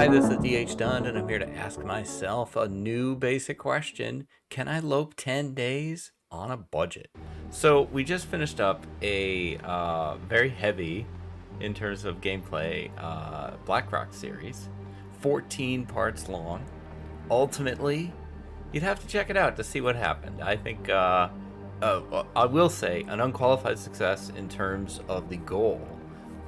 Hi, this is DH Dunn, and I'm here to ask myself a new basic question. Can I lope 10 days on a budget? So we just finished up a very heavy, in terms of gameplay, BlackRock series. 14 parts long. Ultimately, you'd have to check it out to see what happened. I think, I will say, an unqualified success in terms of the goal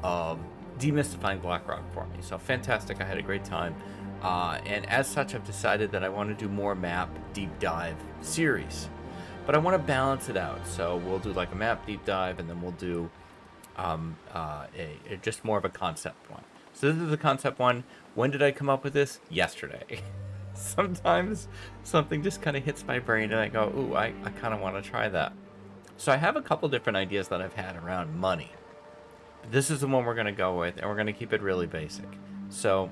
of demystifying BlackRock for me. So fantastic, I had a great time. And as such, I've decided that I want to do more map deep dive series. But I want to balance it out. So we'll do like a map deep dive, and then we'll do just more of a concept one. So this is the concept one. When did I come up with this? Yesterday. Sometimes something just kind of hits my brain and I go, ooh, I kind of want to try that. So I have a couple different ideas that I've had around money. This is the one we're going to go with, and we're going to keep it really basic. So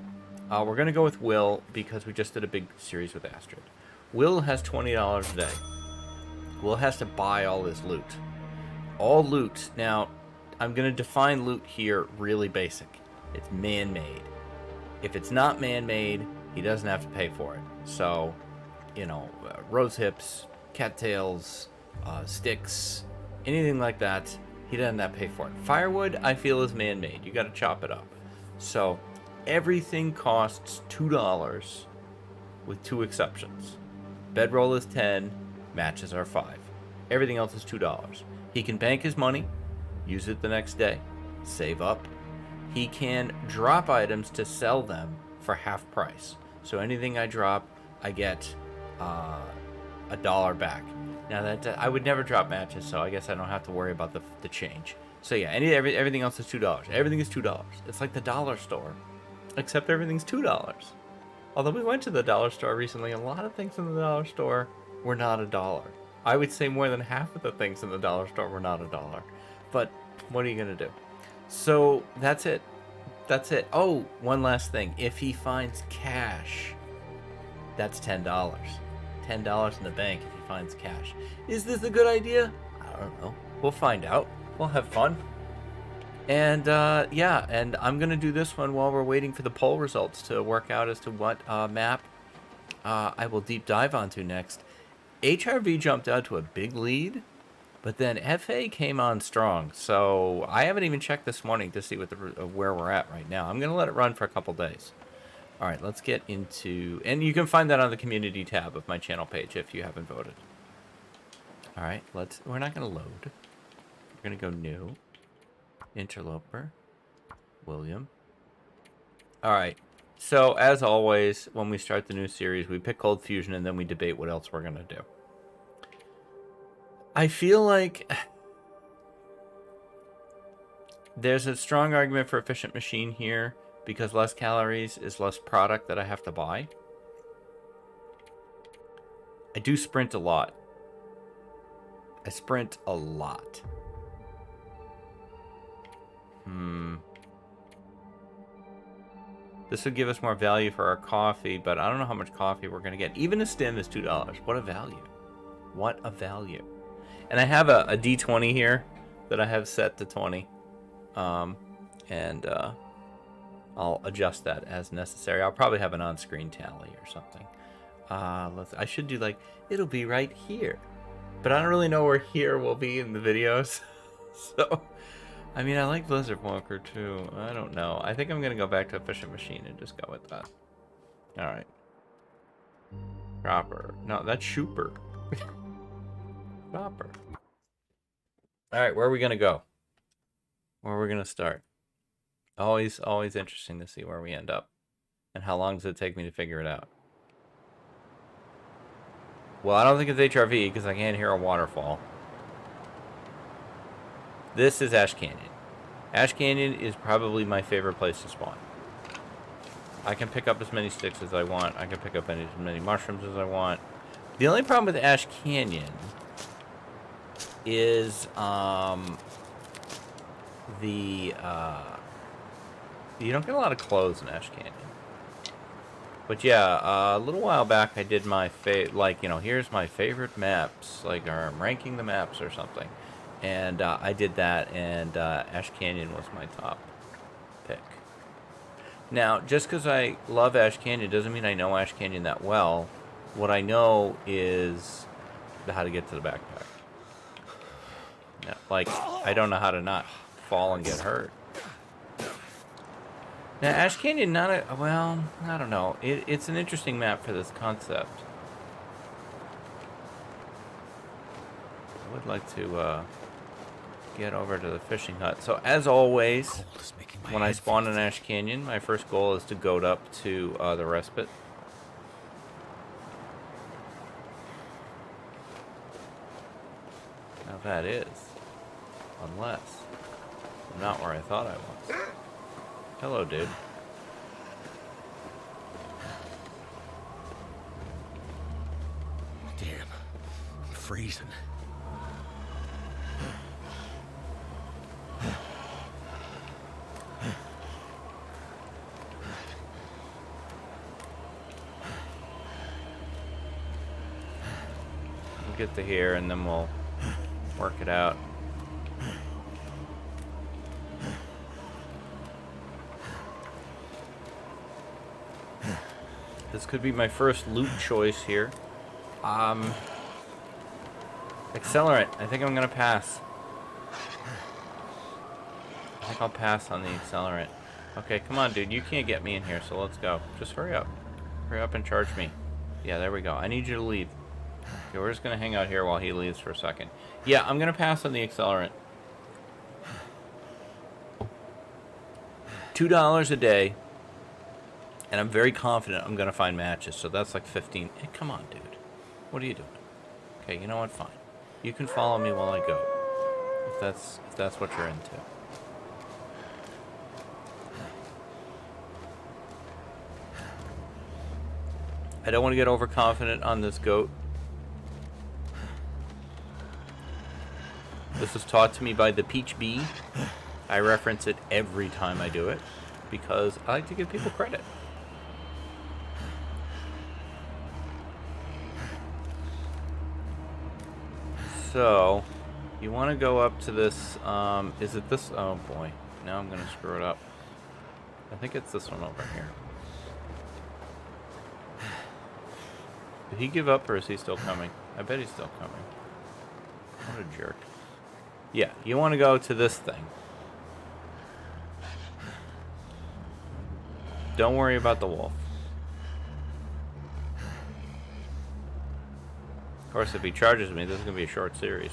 we're going to go with Will because we just did a big series with Astrid. Will has $20 a day. Will has to buy all his loot. All loot. Now, I'm going to define loot here really basic. It's man-made. If it's not man-made, he doesn't have to pay for it. So, you know, rose hips, cattails, sticks, anything like that, he doesn't have to pay for it. Firewood, I feel, is man-made. You got to chop it up. So, everything costs $2 with two exceptions. Bedroll is 10, matches are 5. Everything else is $2. He can bank his money, use it the next day, save up. He can drop items to sell them for half price. So anything I drop, I get $1 back. Now that I would never drop matches, so I guess I don't have to worry about the change. So yeah, everything else is $2. Everything is $2. It's like the dollar store, except everything's $2. Although we went to the dollar store recently, a lot of things in the dollar store were not $1. I would say more than half of the things in the dollar store were not $1. But what are you gonna do? So that's it. That's it. Oh, one last thing. If he finds cash, that's $10. $10 in the bank if he finds cash. Is this a good idea? I don't know. We'll find out. We'll have fun. And yeah, and I'm going to do this one while we're waiting for the poll results to work out as to what map I will deep dive onto next. HRV jumped out to a big lead. But then FA came on strong, so I haven't even checked this morning to see what where we're at right now. I'm going to let it run for a couple days. All right, let's get into... And you can find that on the community tab of my channel page if you haven't voted. All right, we're not going to load. We're going to go new. Interloper. William. All right, so as always, when we start the new series, we pick Cold Fusion and then we debate what else we're going to do. I feel like there's a strong argument for efficient machine here because less calories is less product that I have to buy. I do sprint a lot. I sprint a lot. This would give us more value for our coffee, but I don't know how much coffee we're going to get. Even a stem is $2. What a value. What a value. And I have a D20 here that I have set to 20. And I'll adjust that as necessary. I'll probably have an on-screen tally or something. I should do like, it'll be right here. But I don't really know where here will be in the videos. So, I mean, I like Blizzard Walker too. I don't know. I think I'm going to go back to Efficient Machine and just go with that. Alright. Proper. No, that's Shooper. Proper. Alright, where are we going to go? Where are we going to start? Always interesting to see where we end up. And how long does it take me to figure it out? Well, I don't think it's HRV because I can't hear a waterfall. This is Ash Canyon. Ash Canyon is probably my favorite place to spawn. I can pick up as many sticks as I want. I can pick up as many mushrooms as I want. The only problem with Ash Canyon is you don't get a lot of clothes in Ash Canyon. But yeah, a little while back I did my here's my favorite maps, like, or I'm ranking the maps or something. And I did that, and Ash Canyon was my top pick. Now, just because I love Ash Canyon doesn't mean I know Ash Canyon that well. What I know is how to get to the backpack. Yeah, like, I don't know how to not fall and get hurt. Now, Ash Canyon, not a... Well, I don't know. It's an interesting map for this concept. I would like to get over to the fishing hut. So, as always, when I spawn in Ash Canyon, my first goal is to goat up to the respite. Now that is. Unless I'm not where I thought I was. Hello, dude. Damn. I'm freezing. We'll get to here and then we'll work it out. This could be my first loot choice here. Accelerant. I think I'm gonna pass. I think I'll pass on the accelerant. Okay, come on, dude. You can't get me in here, so let's go. Just hurry up. Hurry up and charge me. Yeah, there we go. I need you to leave. Okay, we're just gonna hang out here while he leaves for a second. Yeah, I'm gonna pass on the accelerant. $2 a day. And I'm very confident I'm going to find matches. So that's like 15. Hey, come on, dude. What are you doing? Okay, you know what? Fine. You can follow me while I go. If that's what you're into. I don't want to get overconfident on this goat. This was taught to me by the Peach Bee. I reference it every time I do it because I like to give people credit. So, you want to go up to this, is it this? Oh boy, now I'm going to screw it up. I think it's this one over here. Did he give up or is he still coming? I bet he's still coming. What a jerk. Yeah, you want to go to this thing. Don't worry about the wolf. Of course, if he charges me, this is going to be a short series.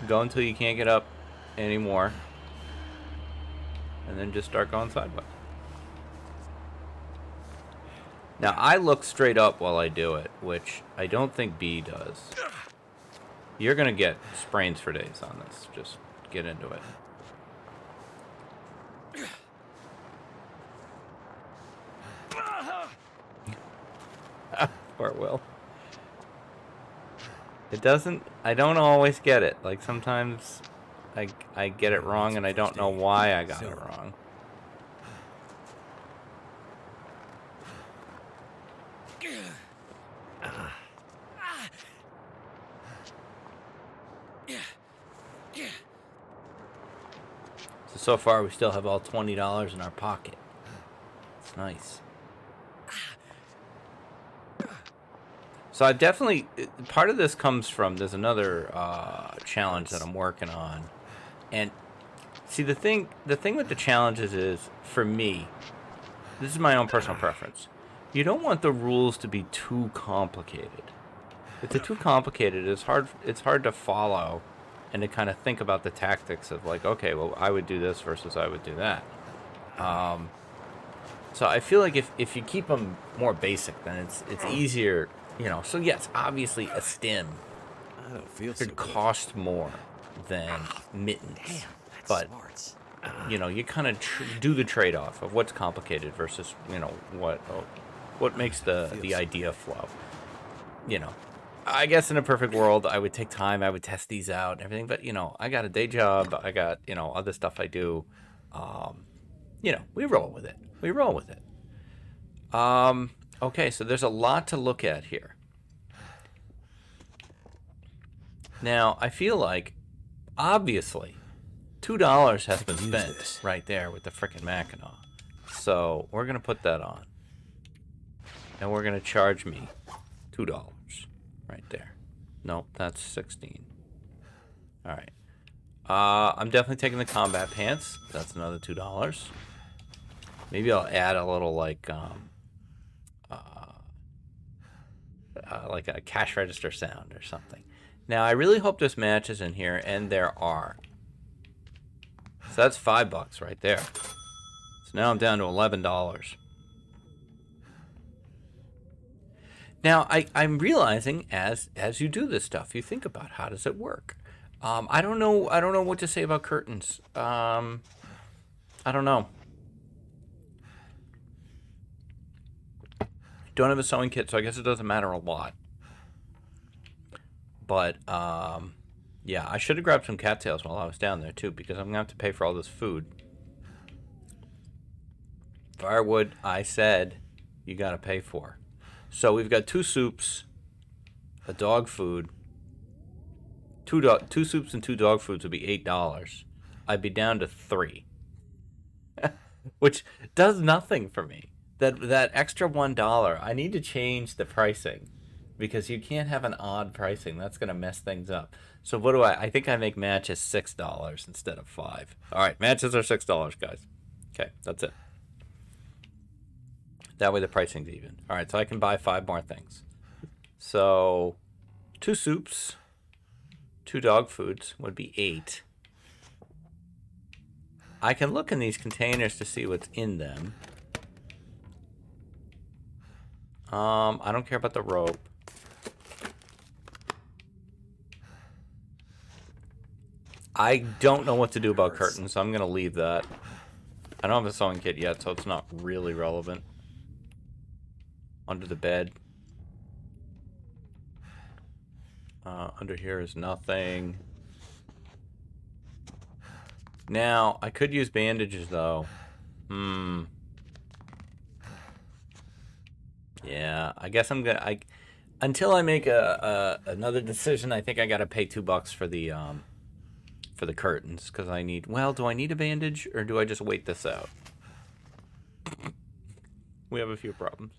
Go until you can't get up anymore. And then just start going sideways. Now, I look straight up while I do it, which I don't think B does. You're going to get sprains for days on this. Just get into it. Poor Will. It doesn't... I don't always get it. Like, sometimes I get it wrong and I don't know why I got it wrong. So far, we still have all $20 in our pocket. It's nice. So I definitely... Part of this comes from... There's another challenge that I'm working on. And, see, the thing with the challenges is, for me, this is my own personal preference. You don't want the rules to be too complicated. If they're too complicated, it's hard to follow and to kind of think about the tactics of like, okay, well, I would do this versus I would do that. So I feel like if you keep them more basic, then it's easier, you know. So yes, obviously a stim could cost more than mittens, but you know, you kind of do the trade-off of what's complicated versus, you know, what makes the idea flow. You know, I guess in a perfect world, I would take time, I would test these out and everything, but, you know, I got a day job, I got, you know, other stuff I do. You know, we roll with it. Okay, so there's a lot to look at here. Now, I feel like, obviously, $2 has been Use spent this. right there with the frickin' Mackinac. So we're gonna put that on. And we're gonna charge me $2 right there. Nope, that's 16. Alright. I'm definitely taking the combat pants. That's another $2. Maybe I'll add a little like a cash register sound or something. Now I really hope this matches in here, and there are. So that's $5 right there. So now I'm down to $11. Now I'm realizing as you do this stuff, you think about how does it work. I don't know what to say about curtains. I don't know. Don't have a sewing kit, so I guess it doesn't matter a lot. But yeah, I should have grabbed some cattails while I was down there too, because I'm gonna have to pay for all this food. Firewood, I said, you gotta pay for. So we've got 2 soups, a dog food. 2 soups and 2 dog foods would be $8. I'd be down to 3, which does nothing for me. That extra $1, I need to change the pricing, because you can't have an odd pricing. That's gonna mess things up. So what do I think I make matches $6 instead of 5. All right, matches are $6, guys. Okay, that's it. That way the pricing's even. All right, so I can buy 5 more things. So 2 soups, 2 dog foods would be 8. I can look in these containers to see what's in them. I don't care about the rope. I don't know what to do about curtains, so I'm going to leave that. I don't have a sewing kit yet, so it's not really relevant. Under the bed. Under here is nothing. Now, I could use bandages, though. Yeah, I guess I'm gonna... until I make another decision, I think I gotta pay $2 for the curtains, because I need... Well, do I need a bandage, or do I just wait this out? We have a few problems.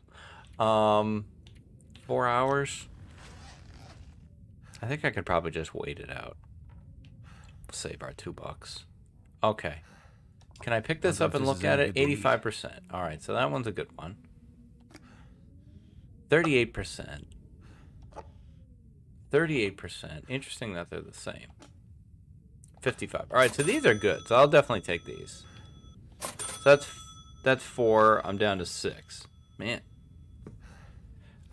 4 hours? I think I could probably just wait it out. Save our $2. Okay. Can I pick this up and look at it? 85%. Alright, so that one's a good one. 38%. 38%. Interesting that they're the same. 55. Alright, so these are good. So I'll definitely take these. So that's 4. I'm down to 6. Man.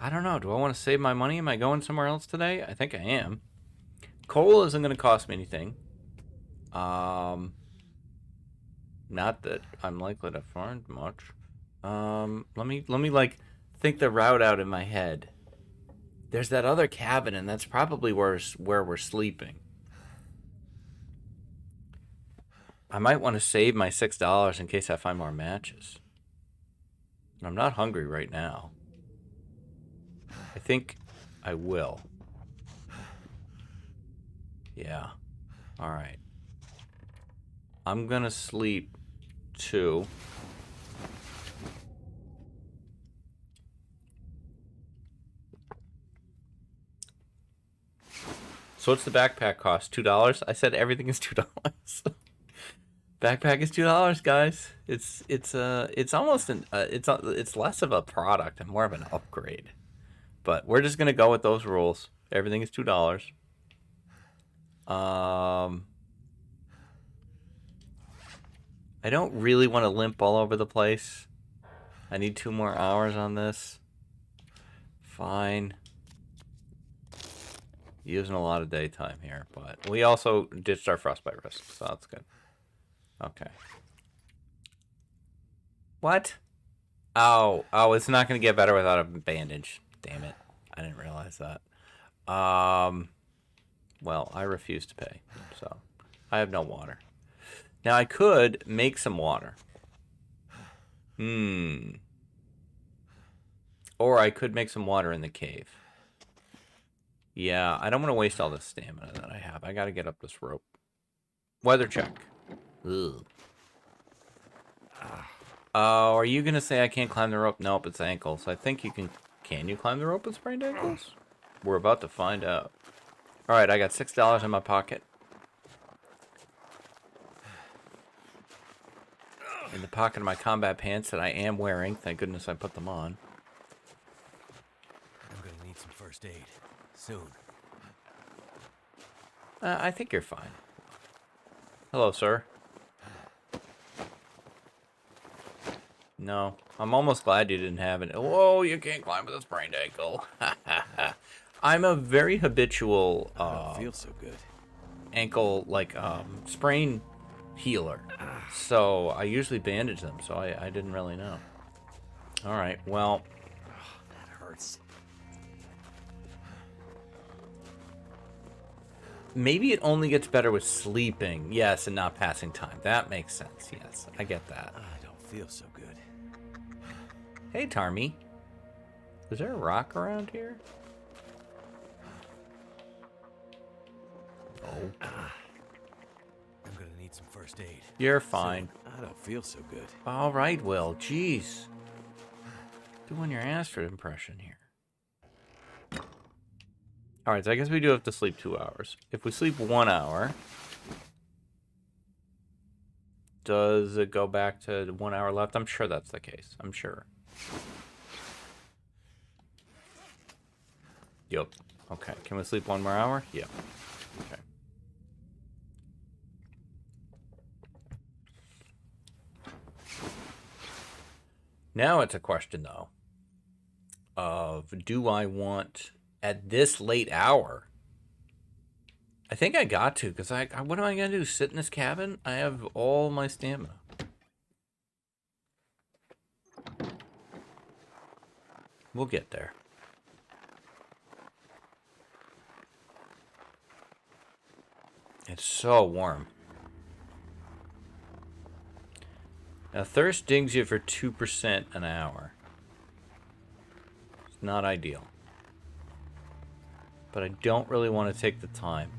I don't know. Do I want to save my money? Am I going somewhere else today? I think I am. Coal isn't going to cost me anything. Not that I'm likely to find much. Let me like think the route out in my head. There's that other cabin, and that's probably where we're sleeping. I might want to save my $6 in case I find more matches. And I'm not hungry right now. I think I will. Yeah. All right. I'm gonna sleep 2. So what's the backpack cost? $2? I said everything is $2. Backpack is $2, guys. It's almost it's less of a product and more of an upgrade. But we're just gonna go with those rules. Everything is $2. I don't really want to limp all over the place. I need 2 more hours on this. Fine. Using a lot of daytime here, but we also ditched our frostbite risk, so that's good. Okay. What? Oh, it's not going to get better without a bandage. Damn it. I didn't realize that. Well, I refuse to pay, so I have no water. Now, I could make some water. Or I could make some water in the cave. Yeah, I don't want to waste all the stamina that I have. I got to get up this rope. Weather check. Ugh. Oh, are you gonna say I can't climb the rope? Nope, it's ankles. I think you can. Can you climb the rope with sprained ankles? We're about to find out. All right, I got $6 in my pocket. In the pocket of my combat pants that I am wearing. Thank goodness I put them on. I'm gonna need some first aid soon. I think you're fine. Hello, sir. No, I'm almost glad you didn't have it. Whoa, you can't climb with a sprained ankle. I'm a very habitual I don't feel so good. ankle, like, sprain healer. So I usually bandage them, so I didn't really know. All right, well. That hurts. Maybe it only gets better with sleeping. Yes, and not passing time. That makes sense. Yes, I get that. I don't feel so good. Hey, Tarmy. Is there a rock around here? Oh. I'm gonna need some first aid. You're fine. Soon. I don't feel so good. All right, Will. Jeez. Doing your Astrid impression here. All right, so I guess we do have to sleep 2 hours. If we sleep 1 hour, does it go back to 1 hour left? I'm sure that's the case. I'm sure. Yep. Okay. Can we sleep 1 more hour? Yep. Okay. Now it's a question, though, of do I want, at this late hour, I think I got to, because what am I going to do? Sit in this cabin? I have all my stamina. We'll get there. It's so warm. Now, thirst dings you for 2% an hour. It's not ideal. But I don't really want to take the time.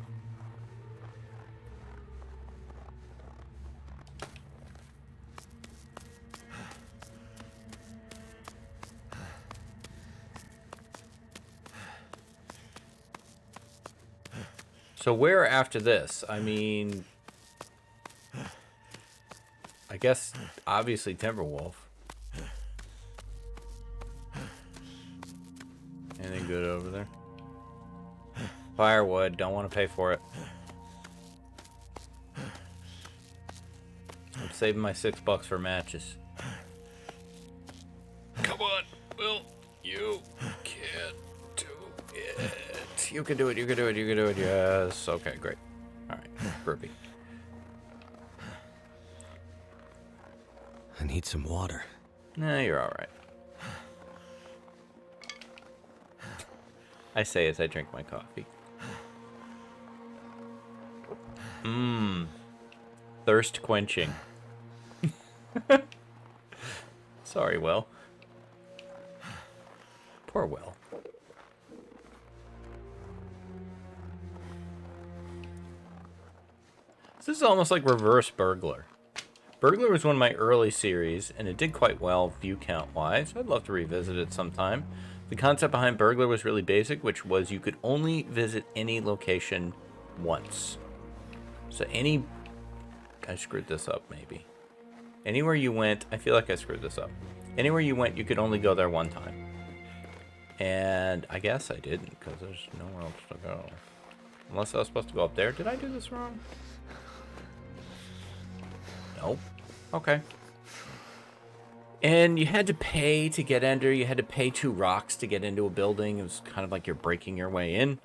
So where after this? I mean, I guess obviously Timberwolf. Anything good over there? Firewood, don't want to pay for it. I'm saving my $6 for matches. Come on, Will. You can do it. You can do it, you can do it, you can do it. Yes. Okay, great. Alright, groupie. I need some water. Nah, you're alright. I say as I drink my coffee. Mmm. Thirst quenching. Sorry, Will. Poor Will. This is almost like reverse Burglar. Burglar was one of my early series, and it did quite well view count-wise. I'd love to revisit it sometime. The concept behind Burglar was really basic, which was you could only visit any location once. So any... I screwed this up, maybe. Anywhere you went... I feel like I screwed this up. Anywhere you went, you could only go there one time. And I guess I didn't, because there's nowhere else to go. Unless I was supposed to go up there. Did I do this wrong? Nope. Okay. And you had to pay to get under. You had to pay 2 rocks to get into a building. It was kind of like you're breaking your way in.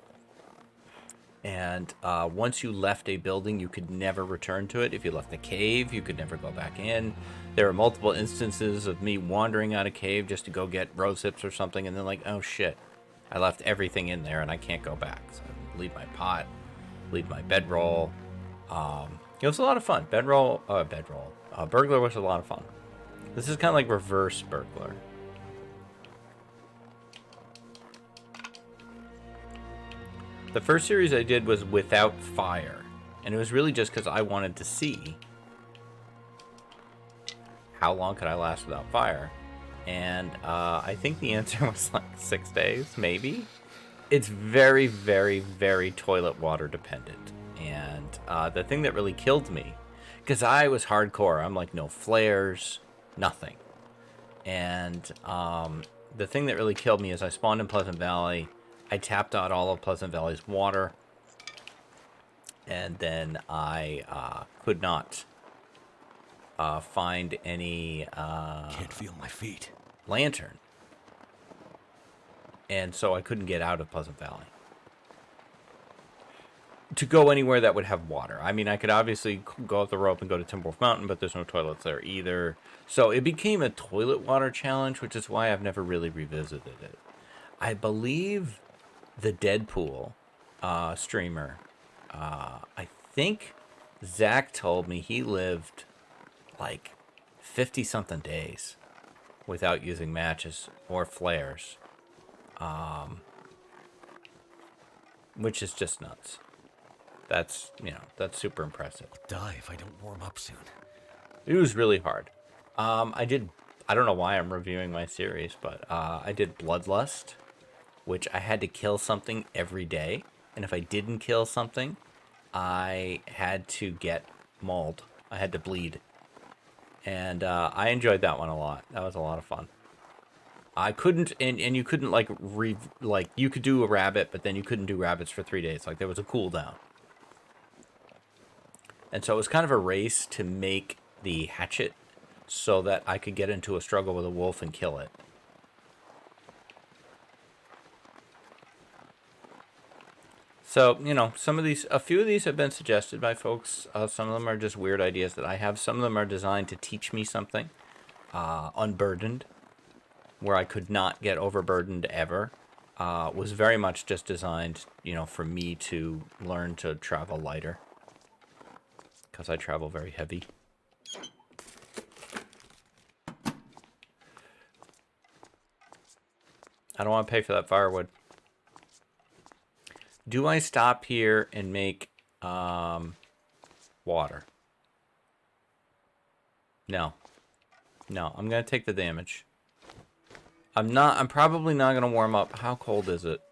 And once you left a building, you could never return to it. If you left the cave, you could never go back in. There were multiple instances of me wandering out a cave just to go get rose hips or something, and then like, oh shit, I left everything in there and I can't go back. So I leave my pot, leave my bedroll. It was a lot of fun. Burglar was a lot of fun. This is kind of like reverse Burglar. The first series I did was without fire, and it was really just because I wanted to see how long could I last without fire? And I think the answer was like 6 days, maybe. It's very, very, very toilet water dependent. And the thing that really killed me, because I was hardcore, I'm like, no flares, nothing. And the thing that really killed me is I spawned in Pleasant Valley. I tapped out all of Pleasant Valley's water. And then I could not find any Can't feel my feet. lantern. And so I couldn't get out of Pleasant Valley to go anywhere that would have water. I mean, I could obviously go up the rope and go to Timberwolf Mountain, but there's no toilets there either. So it became a toilet water challenge, which is why I've never really revisited it. I believe the Deadpool streamer, I think Zach told me he lived like 50-something days without using matches or flares. Which is just nuts. That's, you know, that's super impressive. I'll die if I don't warm up soon. It was really hard. I don't know why I'm reviewing my series, but I did Bloodlust, which I had to kill something every day. And if I didn't kill something, I had to get mauled. I had to bleed. And I enjoyed that one a lot. That was a lot of fun. I couldn't, and you couldn't like you could do a rabbit, but then you couldn't do rabbits for 3 days. Like there was a cooldown. And so it was kind of a race to make the hatchet so that I could get into a struggle with a wolf and kill it. So, you know, a few of these have been suggested by folks. Some of them are just weird ideas that I have. Some of them are designed to teach me something. Unburdened, where I could not get overburdened ever, was very much just designed, you know, for me to learn to travel lighter. Because I travel very heavy. I don't want to pay for that firewood. Do I stop here and make water? No. No, I'm going to take the damage. I'm probably not going to warm up. How cold is it?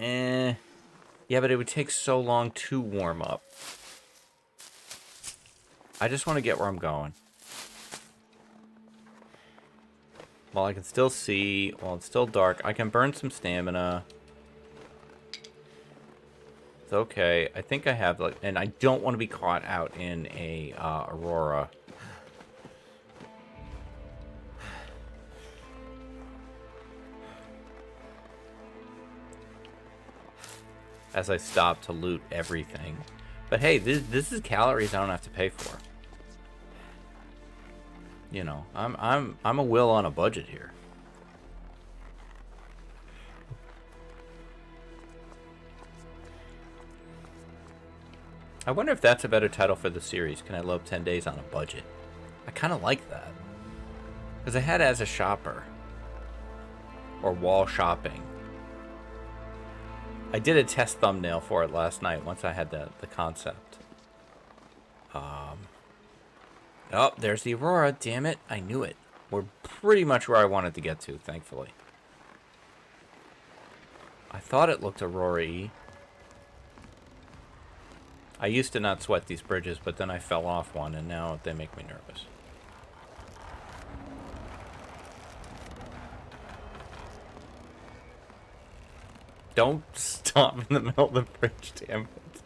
Yeah, but it would take so long to warm up. I just want to get where I'm going. While I can still see, while it's still dark, I can burn some stamina. It's okay. I think I have, like, and I don't want to be caught out in a Aurora. As I stop to loot everything. But hey, this is calories I don't have to pay for. You know, I'm a will on a budget here. I wonder if that's a better title for the series. Can I lope 10 days on a budget? I kind of like that. Because I had it as a shopper. Or wall shopping. I did a test thumbnail for it last night once I had the concept. Oh, there's the Aurora. Damn it. I knew it. We're pretty much where I wanted to get to, thankfully. I thought it looked Aurora-y. I used to not sweat these bridges, but then I fell off one, and now they make me nervous. Don't stop in the middle of the bridge, damn it.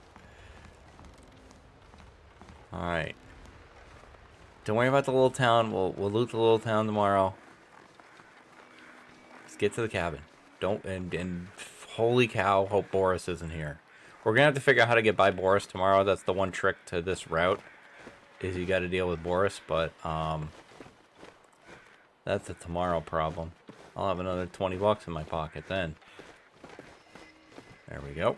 Alright. Don't worry about the little town. We'll loot the little town tomorrow. Let's get to the cabin. And holy cow, hope Boris isn't here. We're gonna have to figure out how to get by Boris tomorrow. That's the one trick to this route, is you gotta deal with Boris, but that's a tomorrow problem. I'll have another 20 bucks in my pocket then. There we go.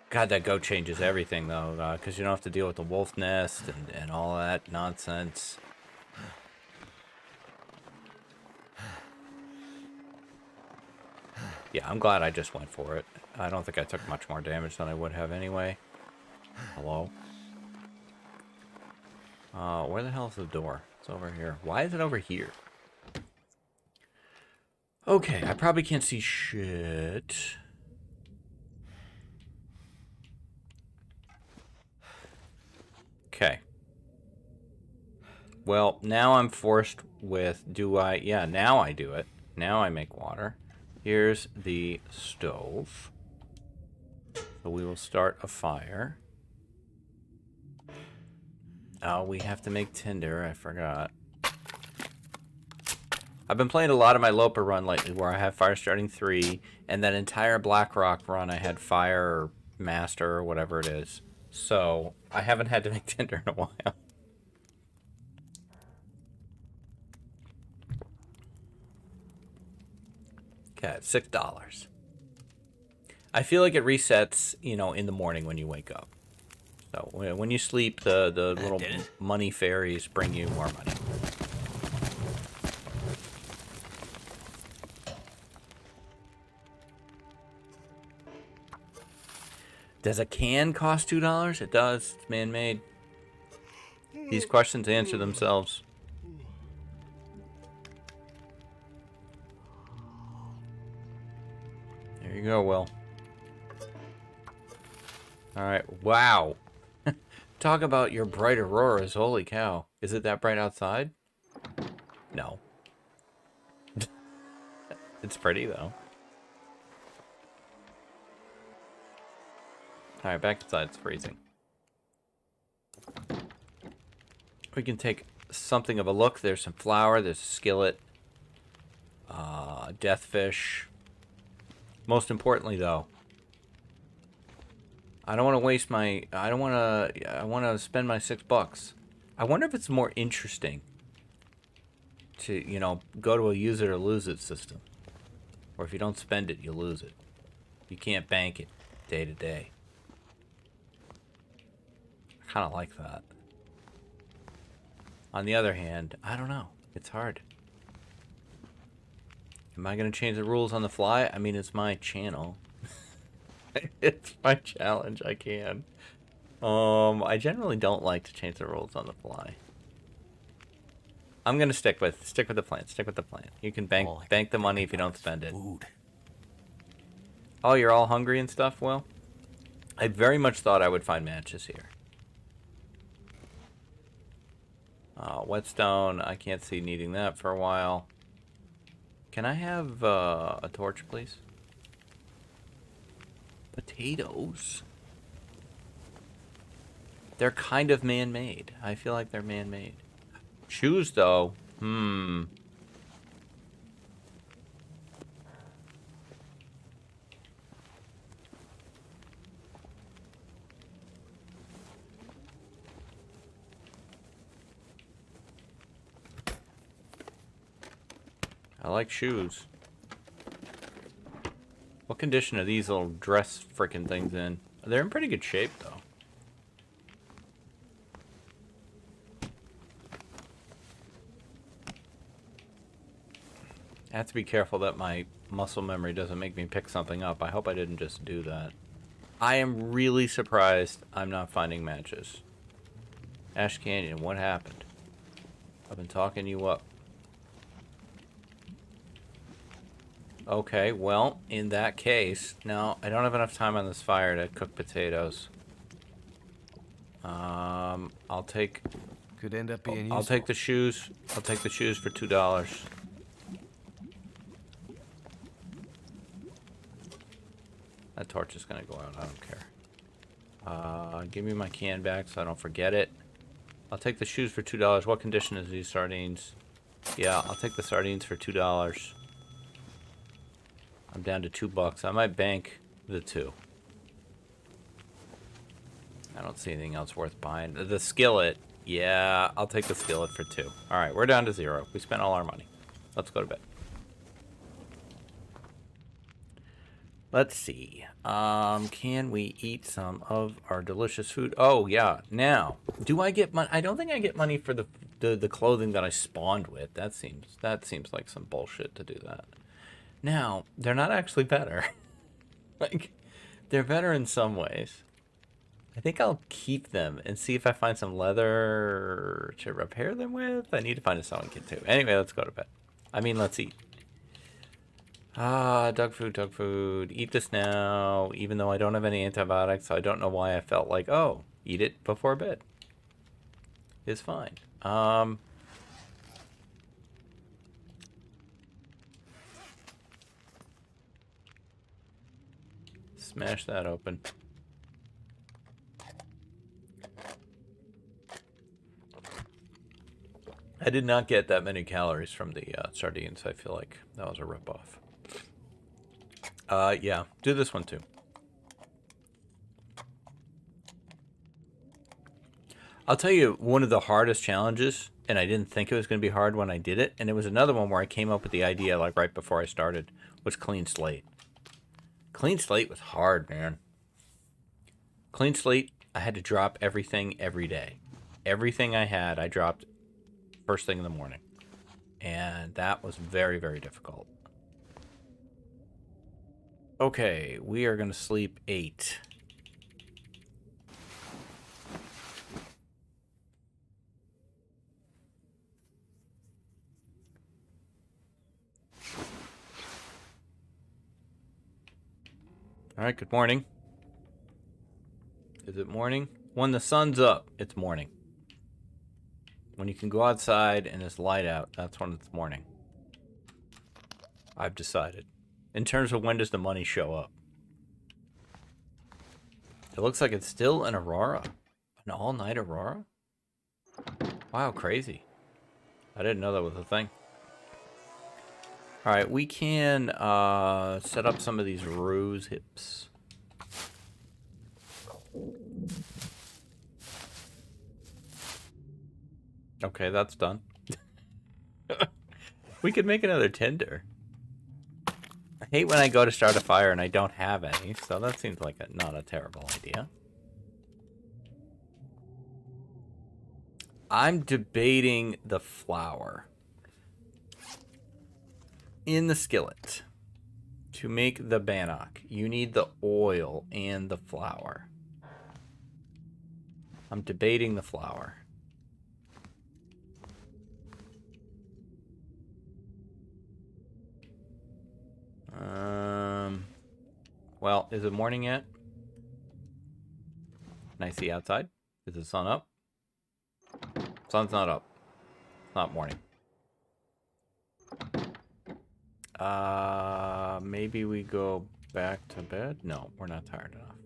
God, that goat changes everything, though, because you don't have to deal with the wolf nest and all that nonsense. Yeah, I'm glad I just went for it. I don't think I took much more damage than I would have anyway. Hello? Where the hell is the door? It's over here. Why is it over here? Okay, I probably can't see shit. Okay. Well, now I'm forced with, yeah, now I do it. Now I make water. Here's the stove. So we will start a fire. Oh, we have to make tinder. I forgot. I've been playing a lot of my Lope run lately where I have fire starting 3, and that entire Blackrock run I had fire or master or whatever it is. So I haven't had to make tinder in a while. Okay, $6. I feel like it resets, you know, in the morning when you wake up. So when you sleep, the little money fairies bring you more money. Does a can cost $2? It does. It's man-made. These questions answer themselves. There you go, Will. Alright, wow. Talk about your bright auroras, holy cow. Is it that bright outside? No. It's pretty, though. Alright, back inside, it's freezing. We can take something of a look. There's some flour, there's a skillet. Deathfish. Most importantly, though, I don't want to waste my... I want to spend my $6. I wonder if it's more interesting to, you know, go to a use it or lose it system. Or if you don't spend it, you lose it. You can't bank it day to day. I kind of like that. On the other hand, I don't know. It's hard. Am I going to change the rules on the fly? I mean, it's my channel. It's my challenge. I can. I generally don't like to change the rules on the fly. I'm gonna stick with the plan. Stick with the plan. You can bank the money if you don't spend it. Oh, you're all hungry and stuff? Well, I very much thought I would find matches here. Whetstone. I can't see needing that for a while. Can I have a torch, please? Potatoes. They're kind of man-made. I feel like they're man-made. Shoes, though. I like shoes. What condition are these little dress frickin' things in? They're in pretty good shape, though. I have to be careful that my muscle memory doesn't make me pick something up. I hope I didn't just do that. I am really surprised I'm not finding matches. Ash Canyon, what happened? I've been talking you up. Okay, well, in that case, now I don't have enough time on this fire to cook potatoes. I'll take. Could end up being useful. I'll take the shoes. I'll take the shoes for $2. That torch is gonna go out. I don't care. Give me my can back so I don't forget it. I'll take the shoes for $2. What condition is these sardines? Yeah, I'll take the sardines for $2. I'm down to $2. I might bank the 2. I don't see anything else worth buying. The skillet, yeah, I'll take the skillet for 2. All right, we're down to 0. We spent all our money. Let's go to bed. Let's see. Can we eat some of our delicious food? Oh, yeah. Now, do I get money? I don't think I get money for the clothing that I spawned with. That seems like some bullshit to do that. Now, they're not actually better. Like, They're better in some ways. I think I'll keep them and see if I find some leather to repair them with. I need to find a sewing kit too. Anyway, let's go to bed. I mean, let's eat. Ah, dog food, dog food. Eat this now. Even though I don't have any antibiotics, so I don't know why I felt like, oh, eat it before bed. It's fine. Smash that open. I did not get that many calories from the sardines. I feel like that was a ripoff. Yeah, do this one too. I'll tell you one of the hardest challenges, and I didn't think it was going to be hard when I did it, and it was another one where I came up with the idea like right before I started, was clean slate. Clean slate was hard, man. Clean slate, I had to drop everything every day. Everything I had, I dropped first thing in the morning. And that was very, very difficult. Okay, we are going to sleep 8. All right, good morning. Is it morning? When the sun's up, it's morning. When you can go outside and it's light out, that's when it's morning. I've decided. In terms of when does the money show up? It looks like it's still an aurora. An all-night aurora? Wow, crazy. I didn't know that was a thing. Alright, we can set up some of these rose hips. Okay, that's done. We could make another tinder. I hate when I go to start a fire and I don't have any, so that seems like not a terrible idea. I'm debating the flour in the skillet. To make the bannock, you need the oil and the flour. I'm debating the flour. Well, is it morning yet? Can I see outside? Is the sun up? Sun's not up. It's not morning. Maybe we go back to bed? No, we're not tired enough.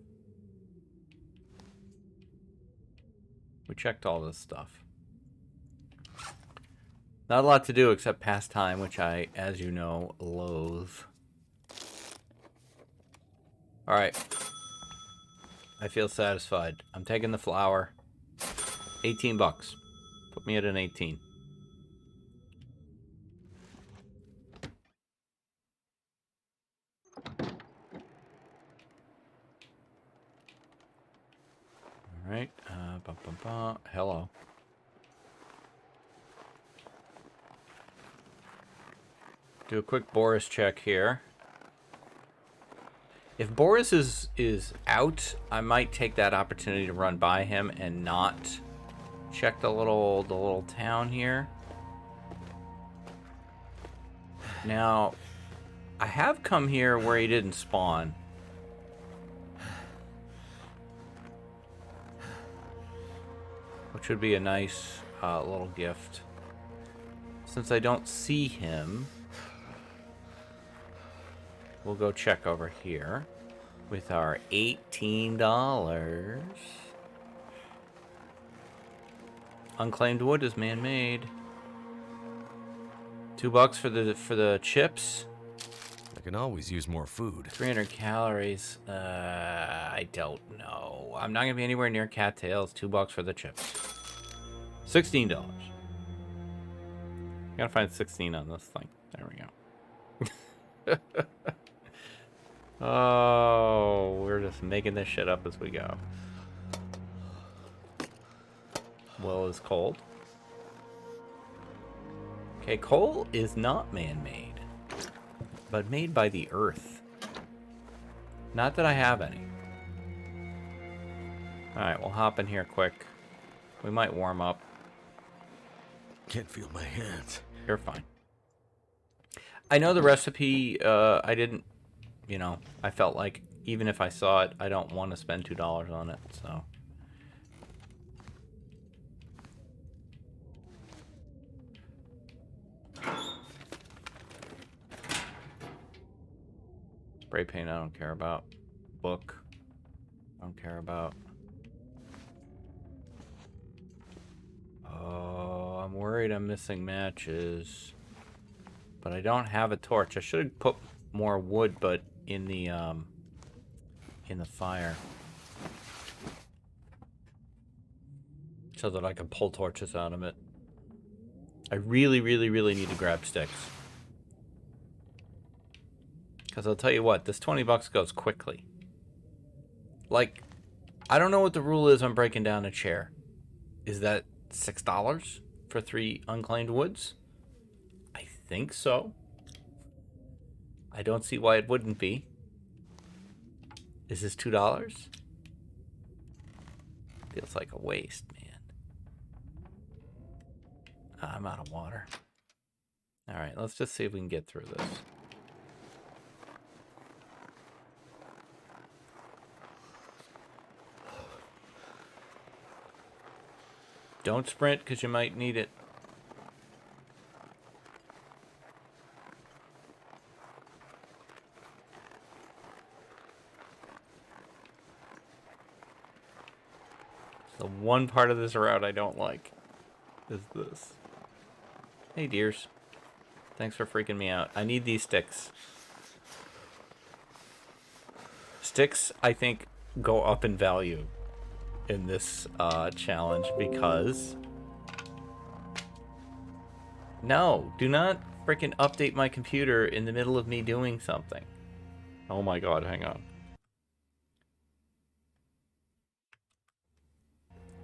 We checked all this stuff. Not a lot to do except pass time, which I, as you know, loathe. Alright. I feel satisfied. I'm taking the flour. 18 bucks. Put me at an 18. Alright. Hello. Do a quick Boris check here. If Boris is out, I might take that opportunity to run by him and not check the little town here. Now, I have come here where he didn't spawn. Which would be a nice little gift. Since I don't see him, we'll go check over here with our $18. Unclaimed wood is man-made. $2 for the chips. I can always use more food. 300 calories. I don't know. I'm not gonna be anywhere near cattails. $2 for the chips. $16. Gotta find 16 on this thing. There we go. Oh, we're just making this shit up as we go. Well, is cold. Okay, coal is not man-made, but made by the earth. Not that I have any. Alright, we'll hop in here quick. We might warm up. Can't feel my hands. You're fine. I know the recipe, I didn't, you know, I felt like even if I saw it, I don't want to spend $2 on it, so. Spray paint, I don't care about. Book, I don't care about. Oh, I'm worried I'm missing matches. But I don't have a torch. I should have put more wood, but in the fire. So that I can pull torches out of it. I really, really, really need to grab sticks. Because I'll tell you what, this 20 bucks goes quickly. Like, I don't know what the rule is on breaking down a chair. Is that $6 for 3 unclaimed woods? I think so. I don't see why it wouldn't be. Is this $2? Feels like a waste, man. I'm out of water. Alright, let's just see if we can get through this. Don't sprint, because you might need it. The one part of this route I don't like is this. Hey, dears. Thanks for freaking me out. I need these sticks. Sticks, I think, go up in value in this challenge because... No, do not freaking update my computer in the middle of me doing something. Oh my god, hang on.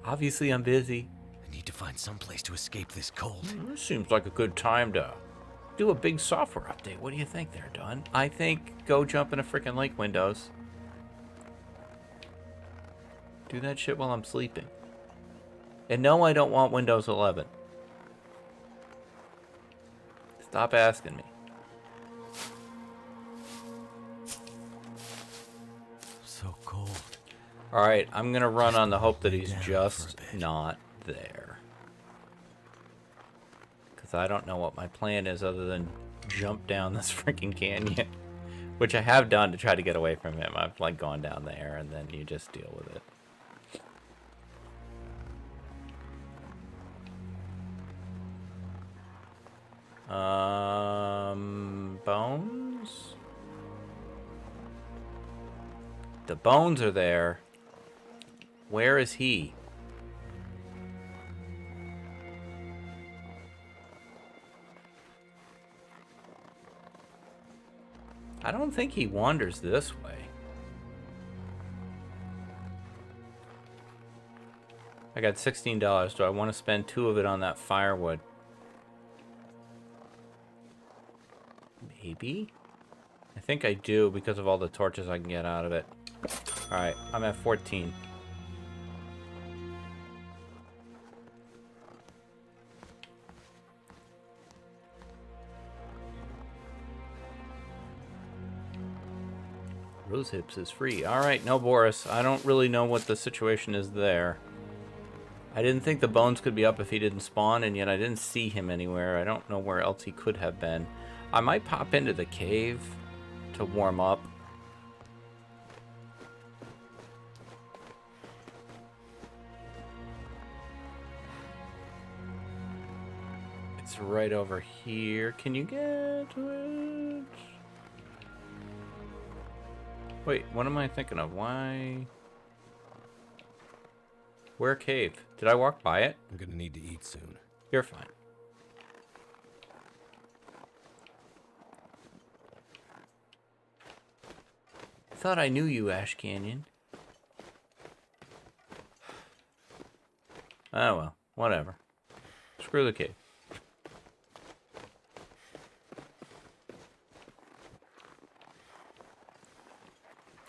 Obviously, I'm busy. I need to find some place to escape this cold. This seems like a good time to do a big software update. What do you think there, Dunn? I think go jump in a freaking lake, Windows. Do that shit while I'm sleeping. And no, I don't want Windows 11. Stop asking me. So cold. Alright, I'm gonna run on the hope that he's just not there. Because I don't know what my plan is other than jump down this freaking canyon. Which I have done to try to get away from him. I've like gone down there and then you just deal with it. Bones? The bones are there. Where is he? I don't think he wanders this way. I got $16. Do I want to spend 2 of it on that firewood? Maybe? I think I do because of all the torches I can get out of it. Alright, I'm at 14. Rose hips is free. Alright, no Boris. I don't really know what the situation is there. I didn't think the bones could be up if he didn't spawn, and yet I didn't see him anywhere. I don't know where else he could have been. I might pop into the cave to warm up. It's right over here. Can you get to it? Wait, what am I thinking of? Why? Where cave? Did I walk by it? I'm gonna need to eat soon. You're fine. I thought I knew you, Ash Canyon. Oh well, whatever. Screw the cave.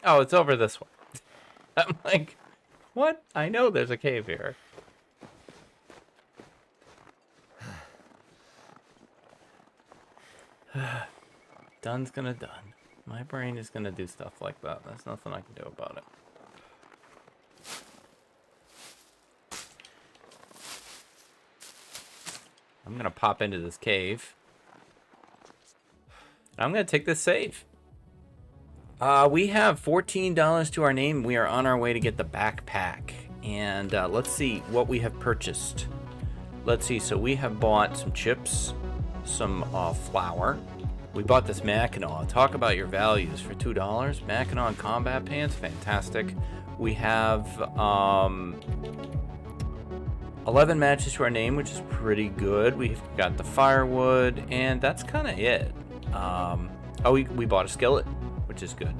Oh, it's over this way. I'm like, What? I know there's a cave here. Dunn's gonna done. My brain is gonna do stuff like that. There's nothing I can do about it. I'm gonna pop into this cave. I'm gonna take this save. We have $14 to our name. We are on our way to get the backpack. And let's see what we have purchased. Let's see. So we have bought some chips, some flour. We bought this Mackinaw. Talk about your values for $2. Mackinaw combat pants, fantastic. We have 11 matches to our name, which is pretty good. We've got the firewood, and that's kind of it. We bought a skillet, which is good.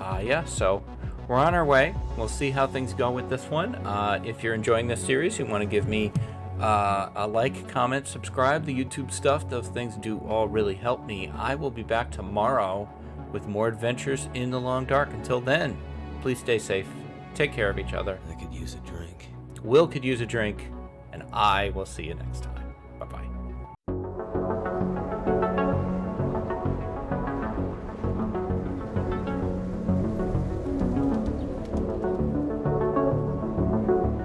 Yeah, so we're on our way. We'll see how things go with this one. If you're enjoying this series, you want to give me a like, comment, subscribe, the YouTube stuff. Those things do all really help me. I will be back tomorrow with more adventures in the long dark. Until then, please stay safe. Take care of each other. I could use a drink. Will could use a drink, and I will see you next time. Bye-bye.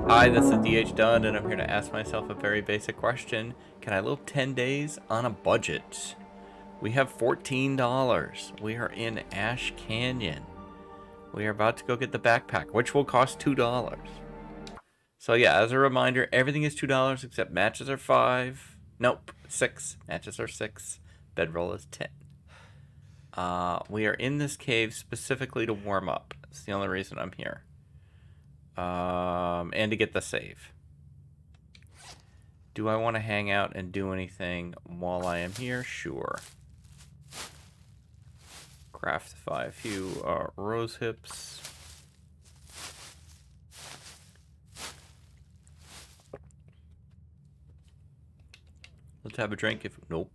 Hi, this is DH Dunn, and I'm here to ask myself a very basic question. Can I live 10 days on a budget? We have $14. We are in Ash Canyon. We are about to go get the backpack, which will cost $2. So yeah, as a reminder, everything is $2 except matches are $5. Nope, $6. Matches are $6. Bedroll is $10. We are in this cave specifically to warm up. It's the only reason I'm here. And to get the save. Do I want to hang out and do anything while I am here? Sure. Craftify a few rose hips. Let's have a drink if... Nope.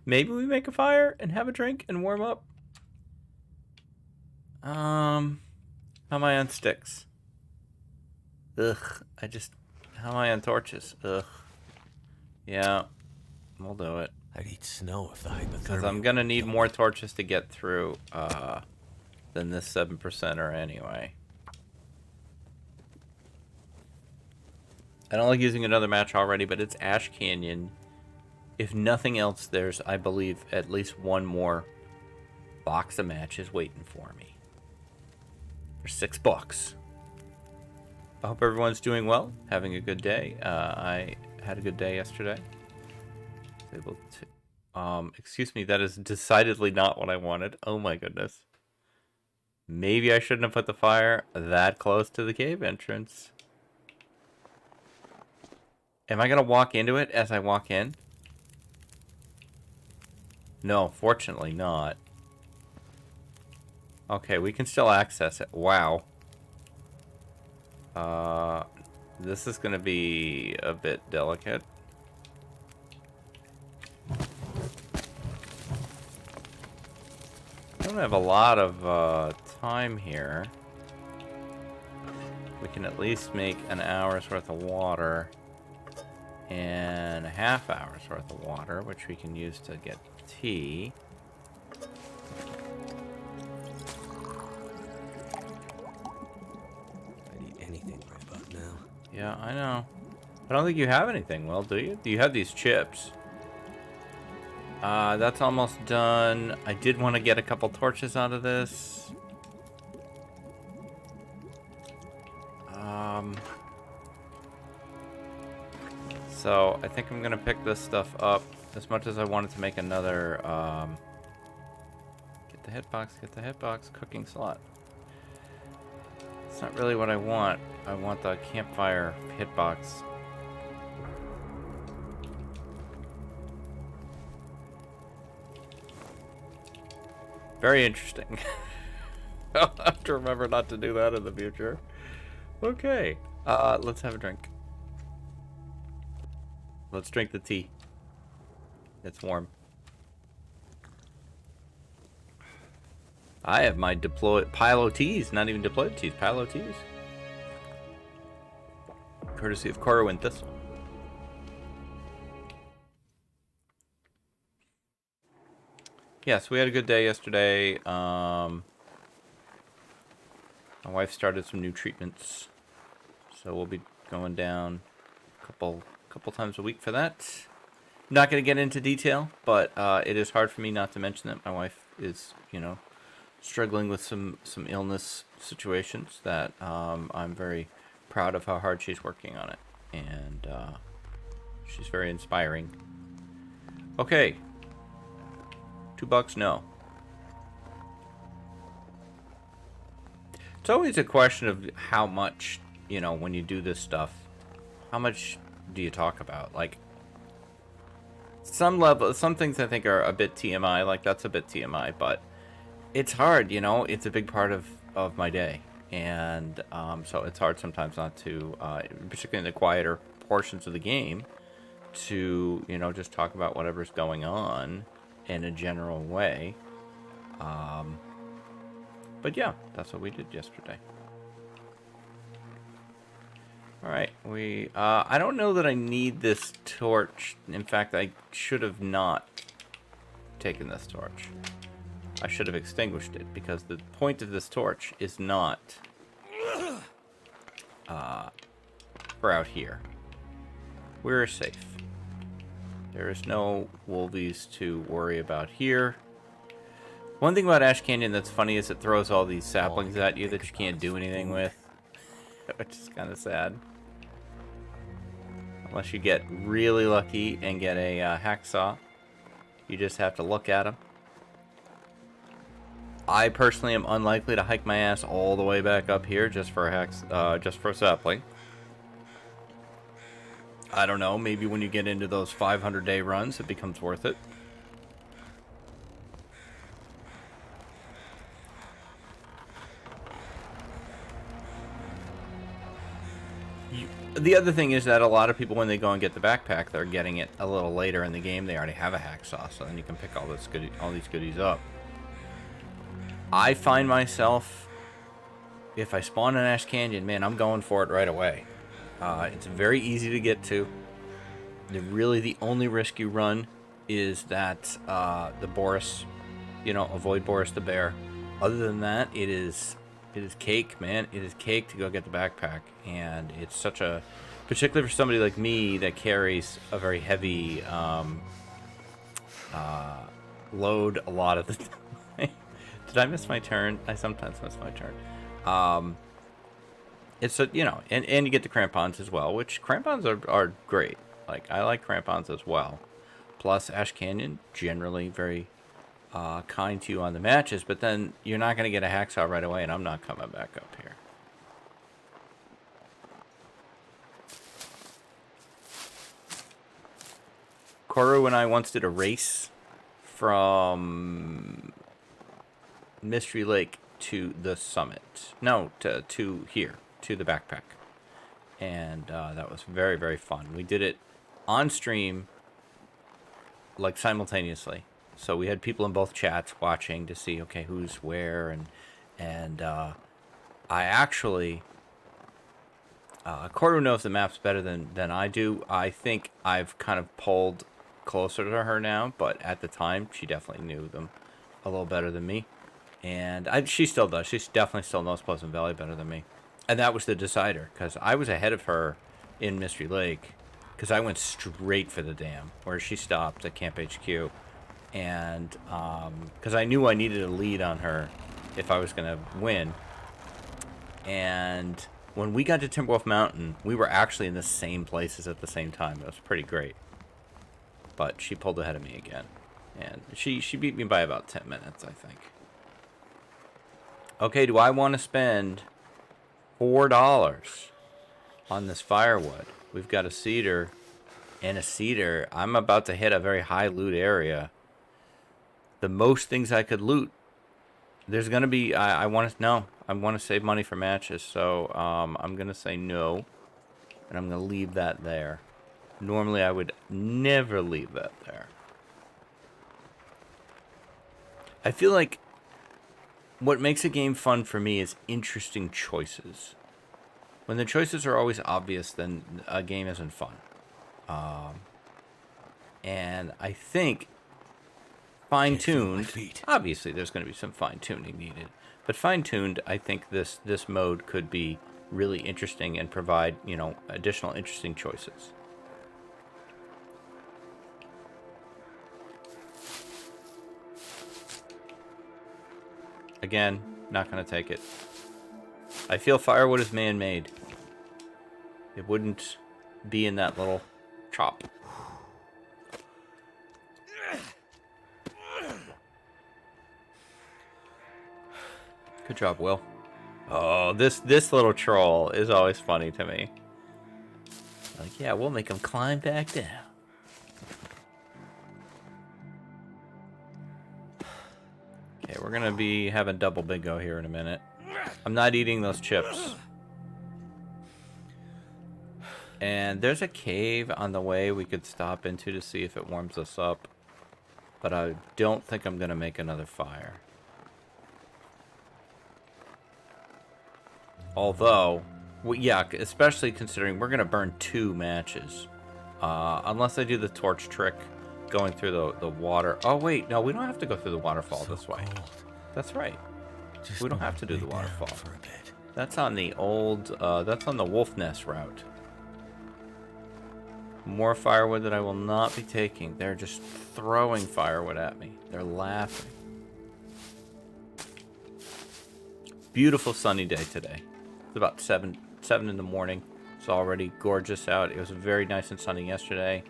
Maybe we make a fire and have a drink and warm up. How am I on sticks? Ugh. How am I on torches? Ugh. Yeah. We'll do it. I'd eat snow if the hypothermia... Because I'm going to need more torches to get through than this 7%er anyway. I don't like using another match already, but it's Ash Canyon. If nothing else, there's, I believe, at least one more box of matches waiting for me. For $6. I hope everyone's doing well, having a good day. I had a good day yesterday. Able to, excuse me, that is decidedly not what I wanted. Oh my goodness. Maybe I shouldn't have put the fire that close to the cave entrance. Am I gonna walk into it as I walk in? No, fortunately not. Okay, we can still access it. Wow. This is gonna be a bit delicate. I don't have a lot of time here. We can at least make an hour's worth of water and a half hour's worth of water, which we can use to get tea. I'd eat anything right about now. Yeah, I know. I don't think you have anything, Will, do you? You have these chips. That's almost done. I did want to get a couple torches out of this. So I think I'm gonna pick this stuff up. As much as I wanted to make another, get the hitbox, cooking slot. It's not really what I want. I want the campfire hitbox. Very interesting. I'll have to remember not to do that in the future. Okay, let's have a drink. Let's drink the tea. It's warm. I have my deployed pile of teas, not even deployed teas, pile of teas. courtesy of Koru and Thistle. Yes, we had a good day yesterday. My wife started some new treatments, so we'll be going down a couple times a week for that. I'm not going to get into detail, but it is hard for me not to mention that my wife is, struggling with some illness situations that I'm very proud of how hard she's working on it, and she's very inspiring. Okay. $2, no. It's always a question of how much, when you do this stuff, how much do you talk about? Like, some things I think are a bit TMI, like that's a bit TMI, but it's hard, it's a big part of my day. And so it's hard sometimes not to, particularly in the quieter portions of the game, to, just talk about whatever's going on in a general way. But yeah, that's what we did yesterday. Alright, I don't know that I need this torch. In fact, I should have not taken this torch. I should have extinguished it, because the point of this torch is not for out here. We're safe. There is no wolvies to worry about here. One thing about Ash Canyon that's funny is it throws all these saplings at you that you can't do anything with, which is kind of sad. Unless you get really lucky and get a hacksaw. You just have to look at them. I personally am unlikely to hike my ass all the way back up here just for a sapling. I don't know, maybe when you get into those 500-day runs, it becomes worth it. The other thing is that a lot of people, when they go and get the backpack, they're getting it a little later in the game. They already have a hacksaw, so then you can pick all these goodies up. I find myself, if I spawn in Ash Canyon, man, I'm going for it right away. It's very easy to get to. Really, the only risk you run is that the Boris, avoid Boris the bear. Other than that, it is cake, man. It is cake to go get the backpack, and it's such a, particularly for somebody like me that carries a very heavy load a lot of the time. Did I miss my turn? I sometimes miss my turn. It's a, and you get the crampons as well, which crampons are great. Like, I like crampons as well. Plus, Ash Canyon, generally very kind to you on the matches, but then you're not going to get a hacksaw right away, and I'm not coming back up here. Koru and I once did a race from Mystery Lake to the summit. No, to here, to the backpack. And that was very, very fun. We did it on stream, like simultaneously. So we had people in both chats watching to see, okay, who's where, and I actually, Koru knows the maps better than I do. I think I've kind of pulled closer to her now, but at the time, she definitely knew them a little better than me. And she still does. She definitely still knows Pleasant Valley better than me. And that was the decider, because I was ahead of her in Mystery Lake, because I went straight for the dam, where she stopped at Camp HQ. And because I knew I needed a lead on her if I was going to win. And when we got to Timberwolf Mountain, we were actually in the same places at the same time. It was pretty great. But she pulled ahead of me again. And she beat me by about 10 minutes, I think. Okay, do I want to spend $4 on this firewood? We've got a cedar and a cedar. I'm about to hit a very high loot area. The most things I could loot. There's going to be, I want to save money for matches, so I'm going to say no. And I'm going to leave that there. Normally I would never leave that there. I feel like what makes a game fun for me is interesting choices. When the choices are always obvious, then a game isn't fun. And I think fine-tuned, obviously there's going to be some fine-tuning needed, but fine-tuned, I think this mode could be really interesting and provide, you know, additional interesting choices. Again, not going to take it. I feel firewood is man-made. It wouldn't be in that little chop. Good job, Will. Oh, this little troll is always funny to me. Like, yeah, we'll make him climb back down. Okay, we're gonna be having double bingo here in a minute. I'm not eating those chips. And there's a cave on the way we could stop into to see if it warms us up. But I don't think I'm gonna make another fire. Although, well, yeah, especially considering we're going to burn 2 matches. Unless I do the torch trick going through the water. Oh, wait, no, we don't have to go through the waterfall this way. That's right. We don't have to do the waterfall. That's on the old, that's on the Wolf Nest route. More firewood that I will not be taking. They're just throwing firewood at me. They're laughing. Beautiful sunny day today. It's about 7 in the morning. It's already gorgeous out. It was very nice and sunny yesterday.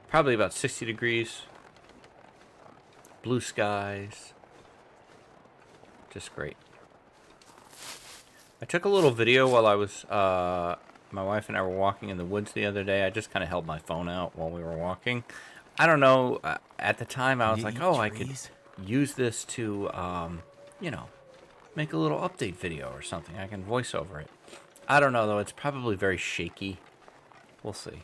Probably about 60 degrees. Blue skies. Just great. I took a little video while I was my wife and I were walking in the woods the other day. I just kind of held my phone out while we were walking. I don't know. At the time, I was like, oh, I could use this to, you know, make a little update video or something. I can voice over it. I don't know, though. It's probably very shaky. We'll see.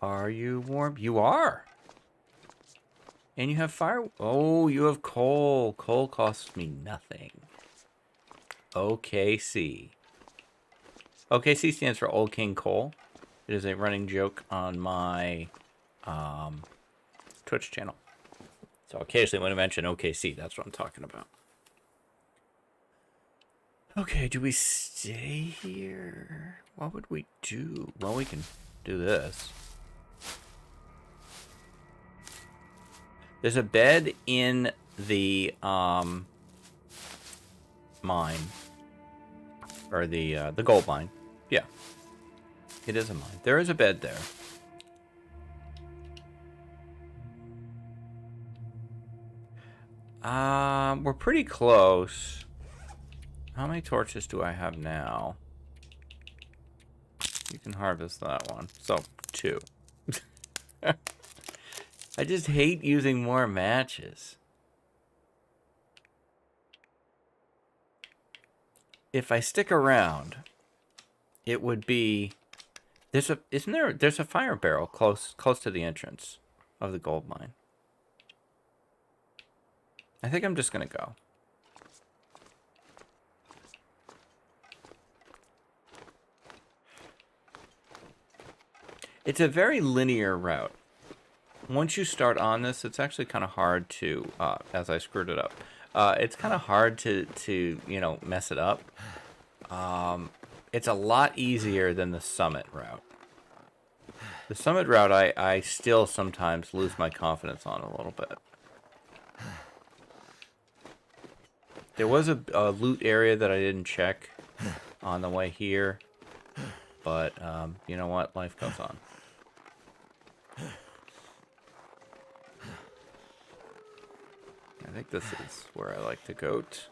Are you warm? You are. And you have fire. Oh, you have coal. Coal costs me nothing. OKC. OKC stands for Old King Coal. It is a running joke on my Twitch channel. So occasionally when I mention OKC, that's what I'm talking about. Okay, do we stay here? What would we do? Well, we can do this. There's a bed in the mine, or the gold mine. Yeah, it is a mine. There is a bed there. We're pretty close. How many torches do I have now? You can harvest that one. So 2. I just hate using more matches. If I stick around, it would be there's a fire barrel close to the entrance of the gold mine. I think I'm just gonna go. It's a very linear route. Once you start on this, it's actually kind of hard to, as I screwed it up, it's kind of hard to, you know, mess it up. It's a lot easier than the summit route. The summit route, I still sometimes lose my confidence on a little bit. There was a loot area that I didn't check on the way here, but you know what? Life goes on. I think this is where I like to goat.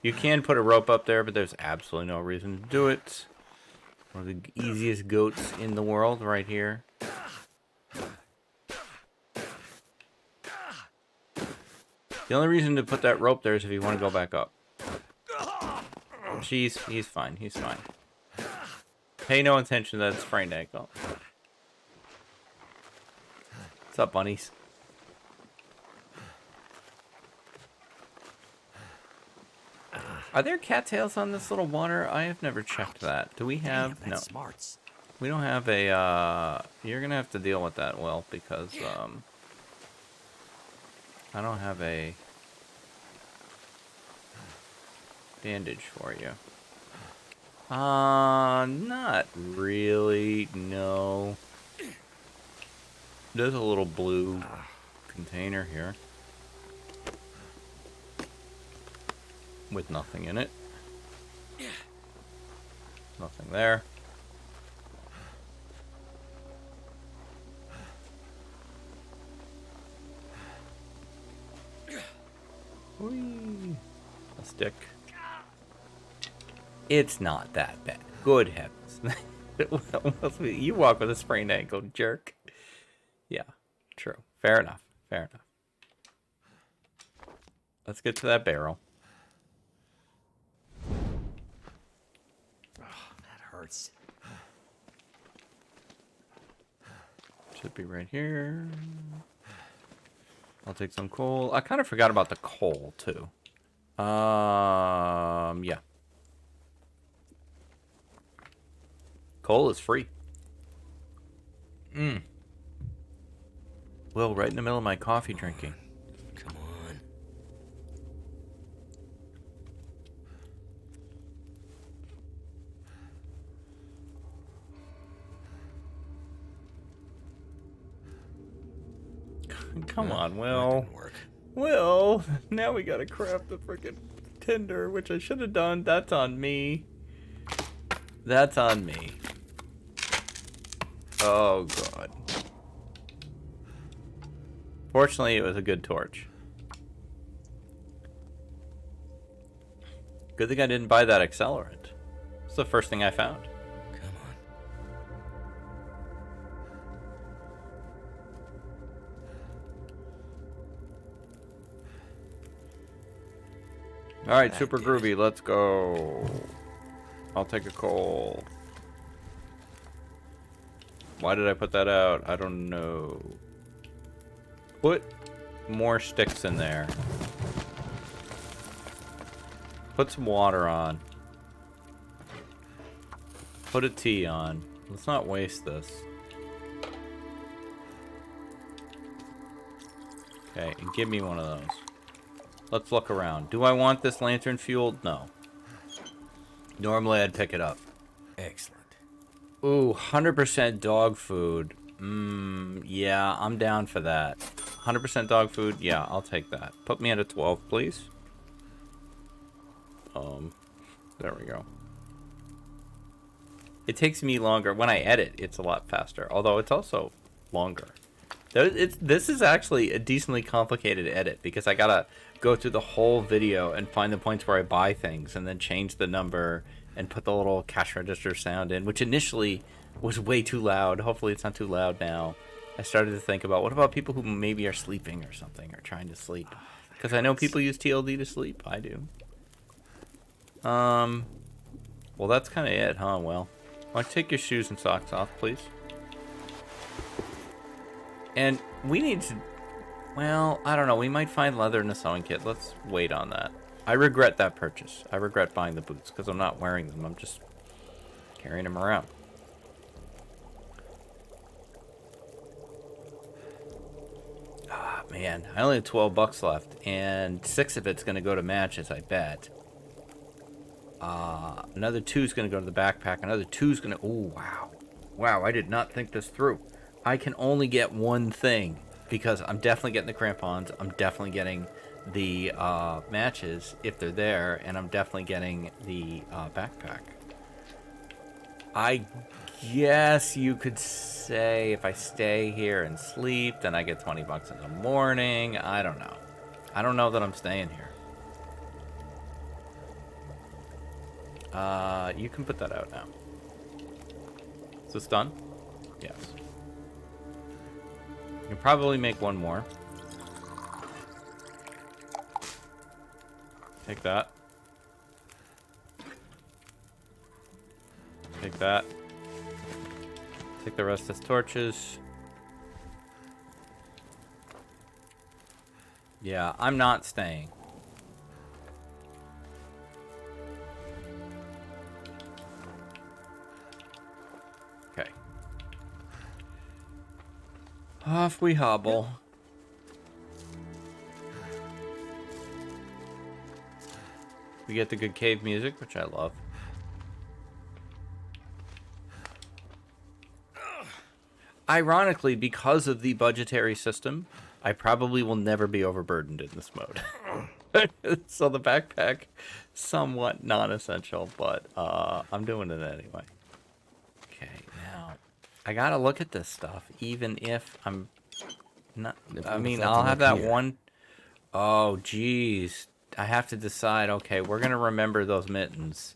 You can put a rope up there, but there's absolutely no reason to do it. One of the easiest goats in the world right here. The only reason to put that rope there is if you want to go back up. He's fine. He's fine. Pay no attention to that sprained ankle. What's up, bunnies? Are there cattails on this little water? I have never checked that. Do we have? Damn, No. smarts. We don't have a, You're gonna have to deal with that, Will, because, I don't have a bandage for you. Not really, no. There's a little blue container here. With nothing in it. Nothing there. Whee! A stick. It's not that bad. Good heavens. You walk with a sprained ankle, jerk. Yeah, true. Fair enough. Fair enough. Let's get to that barrel. Oh, that hurts. Should be right here. I'll take some coal. I kind of forgot about the coal, too. Yeah. Coal is free. Well, right in the middle of my coffee drinking. Come on. Come on, That Will. didn't work. Well, now we gotta craft the frickin' tinder, which I should have done. That's on me. That's on me. Oh, God. Fortunately, it was a good torch. Good thing I didn't buy that accelerant. It's the first thing I found. Come on. Alright, That super did groovy, let's go. I'll take a coal. Why did I put that out? I don't know. Put more sticks in there. Put some water on. Put a tea on. Let's not waste this. Okay, and give me one of those. Let's look around. Do I want this lantern fueled? No. Normally I'd pick it up. Excellent. Ooh, 100% dog food. Yeah, I'm down for that. 100% dog food? Yeah, I'll take that. Put me at a 12, please. There we go. It takes me longer. When I edit, it's a lot faster. Although it's also longer. This is actually a decently complicated edit because I gotta go through the whole video and find the points where I buy things and then change the number and put the little cash register sound in, which initially was way too loud. Hopefully it's not too loud now. I started to think about, what about people who maybe are sleeping or something, or trying to sleep? Because I know people use TLD to sleep. I do. Well, that's kind of it, huh? Well, why don't you take your shoes and socks off, please? And we need to... Well, I don't know. We might find leather in the sewing kit. Let's wait on that. I regret that purchase. I regret buying the boots because I'm not wearing them. I'm just carrying them around. Ah, man. I only have 12 bucks left, and 6 of it's going to go to matches, I bet. Another 2 is going to go to the backpack. Another 2 is going to... Oh, wow. Wow, I did not think this through. I can only get one thing because I'm definitely getting the crampons. I'm definitely getting the matches if they're there, and I'm definitely getting the backpack. I guess you could say if I stay here and sleep, then I get 20 bucks in the morning. I don't know. I don't know that I'm staying here. You can put that out now. Is this done? Yes. You can probably make one more. Take that. Take that. Take the rest as torches. Yeah, I'm not staying. Okay. Off we hobble. We get the good cave music, which I love. Ironically, because of the budgetary system, I probably will never be overburdened in this mode. So the backpack, somewhat non-essential, but I'm doing it anyway. Okay, now I gotta look at this stuff, even if I'm not. I mean, I'll have that one. Oh, geez, I have to decide. Okay, we're gonna remember those mittens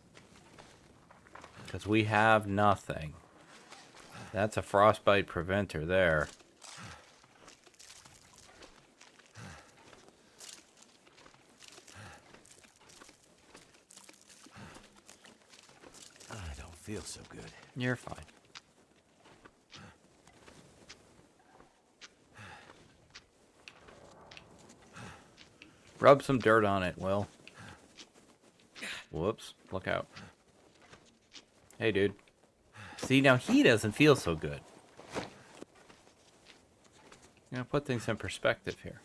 because we have nothing. That's a frostbite preventer there. I don't feel so good. You're fine. Rub some dirt on it, Will. Whoops, look out. Hey, dude. See, now he doesn't feel so good. You know, put things in perspective here.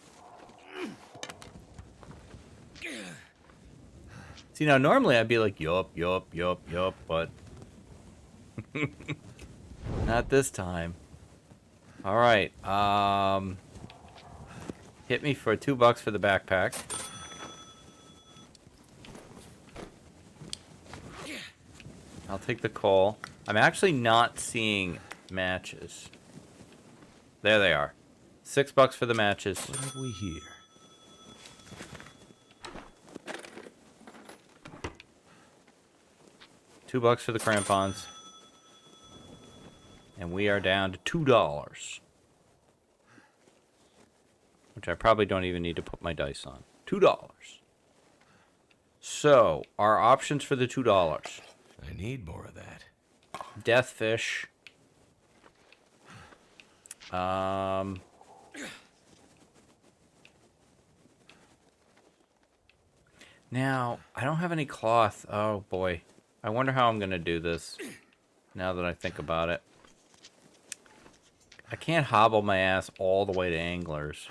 See, now normally I'd be like, yup, but not this time. All right, hit me for $2 for the backpack. I'll take the coal. I'm actually not seeing matches. There they are. $6 for the matches. What have we here? $2 for the crampons. And we are down to $2. Which I probably don't even need to put my dice on. $2. So, our options for the $2. I need more of that. Deathfish. Now, I don't have any cloth. Oh, boy. I wonder how I'm going to do this, now that I think about it. I can't hobble my ass all the way to Anglers.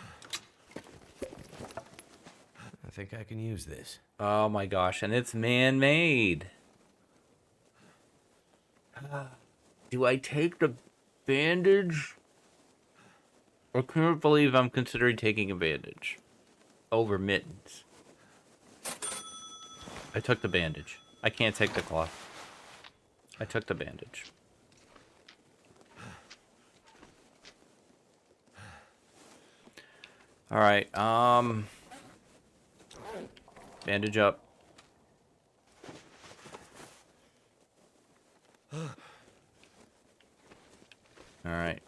I think I can use this. Oh, my gosh. And it's man-made. Do I take the bandage? I can't believe I'm considering taking a bandage over mittens. I took the bandage. I can't take the cloth. I took the bandage. All right. Bandage up. All right.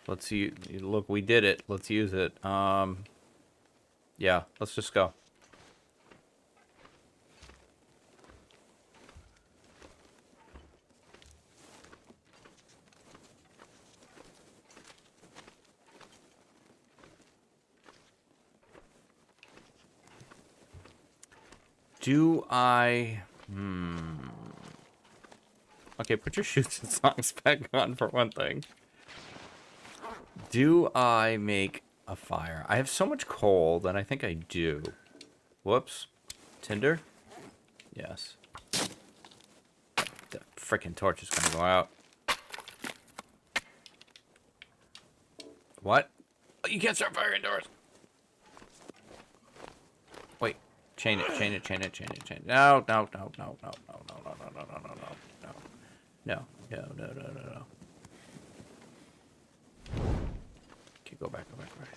Let's see. Look, we did it. Let's use it. Yeah, let's just go. Do I... Okay, put your shoes and socks back on for one thing. Do I make a fire? I have so much coal that I think I do. Whoops. Tinder? Yes. The frickin' torch is gonna go out. What? Oh, you can't start fire indoors! Wait. Chain it, chain it, chain it, chain it, chain it. No, no, no, no, no, no, no, no, no, no, no, no, no. No, no, no, no, no, no. Okay, go back, go back, go back.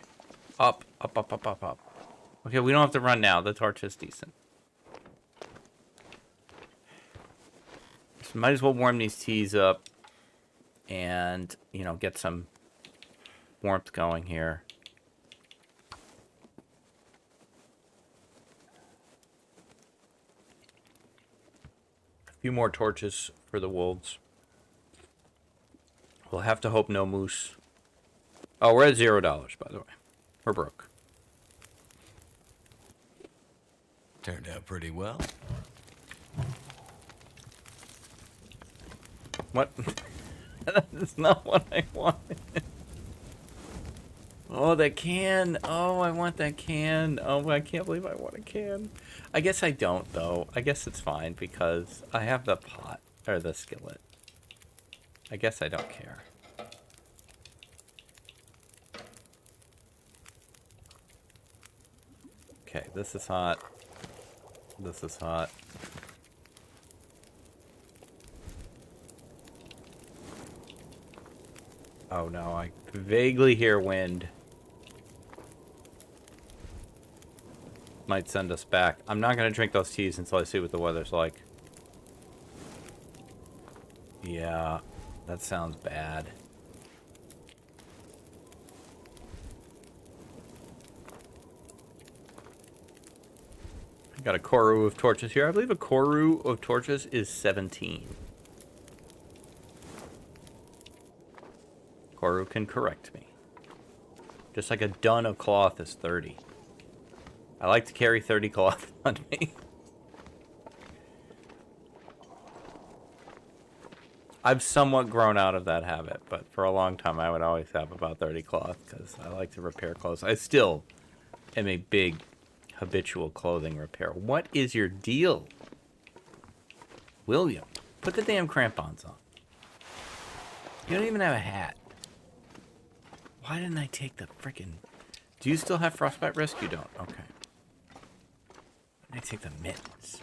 Up, up, up, up, up, up. Okay, we don't have to run now. The torch is decent. So might as well warm these teas up and, you know, get some warmth going here. A few more torches for the wolves. We'll have to hope no moose. Oh, we're at $0, by the way. We're broke. Turned out pretty well. What? That's not what I wanted. Oh, that can. Oh, I want that can. Oh, I can't believe I want a can. I guess I don't, though. I guess it's fine because I have the pot, or the skillet. I guess I don't care. Okay, this is hot. This is hot. Oh no, I vaguely hear wind. Might send us back. I'm not going to drink those teas until I see what the weather's like. Yeah, that sounds bad. I got a Koru of torches here. I believe a Koru of torches is 17. Koru can correct me. Just like a Dunn of cloth is 30. I like to carry 30 cloth on me. I've somewhat grown out of that habit, but for a long time I would always have about 30 cloth because I like to repair clothes. I still am a big habitual clothing repair. What is your deal, William? Put the damn crampons on. You don't even have a hat. Why didn't I take the frickin'... Do you still have frostbite risk? You don't. Okay. I take the mittens.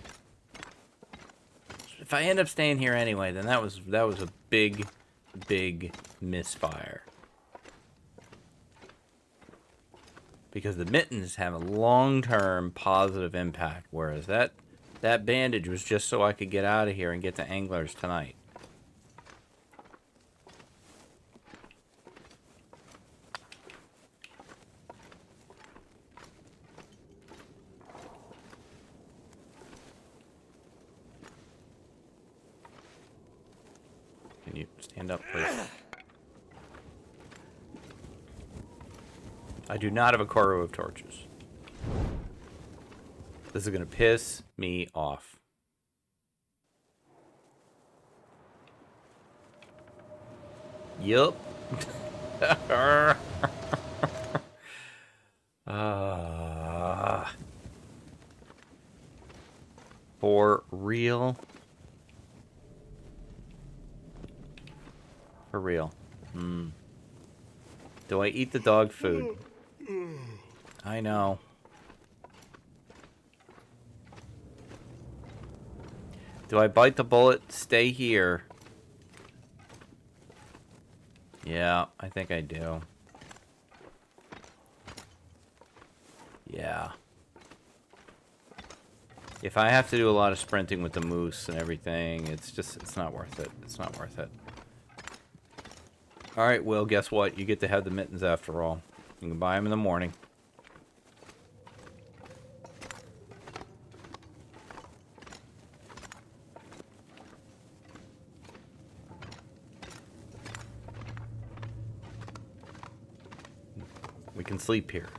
If I end up staying here anyway, then that was a big misfire. Because the mittens have a long-term positive impact, whereas that bandage was just so I could get out of here and get to anglers tonight. Can you stand up, please? I do not have a Koru of torches. This is going to piss me off. Yup. For real? For real. Do I eat the dog food? I know. Do I bite the bullet? Stay here. Yeah, I think I do. Yeah. If I have to do a lot of sprinting with the moose and everything, it's not worth it. It's not worth it. Alright, Will, guess what? You get to have the mittens after all. You can buy them in the morning. We can sleep here.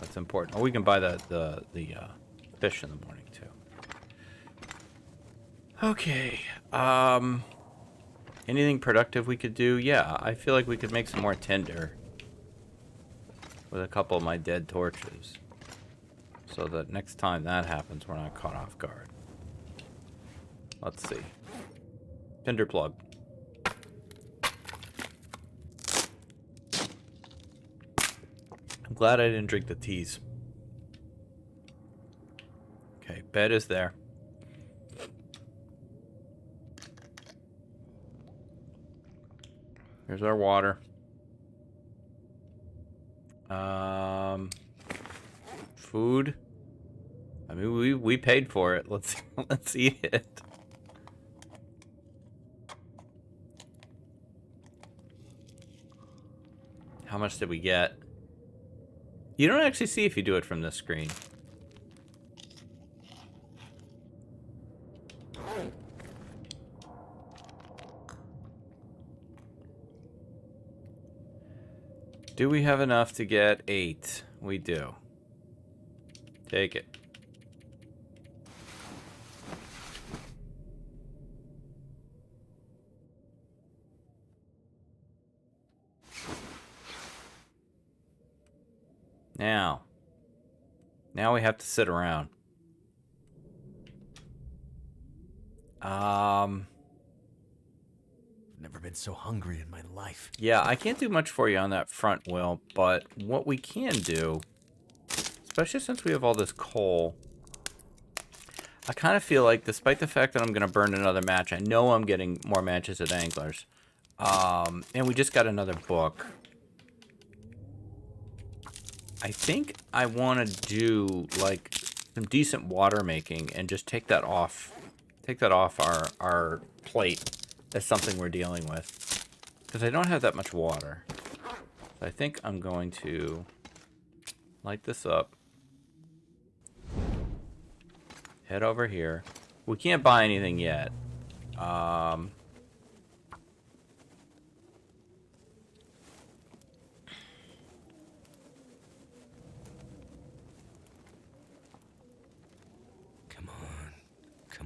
That's important. Oh, we can buy the fish in the morning too. Okay. Anything productive we could do? Yeah, I feel like we could make some more tinder with a couple of my dead torches, so that next time that happens, we're not caught off guard. Let's see. Tinder plug. I'm glad I didn't drink the teas. Okay, bed is there. Here's our water. Food. I mean, we paid for it. Let's eat it. How much did we get? You don't actually see if you do it from this screen. Do we have enough to get 8? We do. Take it. Now we have to sit around. Never been so hungry in my life. Yeah, I can't do much for you on that front, Will, but what we can do, especially since we have all this coal, I kind of feel like, despite the fact that I'm going to burn another match, I know I'm getting more matches at Anglers. And we just got another book. I think I want to do, like, some decent water making and just take that off our plate as something we're dealing with. Because I don't have that much water. So I think I'm going to light this up. Head over here. We can't buy anything yet. Come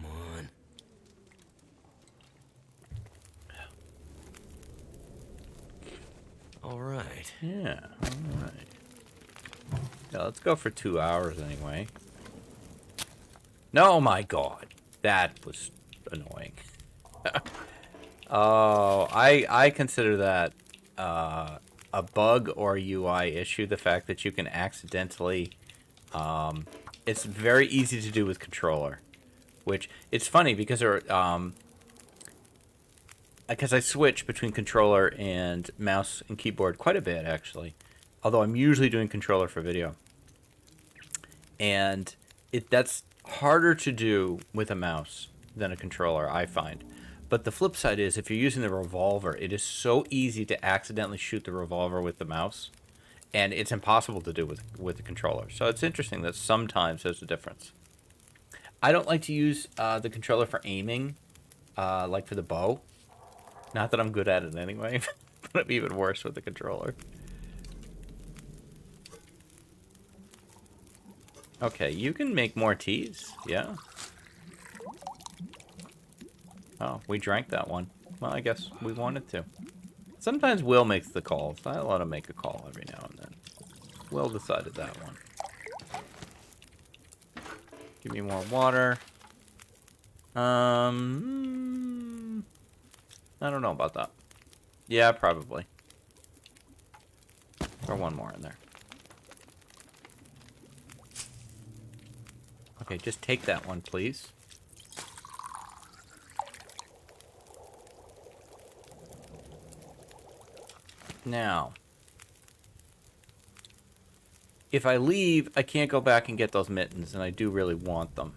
on. All right. Yeah, all right. Yeah, let's go for 2 hours anyway. No, my God. That was annoying. Oh, I consider that a bug or a UI issue, the fact that you can accidentally... it's very easy to do with controller. Which, it's funny because I switch between controller and mouse and keyboard quite a bit, actually. Although I'm usually doing controller for video. And that's harder to do with a mouse than a controller, I find. But the flip side is, if you're using the revolver, it is so easy to accidentally shoot the revolver with the mouse. And it's impossible to do with the controller. So it's interesting that sometimes there's a difference. I don't like to use the controller for aiming, like for the bow. Not that I'm good at it anyway, but I'm even worse with the controller. Okay, you can make more teas, yeah. Oh, we drank that one. Well, I guess we wanted to. Sometimes Will makes the calls. I let him make a call every now and then. Will decided that one. Give me more water. I don't know about that. Yeah, probably. Throw one more in there. Okay, just take that one, please. Now, if I leave, I can't go back and get those mittens, and I do really want them.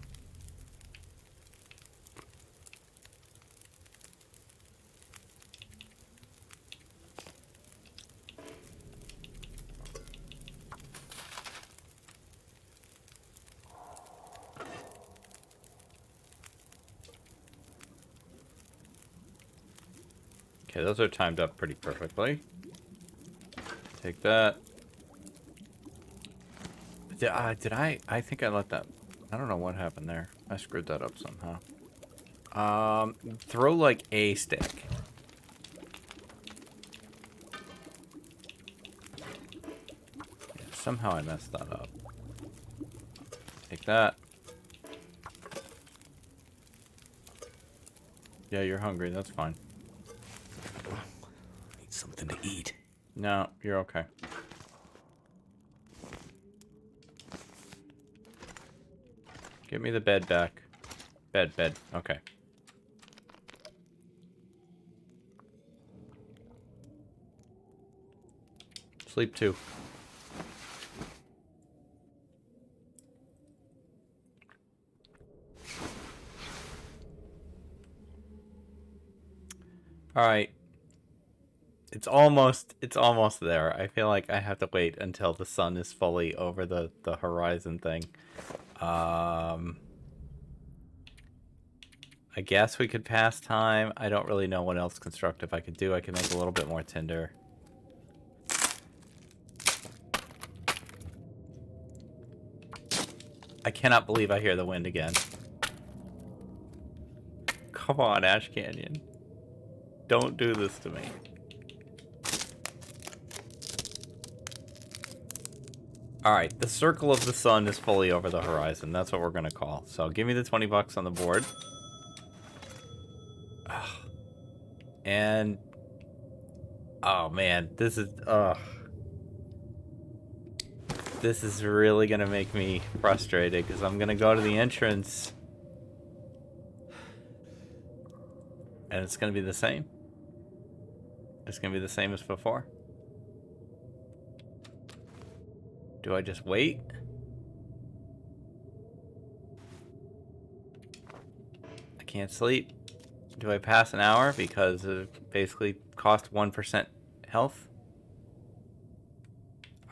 Okay, those are timed up pretty perfectly. Take that. Did I? I think I let that... I don't know what happened there. I screwed that up somehow. Throw like a stick. Yeah, somehow I messed that up. Take that. Yeah, you're hungry. That's fine. Need something to eat. No, you're okay. Give me the bed back. Bed. Okay. Sleep too. All right. It's almost there. I feel like I have to wait until the sun is fully over the horizon thing. I guess we could pass time. I don't really know what else constructive I could do. I could make a little bit more tinder. I cannot believe I hear the wind again. Come on, Ash Canyon. Don't do this to me. Alright, the circle of the sun is fully over the horizon. That's what we're going to call. So give me the 20 bucks on the board. Ugh. And... oh, man. This is... this is really going to make me frustrated because I'm going to go to the entrance. And it's going to be the same. It's going to be the same as before. Do I just wait? I can't sleep. Do I pass an hour because it basically cost 1% health?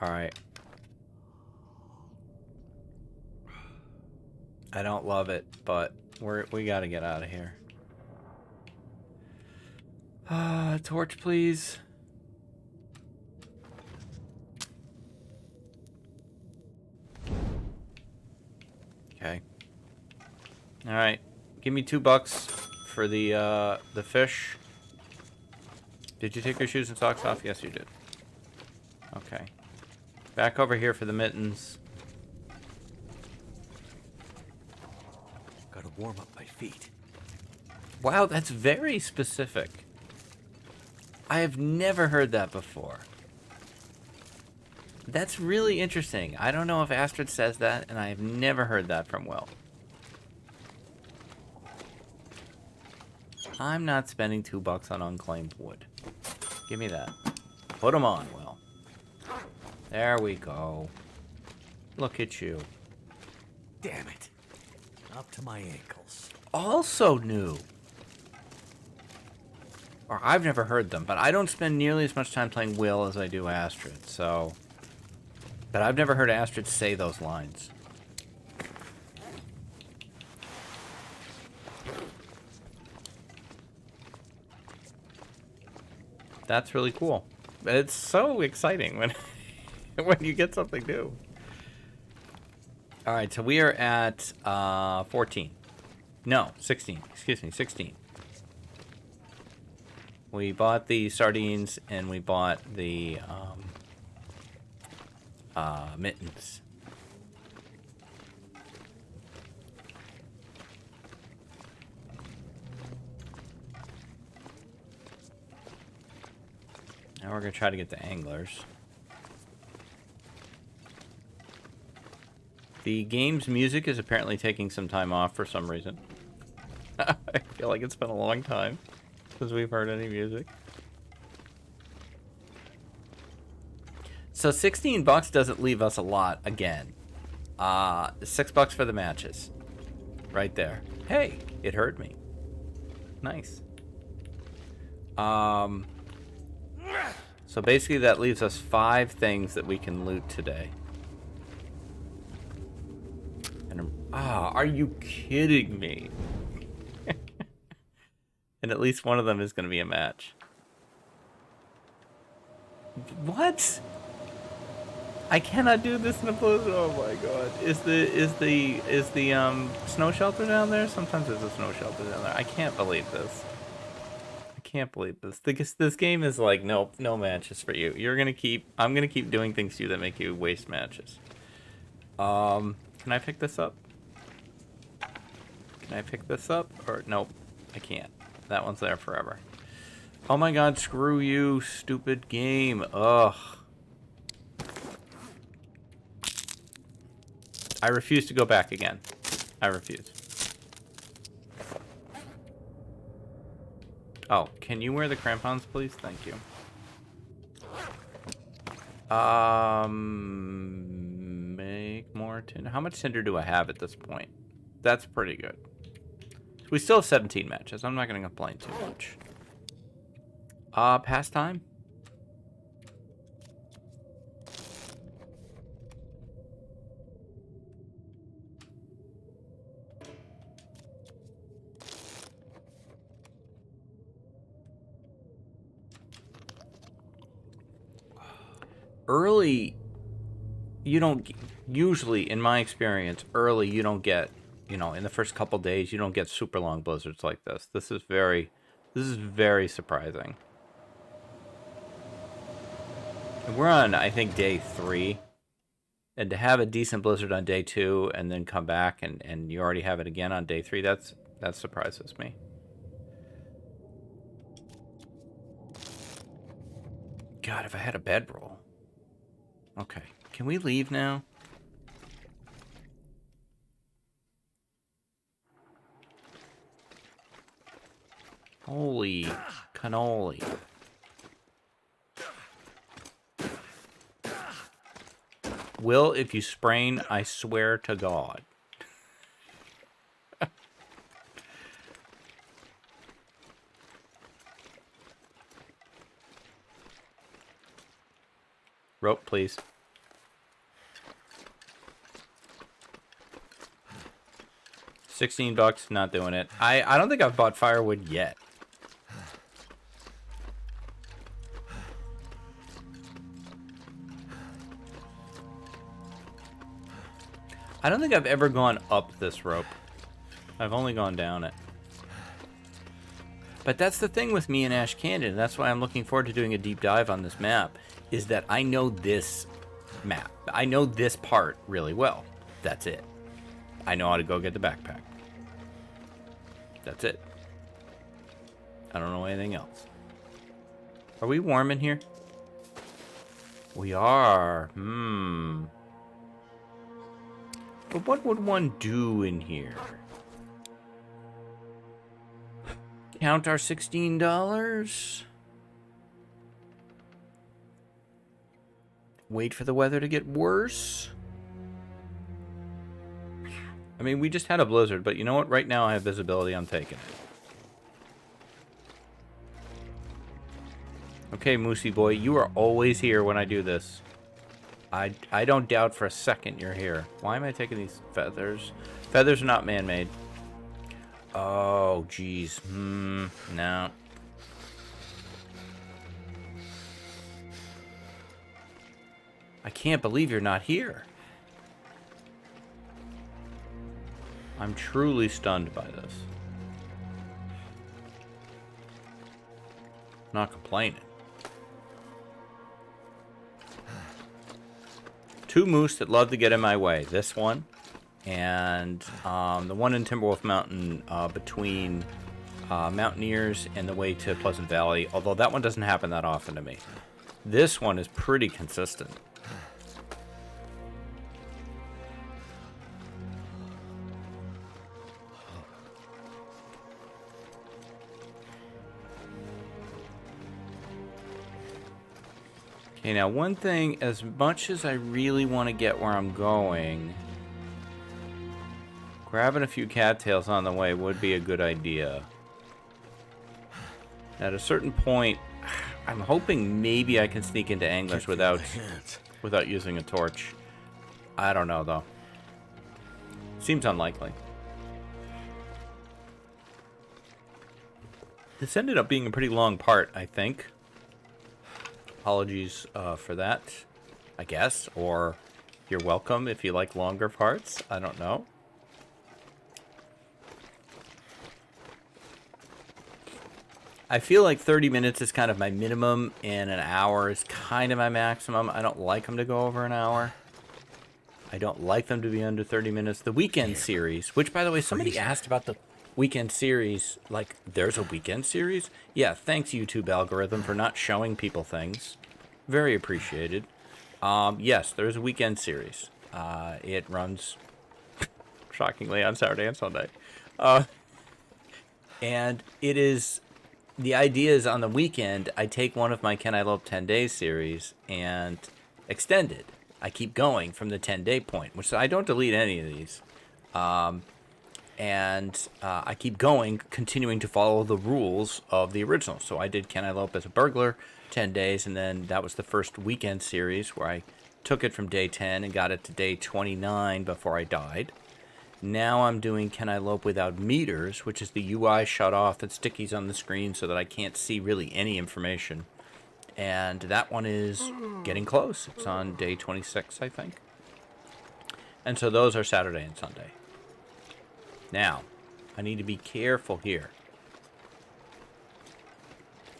Alright. I don't love it, but we gotta get out of here. Torch, please. Okay. All right. Give me $2 for the fish. Did you take your shoes and socks off? Yes, you did. Okay. Back over here for the mittens. Gotta warm up my feet. Wow, that's very specific. I have never heard that before. That's really interesting. I don't know if Astrid says that, and I have never heard that from Will. I'm not spending $2 on unclaimed wood. Give me that. Put them on, Will. There we go. Look at you. Damn it. Up to my ankles. Also new. Or I've never heard them, but I don't spend nearly as much time playing Will as I do Astrid, so... but I've never heard Astrid say those lines. That's really cool. It's so exciting when when you get something new. All right, so we are at 14. No, 16. Excuse me, 16. We bought the sardines and we bought the mittens. Now we're going to try to get the anglers. The game's music is apparently taking some time off for some reason. I feel like it's been a long time since we've heard any music. So $16 doesn't leave us a lot again. $6 for the matches. Right there. Hey, it hurt me. Nice. So basically that leaves us 5 things that we can loot today. And are you kidding me? And at least one of them is going to be a match. What? I cannot do this in a blizzard. Oh my god. Is the snow shelter down there? Sometimes there's a snow shelter down there. I can't believe this. I can't believe this. This game is like, nope, no matches for you. I'm gonna keep doing things to you that make you waste matches. Can I pick this up? Can I pick this up? Or nope, I can't. That one's there forever. Oh my god, screw you, stupid game. Ugh. I refuse to go back again. I refuse. Oh, can you wear the crampons, please? Thank you. Make more tinder. How much tinder do I have at this point? That's pretty good. We still have 17 matches. I'm not going to complain too much. Pastime? you don't usually, in my experience, early you don't get, you know, in the first couple days you don't get super long blizzards like this. This is very surprising. And we're on, I think, day 3. And to have a decent blizzard on day 2 and then come back and you already have it again on day 3, that surprises me. God, if I had a bedroll. Okay. Can we leave now? Holy cannoli. Will, if you sprain, I swear to God. Rope, please. $16, not doing it. I don't think I've bought firewood yet. I don't think I've ever gone up this rope. I've only gone down it. But that's the thing with me and Ash Canyon. That's why I'm looking forward to doing a deep dive on this map, is that I know this map. I know this part really well. That's it. I know how to go get the backpack. That's it. I don't know anything else. Are we warm in here? We are. But what would one do in here? Count our $16. Wait for the weather to get worse. I mean, we just had a blizzard, but you know what? Right now I have visibility. I'm taking it. Okay, Moosey boy, you are always here when I do this. I don't doubt for a second you're here. Why am I taking these feathers? Feathers are not man-made. Oh, geez. No. I can't believe you're not here. I'm truly stunned by this. Not complaining. 2 moose that love to get in my way. This one and the one in Timberwolf Mountain between Mountaineers and the way to Pleasant Valley, although that one doesn't happen that often to me. This one is pretty consistent. Okay, now one thing, as much as I really want to get where I'm going, grabbing a few cattails on the way would be a good idea. At a certain point, I'm hoping maybe I can sneak into anglers without using a torch. I don't know, though. Seems unlikely. This ended up being a pretty long part, I think. Apologies for that, I guess. Or you're welcome if you like longer parts. I don't know. I feel like 30 minutes is kind of my minimum, and an hour is kind of my maximum. I don't like them to go over an hour. I don't like them to be under 30 minutes. The weekend series, which, by the way, somebody asked about the weekend series. Like, there's a weekend series? Yeah, thanks, YouTube algorithm, for not showing people things. Very appreciated. Yes, there's a weekend series. It runs, shockingly, on Saturday and Sunday. And it is... The idea is on the weekend, I take one of my Can I Lope 10 Days series and extend it. I keep going from the 10-day point, which I don't delete any of these. And I keep going, continuing to follow the rules of the original. So I did Can I Lope as a burglar, 10 days, and then that was the first weekend series where I took it from day 10 and got it to day 29 before I died. Now I'm doing Can I Lope without meters, which is the UI shut off and stickies on the screen so that I can't see really any information. And that one is getting close. It's on day 26, I think. And so those are Saturday and Sunday. Now, I need to be careful here.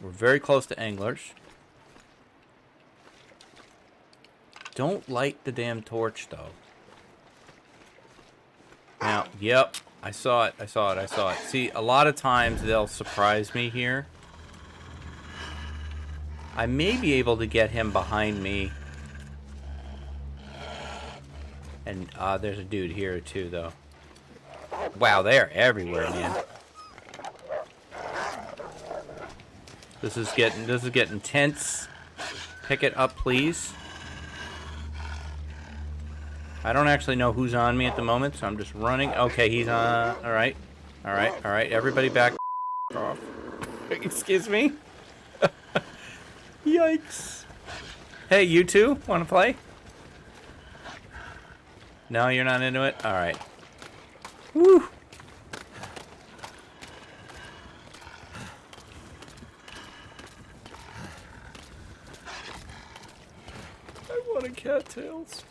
We're very close to anglers. Don't light the damn torch, though. Now, yep, I saw it, I saw it, I saw it. See, a lot of times they'll surprise me here. I may be able to get him behind me. And there's a dude here too, though. Wow, they're everywhere, man. This is getting tense. Pick it up, please. I don't actually know who's on me at the moment, so I'm just running. Okay, he's on. All right, all right, all right. Everybody back off. Excuse me. Yikes. Hey, you two, want to play? No, you're not into it? All right. Woo. I wanted cattails.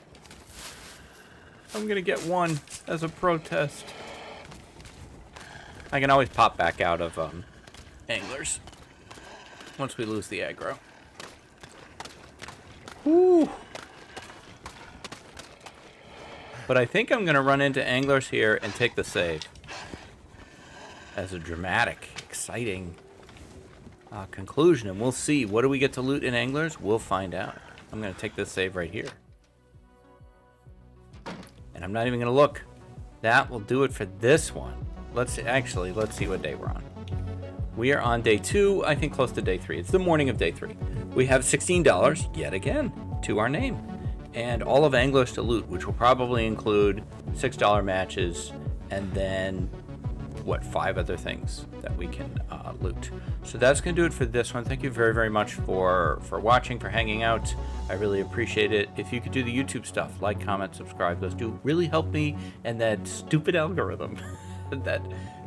I'm gonna get one as a protest. I can always pop back out of anglers once we lose the aggro. Woo. But I think I'm gonna run into anglers here and take the save as a dramatic, exciting conclusion, and we'll see. What do we get to loot in anglers? We'll find out. I'm gonna take this save right here. And I'm not even gonna look. That will do it for this one. Let's see what day we're on. We are on day 2, I think close to day 3. It's the morning of day 3. We have $16 yet again to our name. And all of anglers to loot, which will probably include $6 matches and then, what, 5 other things that we can loot. So that's going to do it for this one. Thank you very, very much for watching, for hanging out. I really appreciate it. If you could do the YouTube stuff, like, comment, subscribe, those do really help me and that stupid algorithm that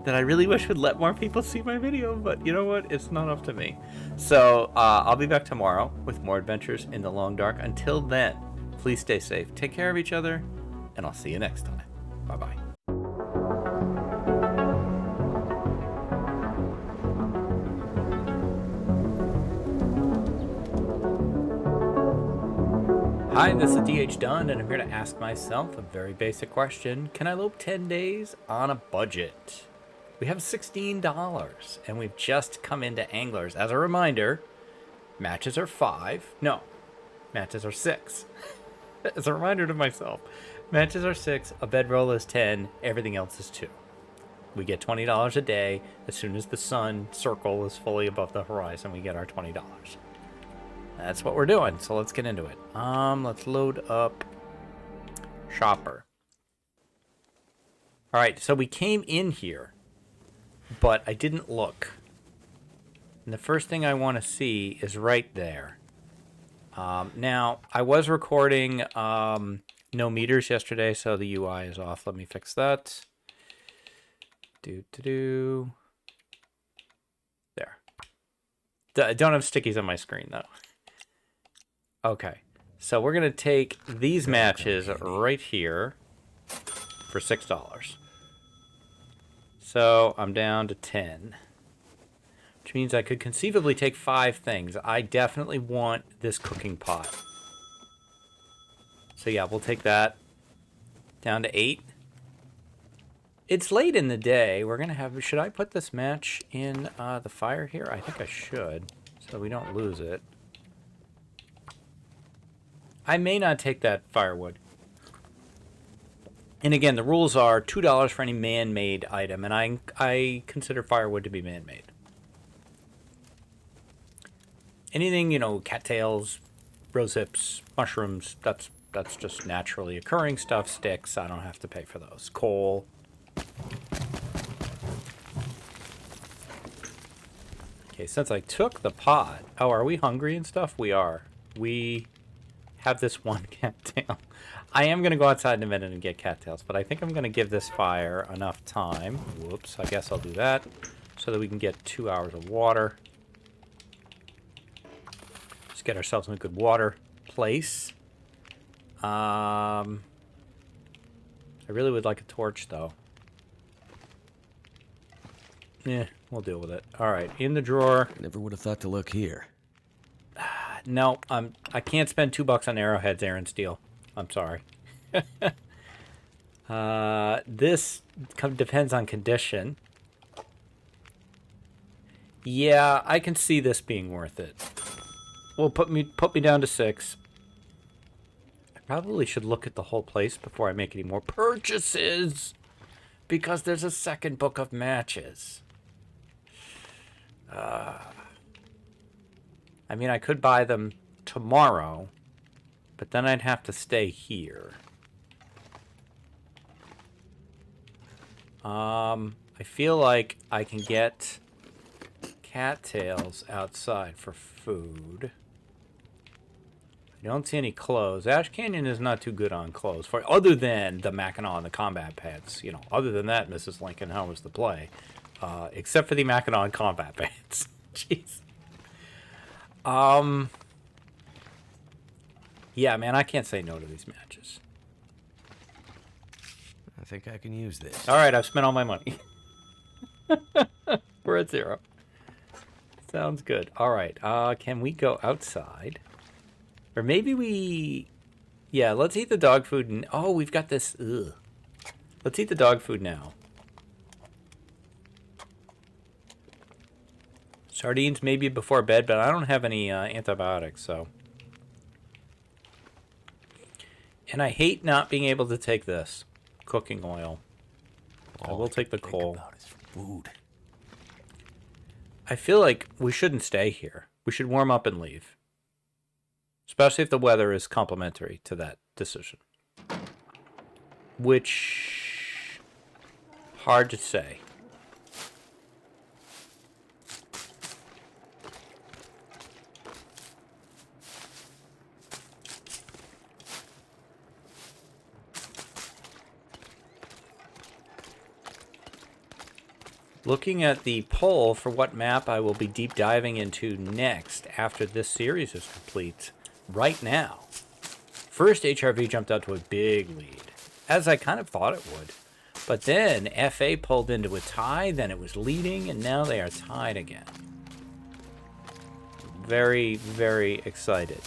I really wish would let more people see my video, but you know what? It's not up to me. So I'll be back tomorrow with more adventures in the long dark. Until then, please stay safe, take care of each other, and I'll see you next time. Bye-bye. Hi, this is DH Dunn, and I'm here to ask myself a very basic question. Can I lope 10 days on a budget? We have $16, and we've just come into anglers. As a reminder, matches are 5. No, matches are 6. As a reminder to myself, matches are 6, a bedroll is 10, everything else is 2. We get $20 a day. As soon as the sun circle is fully above the horizon, we get our $20. That's what we're doing, so let's get into it. Let's load up Shopper. All right, so we came in here, but I didn't look. And the first thing I want to see is right there. Now, I was recording no meters yesterday, so the UI is off. Let me fix that. There. I don't have stickies on my screen, though. Okay, so we're going to take these matches right here for $6. So I'm down to 10. Which means I could conceivably take 5 things. I definitely want this cooking pot. So yeah, we'll take that. Down to 8. It's late in the day. We're going to have... Should I put this match in the fire here? I think I should, so we don't lose it. I may not take that firewood. And again, the rules are $2 for any man-made item, and I consider firewood to be man-made. Anything, you know, cattails, rose hips, mushrooms, that's just naturally occurring stuff. Sticks, I don't have to pay for those. Coal. Okay, since I took the pot... Oh, are we hungry and stuff? We are. We have this one cattail. I am going to go outside in a minute and get cattails, but I think I'm going to give this fire enough time. Whoops, I guess I'll do that so that we can get 2 hours of water. Let's get ourselves in a good water place. I really would like a torch, though. Yeah, we'll deal with it. All right, in the drawer. Never would have thought to look here. No, I can't spend $2 on arrowheads, Aaron Steele. I'm sorry. This depends on condition. Yeah, I can see this being worth it. Well, put me down to 6. I probably should look at the whole place before I make any more purchases, because there's a second book of matches. I mean, I could buy them tomorrow, but then I'd have to stay here. I feel like I can get cattails outside for food. I don't see any clothes. Ash Canyon is not too good on clothes, for other than the Mackinaw and the combat pants. You know, other than that, Mrs. Lincoln, how was the play? Except for the Mackinaw and combat pants. Jeez. Yeah, man, I can't say no to these matches. I think I can use this. All right, I've spent all my money. We're at 0. Sounds good. All right, can we go outside? Or maybe we... Yeah, let's eat the dog food. And oh, we've got this... Ugh. Let's eat the dog food now. Sardines maybe before bed, but I don't have any antibiotics, so... And I hate not being able to take this. Cooking oil. I will take the coal. Food. I feel like we shouldn't stay here. We should warm up and leave. Especially if the weather is complementary to that decision. Which... hard to say. Looking at the poll for what map I will be deep diving into next after this series is complete right now. First, HRV jumped out to a big lead, as I kind of thought it would. But then FA pulled into a tie, then it was leading, and now they are tied again. Very, very excited.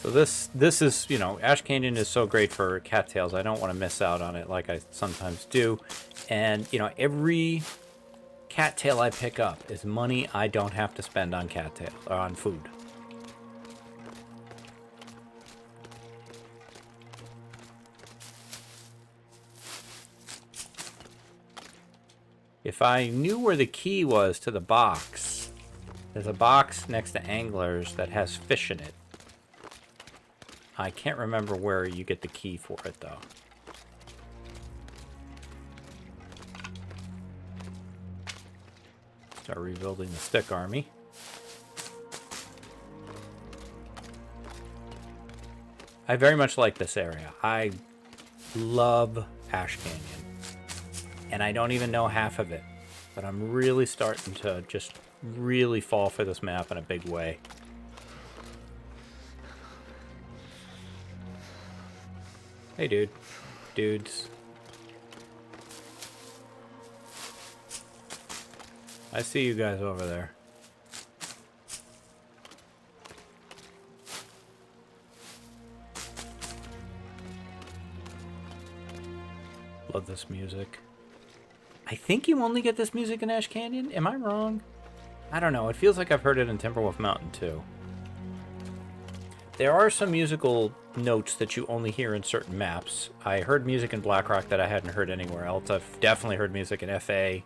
So this is, you know, Ash Canyon is so great for cattails. I don't want to miss out on it like I sometimes do. And, you know, every cattail I pick up is money I don't have to spend on cattails or on food. If I knew where the key was to the box, there's a box next to Anglers that has fish in it. I can't remember where you get the key for it, though. Start rebuilding the stick army. I very much like this area. I love Ash Canyon. And I don't even know half of it. But I'm really starting to just really fall for this map in a big way. Hey, dude. Dudes. I see you guys over there. Love this music. I think you only get this music in Ash Canyon. Am I wrong? I don't know. It feels like I've heard it in Timberwolf Mountain, too. There are some musical notes that you only hear in certain maps. I heard music in Blackrock that I hadn't heard anywhere else. I've definitely heard music in FA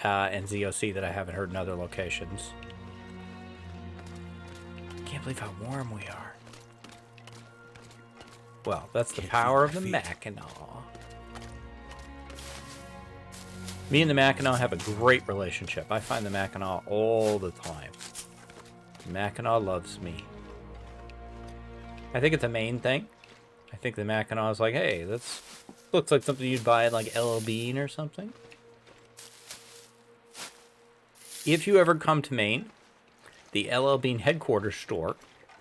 and ZOC that I haven't heard in other locations. Can't believe how warm we are. Well, that's the power of the Mackinaw. Me and the Mackinaw have a great relationship. I find the Mackinaw all the time. The Mackinaw loves me. I think it's a main thing. I think the Mackinac was like, hey, this looks like something you'd buy at like LL Bean or something. If you ever come to Maine, the LL Bean headquarters store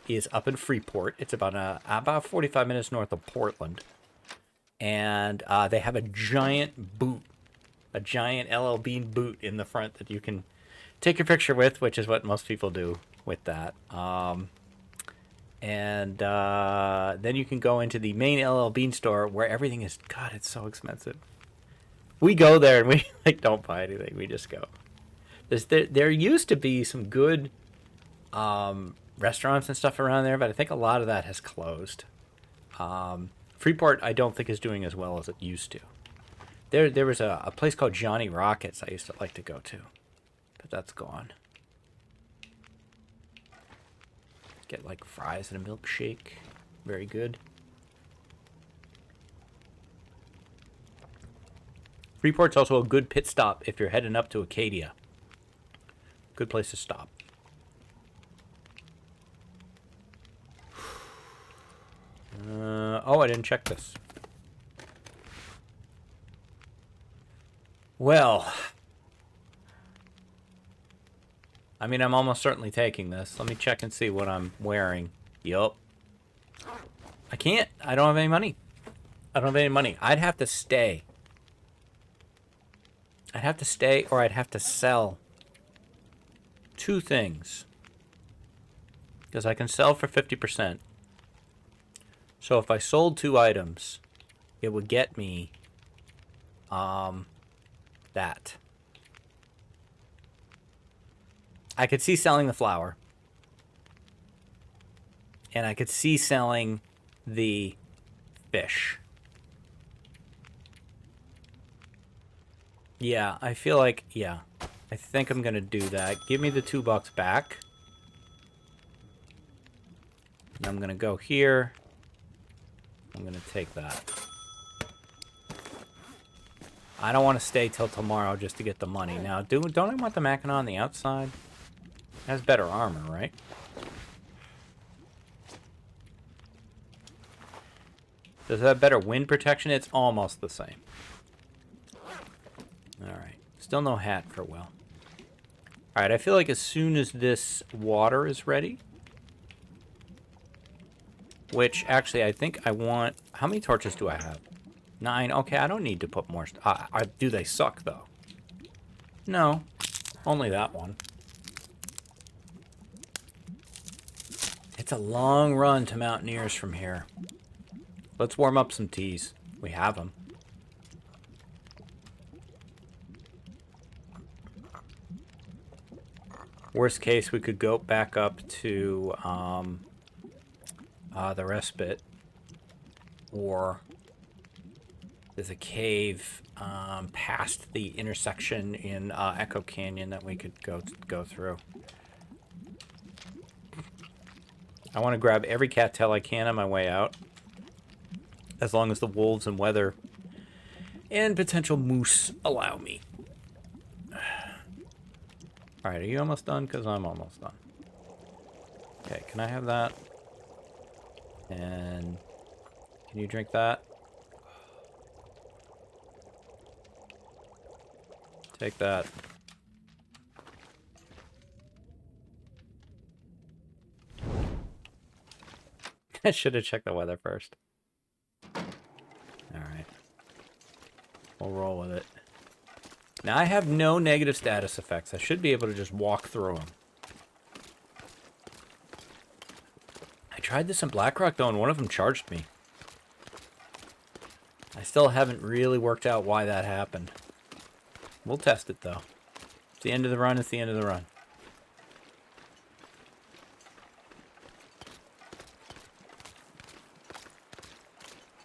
is up in Freeport. It's about 45 minutes north of Portland. And they have a giant boot, a giant LL Bean boot in the front that you can take your picture with, which is what most people do with that. And then you can go into the main LL Bean store where everything is, God, it's so expensive. We go there and we like don't buy anything. We just go. There used to be some good restaurants and stuff around there, but I think a lot of that has closed. Freeport, I don't think is doing as well as it used to. There was a place called Johnny Rockets I used to like to go to, but that's gone. Get like fries and a milkshake. Very good. Freeport's also a good pit stop if you're heading up to Acadia. Good place to stop. Oh, I didn't check this. Well, I mean, I'm almost certainly taking this. Let me check and see what I'm wearing. Yup. I can't. I don't have any money. I don't have any money. I'd have to stay. I'd have to stay or I'd have to sell two things. Because I can sell for 50%. So if I sold two items, it would get me that. I could see selling the flour. And I could see selling the fish. Yeah, I feel like, yeah. I think I'm going to do that. Give me the $2 back. And I'm going to go here. I'm going to take that. I don't want to stay till tomorrow just to get the money. Now, don't I want the Mackinac on the outside? It has better armor, right? Does it have better wind protection? It's almost the same. Alright. Still no hat for Will. Alright, I feel like as soon as this water is ready... Which, actually, I think I want... How many torches do I have? 9. Okay, I don't need to put more... do they suck, though? No. Only that one. It's a long run to Mountaineers from here. Let's warm up some teas. We have them. Worst case, we could go back up to the respite. Or there's a cave past the intersection in Echo Canyon that we could go through. I want to grab every cattail I can on my way out. As long as the wolves and weather and potential moose allow me. Alright, are you almost done? Because I'm almost done. Okay, can I have that? And can you drink that? Take that. I should have checked the weather first. Alright. We'll roll with it. Now I have no negative status effects. I should be able to just walk through them. I tried this in Blackrock though and one of them charged me. I still haven't really worked out why that happened. We'll test it though. It's the end of the run, it's the end of the run.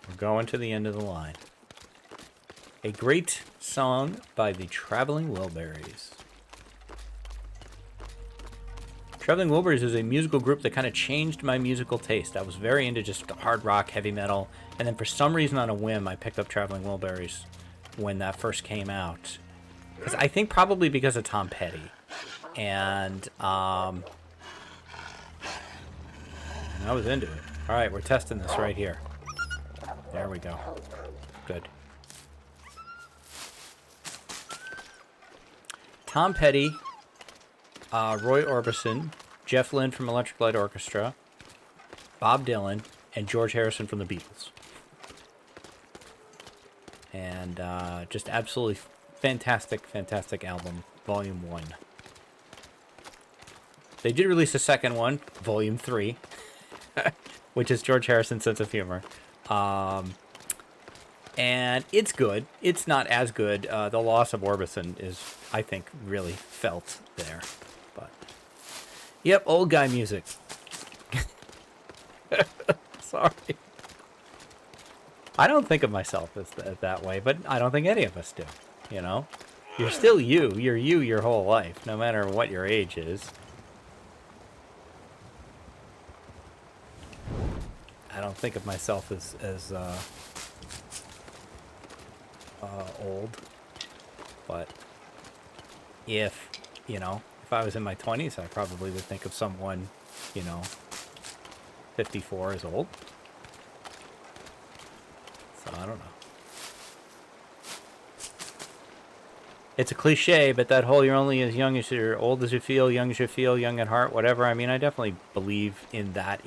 We're going to the end of the line. A great song by the Traveling Wilburys. Traveling Wilburys is a musical group that kind of changed my musical taste. I was very into just hard rock, heavy metal, and then for some reason on a whim, I picked up Traveling Wilburys when that first came out. I think probably because of Tom Petty. And I was into it. Alright, we're testing this right here. There we go. Good. Tom Petty, Roy Orbison, Jeff Lynne from Electric Light Orchestra, Bob Dylan, and George Harrison from the Beatles. And just absolutely fantastic, fantastic album, Volume 1. They did release a second one, Volume 3, which is George Harrison's sense of humor. And it's good. It's not as good. The loss of Orbison is, I think, really felt there. But, yep, old guy music. Sorry. I don't think of myself as that way, but I don't think any of us do, you know? You're still you. You're you your whole life, no matter what your age is. I don't think of myself as old, but if I was in my 20s, I probably would think of someone, 54 as old. So I don't know. It's a cliche, but that whole you're only as young as you're old as you feel, young as you feel, young at heart, whatever. I mean, I definitely believe in that.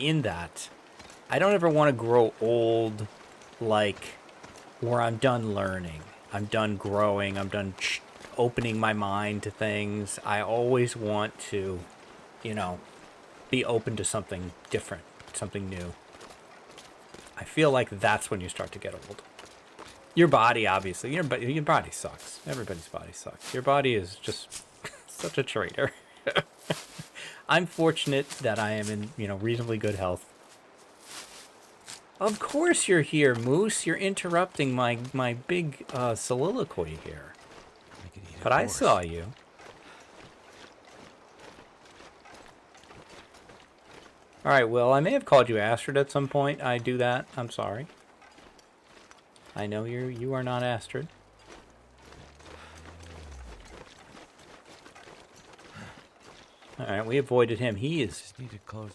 I don't ever want to grow old, like, where I'm done learning. I'm done growing. I'm done opening my mind to things. I always want to, be open to something different, something new. I feel like that's when you start to get old. Your body, obviously. Your body sucks. Everybody's body sucks. Your body is just such a traitor. I'm fortunate that I am in, reasonably good health. Of course you're here, Moose. You're interrupting my big soliloquy here. But I saw you. All right, Will, I may have called you Astrid at some point. I do that. I'm sorry. I know you are not Astrid. All right, we avoided him. He is... Just need to close.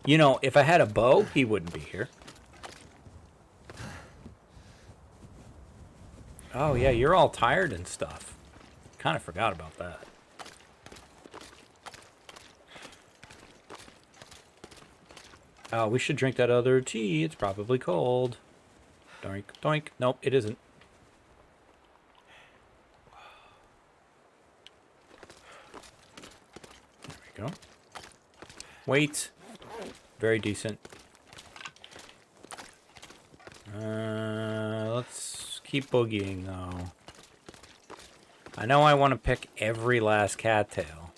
If I had a bow, he wouldn't be here. Oh, yeah, you're all tired and stuff. Kind of forgot about that. Oh, we should drink that other tea. It's probably cold. Doink, doink. Nope, it isn't. There we go. Wait. Very decent. Let's keep boogieing, though. I know I want to pick every last cattail.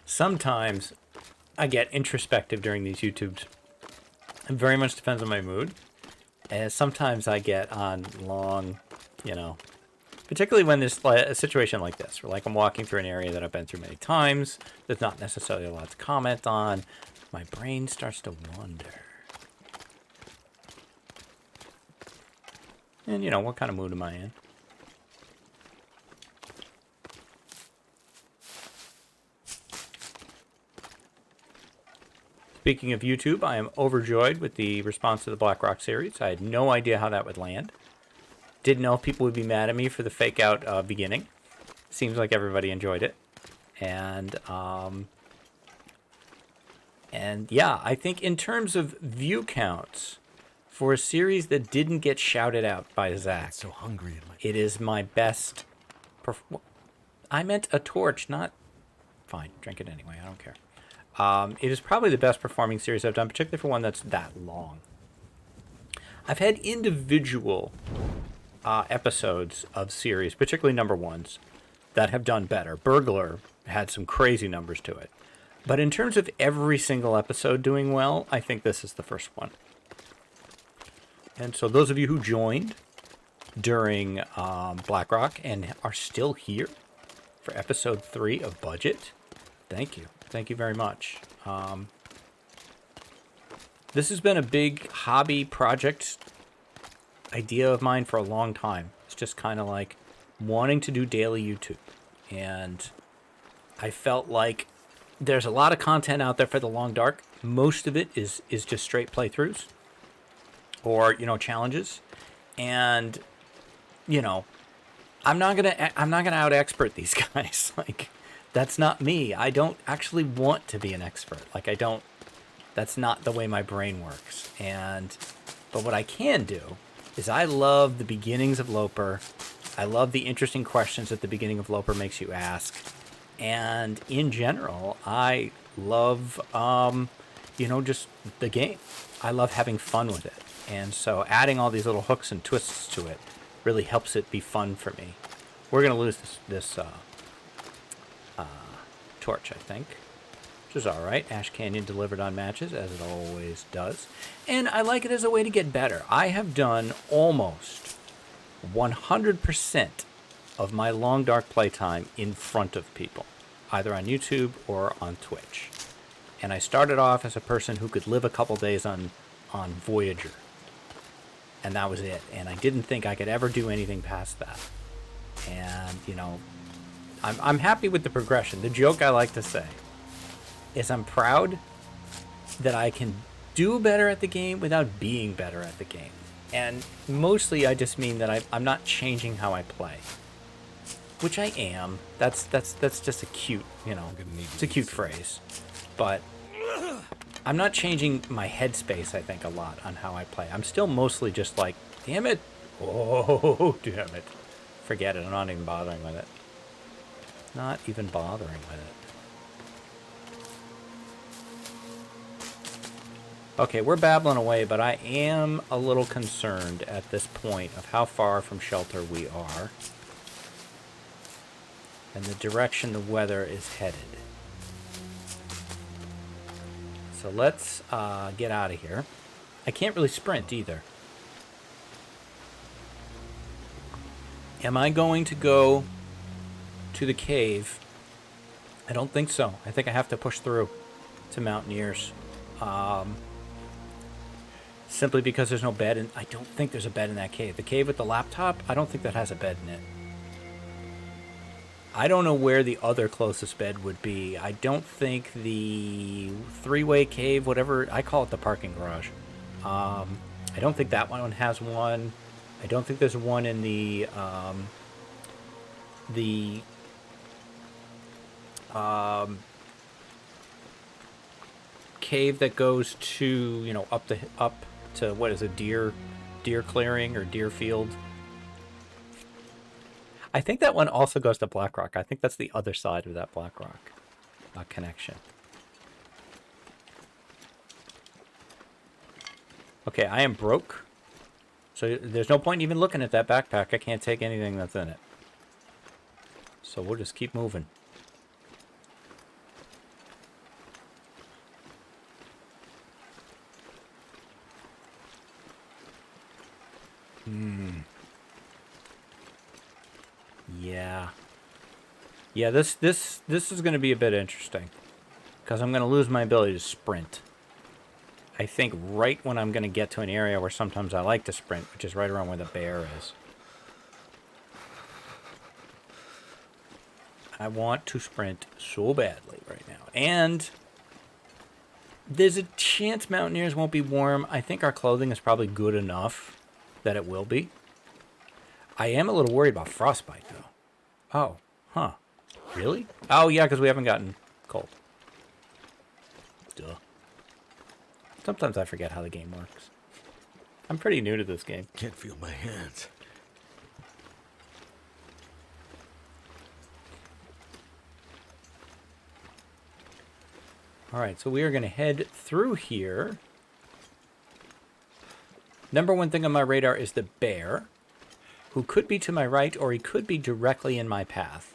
Sometimes I get introspective during these YouTubes. It very much depends on my mood. And sometimes I get on long, particularly when there's a situation like this, where I'm walking through an area that I've been through many times. There's not necessarily a lot to comment on. My brain starts to wander. And, what kind of mood am I in? Speaking of YouTube, I am overjoyed with the response to the Black Rock series. I had no idea how that would land. Didn't know if people would be mad at me for the fake out beginning. Seems like everybody enjoyed it. And yeah, I think in terms of view counts for a series that didn't get shouted out by Zach, So hungry. it is my best. I meant a torch, not. Fine, drink it anyway. I don't care. It is probably the best performing series I've done, particularly for one that's that long. I've had individual episodes of series, particularly number ones, that have done better. Burglar had some crazy numbers to it. But in terms of every single episode doing well, I think this is the first one. And so those of you who joined during Black Rock and are still here for episode 3 of Budget, thank you. Thank you very much. This has been a big hobby project idea of mine for a long time. It's just kind of like wanting to do daily YouTube. And I felt like there's a lot of content out there for the Long Dark. Most of it is just straight playthroughs or, challenges. And, I'm not gonna out expert these guys. Like, that's not me. I don't actually want to be an expert. Like, that's not the way my brain works. But what I can do is I love the beginnings of Loper. I love the interesting questions that the beginning of Loper makes you ask. And in general, I love, just the game. I love having fun with it. And so adding all these little hooks and twists to it really helps it be fun for me. We're going to lose this torch, I think, which is all right. Ash Canyon delivered on matches, as it always does. And I like it as a way to get better. I have done almost 100% of my Long Dark playtime in front of people, either on YouTube or on Twitch. And I started off as a person who could live a couple days on Voyager. And that was it. And I didn't think I could ever do anything past that. And, I'm happy with the progression. The joke I like to say is I'm proud that I can do better at the game without being better at the game. And mostly I just mean that I'm not changing how I play. Which I am. That's just a cute, it's a cute phrase. But I'm not changing my headspace, I think, a lot on how I play. I'm still mostly just like, damn it. Oh, damn it. Forget it. I'm not even bothering with it. Not even bothering with it. Okay, we're babbling away, but I am a little concerned at this point of how far from shelter we are and the direction the weather is headed. So let's get out of here. I can't really sprint either. Am I going to go to the cave? I don't think so. I think I have to push through to Mountaineers. Simply because there's no bed, and I don't think there's a bed in that cave. The cave with the laptop, I don't think that has a bed in it. I don't know where the other closest bed would be. I don't think the three-way cave, whatever, I call it the parking garage. I don't think that one has one. I don't think there's one in the cave that goes to, up to, what is it, deer clearing or deer field. I think that one also goes to Blackrock. I think that's the other side of that Blackrock connection. Okay, I am broke. So there's no point even looking at that backpack. I can't take anything that's in it. So we'll just keep moving. Yeah, this is going to be a bit interesting because I'm going to lose my ability to sprint. I think right when I'm going to get to an area where sometimes I like to sprint, which is right around where the bear is. I want to sprint so badly right now. And there's a chance Mountaineers won't be warm. I think our clothing is probably good enough that it will be. I am a little worried about frostbite, though. Oh, huh. Really? Oh, yeah, because we haven't gotten cold. Duh. Sometimes I forget how the game works. I'm pretty new to this game. Can't feel my hands. Alright, so we are going to head through here. Number one thing on my radar is the bear, who could be to my right or he could be directly in my path.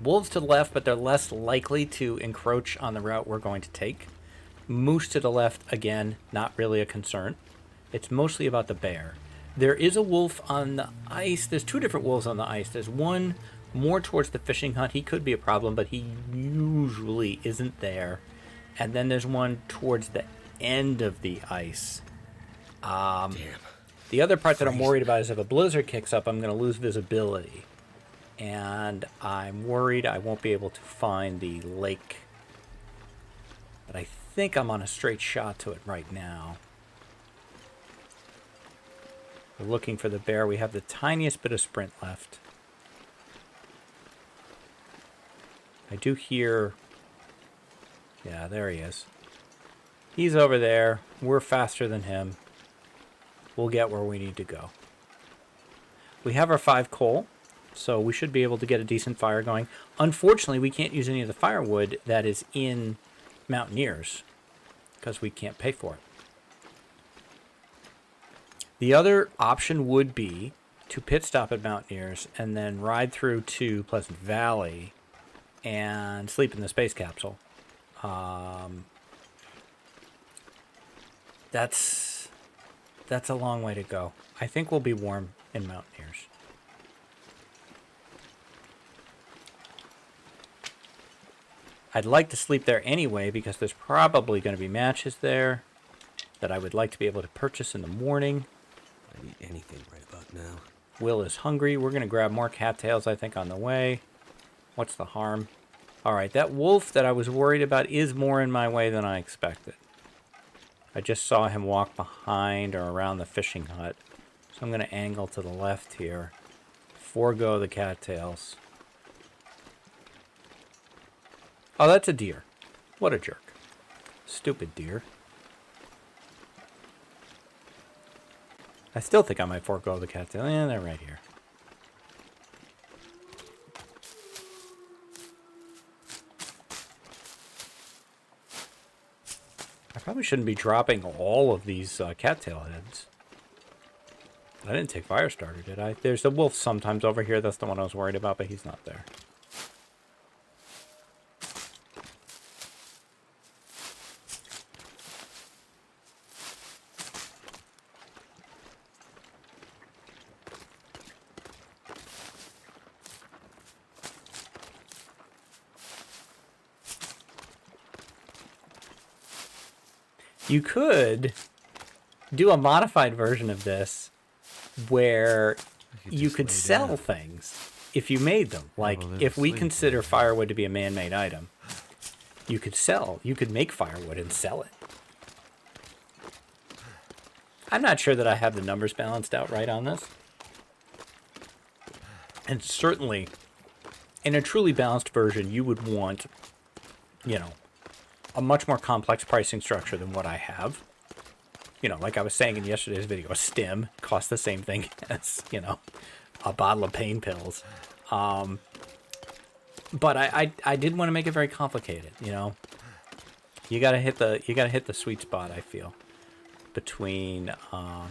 Wolves to the left, but they're less likely to encroach on the route we're going to take. Moose to the left, again, not really a concern. It's mostly about the bear. There is a wolf on the ice. There's two different wolves on the ice. There's one more towards the fishing hut. He could be a problem, but he usually isn't there. And then there's one towards the end of the ice. Damn. The other part that I'm worried about is if a blizzard kicks up, I'm going to lose visibility. And I'm worried I won't be able to find the lake. But I think I'm on a straight shot to it right now. We're looking for the bear. We have the tiniest bit of sprint left. I do hear... Yeah, there he is. He's over there. We're faster than him. We'll get where we need to go. We have our 5 coal, so we should be able to get a decent fire going. Unfortunately, we can't use any of the firewood that is in Mountaineers because we can't pay for it. The other option would be to pit stop at Mountaineers and then ride through to Pleasant Valley and sleep in the space capsule. That's a long way to go. I think we'll be warm in Mountaineers. I'd like to sleep there anyway because there's probably going to be matches there that I would like to be able to purchase in the morning. I'd eat anything right about now. Will is hungry. We're going to grab more cattails, I think, on the way. What's the harm? All right, that wolf that I was worried about is more in my way than I expected. I just saw him walk behind or around the fishing hut. So I'm going to angle to the left here. Forego the cattails. Oh, that's a deer. What a jerk. Stupid deer. I still think I might forego the cattail. Yeah, they're right here. I probably shouldn't be dropping all of these cattail heads. I didn't take Firestarter, did I? There's a wolf sometimes over here. That's the one I was worried about, but he's not there. You could do a modified version of this where you could sell things if you made them. Like, if we consider firewood to be a man-made item, you could sell. You could make firewood and sell it. I'm not sure that I have the numbers balanced out right on this. And certainly, in a truly balanced version, you would want, you know, a much more complex pricing structure than what I have. You know, like I was saying in yesterday's video, a stim costs the same thing as, you know, a bottle of pain pills. But I did want to make it very complicated, you know. You gotta hit the sweet spot, I feel, between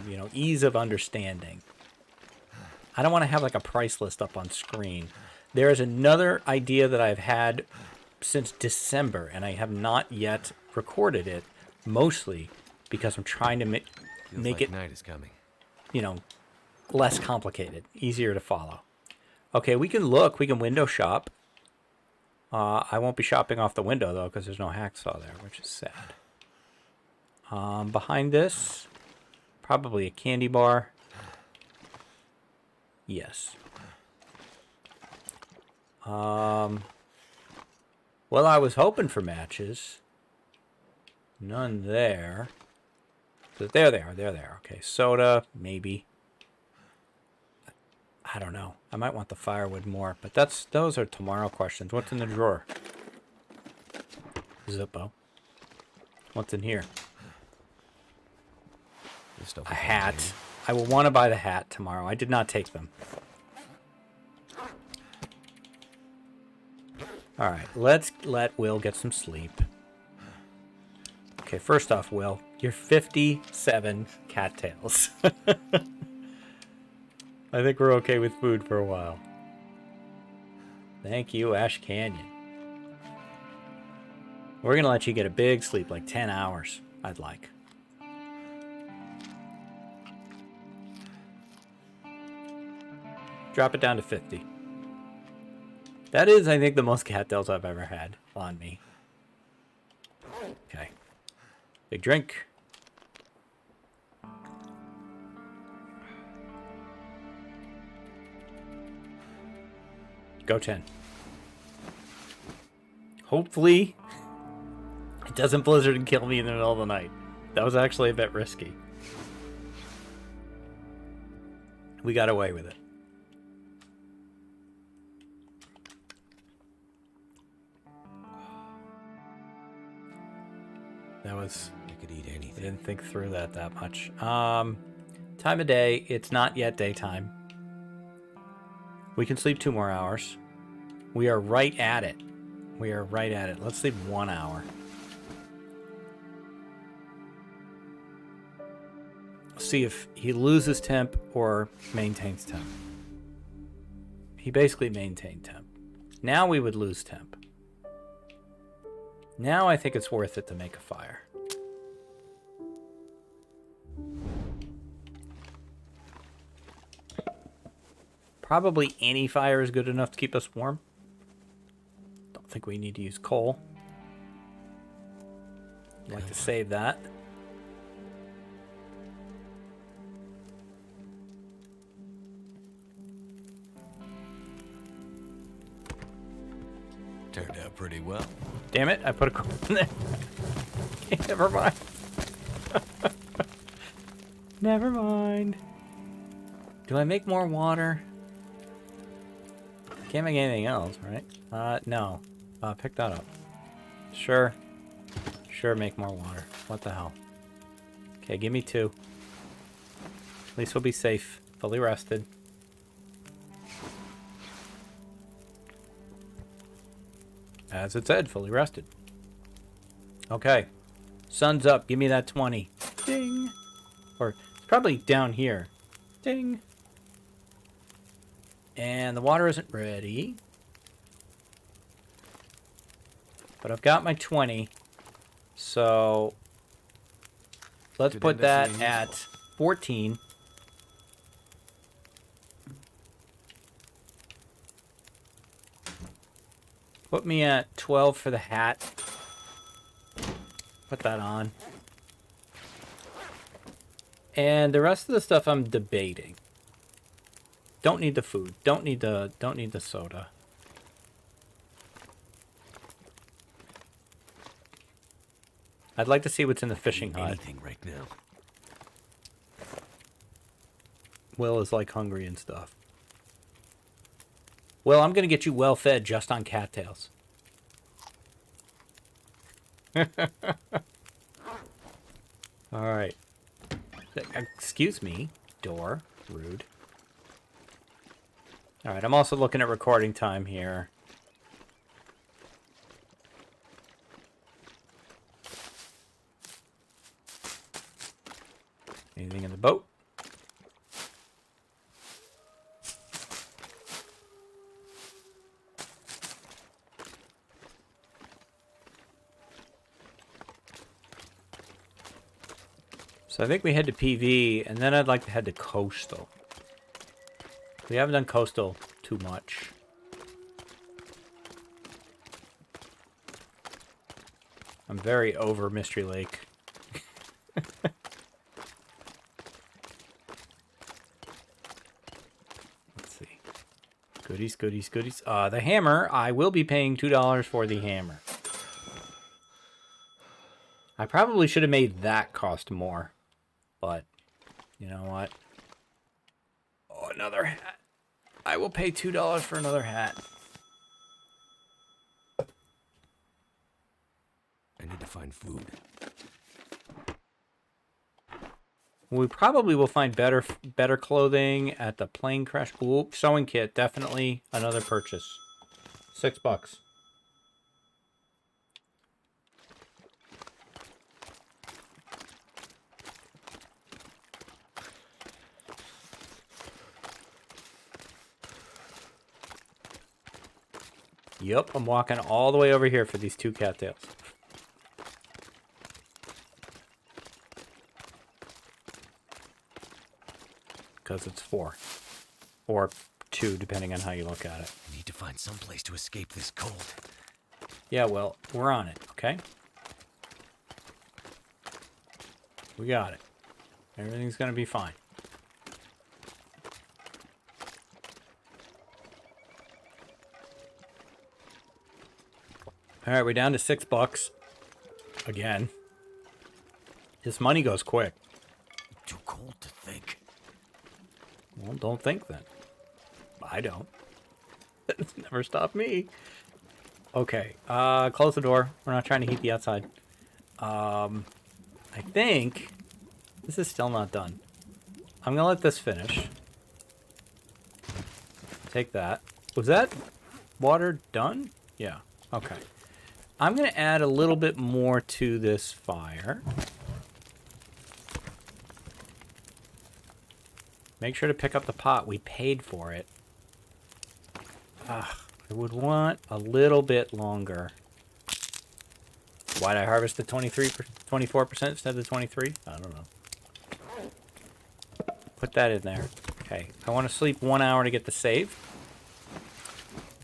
you know, ease of understanding. I don't want to have like a price list up on screen. There is another idea that I've had since December, and I have not yet recorded it, mostly because I'm trying to make it, night is coming. you know, less complicated, easier to follow. Okay, we can window shop. I won't be shopping off the window, though, because there's no hacksaw there, which is sad. Behind this, probably a candy bar. Yes. Well, I was hoping for matches. None there. There they are. There they are. Okay, soda, maybe. I don't know. I might want the firewood more, but those are tomorrow questions. What's in the drawer? Zippo. What's in here? A hat. I will want to buy the hat tomorrow. I did not take them. All right, let's let Will get some sleep. Okay, first off, Will, you're 57 cattails. I think we're okay with food for a while. Thank you, Ash Canyon. We're going to let you get a big sleep, like 10 hours, I'd like. Drop it down to 50. That is, I think, the most cattails I've ever had on me. Okay. Big drink. I Go 10. Hopefully, it doesn't blizzard and kill me in the middle of the night. That was actually a bit risky. We got away with it. That was... I could eat I anything. didn't think through that much. Time of day. It's not yet daytime. We can sleep 2 more hours. We are right at it. We are right at it. Let's sleep 1 hour. See if he loses temp or maintains temp. He basically maintained temp. Now we would lose temp. Now I think it's worth it to make a fire. Probably any fire is good enough to keep us warm. Don't think we need to use coal. I'd like to save that. Turned out pretty well. Damn it, I put a coal in there. Okay, never mind. Never mind. Do I make more water? Can't make anything else, right? No. Pick that up. Sure. Sure, make more water. What the hell? Okay, give me 2. At least we'll be safe. Fully rested. As it said, fully rested. Okay. Sun's up. Give me that 20. Ding. Or it's probably down here. Ding. And the water isn't ready. But I've got my 20. So let's put that at 14. Put me at 12 for the hat. Put that on. And the rest of the stuff I'm debating. Don't need the food. Don't need the soda. I'd like to see what's in the fishing hut. Anything right now. Will is like hungry and stuff. Well, I'm gonna get you well fed just on cattails. Alright. Excuse me. Door. Rude. Alright, I'm also looking at recording time here. Anything in the boat? So I think we head to PV, and then I'd like to head to Coastal. We haven't done Coastal too much. I'm very over Mystery Lake. Let's see. Goodies, goodies, goodies. The hammer. I will be paying $2 for the hammer. I probably should have made that cost more. But, you know what? Oh, another hat. I will pay $2 for another hat. I need to find food. We probably will find better clothing at the plane crash. Ooh, sewing kit, definitely another purchase. $6. Yep, I'm walking all the way over here for these 2 cattails. Because it's 4. Or 2, depending on how you look at it. I need to find some place to escape this cold. Yeah, well, we're on it, okay? We got it. Everything's gonna be fine. All right, we're down to $6 again. This money goes quick. Too cold to think. Well, don't think then. I don't. It's never stopped me. Okay, close the door. We're not trying to heat the outside. I think this is still not done. I'm gonna let this finish. Take that. Was that water done? Yeah, okay. I'm gonna add a little bit more to this fire. Make sure to pick up the pot. We paid for it. I would want a little bit longer. Why'd I harvest the 24% instead of the 23? I don't know. Put that in there. Okay, I want to sleep 1 hour to get the save.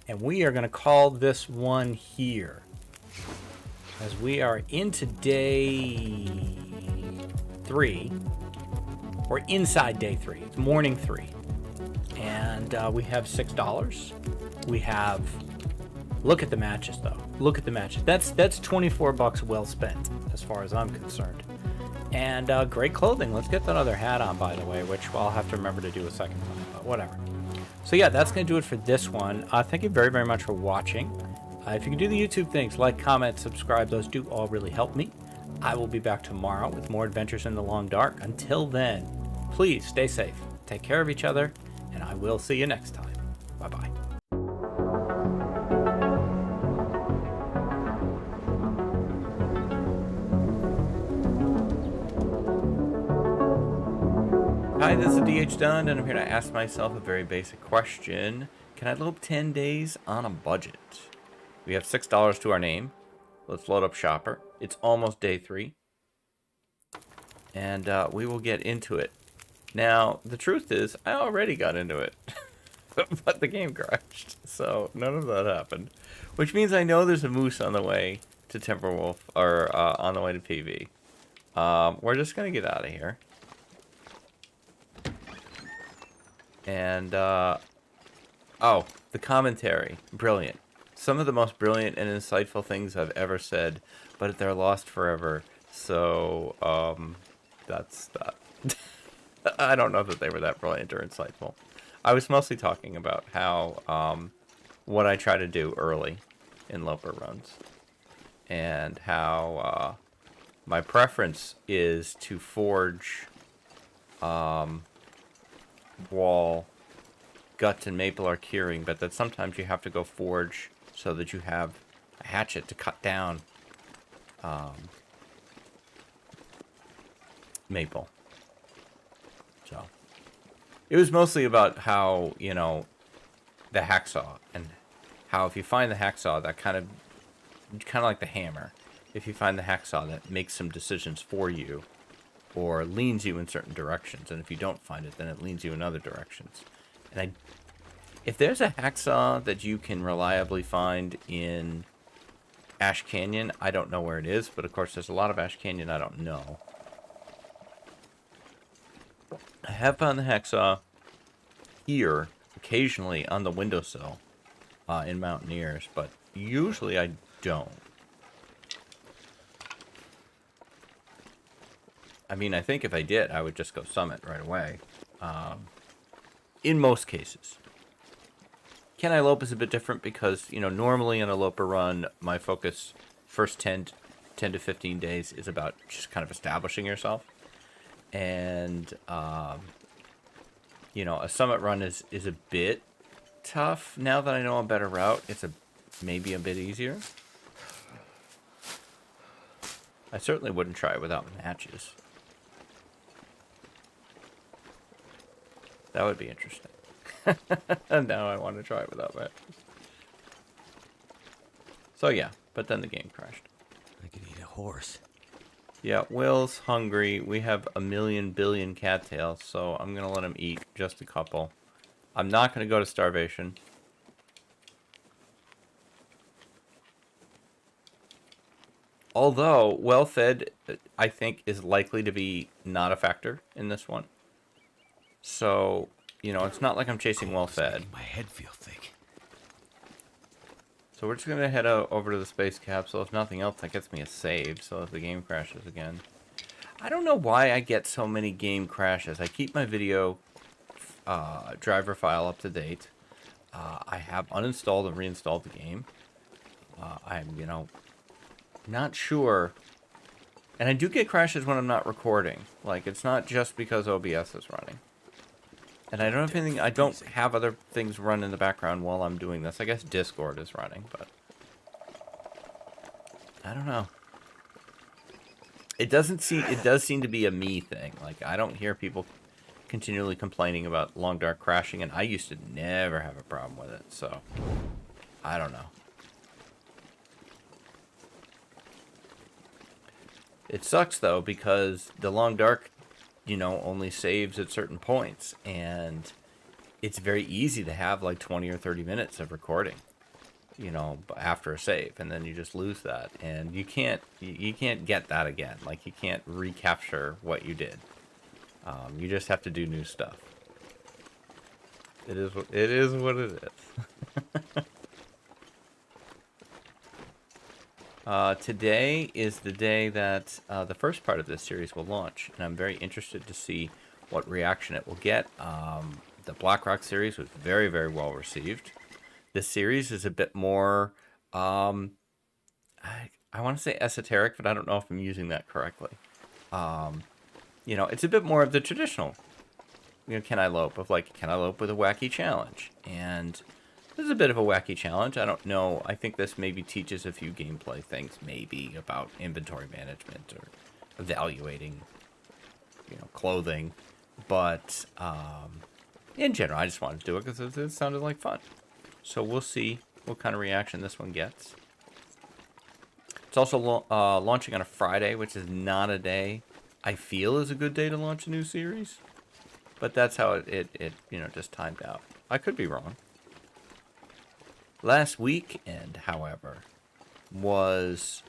And we are going to call this one here. As we are into day 3. Or inside day 3. It's morning 3. And we have $6. We have... Look at the matches, though. Look at the matches. That's $24 well spent, as far as I'm concerned. And great clothing. Let's get that other hat on, by the way, which I'll have to remember to do a second time, but whatever. So yeah, that's going to do it for this one. Thank you very, very much for watching. If you can do the YouTube things, like, comment, subscribe, those do all really help me. I will be back tomorrow with more adventures in the long dark. Until then, please stay safe, take care of each other, and I will see you next time. Bye-bye. Hi, this is DH Dunn, and I'm here to ask myself a very basic question. Can I lope 10 days on a budget? We have $6 to our name. Let's load up Shopper. It's almost day 3. And we will get into it. Now, the truth is, I already got into it. But the game crashed, so none of that happened. Which means I know there's a moose on the way to Timberwolf, or on the way to PV. We're just going to get out of here. And, oh, the commentary. Brilliant. Some of the most brilliant and insightful things I've ever said, but they're lost forever. So, that's that. I don't know that they were that brilliant or insightful. I was mostly talking about how, what I try to do early in Loper runs. And how, my preference is to forge, wall, guts, and maple are curing, but that sometimes you have to go forge so that you have a hatchet to cut down maple. So it was mostly about how, you know, the hacksaw, and how if you find the hacksaw, that kind of like the hammer, if you find the hacksaw, that makes some decisions for you or leans you in certain directions, and if you don't find it, then it leans you in other directions. And if there's a hacksaw that you can reliably find in Ash Canyon, I don't know where it is, but of course there's a lot of Ash Canyon I don't know. I have found the hacksaw here, occasionally on the windowsill in Mountaineers, but usually I don't. I mean, I think if I did, I would just go summit right away. In most cases. Can I Lope is a bit different because, you know, normally in a Loper run, my focus first 10 to 15 days is about just kind of establishing yourself. And, you know, a summit run is a bit tough. Now that I know a better route, it's maybe a bit easier. I certainly wouldn't try it without matches. That would be interesting. And now I want to try it without matches. So yeah, but then the game crashed. I could eat a horse. Yeah, Will's hungry. We have a million billion cattails, so I'm going to let him eat just a couple. I'm not going to go to starvation. Although, well-fed, I think, is likely to be not a factor in this one. So, you know, it's not like I'm chasing well-fed. My head feel thick. So we're just going to head over to the space capsule. If nothing else, that gets me a save, so if the game crashes again. I don't know why I get so many game crashes. I keep my video driver file up to date. I have uninstalled and reinstalled the game. I'm, not sure. And I do get crashes when I'm not recording. Like, it's not just because OBS is running. And I don't have anything, I don't have other things run in the background while I'm doing this. I guess Discord is running, but I don't know. It does seem to be a me thing. Like, I don't hear people continually complaining about Long Dark crashing, and I used to never have a problem with it, so I don't know. It sucks, though, because the Long Dark, only saves at certain points, and it's very easy to have like 20 or 30 minutes of recording, after a save, and then you just lose that, and you can't get that again. Like, you can't recapture what you did. You just have to do new stuff. It is what it is. Today is the day that the first part of this series will launch, and I'm very interested to see what reaction it will get. The BlackRock series was very, very well received. This series is a bit more, I want to say esoteric, but I don't know if I'm using that correctly. It's a bit more of the traditional, Can I Lope, Can I Lope with a wacky challenge? And this is a bit of a wacky challenge. I don't know. I think this maybe teaches a few gameplay things, maybe, about inventory management or evaluating, clothing. But in general, I just wanted to do it because it sounded like fun. So we'll see what kind of reaction this one gets. It's also launching on a Friday, which is not a day I feel is a good day to launch a new series. But that's how it just timed out. I could be wrong. Last weekend, however, was,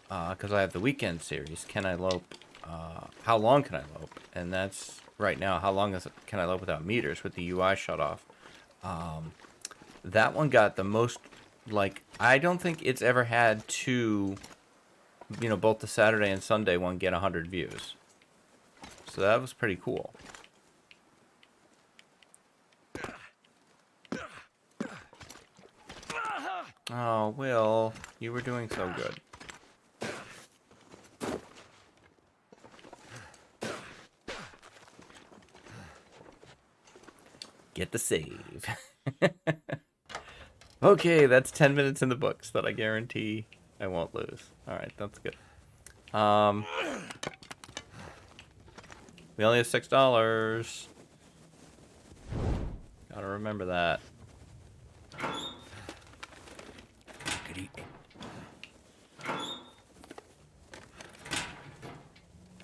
because I have the weekend series, Can I Lope, How Long Can I Lope? And that's, right now, How Long Can I Lope Without Meters, with the UI shut off. That one got the most, I don't think it's ever had two, both the Saturday and Sunday one get 100 views. So that was pretty cool. Oh, Will, you were doing so good. Get the save. Okay, that's 10 minutes in the books that I guarantee I won't lose. Alright, that's good. We only have $6. Gotta remember that.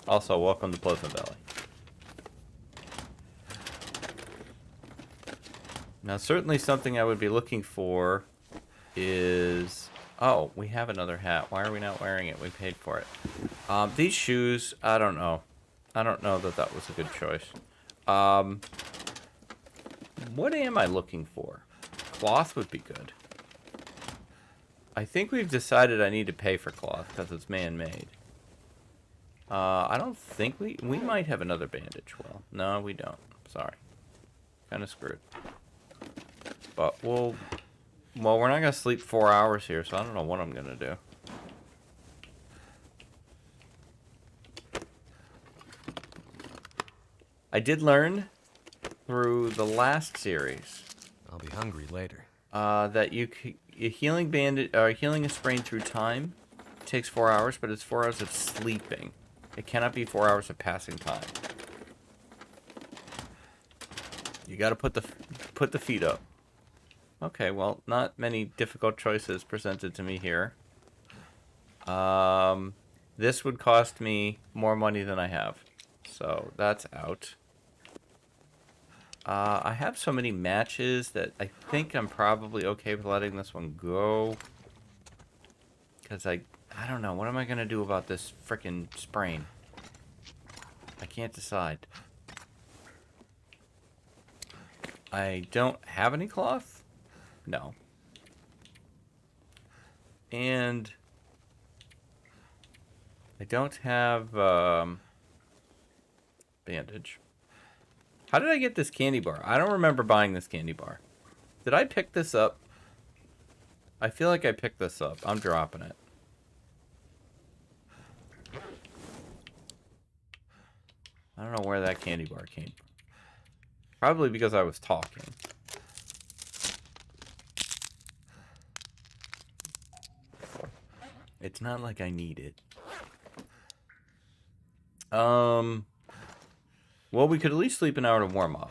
Also, welcome to Pleasant Valley. Now, certainly something I would be looking for is... Oh, we have another hat. Why are we not wearing it? We paid for it. These shoes, I don't know. I don't know that that was a good choice. What am I looking for? Cloth would be good. I think we've decided I need to pay for cloth because it's man-made. I don't think we might have another bandage. Well, no, we don't. Sorry. Kind of screwed. But well, we're not going to sleep 4 hours here, so I don't know what I'm going to do. I did learn through the last series. I'll be hungry later. That healing a sprain through time takes 4 hours, but it's 4 hours of sleeping. It cannot be 4 hours of passing time. You got to put the feet up. Okay, well, not many difficult choices presented to me here. This would cost me more money than I have, so that's out. I have so many matches that I think I'm probably okay with letting this one go. Because I don't know. What am I going to do about this frickin' sprain? I can't decide. I don't have any cloth? No. And I don't have bandage. How did I get this candy bar? I don't remember buying this candy bar. Did I pick this up? I feel like I picked this up. I'm dropping it. I don't know where that candy bar came from. Probably because I was talking. It's not like I need it. Well, we could at least sleep an hour to warm up.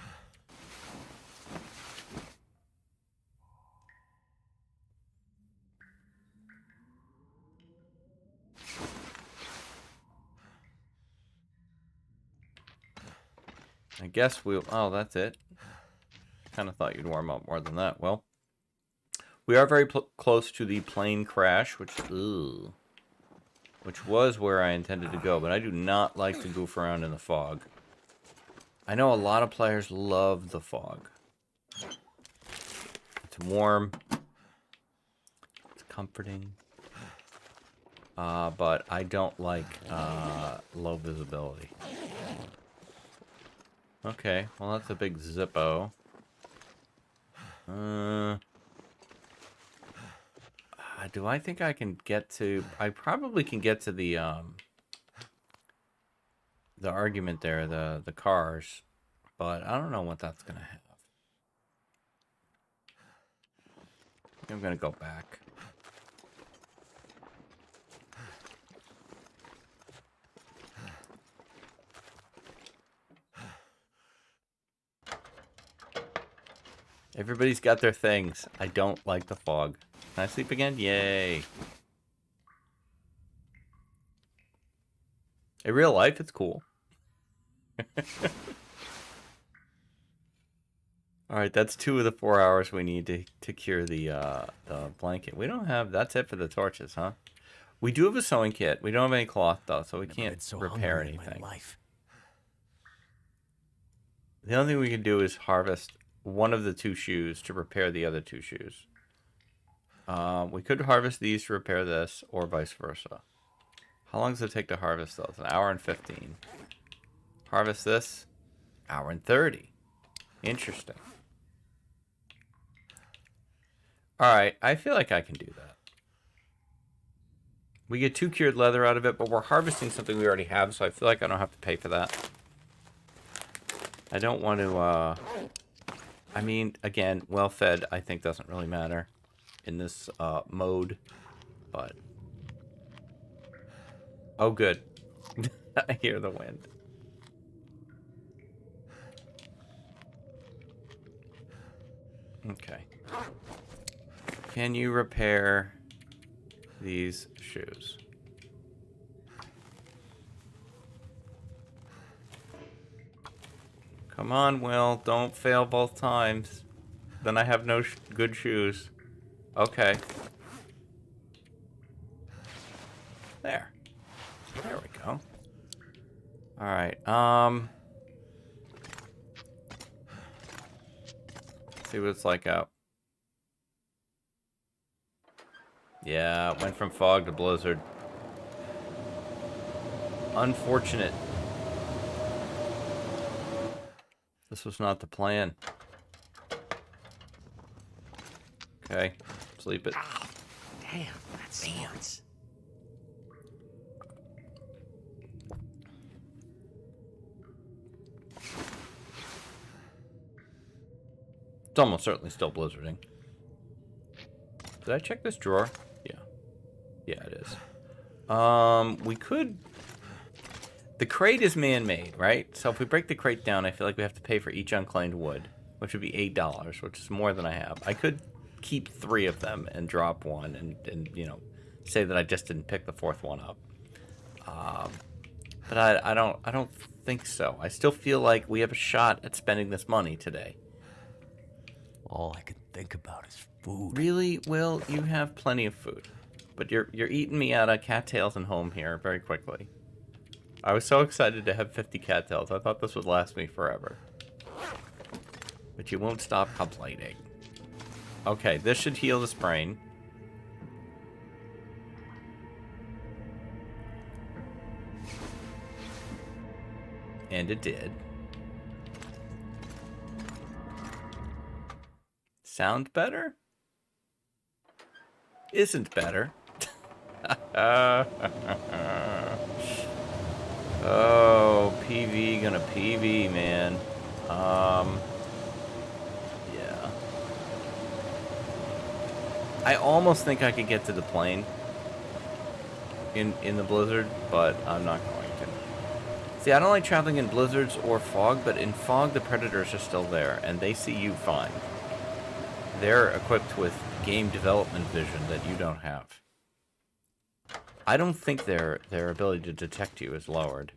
I guess we'll... Oh, that's it. Kind of thought you'd warm up more than that. Well, we are very close to the plane crash, which was where I intended to go, but I do not like to goof around in the fog. I know a lot of players love the fog. It's warm. It's comforting. But I don't like low visibility. Okay, well that's a big Zippo. Do I think I can get to... I probably can get to the argument there, the cars, but I don't know what that's gonna have. I think I'm gonna go back. Everybody's got their things. I don't like the fog. Can I sleep again? Yay. In real life, it's cool. Alright, that's 2 of the 4 hours we need to cure the blanket. We don't have... That's it for the torches, huh? We do have a sewing kit. We don't have any cloth, though, so we can't repair anything. The only thing we can do is harvest one of the 2 shoes to repair the other 2 shoes. We could harvest these to repair this, or vice versa. How long does it take to harvest those? 1 hour and 15. Harvest this, 1 hour and 30. Interesting. Alright, I feel like I can do that. We get 2 cured leather out of it, but we're harvesting something we already have, so I feel like I don't have to pay for that. I don't want to, I mean, again, well-fed, I think, doesn't really matter in this mode, but... Oh, good. I hear the wind. Okay. Can you repair these shoes? Come on, Will. Don't fail both times. Then I have no good shoes. Okay. There. There we go. Alright, see what it's like out. Yeah, it went from fog to blizzard. Unfortunate. This was not the plan. Okay, sleep it. Damn, that smarts. It's almost certainly still blizzarding. Did I check this drawer? Yeah. Yeah, it is. We could... The crate is man-made, right? So if we break the crate down, I feel like we have to pay for each unclaimed wood, which would be $8, which is more than I have. I could keep 3 of them and drop one and you know, say that I just didn't pick the 4th one up. But I don't think so. I still feel like we have a shot at spending this money today. All I can think about is food. Really, Will? You have plenty of food, but you're eating me out of cattails and home here very quickly. I was so excited to have 50 cattails. I thought this would last me forever. But you won't stop complaining. Okay, this should heal the sprain. And it did. Sound better? Isn't better. Oh, PV gonna PV, man. Yeah. I almost think I could get to the plane in the blizzard, but I'm not going to. See, I don't like traveling in blizzards or fog, but in fog the predators are still there, and they see you fine. They're equipped with game development vision that you don't have. I don't think their ability to detect you is lowered.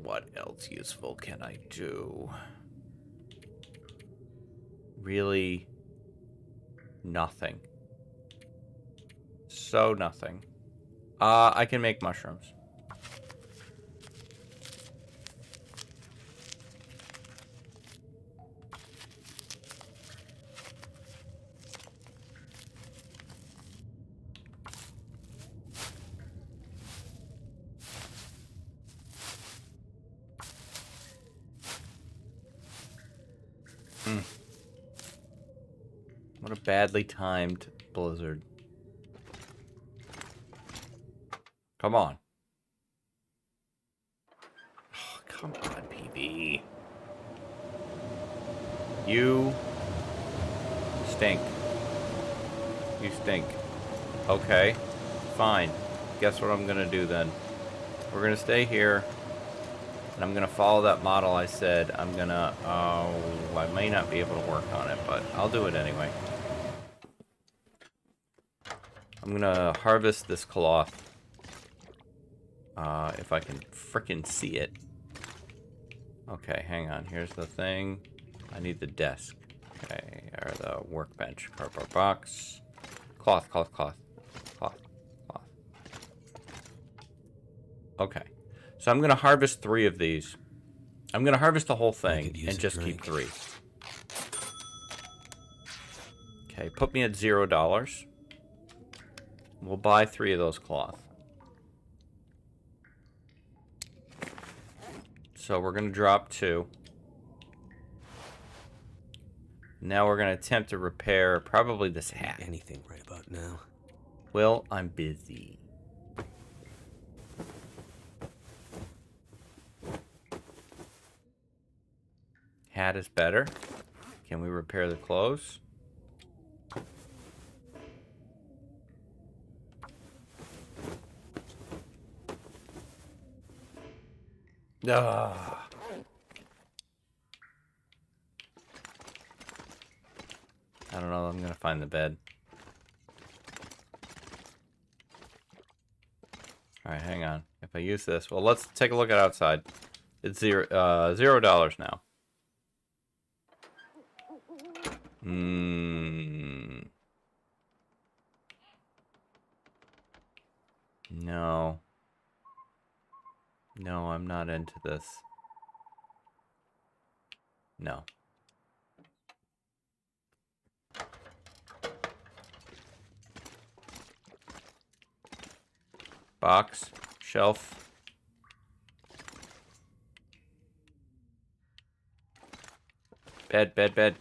What else useful can I do? Really, nothing. So nothing. I can make mushrooms. What a badly timed blizzard. Come on. Oh, come on, PB. You stink. You stink. Okay. Fine. Guess what I'm gonna do then? We're gonna stay here. And I'm gonna follow that model I said. I'm gonna... Oh, I may not be able to work on it, but I'll do it anyway. I'm gonna harvest this cloth. If I can frickin' see it. Okay, hang on. Here's the thing. I need the desk. Okay, or the workbench. Cardboard box. Cloth, cloth, cloth. Cloth, cloth. Okay. So I'm gonna harvest 3 of these. I'm gonna harvest the whole thing and just keep 3. Okay, put me at $0. We'll buy 3 of those cloth. So we're going to drop 2. Now we're going to attempt to repair probably this hat. Anything right about now. Well, I'm busy. Hat is better. Can we repair the clothes? Ah. I don't know. I'm gonna find the bed. All right, hang on. If I use this, well, let's take a look at outside. It's $0 now. No. No, I'm not into this. No. Box, shelf. Bed, bed, bed.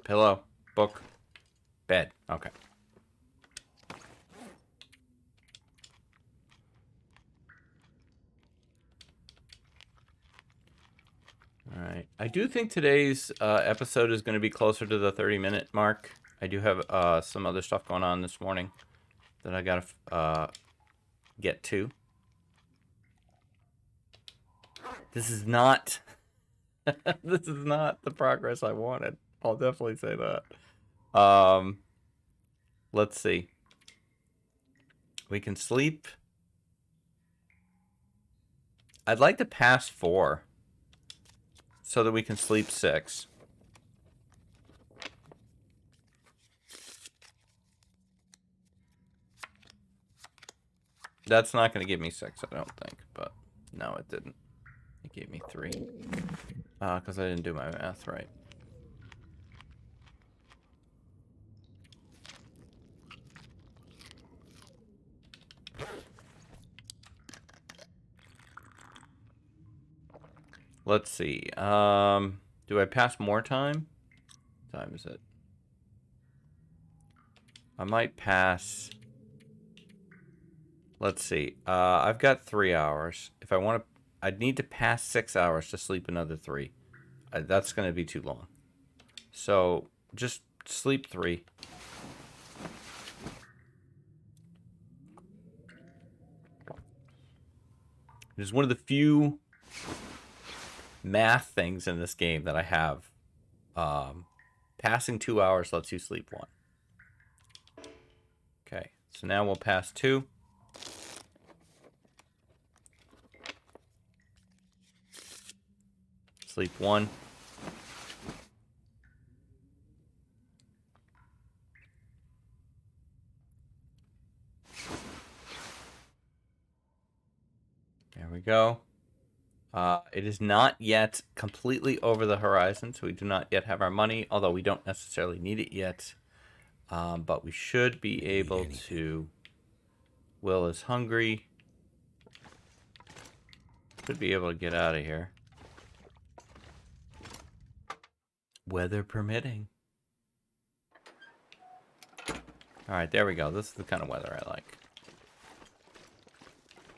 Pillow, book, bed. Okay. All right. I do think today's episode is going to be closer to the 30-minute mark. I do have some other stuff going on this morning that I got to get to. This is not this is not the progress I wanted. I'll definitely say that. Let's see. We can sleep. I'd like to pass 4 so that we can sleep 6. That's not going to give me 6, I don't think, but no, it didn't. It gave me 3. Because I didn't do my math right. Let's see. Do I pass more time? What time is it? I might pass. Let's see. I've got 3 hours. If I want to, I'd need to pass 6 hours to sleep another 3. That's going to be too long. So just sleep 3. It is one of the few math things in this game that I have. Passing 2 hours lets you sleep 1. Okay, so now we'll pass 2. Sleep 1. There we go. It is not yet completely over the horizon, so we do not yet have our money, although we don't necessarily need it yet. But we should be able to... Will is hungry. Should be able to get out of here. Weather permitting. Alright, there we go. This is the kind of weather I like.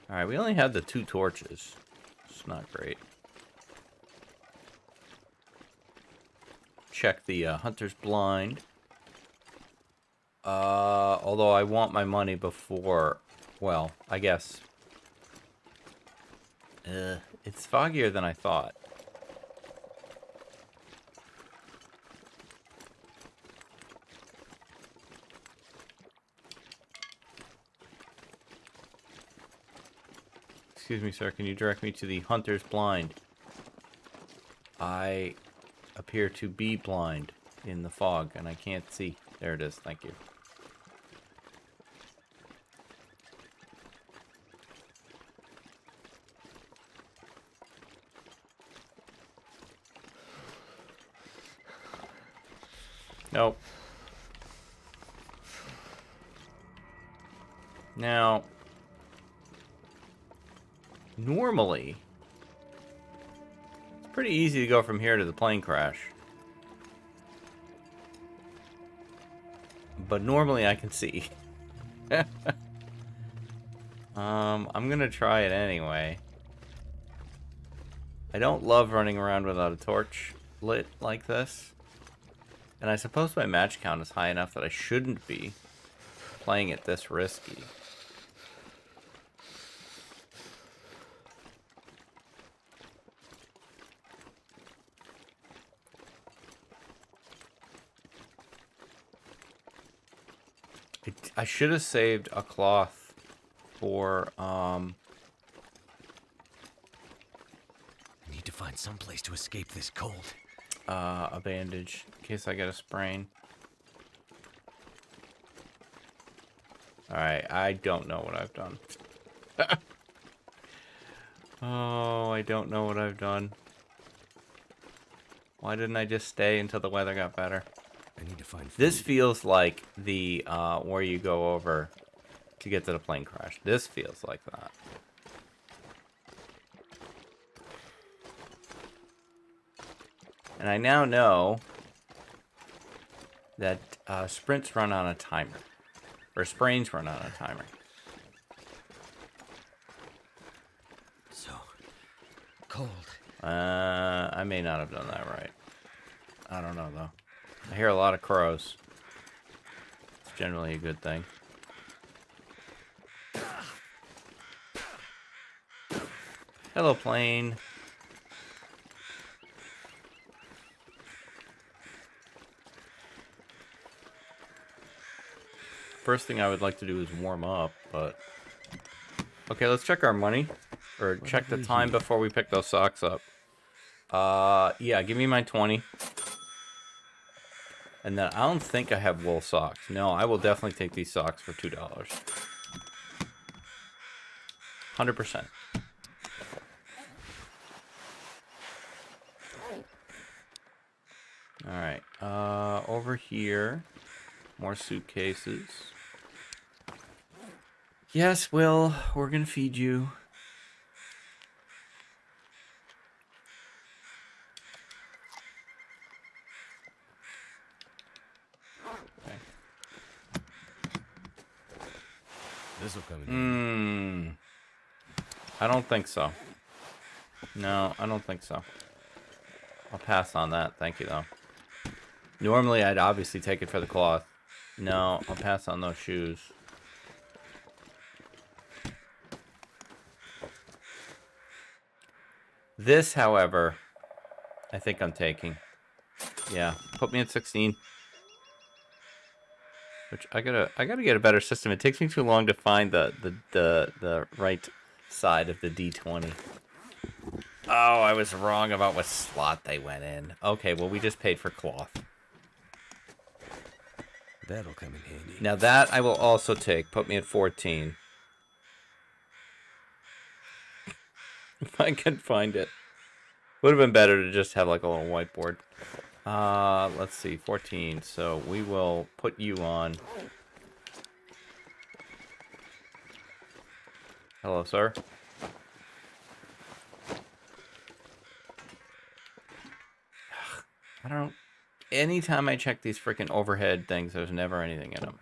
Alright, we only have the 2 torches. It's not great. Check the hunter's blind. Although I want my money before... Well, I guess... it's foggier than I thought. Excuse me, sir. Can you direct me to the hunter's blind? I appear to be blind in the fog, and I can't see. There it is. Thank you. Nope. Now... Normally, it's pretty easy to go from here to the plane crash. But normally I can see. I'm gonna try it anyway. I don't love running around without a torch lit like this. And I suppose my match count is high enough that I shouldn't be playing it this risky. I should have saved a cloth for, I need to find some place to escape this cold. A bandage in case I get a sprain. Alright, I don't know what I've done. Oh, I don't know what I've done. Why didn't I just stay until the weather got better? I need to find food. This feels like the, where you go over to get to the plane crash. This feels like that. And I now know that sprints run on a timer. Or sprains run on a timer. So cold. I may not have done that right. I don't know, though. I hear a lot of crows. It's generally a good thing. Hello, plane. First thing I would like to do is warm up, but... Okay, let's check our money. Or check the time before we pick those socks up. Yeah, give me my 20. And then I don't think I have wool socks. No, I will definitely take these socks for $2. 100%. Alright, over here. More suitcases. Yes, Will, we're gonna feed you. This'll come in handy. I don't think so. No, I don't think so. I'll pass on that. Thank you, though. Normally, I'd obviously take it for the cloth. No, I'll pass on those shoes. This, however, I think I'm taking. Yeah, put me at 16. Which I gotta get a better system. It takes me too long to find the right side of the D20. Oh, I was wrong about what slot they went in. Okay, well we just paid for cloth. That'll come in handy. Now that I will also take. Put me at 14. If I can find it. Would have been better to just have like a little whiteboard. Let's see, 14. So we will put you on. Hello, sir. I don't. Anytime I check these freaking overhead things, there's never anything in them.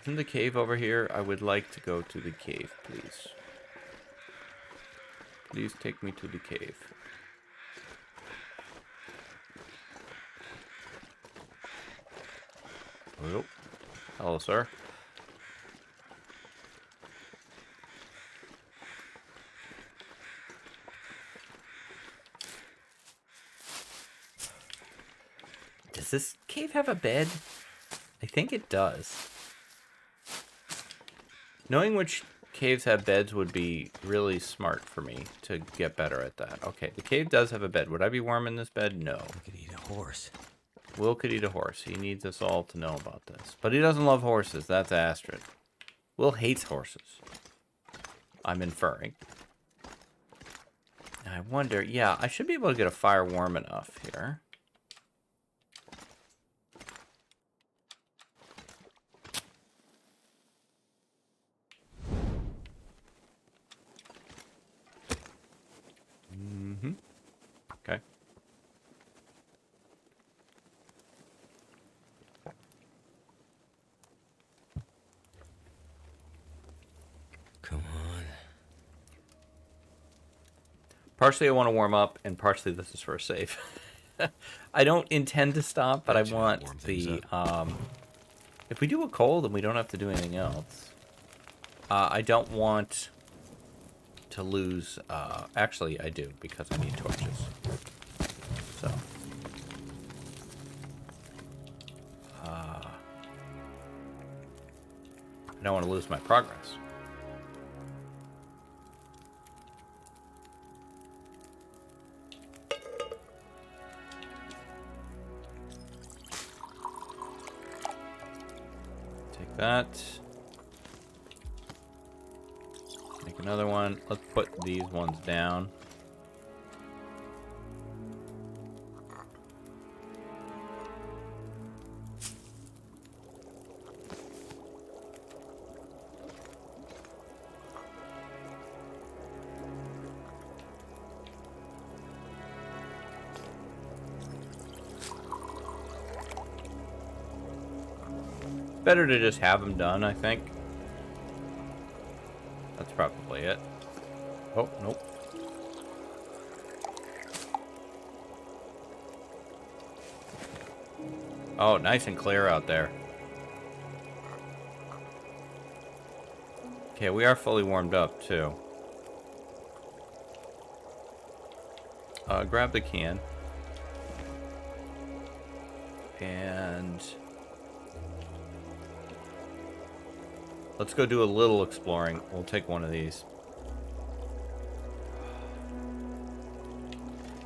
Isn't the cave over here? I would like to go to the cave, please. Please take me to the cave. Oh. Hello, sir. Does this cave have a bed? I think it does. Knowing which caves have beds would be really smart for me to get better at that. Okay, the cave does have a bed. Would I be warm in this bed? No. We could eat a horse. Will could eat a horse. He needs us all to know about this. But he doesn't love horses. That's Astrid. Will hates horses. I'm inferring. I wonder... Yeah, I should be able to get a fire warm enough here. Okay. Come on. Partially I want to warm up, and partially this is for a save. I don't intend to stop, but I want the... if we do a cold, then we don't have to do anything else. I don't want to lose... actually, I do, because I need torches. So... I don't want to lose my progress. Take that. Make another one. Let's put these ones down. Better to just have them done, I think. That's probably it. Oh, nope. Oh, nice and clear out there. Okay, we are fully warmed up, too. Grab the can. And... let's go do a little exploring. We'll take one of these.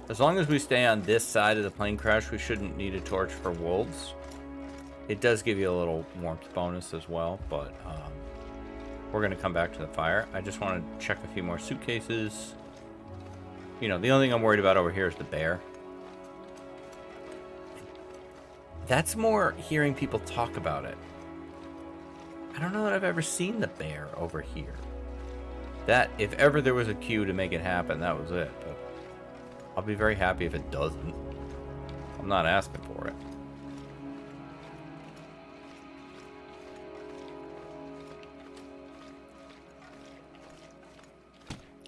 As long as we stay on this side of the plane crash, we shouldn't need a torch for wolves. It does give you a little warmth bonus as well, but we're going to come back to the fire. I just want to check a few more suitcases. You know, the only thing I'm worried about over here is the bear. That's more hearing people talk about it. I don't know that I've ever seen the bear over here. That, if ever there was a cue to make it happen, that was it. But I'll be very happy if it doesn't. I'm not asking for it.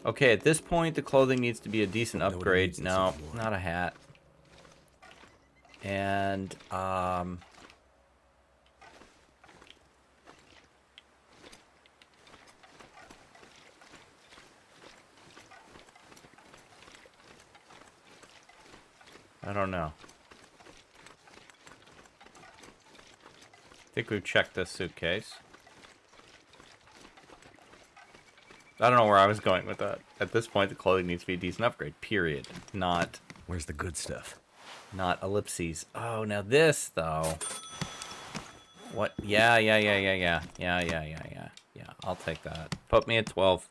Okay, at this point, the clothing needs to be a decent upgrade. No, not a hat. And, I don't know. I think we've checked this suitcase. I don't know where I was going with that. At this point, the clothing needs to be a decent upgrade, period. Not... Where's the good stuff? Not ellipses. Oh, now this, though. What? Yeah. Yeah, I'll take that. Put me at 12.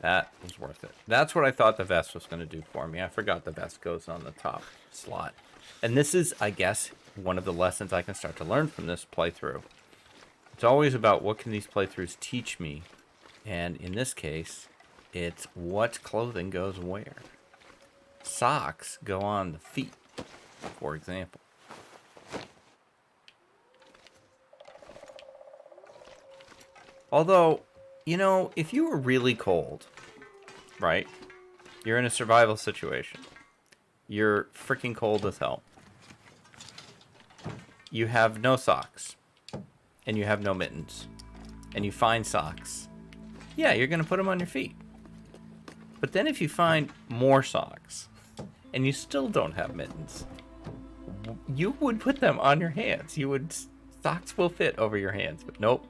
That was worth it. That's what I thought the vest was going to do for me. I forgot the vest goes on the top slot. And this is, I guess, one of the lessons I can start to learn from this playthrough. It's always about what can these playthroughs teach me. And in this case, it's what clothing goes where. Socks go on the feet, for example. Although, you know, if you were really cold, right? You're in a survival situation. You're freaking cold as hell. You have no socks. And you have no mittens. And you find socks. Yeah, you're going to put them on your feet. But then if you find more socks, and you still don't have mittens, you would put them on your hands. You would... Socks will fit over your hands. But nope.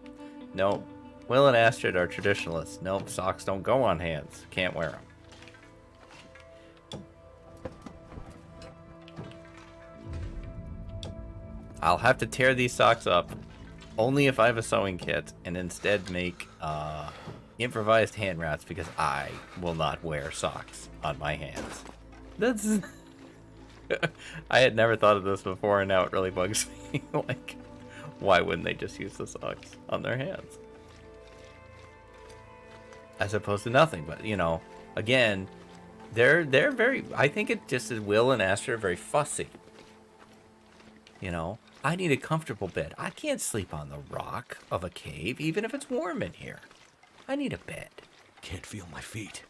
Nope. Will and Astrid are traditionalists. Nope, socks don't go on hands. Can't wear them. I'll have to tear these socks up only if I have a sewing kit and instead make improvised hand wraps because I will not wear socks on my hands. That's... I had never thought of this before and now it really bugs me. Like, why wouldn't they just use the socks on their hands? As opposed to nothing, but, you know, again, they're very... I think it just is Will and Astrid are very fussy. You know? I need a comfortable bed. I can't sleep on the rock of a cave, even if it's warm in here. I need a bed. Can't feel my feet.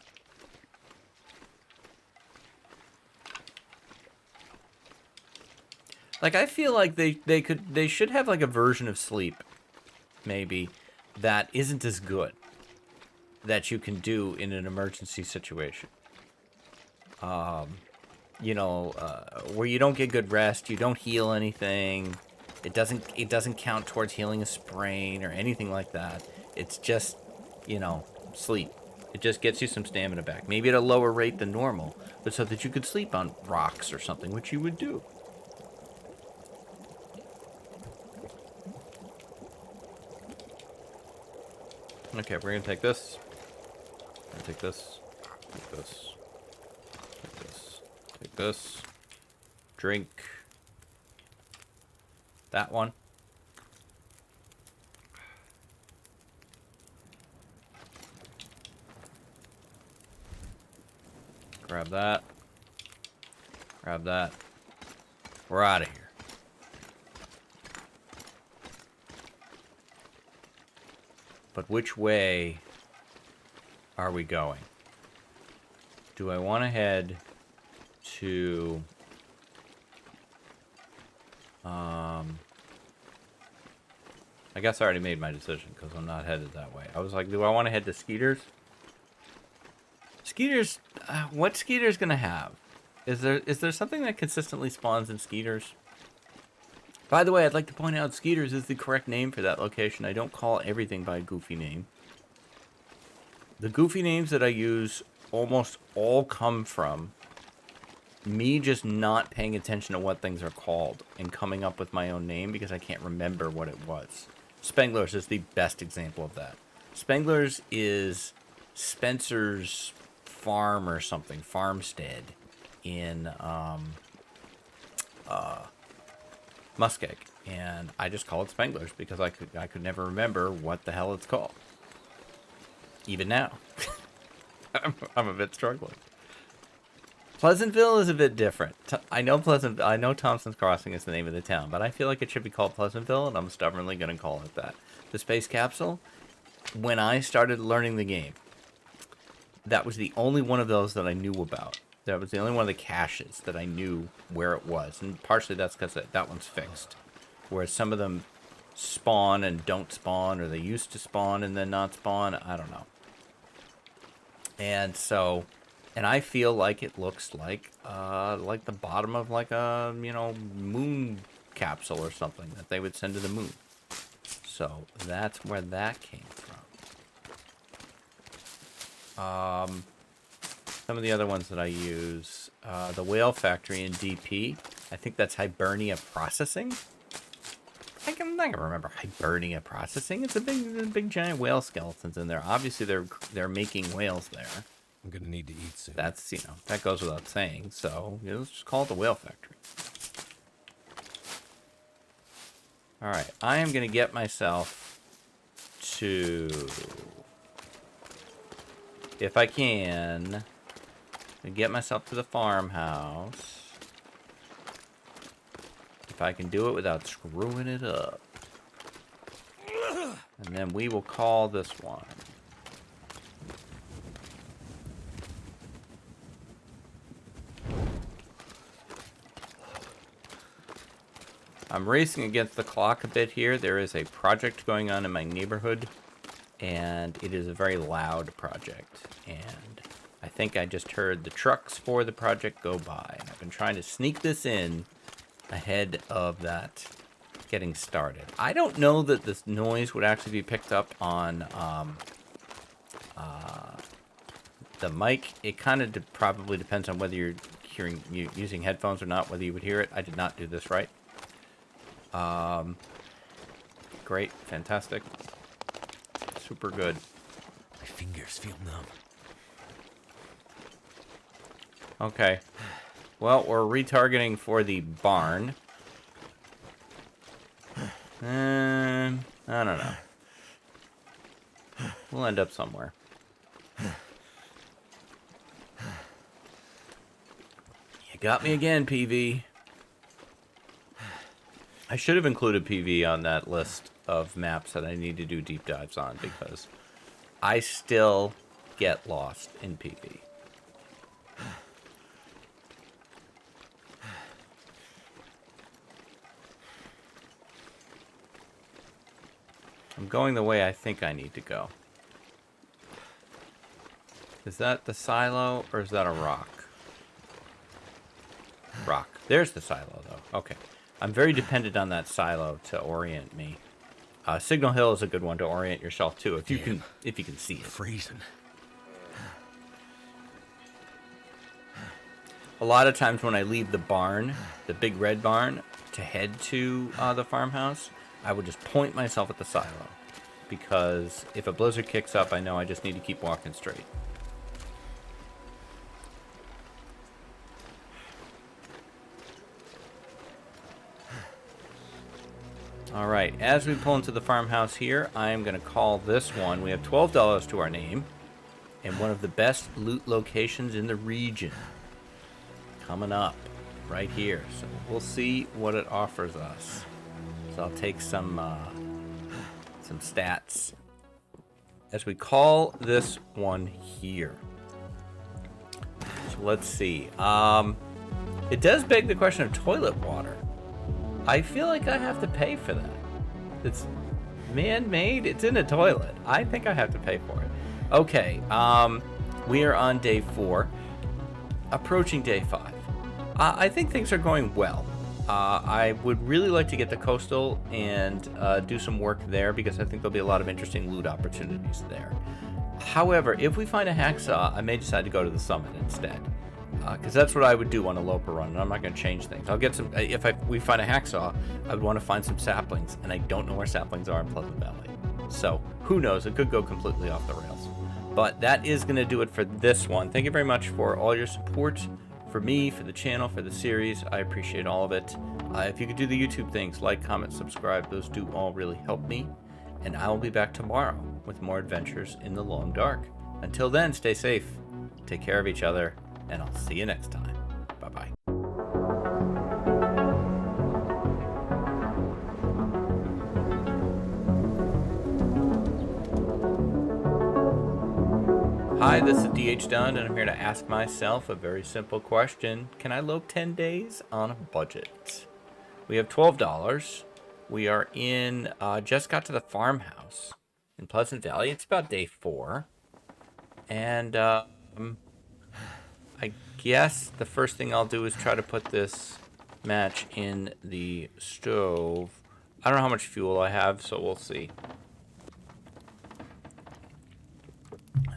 Like, I feel like they should have like a version of sleep, maybe, that isn't as good. That you can do in an emergency situation. You know, where you don't get good rest, you don't heal anything. It doesn't count towards healing a sprain or anything like that. It's just, you know, sleep. It just gets you some stamina back. Maybe at a lower rate than normal, but so that you could sleep on rocks or something, which you would do. Okay, we're gonna take this. Take this. Take this. Take this. Take this. Drink. That one. Grab that. Grab that. We're out of here. But which way are we going? Do I want to head to... I guess I already made my decision because I'm not headed that way. I was like, do I want to head to Skeeter's? Skeeter's... what Skeeter's going to have? Is there something that consistently spawns in Skeeter's? By the way, I'd like to point out Skeeter's is the correct name for that location. I don't call everything by a goofy name. The goofy names that I use almost all come from me just not paying attention to what things are called and coming up with my own name because I can't remember what it was. Spengler's is the best example of that. Spengler's is Spencer's farm or something, farmstead in Muskeg and I just call it Spengler's because I could never remember what the hell it's called. Even now. I'm a bit struggling. Pleasantville is a bit different. I know Thompson's Crossing is the name of the town, but I feel like it should be called Pleasantville, and I'm stubbornly going to call it that. The space capsule, when I started learning the game, that was the only one of those that I knew about. That was the only one of the caches that I knew where it was, and partially that's because that one's fixed. Whereas some of them spawn and don't spawn, or they used to spawn and then not spawn. I don't know. And so, and I feel like it looks like the bottom of like a, moon capsule or something that they would send to the moon. So that's where that came from. Some of the other ones that I use, the Whale Factory in DP. I think that's Hibernia Processing. I can remember Hibernia Processing. It's a big giant whale skeletons in there. Obviously, they're making whales there. I'm gonna need to eat soon. That's that goes without saying. So let's just call it the Whale Factory. All right, I am gonna get myself to, if I can, get myself to the farmhouse. If I can do it without screwing it up. And then we will call this one. I'm racing against the clock a bit here. There is a project going on in my neighborhood, and it is a very loud project. And I think I just heard the trucks for the project go by. And I've been trying to sneak this in ahead of that getting started. I don't know that this noise would actually be picked up on the mic. It kind of probably depends on whether you're using headphones or not, whether you would hear it. I did not do this right. Great, fantastic, super good. My fingers feel numb. Okay. Well, we're retargeting for the barn. I don't know. We'll end up somewhere. You got me again, PV. I should have included PV on that list of maps that I need to do deep dives on, because I still get lost in PV. I'm going the way I think I need to go. Is that the silo, or is that a rock? Rock. There's the silo, though. Okay. I'm very dependent on that silo to orient me. Signal Hill is a good one to orient yourself to, if you can see it. Freezing. A lot of times when I leave the barn, the big red barn, to head to the farmhouse, I would just point myself at the silo, because if a blizzard kicks up, I know I just need to keep walking straight. All right, as we pull into the farmhouse here, I am going to call this one. We have $12 to our name, and one of the best loot locations in the region coming up right here. So we'll see what it offers us. So I'll take some stats as we call this one here. So let's see. It does beg the question of toilet water. I feel like I have to pay for that. It's man-made. It's in a toilet. I think I have to pay for it. Okay. We are on day 4, approaching day 5. I think things are going well. I would really like to get to Coastal and do some work there, because I think there'll be a lot of interesting loot opportunities there. However, if we find a hacksaw, I may decide to go to the summit instead, because that's what I would do on a Loper run, and I'm not going to change things. I'll get some. If we find a hacksaw, I would want to find some saplings, and I don't know where saplings are in Pleasant Valley. So who knows? It could go completely off the rails. But that is going to do it for this one. Thank you very much for all your support for me, for the channel, for the series. I appreciate all of it. If you could do the YouTube things, like, comment, subscribe, those do all really help me. And I will be back tomorrow with more adventures in the long dark. Until then, stay safe, take care of each other, and I'll see you next time. Bye-bye. Hi, this is DH Dunn, and I'm here to ask myself a very simple question. Can I lope 10 days on a budget? We have $12. We are in, just got to the farmhouse in Pleasant Valley. It's about day 4. And I guess the first thing I'll do is try to put this match in the stove. I don't know how much fuel I have, so we'll see.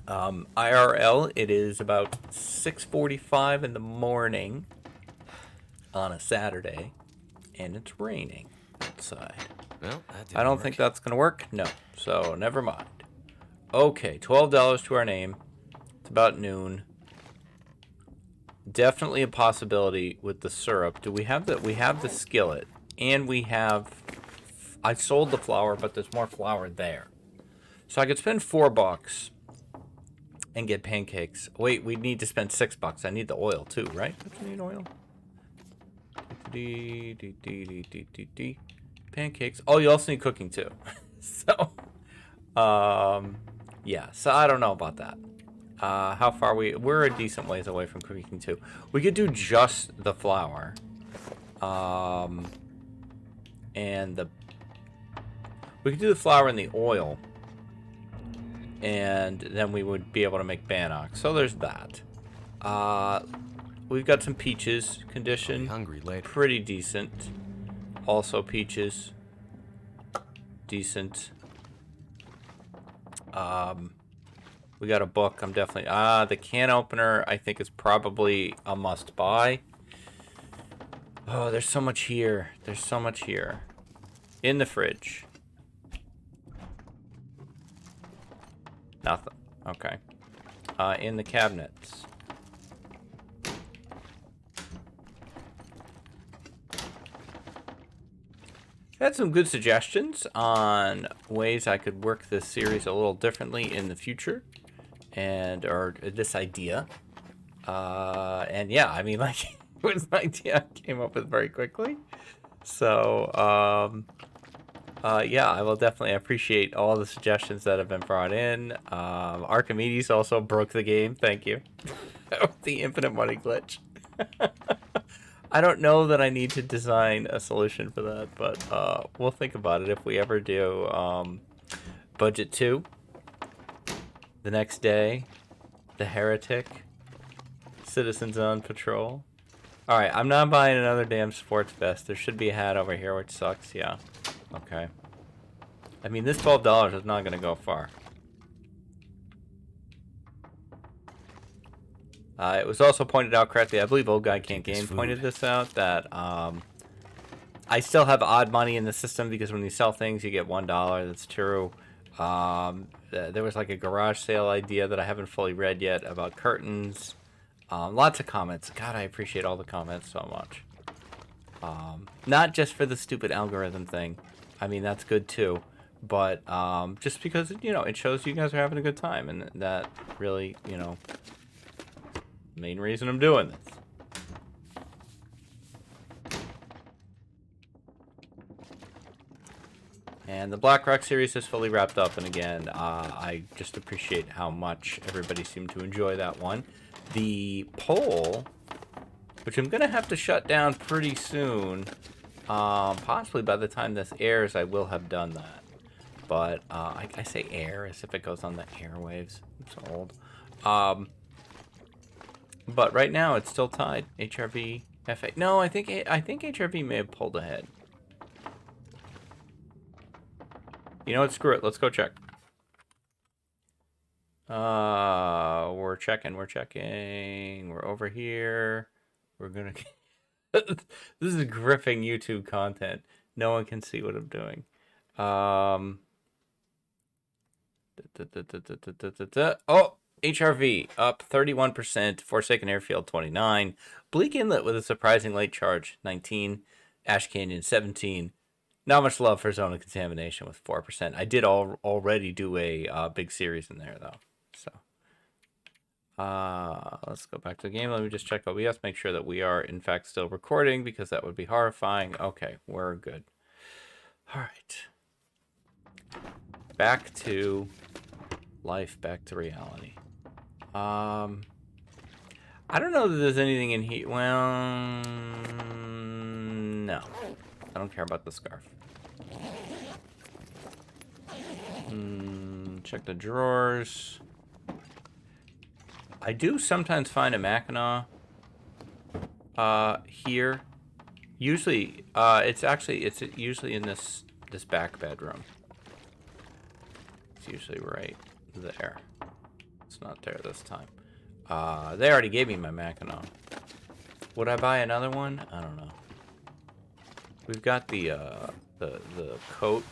IRL, it is about 6:45 in the morning on a Saturday, and it's raining outside. Well, I don't think that's going to work. No, so never mind. Okay, $12 to our name. It's about noon. Definitely a possibility with the syrup. Do we have we have the skillet, and we have, I sold the flour, but there's more flour there. So I could spend $4 and get pancakes. Wait, we need to spend $6. I need the oil too, right? Don't you need oil? Pancakes. Oh, you also need cooking too. So, yeah. So I don't know about that. How far we're a decent ways away from cooking too. We could do just the flour, and we could do the flour and the oil. And then we would be able to make bannock. So there's that. We've got some peaches. Condition hungry later. Pretty decent. Also peaches. Decent. We got a book. I'm definitely... the can opener I think is probably a must buy. Oh, there's so much here. There's so much here. In the fridge. Nothing. Okay. In the cabinets. Had some good suggestions on ways I could work this series a little differently in the future, or this idea. And yeah, I mean, like, it was an idea I came up with very quickly. So, yeah, I will definitely appreciate all the suggestions that have been brought in. Archimedes also broke the game. Thank you. The infinite money glitch. I don't know that I need to design a solution for that, but we'll think about it if we ever do. Budget 2. The next day. The Heretic. Citizens on Patrol. Alright, I'm not buying another damn sports vest. There should be a hat over here, which sucks. Yeah. Okay. I mean, this $12 is not going to go far. It was also pointed out correctly, I believe Old Guy Can't Game pointed this out, that I still have odd money in the system because when you sell things, you get $1. That's true. There was like a garage sale idea that I haven't fully read yet about curtains. Lots of comments. God, I appreciate all the comments so much. Not just for the stupid algorithm thing. I mean, that's good too. But just because, you know, it shows you guys are having a good time. And that really, you know, main reason I'm doing this. And the Black Rock series is fully wrapped up. And again, I just appreciate how much everybody seemed to enjoy that one. The poll, which I'm going to have to shut down pretty soon. Possibly by the time this airs, I will have done that. But I say air as if it goes on the airwaves. It's old. But right now it's still tied. HRV, FA. No, I think HRV may have pulled ahead. You know what? Screw it. Let's go check. We're checking. We're over here. We're gonna. This is gripping YouTube content. No one can see what I'm doing. Oh, HRV up 31%. Forsaken Airfield 29. Bleak Inlet with a surprising late charge 19. Ash Canyon 17. Not much love for Zone of Contamination with 4%. I did already do a big series in there though. So let's go back to the game. Let me just check OBS, make sure that we are in fact still recording because that would be horrifying. Okay, we're good. All right. Back to life, back to reality. I don't know that there's anything in here. Well, no. I don't care about the scarf. Check the drawers. I do sometimes find a Mackinac here. Usually, it's usually in this back bedroom. It's usually right there. It's not there this time. They already gave me my Mackinac. Would I buy another one? I don't know. We've got the coat,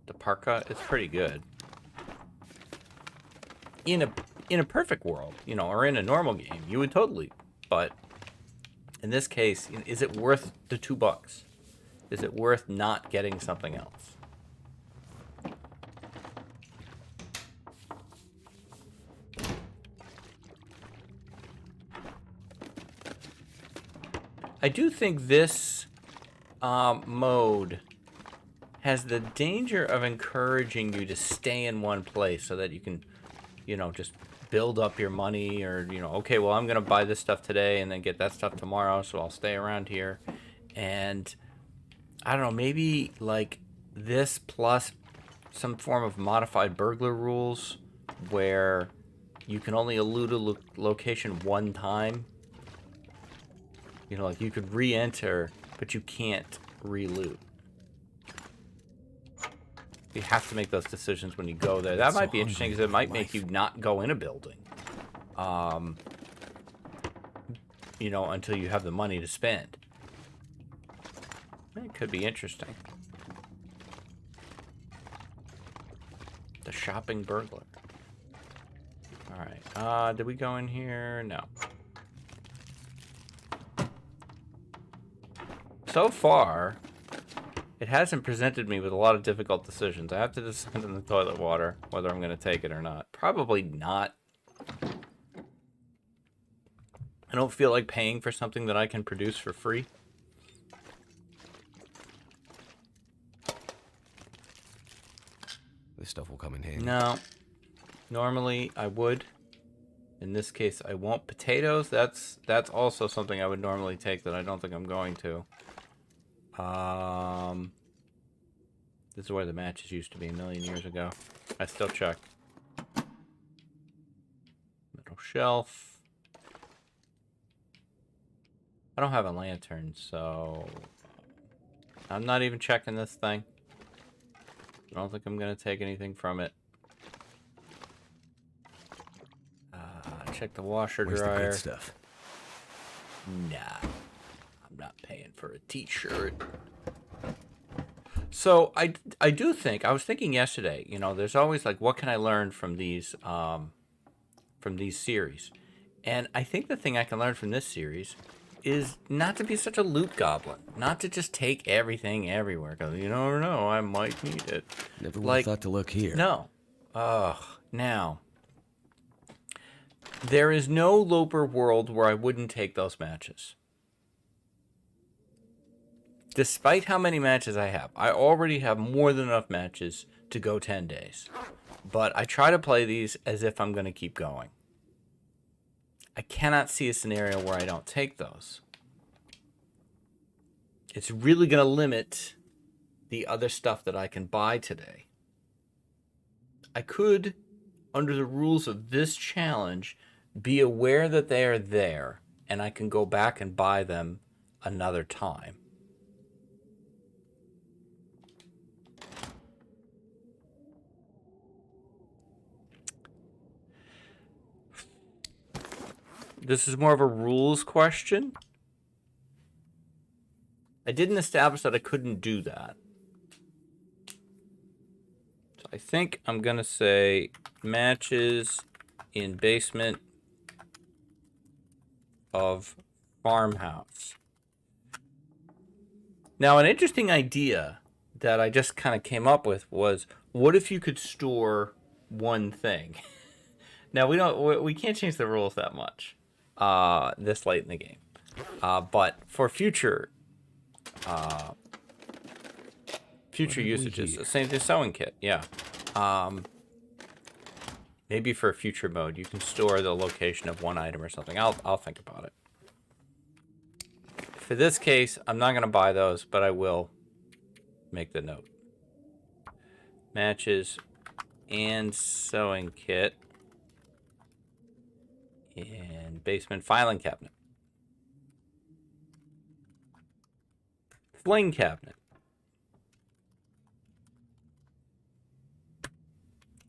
the parka. It's pretty good. In a perfect world, you know, or in a normal game, you would totally. But in this case, is it worth the $2? Is it worth not getting something else? I do think this mode has the danger of encouraging you to stay in one place so that you can, you know, just build up your money, or, you know, okay, well, I'm going to buy this stuff today and then get that stuff tomorrow, so I'll stay around here. And I don't know, maybe like this plus some form of modified burglar rules where you can only elude a location one time. You know, like you could re-enter, but you can't re-loot. You have to make those decisions when you go there. That might be interesting because it might make you not go in a building. You know, until you have the money to spend. It could be interesting. The shopping burglar. Alright, did we go in here? No. So far, it hasn't presented me with a lot of difficult decisions. I have to decide on the toilet water, whether I'm going to take it or not. Probably not. I don't feel like paying for something that I can produce for free. This stuff will come in handy. No. Normally, I would. In this case, I won't. Potatoes, that's also something I would normally take that I don't think I'm going to. This is where the matches used to be a million years ago. I still check. Middle shelf. I don't have a lantern, so I'm not even checking this thing. I don't think I'm going to take anything from it. Check the washer dryer. Where's the good stuff? Nah. I'm not paying for a t-shirt. So I do think, I was thinking yesterday, you know, there's always like, what can I learn from these series? And I think the thing I can learn from this series is not to be such a loot goblin. Not to just take everything everywhere. Because you never know, I might need it. Never would have thought to look here. No. Now. There is no Loper world where I wouldn't take those matches. Despite how many matches I have, I already have more than enough matches to go 10 days. But I try to play these as if I'm going to keep going. I cannot see a scenario where I don't take those. It's really going to limit the other stuff that I can buy today. I could, under the rules of this challenge, be aware that they are there, and I can go back and buy them another time. This is more of a rules question. I didn't establish that I couldn't do that. So I think I'm going to say matches in basement of farmhouse. Now, an interesting idea that I just kind of came up with was, what if you could store one thing? Now, we can't change the rules that much this late in the game. But for future usages, same the sewing kit, yeah. Maybe for a future mode, you can store the location of one item or something. I'll think about it. For this case, I'm not going to buy those, but I will make the note. Matches and sewing kit and basement filing cabinet. Fling cabinet.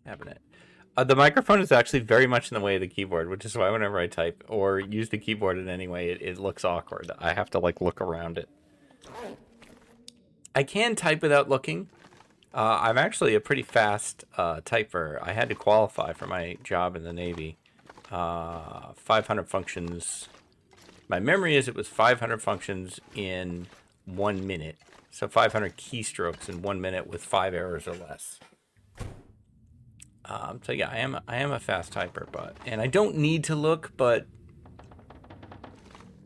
Cabinet. The microphone is actually very much in the way of the keyboard, which is why whenever I type or use the keyboard in any way, it looks awkward. I have to like look around it. I can type without looking. I'm actually a pretty fast typer. I had to qualify for my job in the Navy. 500 functions. My memory is it was 500 functions in 1 minute. So 500 keystrokes in 1 minute with 5 errors or less. So yeah, I am a fast typer, and I don't need to look, but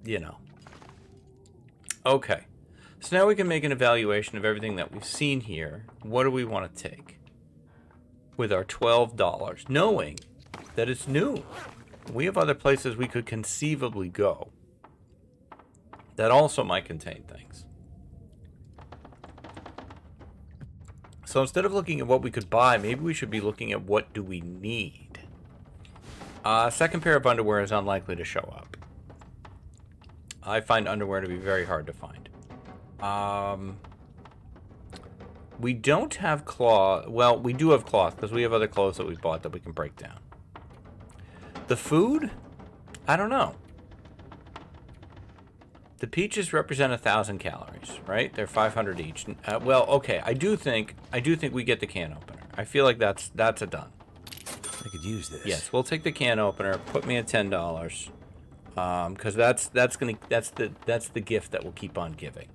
you know. Okay, so now we can make an evaluation of everything that we've seen here. What do we want to take with our $12, knowing that it's new? We have other places we could conceivably go that also might contain things. So instead of looking at what we could buy, maybe we should be looking at what do we need. Second pair of underwear is unlikely to show up. I find underwear to be very hard to find. We don't have cloth. Well, we do have cloth because we have other clothes that we bought that we can break down. The food? I don't know. The peaches represent 1,000 calories, right? They're 500 each. Well, okay. I do think we get the can opener. I feel like that's a done. I could use this. Yes, we'll take the can opener. Put me at $10, because that's the gift that we'll keep on giving.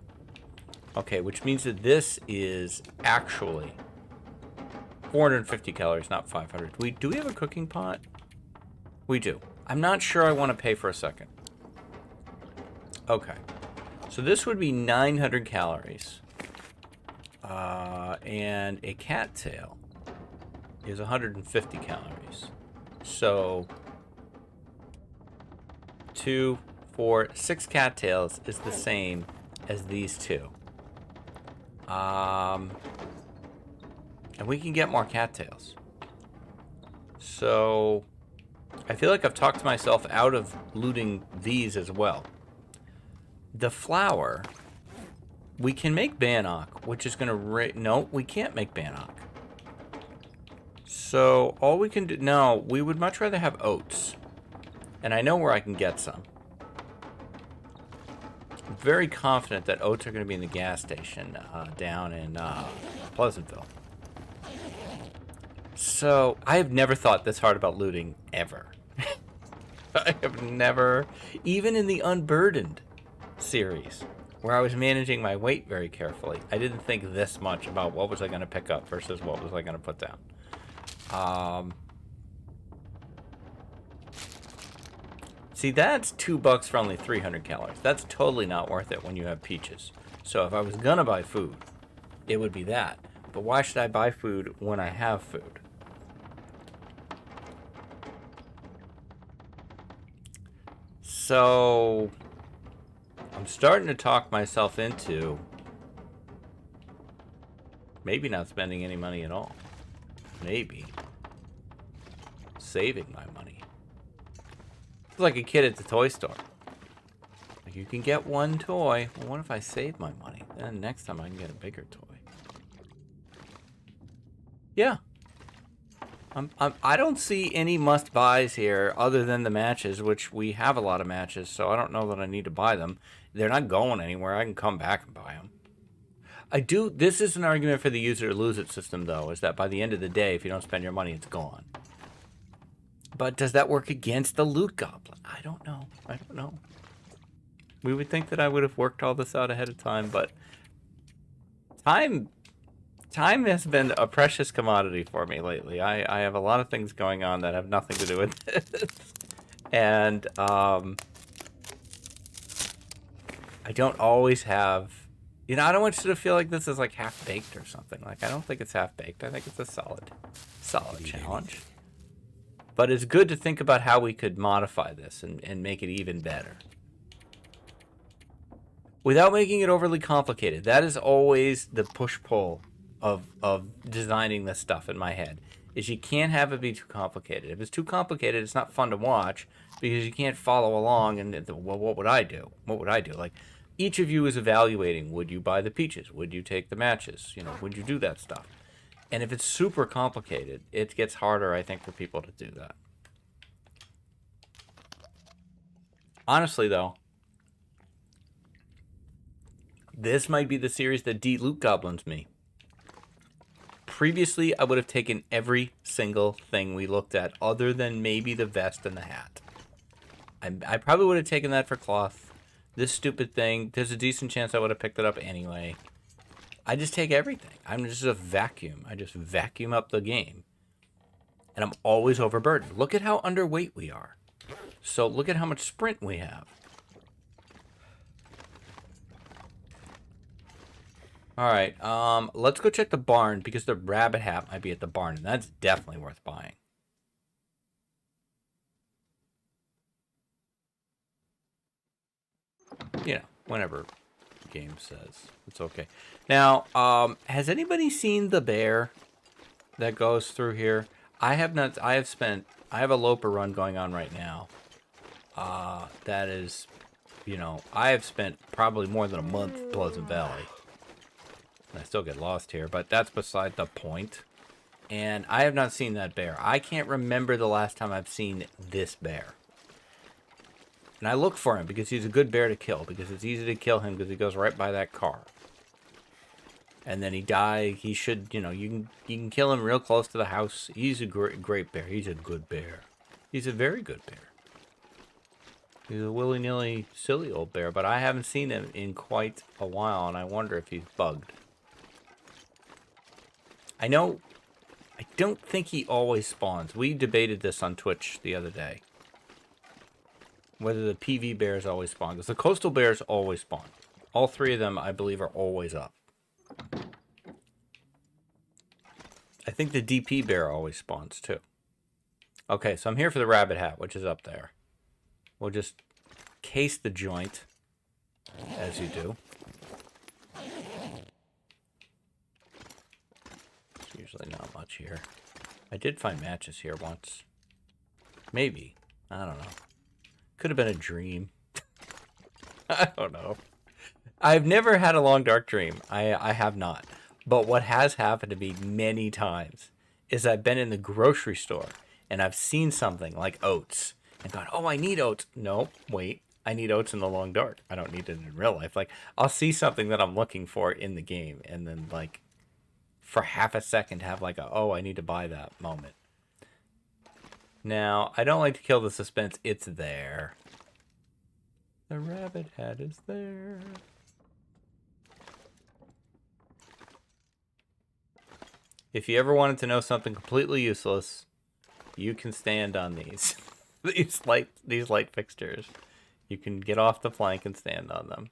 Okay, which means that this is actually 450 calories, not 500. Do we have a cooking pot? We do. I'm not sure I want to pay for a second. Okay, so this would be 900 calories, and a cattail is 150 calories. So 2, 4, 6 cattails is the same as these two. And we can get more cattails. So I feel like I've talked myself out of looting these as well. The flour, we can make bannock, which is going to... No, we can't make bannock. So all we can do... No, we would much rather have oats. And I know where I can get some. I'm very confident that oats are going to be in the gas station down in Pleasantville. So I have never thought this hard about looting, ever. I have never... Even in the Unburdened series, where I was managing my weight very carefully, I didn't think this much about what was I going to pick up versus what was I going to put down. See, that's $2 for only 300 calories. That's totally not worth it when you have peaches. So if I was going to buy food, it would be that. But why should I buy food when I have food? So I'm starting to talk myself into maybe not spending any money at all. Maybe saving my money. It's like a kid at the toy store. Like, you can get one toy. Well, what if I save my money? Then next time I can get a bigger toy. Yeah. I don't see any must-buys here other than the matches, which we have a lot of matches, so I don't know that I need to buy them. They're not going anywhere. I can come back and buy them. This is an argument for the use it or lose it system, though, is that by the end of the day, if you don't spend your money, it's gone. But does that work against the loot goblin? I don't know. I don't know. We would think that I would have worked all this out ahead of time, but time has been a precious commodity for me lately. I have a lot of things going on that have nothing to do with this. And I don't always have, you know, I don't want you to feel like this is like half-baked or something. Like, I don't think it's half-baked. I think it's a solid challenge. But it's good to think about how we could modify this and make it even better. Without making it overly complicated. That is always the push-pull of designing this stuff in my head. Is you can't have it be too complicated. If it's too complicated, it's not fun to watch because you can't follow along and, well, what would I do? What would I do? Like, each of you is evaluating, would you buy the peaches? Would you take the matches? You know, would you do that stuff? And if it's super complicated, it gets harder, I think, for people to do that. Honestly, though, this might be the series that de-loot goblins me. Previously, I would have taken every single thing we looked at, other than maybe the vest and the hat. I probably would have taken that for cloth. This stupid thing, there's a decent chance I would have picked it up anyway. I just take everything. I'm just a vacuum. I just vacuum up the game. And I'm always overburdened. Look at how underweight we are. So look at how much sprint we have. Alright, let's go check the barn, because the rabbit hat might be at the barn, and that's definitely worth buying. You know, whenever the game says it's okay. Now, has anybody seen the bear that goes through here? I have not. I have a Lope run going on right now. That is, you know, I have spent probably more than a month in Pleasant Valley. I still get lost here, but that's beside the point. And I have not seen that bear. I can't remember the last time I've seen this bear. And I look for him because he's a good bear to kill, because it's easy to kill him because he goes right by that car. And then he should, you know, you can kill him real close to the house. He's a great bear. He's a good bear. He's a very good bear. He's a willy-nilly silly old bear, but I haven't seen him in quite a while, and I wonder if he's bugged. I don't think he always spawns. We debated this on Twitch the other day. Whether the PV bears always spawn. Because the coastal bears always spawn. All three of them, I believe, are always up. I think the DP bear always spawns, too. Okay, so I'm here for the rabbit hat, which is up there. We'll just case the joint, as you do. Usually not much here. I did find matches here once. Maybe. I don't know. Could have been a dream. I don't know. I've never had a long dark dream. I have not. But what has happened to me many times is I've been in the grocery store and I've seen something like oats and gone, oh, I need oats. No, wait. I need oats in the long dark. I don't need it in real life. Like, I'll see something that I'm looking for in the game and then, like, for half a second have like a, oh, I need to buy that moment. Now, I don't like to kill the suspense. It's there. The rabbit hat is there. If you ever wanted to know something completely useless, you can stand on these. these light fixtures. You can get off the flank and stand on them.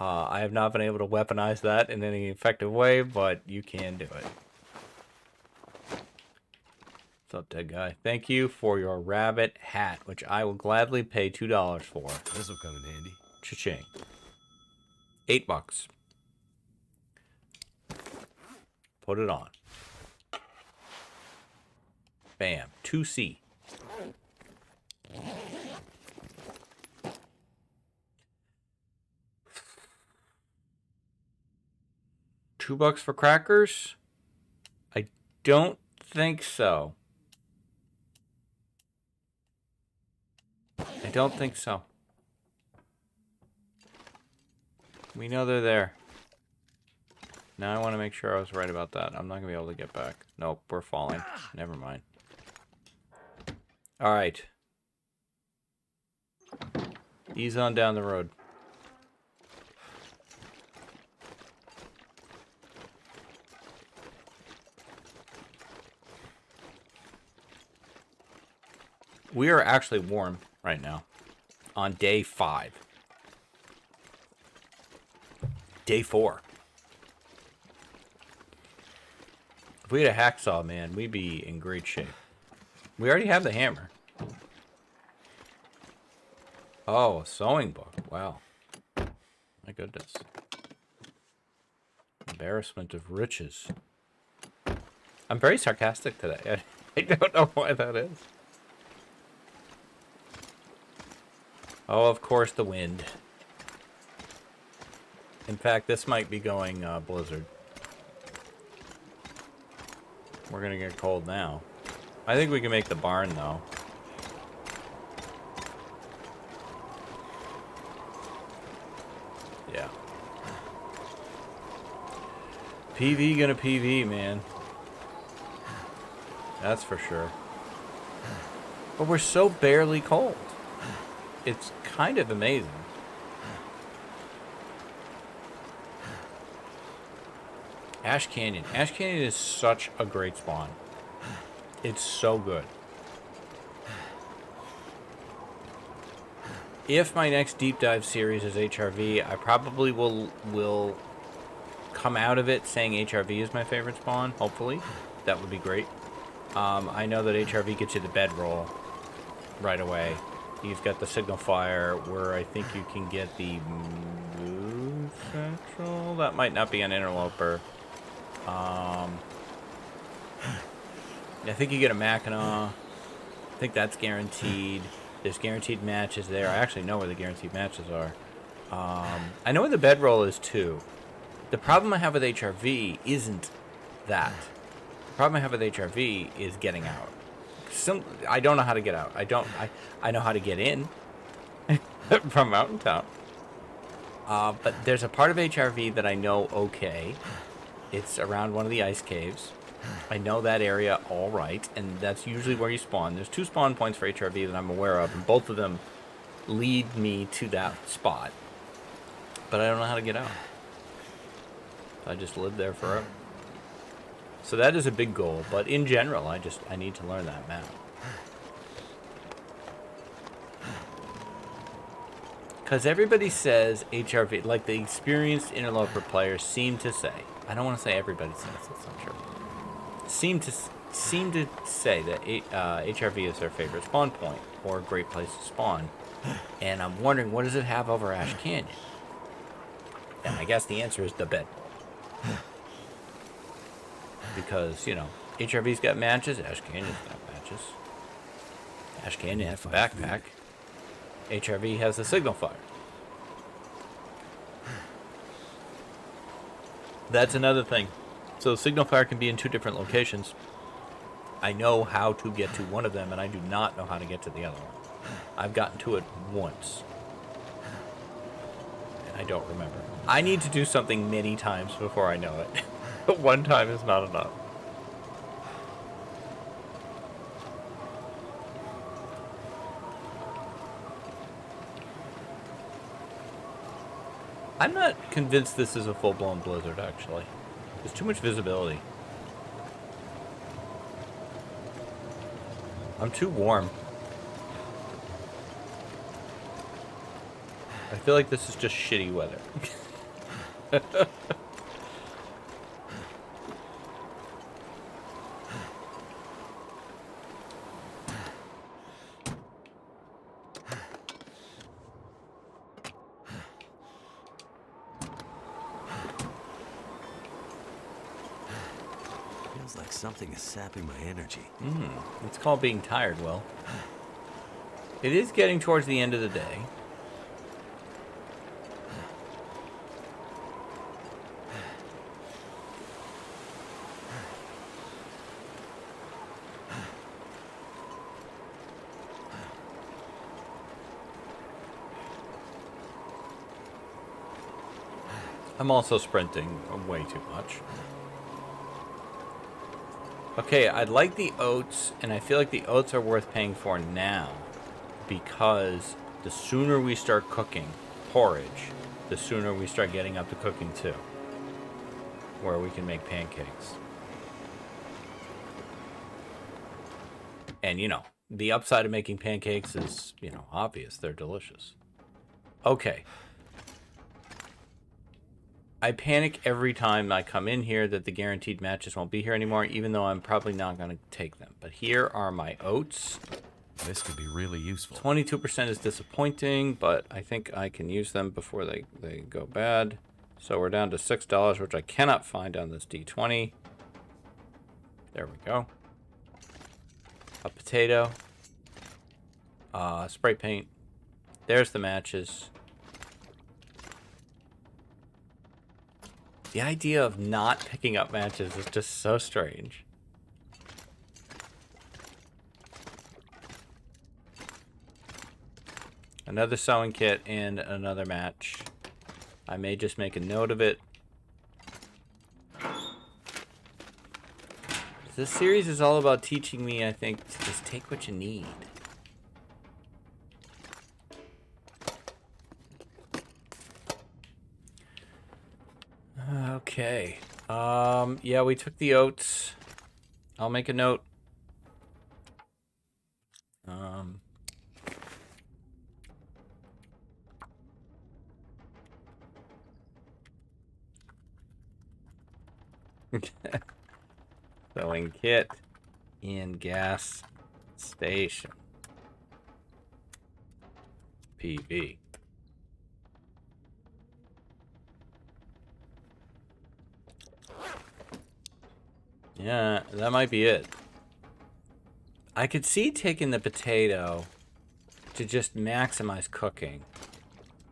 I have not been able to weaponize that in any effective way, but you can do it. What's up, dead guy? Thank you for your rabbit hat, which I will gladly pay $2 for. This'll come in handy. Cha-ching. $8. Put it on. Bam. 2C. $2 for crackers? I don't think so. I don't think so. We know they're there. Now I want to make sure I was right about that. I'm not going to be able to get back. Nope, we're falling. Never mind. All right. Ease on down the road. We are actually warm right now on day 5. Day 4. If we had a hacksaw, man, we'd be in great shape. We already have the hammer. Oh, a sewing book. Wow. My goodness. Embarrassment of riches. I'm very sarcastic today. I don't know why that is. Oh, of course, the wind. In fact, this might be going blizzard. We're going to get cold now. I think we can make the barn, though. Yeah. PV gonna PV, man. That's for sure. But we're so barely cold. It's kind of amazing. Ash Canyon. Ash Canyon is such a great spawn. It's so good. If my next deep dive series is HRV, I probably will come out of it saying HRV is my favorite spawn, hopefully. That would be great. I know that HRV gets you the bedroll right away. You've got the signal fire, where I think you can get the blue central. That might not be an interloper. I think you get a Mackinac. I think that's guaranteed. There's guaranteed matches there. I actually know where the guaranteed matches are. I know where the bedroll is too. The problem I have with HRV isn't that. The problem I have with HRV is getting out. I don't know how to get out. I know how to get in from Mountain Town. But there's a part of HRV that I know okay. It's around one of the ice caves. I know that area all right, and that's usually where you spawn. There's 2 spawn points for HRV that I'm aware of, and both of them lead me to that spot. But I don't know how to get out. I just lived there forever. So that is a big goal, but in general, I need to learn that map. Because everybody says HRV, like the experienced interloper players seem to say, I don't want to say everybody says, that's not true. Seem to say that HRV is their favorite spawn point, or a great place to spawn. And I'm wondering, what does it have over Ash Canyon? And I guess the answer is the bed. Because, you know, HRV's got matches, Ash Canyon's got matches. Ash Canyon has a backpack. HRV has the signal fire. That's another thing. So signal fire can be in 2 different locations. I know how to get to one of them, and I do not know how to get to the other one. I've gotten to it once. And I don't remember. I need to do something many times before I know it. But one time is not enough. I'm not convinced this is a full-blown blizzard, actually. There's too much visibility. I'm too warm. I feel like this is just shitty weather. Feels like something is sapping my energy. It's called being tired, Will. It is getting towards the end of the day. I'm also sprinting way too much. Okay, I'd like the oats, and I feel like the oats are worth paying for now, because the sooner we start cooking porridge, the sooner we start getting up to cooking too, where we can make pancakes. And, you know, the upside of making pancakes is, you know, obvious. They're delicious. Okay. I panic every time I come in here that the guaranteed matches won't be here anymore, even though I'm probably not going to take them. But here are my oats. This could be really useful. 22% is disappointing, but I think I can use them before they go bad. So we're down to $6, which I cannot find on this D20. There we go. A potato. Spray paint. There's the matches. The idea of not picking up matches is just so strange. Another sewing kit and another match. I may just make a note of it. This series is all about teaching me, I think, to just take what you need. Okay. Yeah, we took the oats. I'll make a note. Sewing kit in gas station. PV. Yeah, that might be it. I could see taking the potato to just maximize cooking.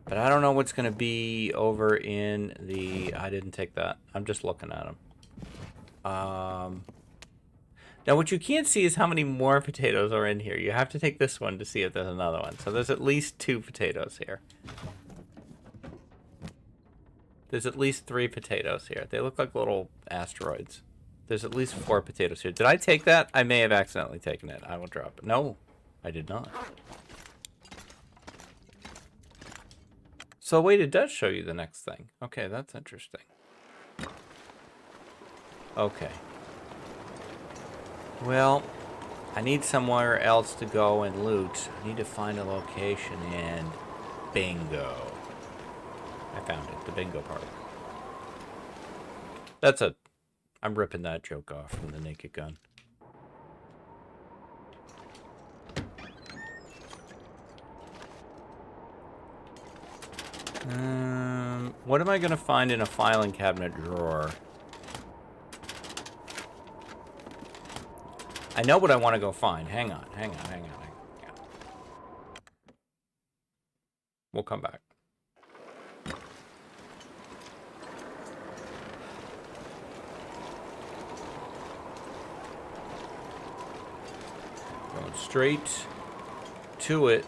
But I don't know what's going to be over in the... I didn't take that. I'm just looking at them. Now, what you can't see is how many more potatoes are in here. You have to take this one to see if there's another one. So there's at least 2 potatoes here. There's at least 3 potatoes here. They look like little asteroids. There's at least 4 potatoes here. Did I take that? I may have accidentally taken it. I will drop it. No, I did not. So wait, it does show you the next thing. Okay, that's interesting. Okay. Well, I need somewhere else to go and loot. I need to find a location, and bingo. I found it, the bingo part. That's a... I'm ripping that joke off from the Naked Gun. What am I going to find in a filing cabinet drawer? I know what I want to go find. Hang on. We'll come back. Going straight to it.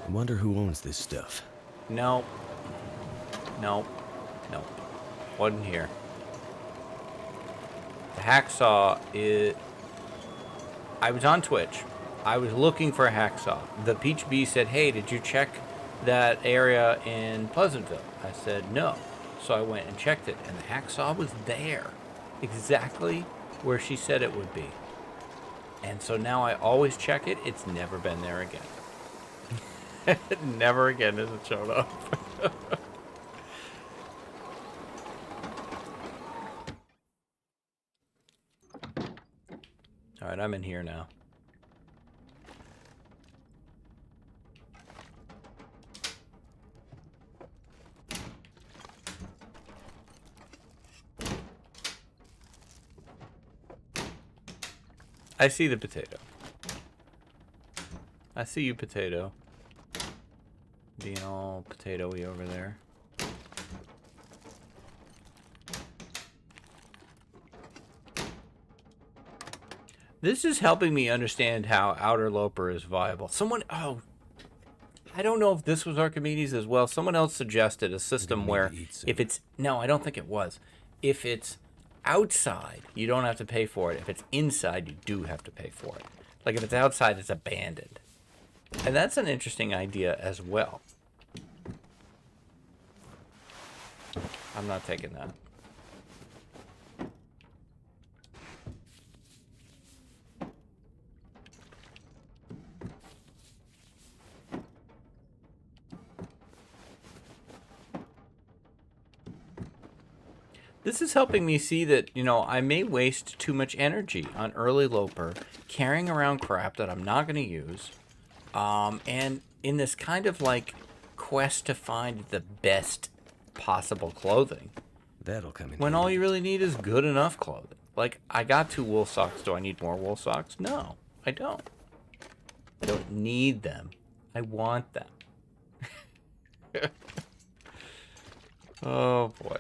I wonder who owns this stuff. Nope. Wasn't here. The hacksaw is... I was on Twitch. I was looking for a hacksaw. The Peach Bee said, hey, did you check that area in Pleasantville? I said, no. So I went and checked it, and the hacksaw was there. Exactly where she said it would be. And so now I always check it. It's never been there again. Never again has it showed up. Alright, I'm in here now. I see the potato. I see you, potato. Being all potato-y over there. This is helping me understand how Outer Loper is viable. Someone, oh, I don't know if this was Archimedes as well. Someone else suggested a system where if it's, no, I don't think it was. If it's outside, you don't have to pay for it. If it's inside, you do have to pay for it. Like if it's outside, it's abandoned. And that's an interesting idea as well. I'm not taking that. This is helping me see that, you know, I may waste too much energy on early Loper, carrying around crap that I'm not going to use, and in this kind of, like, quest to find the best possible clothing. That'll come in When all handy. you really need is good enough clothing. Like, I got 2 wool socks. Do I need more wool socks? No, I don't. I don't need them. I want them. Oh, boy.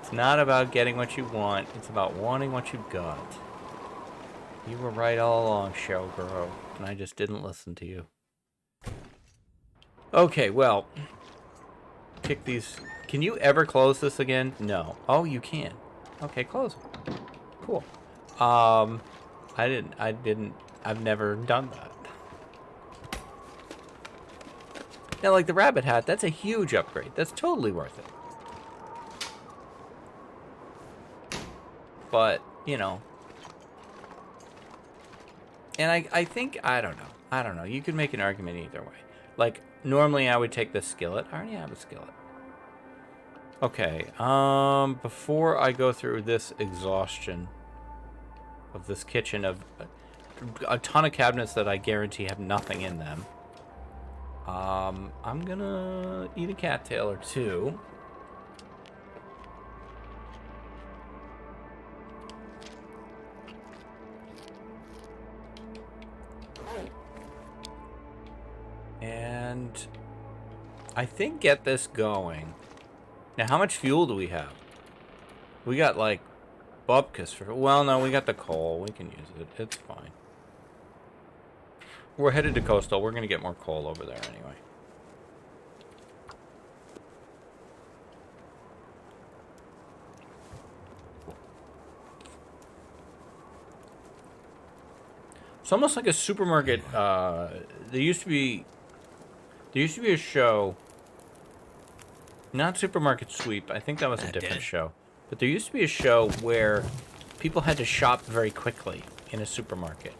It's not about getting what you want. It's about wanting what you got. You were right all along, showgirl, and I just didn't listen to you. Okay, well, pick these. Can you ever close this again? No. Oh, you can. Okay, close it. Cool. I've never done that. Now, like the rabbit hat, that's a huge upgrade. That's totally worth it. But, you know. And I think, I don't know. You could make an argument either way. Like, normally I would take the skillet. I already have a skillet. Okay, before I go through this exhaustion of this kitchen of a ton of cabinets that I guarantee have nothing in them, I'm gonna eat a cattail or two. And I think get this going. Now, how much fuel do we have? We got, like, bupkis for... Well, no, we got the coal. We can use it. It's fine. We're headed to Coastal. We're going to get more coal over there anyway. It's almost like a supermarket. There used to be a show... Not Supermarket Sweep. I think that was a different show. But there used to be a show where people had to shop very quickly in a supermarket.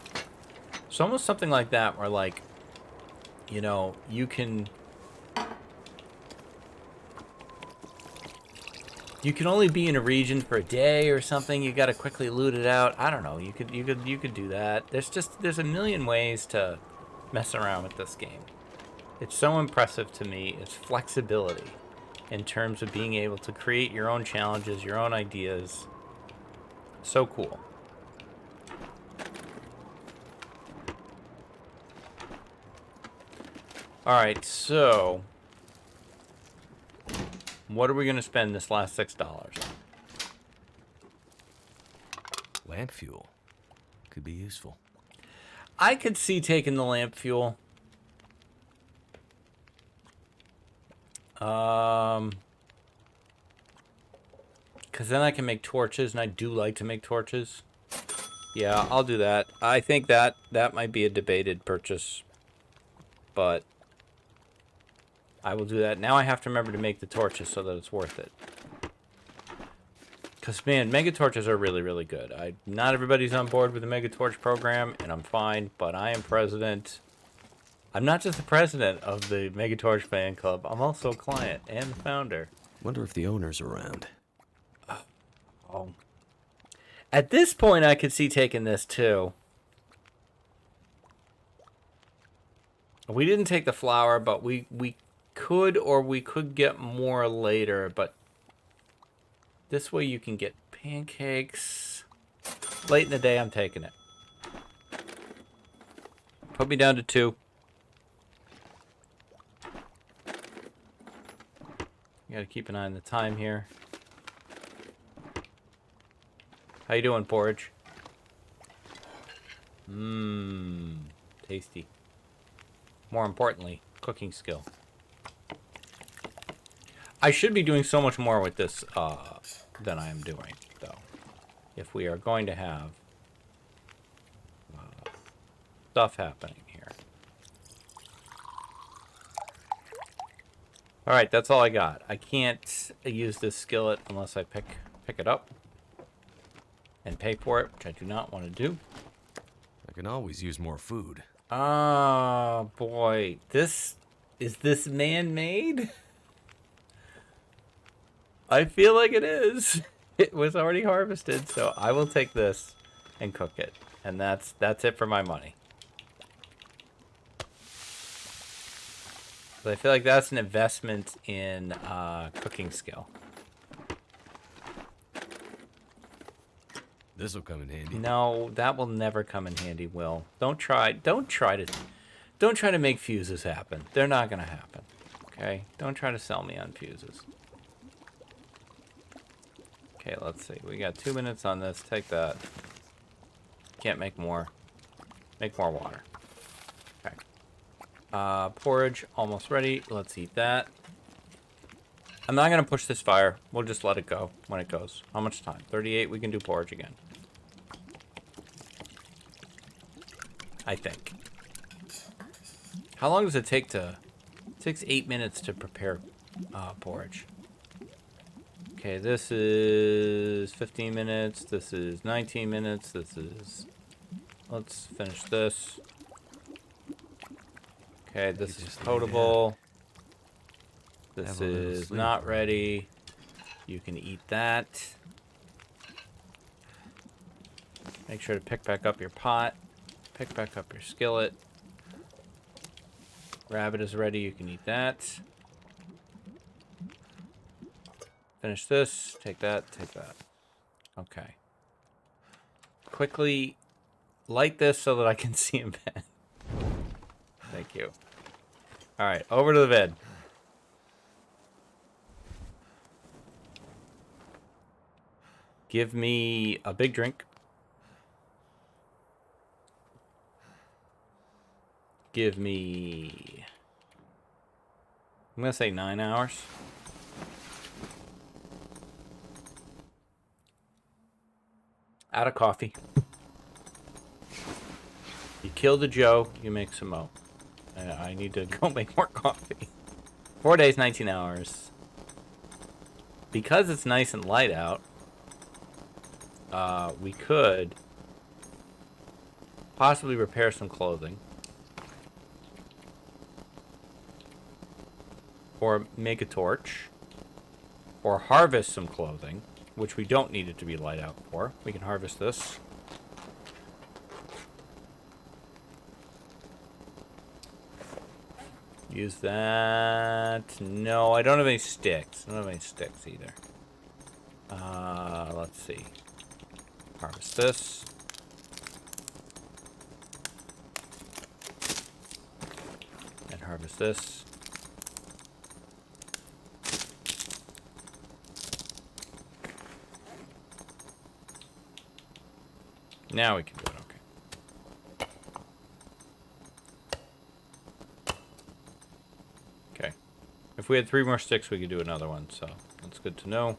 It's almost something like that where, like, you know, you can only be in a region for a day or something. You got to quickly loot it out. I don't know. You could do that. There's a million ways to mess around with this game. It's so impressive to me. Its flexibility in terms of being able to create your own challenges, your own ideas. So cool. Alright, so... what are we going to spend this last $6 on? Lamp fuel. Could be useful. I could see taking the lamp fuel. Because then I can make torches, and I do like to make torches. Yeah, I'll do that. I think that might be a debated purchase, but I will do that. Now I have to remember to make the torches so that it's worth it. Because, man, mega torches are really, really good. Not everybody's on board with the mega torch program, and I'm fine, but I am president. I'm not just the president of the Mega Torch fan club. I'm also a client and the founder. Wonder if the owner's around. Oh. At this point, I could see taking this too. We didn't take the flour, but we could, or we could get more later. But this way you can get pancakes. Late in the day, I'm taking it. Put me down to 2. You gotta keep an eye on the time here. How you doing, Porridge? Mmm. Tasty. More importantly, cooking skill. I should be doing so much more with this than I am doing, though. If we are going to have stuff happening here. Alright, that's all I got. I can't use this skillet unless I pick it up and pay for it, which I do not want to do. I can always use more food. Oh, boy. Is this man-made? I feel like it is. It was already harvested, so I will take this and cook it. And that's it for my money. So I feel like that's an investment in cooking skill. This will come in handy. No, that will never come in handy, Will. Don't try to make fuses happen. They're not gonna happen. Okay? Don't try to sell me on fuses. Okay, let's see. We got 2 minutes on this. Take that. Can't make more. Make more water. Okay. Porridge almost ready. Let's eat that. I'm not gonna push this fire. We'll just let it go when it goes. How much time? 38. We can do porridge again. I think. How long does it take to... It takes 8 minutes to prepare porridge. Okay, this is 15 minutes. This is 19 minutes. This is... Let's finish this. Okay, this is potable. This is not ready. You can eat that. Make sure to pick back up your pot. Pick back up your skillet. Rabbit is ready. You can eat that. Finish this. Take that. Take that. Okay. Quickly light this so that I can see in bed. Thank you. All right, over to the bed. Give me a big drink. Give me... I'm going to say 9 hours. Out of coffee. You killed a Joe, you make some mo. I need to go make more coffee. 4 days, 19 hours. Because it's nice and light out, we could possibly repair some clothing. Or make a torch. Or harvest some clothing, which we don't need it to be light out for. We can harvest this. Use that. No, I don't have any sticks. I don't have any sticks either. Let's see. Harvest this. And harvest this. Now we can do it, okay. Okay. If we had 3 more sticks, we could do another one, so that's good to know.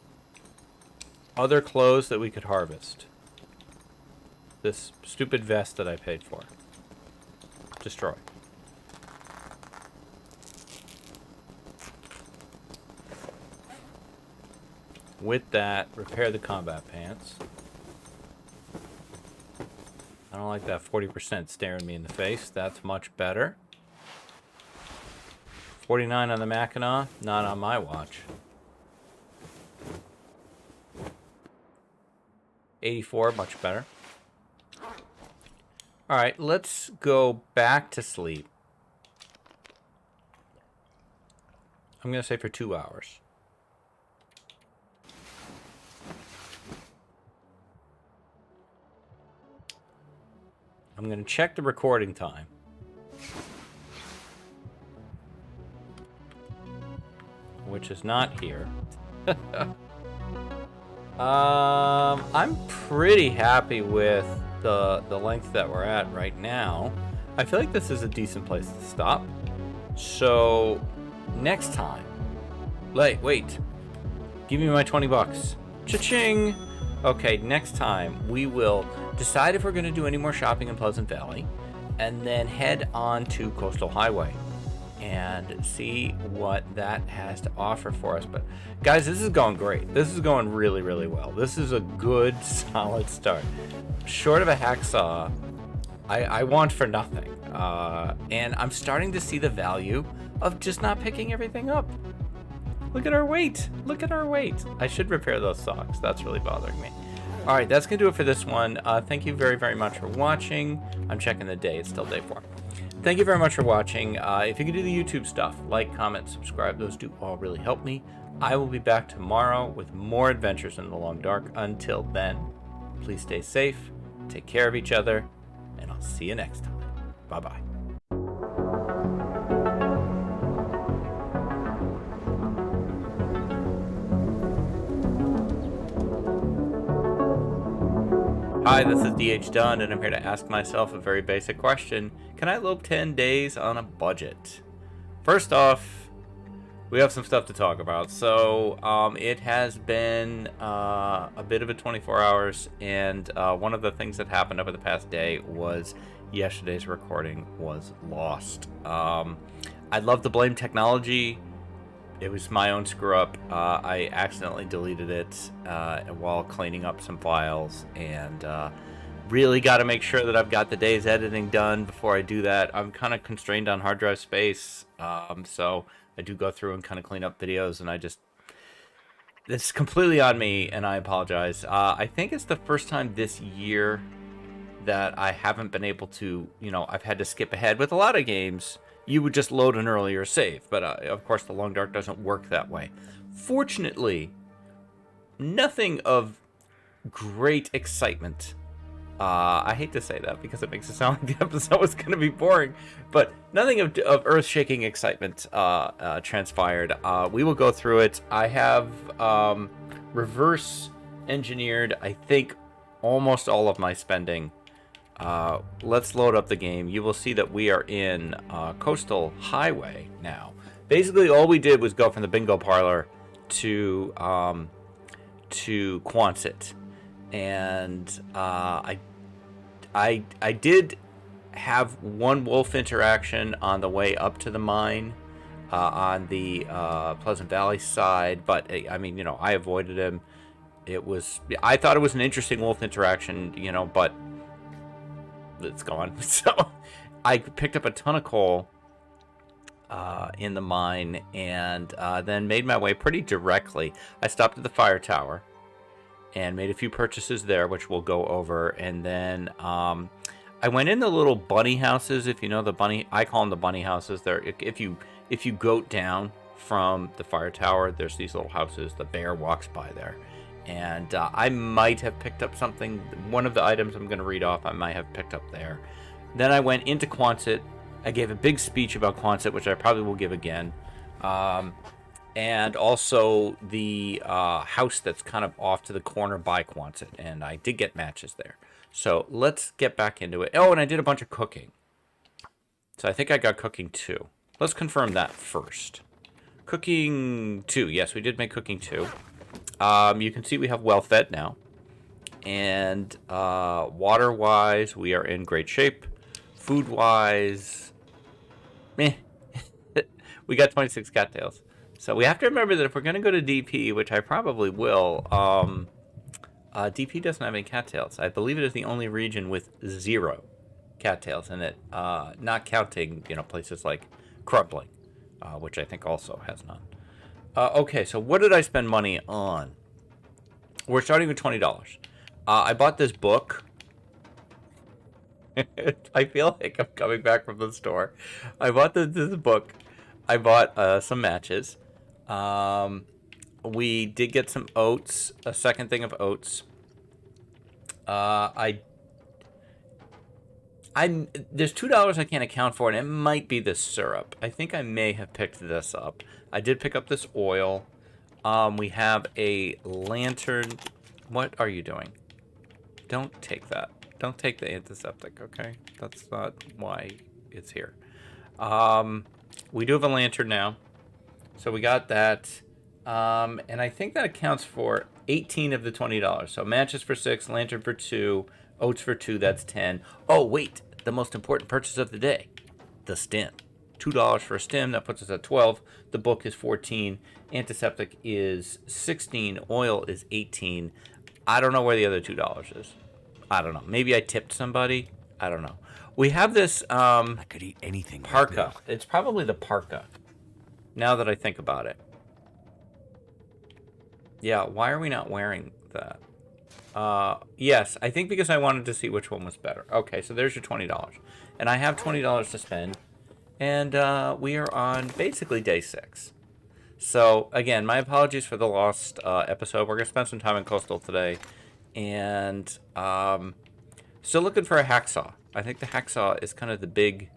Other clothes that we could harvest. This stupid vest that I paid for. Destroy. With that, repair the combat pants. I don't like that 40% staring me in the face. That's much better. 49 on the Mackinac, not on my watch. 84, much better. Alright, let's go back to sleep. I'm going to say for 2 hours. I'm going to check the recording time. Which is not here. I'm pretty happy with the length that we're at right now, I feel like this is a decent place to stop. So next time, wait, give me my 20 bucks. Cha-ching! Okay, next time we will decide if we're going to do any more shopping in Pleasant Valley, and then head on to Coastal Highway and see what that has to offer for us. But guys, this is going great. This is going really, really well. This is a good, solid start. Short of a hacksaw, I want for nothing. And I'm starting to see the value of just not picking everything up. Look at our weight. Look at our weight. I should repair those socks. That's really bothering me. All right, that's going to do it for this one. Thank you very, very much for watching. I'm checking the day. It's still day 4. Thank you very much for watching. If you can do the YouTube stuff, like, comment, subscribe, those do all really help me. I will be back tomorrow with more adventures in the Long Dark. Until then, please stay safe, take care of each other, and I'll see you next time. Bye-bye. Hi, this is DH Dunn, and I'm here to ask myself a very basic question. Can I lope 10 days on a budget? First off, we have some stuff to talk about. So, it has been a bit of a 24 hours, and one of the things that happened over the past day was yesterday's recording was lost. I'd love to blame technology. It was my own screw up. I accidentally deleted it while cleaning up some files, and really got to make sure that I've got the day's editing done before I do that. I'm kind of constrained on hard drive space, so I do go through and kind of clean up videos, and it's completely on me, and I apologize. I think it's the first time this year that I haven't been able to, I've had to skip ahead. With a lot of games, you would just load an earlier save, but of course the Long Dark doesn't work that way. Fortunately, nothing of great excitement. I hate to say that because it makes it sound like the episode was going to be boring, but nothing of earth-shaking excitement transpired. We will go through it. I have reverse engineered, I think, almost all of my spending. Let's load up the game. You will see that we are in Coastal Highway now. Basically, all we did was go from the bingo parlor to Quonset, and I did have one wolf interaction on the way up to the mine on the Pleasant Valley side, but I mean, I avoided him. I thought it was an interesting wolf interaction, but it's gone. So I picked up a ton of coal in the mine, and then made my way pretty directly. I stopped at the fire tower and made a few purchases there, which we'll go over, and then I went in the little bunny houses. If you know the bunny, I call them the bunny houses. There, if you go down from the fire tower, there's these little houses. The bear walks by there. And I might have picked up something. One of the items I'm going to read off, I might have picked up there. Then I went into Quonset. I gave a big speech about Quonset, which I probably will give again. And also the house that's kind of off to the corner by Quonset. And I did get matches there. So let's get back into it. Oh, and I did a bunch of cooking. So I think I got cooking 2. Let's confirm that first. Cooking 2. Yes, we did make cooking 2. You can see we have well fed now, and water wise we are in great shape. Food wise, meh. We got 26 cattails, so we have to remember that if we're going to go to DP, which I probably will, DP doesn't have any cattails. I believe it is the only region with 0 cattails in it, not counting places like Crumbling, which I think also has none. Okay, so what did I spend money on? We're starting with $20. I bought this book. I feel like I'm coming back from the store. I bought this book. I bought some matches. We did get some oats, a second thing of oats. There's $2 I can't account for, and it might be this syrup. I think I may have picked this up. I did pick up this oil. We have a lantern. What are you doing? Don't take that. Don't take the antiseptic, okay? That's not why it's here. We do have a lantern now. So we got that. And I think that accounts for 18 of the $20. So matches for 6, lantern for 2, oats for 2, that's 10. Oh, wait, the most important purchase of the day, the stem. $2 for a stem, that puts us at 12. The book is 14. Antiseptic is 16. Oil is 18. I don't know where the other $2 is. I don't know. Maybe I tipped somebody. I don't know. We have this I could eat anything. parka. It's probably the parka, now that I think about it. Yeah, why are we not wearing that? Yes, I think because I wanted to see which one was better. Okay, so there's your $20. And I have $20 to spend. And we are on basically day 6. So, again, my apologies for the lost episode. We're going to spend some time in Coastal today. And still looking for a hacksaw. I think the hacksaw is kind of the big,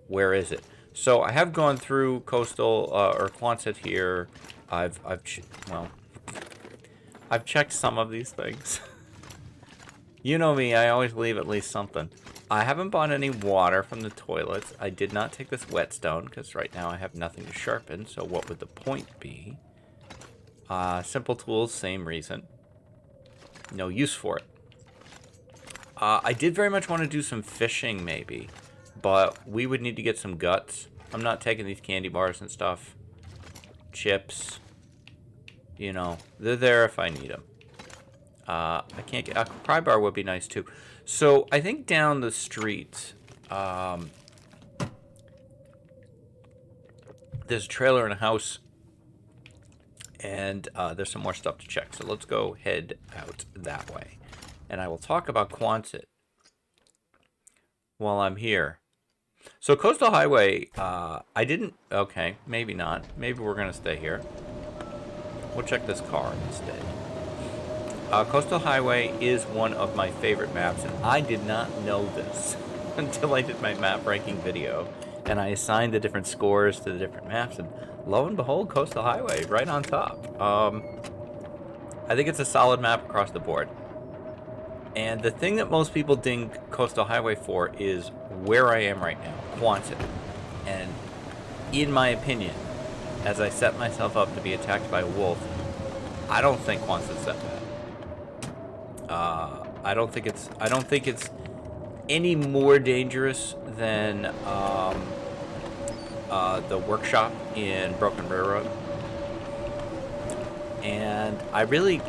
where is it? So I have gone through Coastal or Quonset here. I've checked some of these things. You know me, I always leave at least something. I haven't bought any water from the toilets. I did not take this whetstone because right now I have nothing to sharpen. So what would the point be? Simple tools, same reason. No use for it. I did very much want to do some fishing maybe, but we would need to get some guts. I'm not taking these candy bars and stuff. Chips. You know, they're there if I need them. I can't get... A pry bar would be nice too. So, I think down the street, there's a trailer and a house, and there's some more stuff to check. So, let's go head out that way. And I will talk about Quonset while I'm here. So, Coastal Highway, I didn't... Okay, maybe not. Maybe we're going to stay here. We'll check this car instead. Coastal Highway is one of my favorite maps, and I did not know this until I did my map ranking video, and I assigned the different scores to the different maps, and lo and behold, Coastal Highway right on top. I think it's a solid map across the board. And the thing that most people ding Coastal Highway for is where I am right now, Quonset. And in my opinion, as I set myself up to be attacked by a wolf, I don't think Quonset's that bad. I don't think it's any more dangerous than the workshop in Broken Railroad. And I really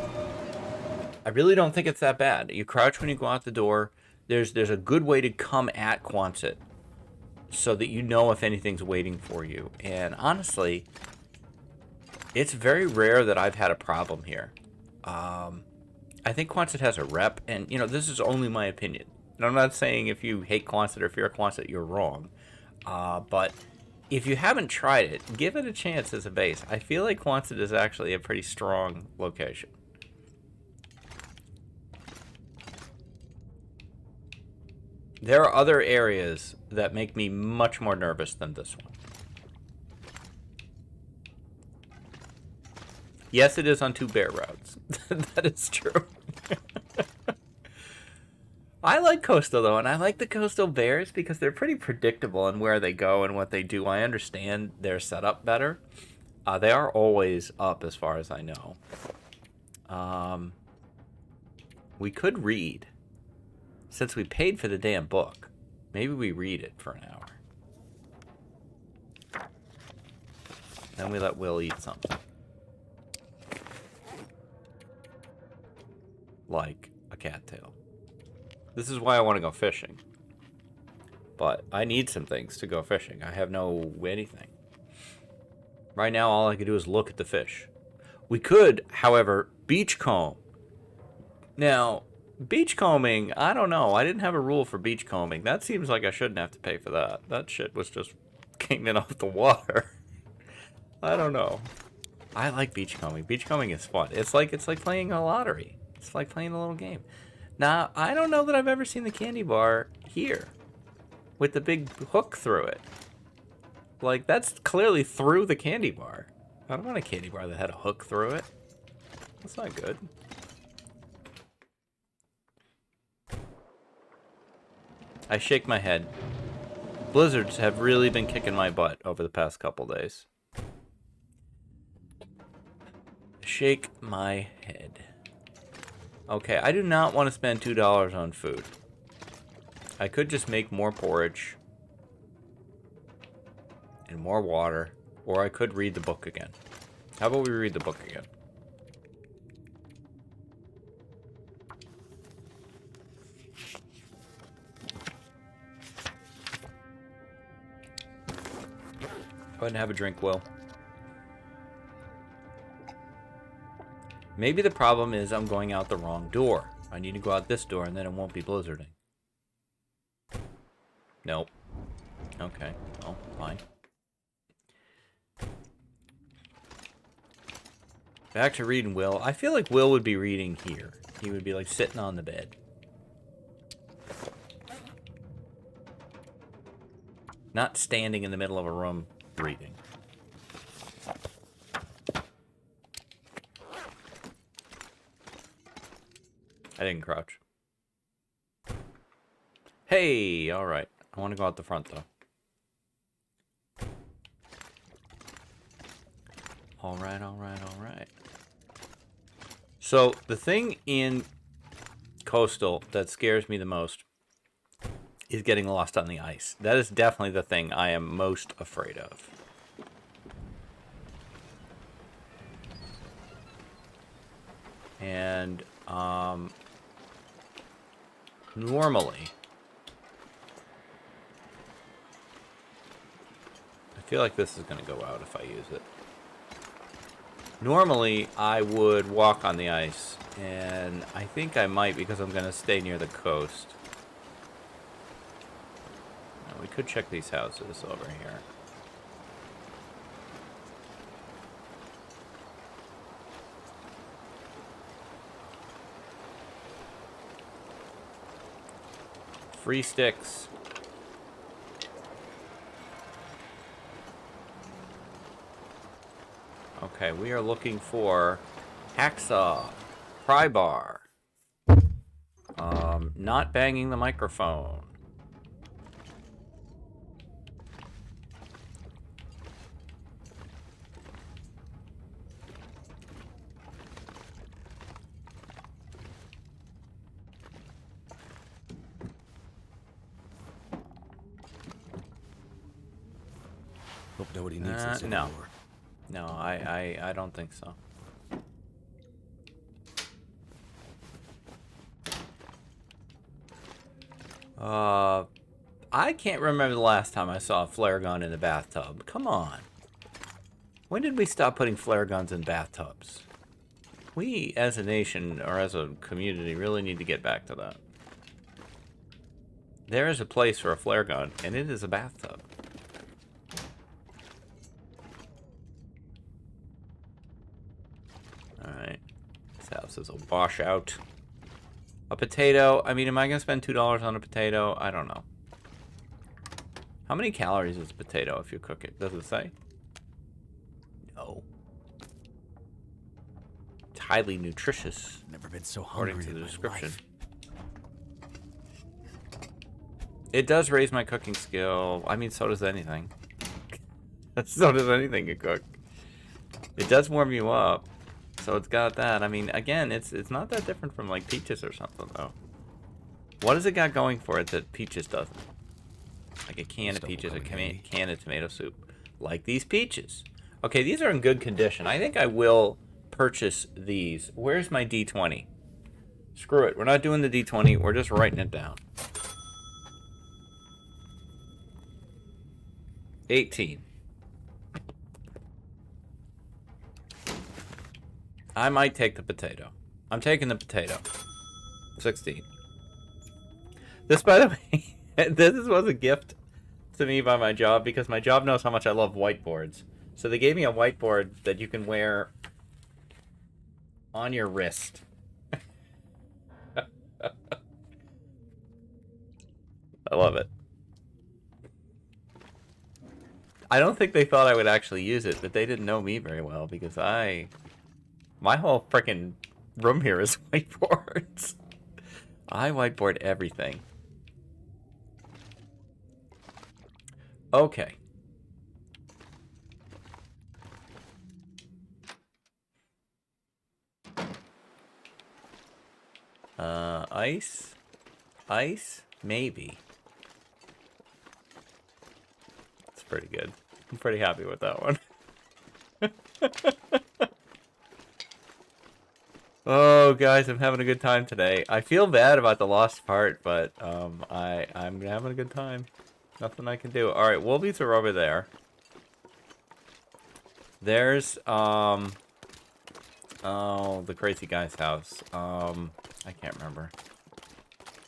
don't think it's that bad. You crouch when you go out the door. There's a good way to come at Quonset so that you know if anything's waiting for you. And honestly, it's very rare that I've had a problem here. I think Quonset has a rep, and, you know, this is only my opinion. And I'm not saying if you hate Quonset or fear Quonset, you're wrong. But if you haven't tried it, give it a chance as a base. I feel like Quonset is actually a pretty strong location. There are other areas that make me much more nervous than this one. Yes, it is on 2 bear routes. That is true. I like Coastal, though, and I like the Coastal Bears because they're pretty predictable in where they go and what they do. I understand their setup better. They are always up, as far as I know. We could read. Since we paid for the damn book, maybe we read it for an hour. Then we let Will eat something. Like a cattail. This is why I want to go fishing. But I need some things to go fishing. I have no anything. Right now, all I can do is look at the fish. We could, however, beachcomb. Now, beachcombing, I don't know. I didn't have a rule for beachcombing. That seems like I shouldn't have to pay for that. That shit was just came in off the water. I don't know. I like beachcombing. Beachcombing is fun. It's like playing a lottery. It's like playing a little game. Now, I don't know that I've ever seen the candy bar here with the big hook through it. Like, that's clearly through the candy bar. I don't want a candy bar that had a hook through it. That's not good. I shake my head. Blizzards have really been kicking my butt over the past couple days. Shake my head. Okay, I do not want to spend $2 on food. I could just make more porridge and more water, or I could read the book again. How about we read the book again? Go ahead and have a drink, Will. Maybe the problem is I'm going out the wrong door. I need to go out this door and then it won't be blizzarding. Nope. Okay. Oh, fine. Back to reading Will. I feel like Will would be reading here. He would be like sitting on the bed. Not standing in the middle of a room reading. I didn't crouch. Hey, alright. I want to go out the front, though. Alright, alright, alright. So, the thing in Coastal that scares me the most is getting lost on the ice. That is definitely the thing I am most afraid of. And, normally, I feel like this is going to go out if I use it. Normally, I would walk on the ice, and I think I might because I'm going to stay near the coast. Now, we could check these houses over here. Free sticks. Okay, we are looking for hacksaw, pry bar, not banging the microphone. Hope nobody needs this No. anymore. No, I don't think so. I can't remember the last time I saw a flare gun in a bathtub. Come on. When did we stop putting flare guns in bathtubs? We, as a nation, or as a community, really need to get back to that. There is a place for a flare gun, and it is a bathtub. Alright. This house is a washout. A potato. I mean, am I going to spend $2 on a potato? I don't know. How many calories is a potato if you cook it? Does it say? No. It's highly nutritious, Never been so hungry according to in the my description. life. It does raise my cooking skill. I mean, so does anything. So does anything you cook. It does warm you up. So it's got that. I mean, again, it's not that different from like peaches or something, though. What has it got going for it that peaches doesn't? Like a can of Stuff will peaches, go a in handy. can of tomato soup. Like these peaches. Okay, these are in good condition. I think I will purchase these. Where's my D20? Screw it. We're not doing the D20. We're just writing it down. 18. I might take the potato. I'm taking the potato. 16. This, by the way, this was a gift to me by my job because my job knows how much I love whiteboards. So they gave me a whiteboard that you can wear on your wrist. I love it. I don't think they thought I would actually use it, but they didn't know me very well because my whole freaking room here is whiteboards. I whiteboard everything. Okay. Ice? Ice? Maybe. It's pretty good. I'm pretty happy with that one. Oh, guys, I'm having a good time today. I feel bad about the lost part, but I'm having a good time. Nothing I can do. All right, Wolbies are over there. There's oh, the crazy guy's house. I can't remember.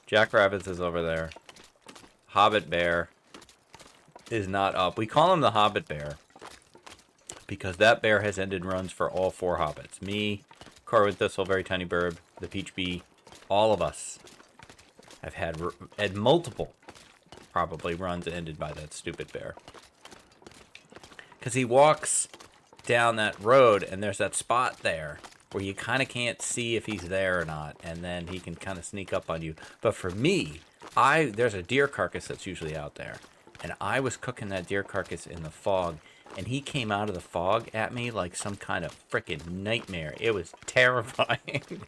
Jackrabbits is over there. Hobbit Bear is not up. We call him the Hobbit Bear because that bear has ended runs for all 4 hobbits. Me, Koru, Thistle, Very Tiny Bird, the Peach Bee, all of us have had multiple, probably, runs ended by that stupid bear. Because he walks down that road, and there's that spot there where you kind of can't see if he's there or not, and then he can kind of sneak up on you. But for me, there's a deer carcass that's usually out there, and I was cooking that deer carcass in the fog, and he came out of the fog at me like some kind of freaking nightmare. It was terrifying.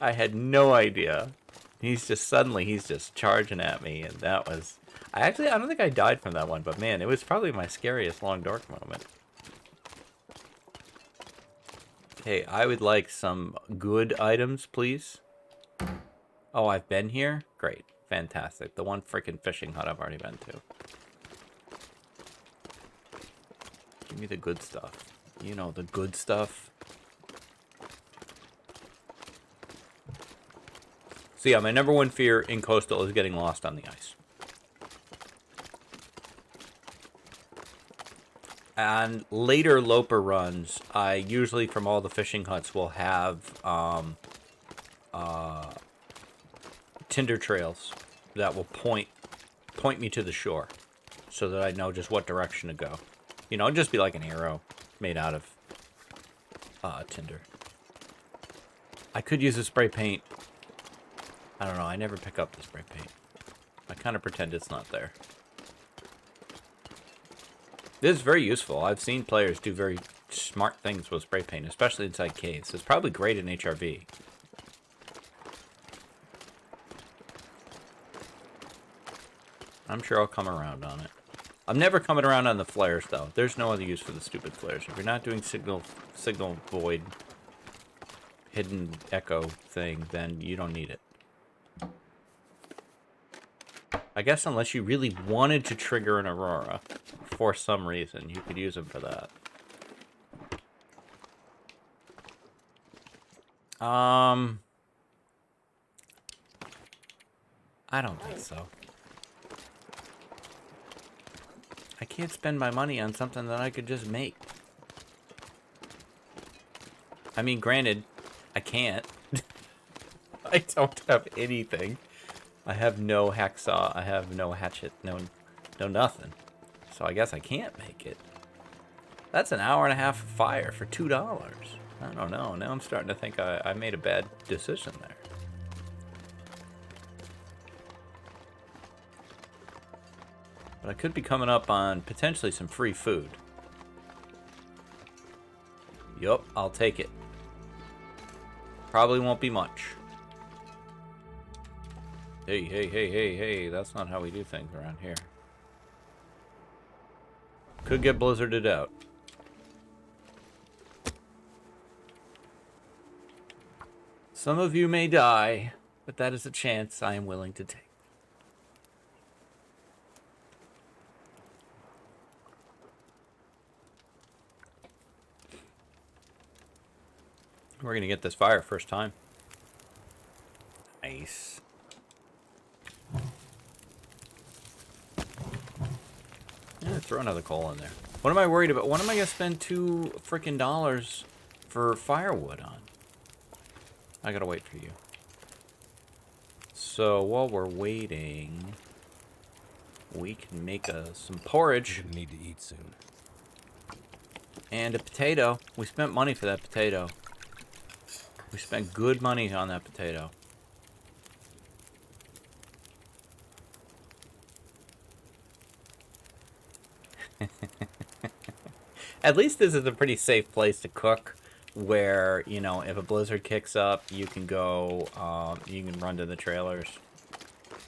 I had no idea. He's just charging at me, and that was... I don't think I died from that one, but man, it was probably my scariest long dark moment. Hey, I would like some good items, please. Oh, I've been here? Great. Fantastic. The one freaking fishing hut I've already been to. Give me the good stuff. You know, the good stuff. So yeah, my number one fear in Coastal is getting lost on the ice. And later Loper runs, I usually from all the fishing huts will have tinder trails that will point me to the shore, so that I know just what direction to go. You know, it'd just be like an arrow made out of tinder. I could use a spray paint. I don't know. I never pick up the spray paint. I kind of pretend it's not there. This is very useful. I've seen players do very smart things with spray paint, especially inside caves. It's probably great in HRV. I'm sure I'll come around on it. I'm never coming around on the flares, though. There's no other use for the stupid flares. If you're not doing signal void, hidden echo thing, then you don't need it. I guess unless you really wanted to trigger an Aurora for some reason, you could use them for that. I don't think so. I can't spend my money on something that I could just make. I mean, granted, I can't. I don't have anything. I have no hacksaw. I have no hatchet. No nothing. So I guess I can't make it. That's an hour and a half of fire for $2. I don't know. Now I'm starting to think I made a bad decision there. But I could be coming up on potentially some free food. Yup, I'll take it. Probably won't be much. Hey, that's not how we do things around here. Could get blizzarded out. Some of you may die, but that is a chance I am willing to take. We're gonna get this fire first time. Nice. Yeah, throw another coal in there. What am I worried about? What am I gonna spend $2 frickin' for firewood on? I gotta wait for you. So while we're waiting, we can make some porridge. We need to eat soon. And a potato. We spent money for that potato. We spent good money on that potato. At least this is a pretty safe place to cook, where, you know, if a blizzard kicks up, you can go, you can run to the trailers.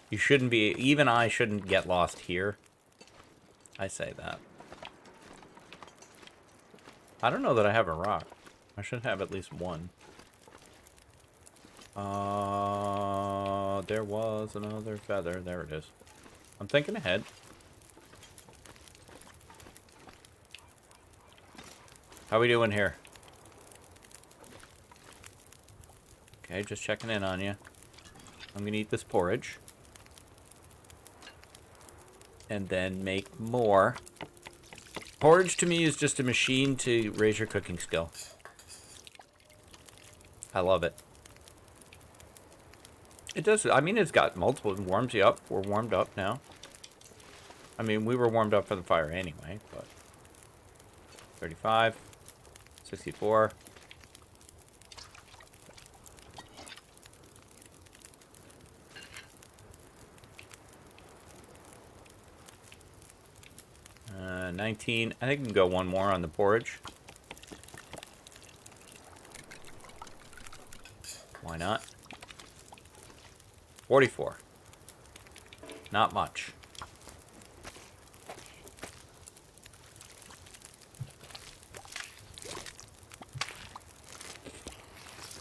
You shouldn't be, even I shouldn't get lost here. I say that. I don't know that I have a rock. I should have at least one. There was another feather. There it is. I'm thinking ahead. How we doing here? Okay, just checking in on you. I'm gonna eat this porridge. And then make more. Porridge to me is just a machine to raise your cooking skill. I love it. It does, I mean, it's got multiple, it warms you up. We're warmed up now. I mean, we were warmed up for the fire anyway, but 35, 64. Uh, 19. I think we can go one more on the porridge. Why not? 44. Not much.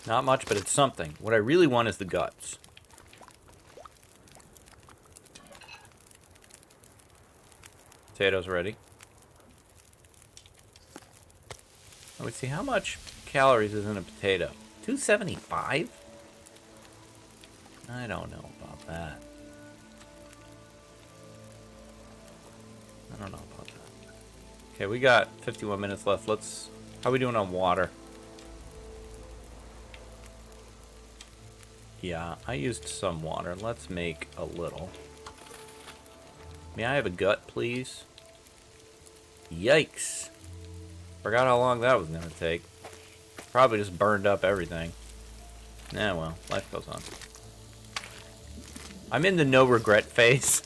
Not much, but it's something. What I really want is the guts. Potatoes ready. Let me see, how much calories is in a potato? 275? I don't know about that. I don't know about that. Okay, we got 51 minutes left. How are we doing on water? Yeah, I used some water. Let's make a little. May I have a gut, please? Yikes. Forgot how long that was going to take. Probably just burned up everything. Yeah, well, life goes on. I'm in the no regret phase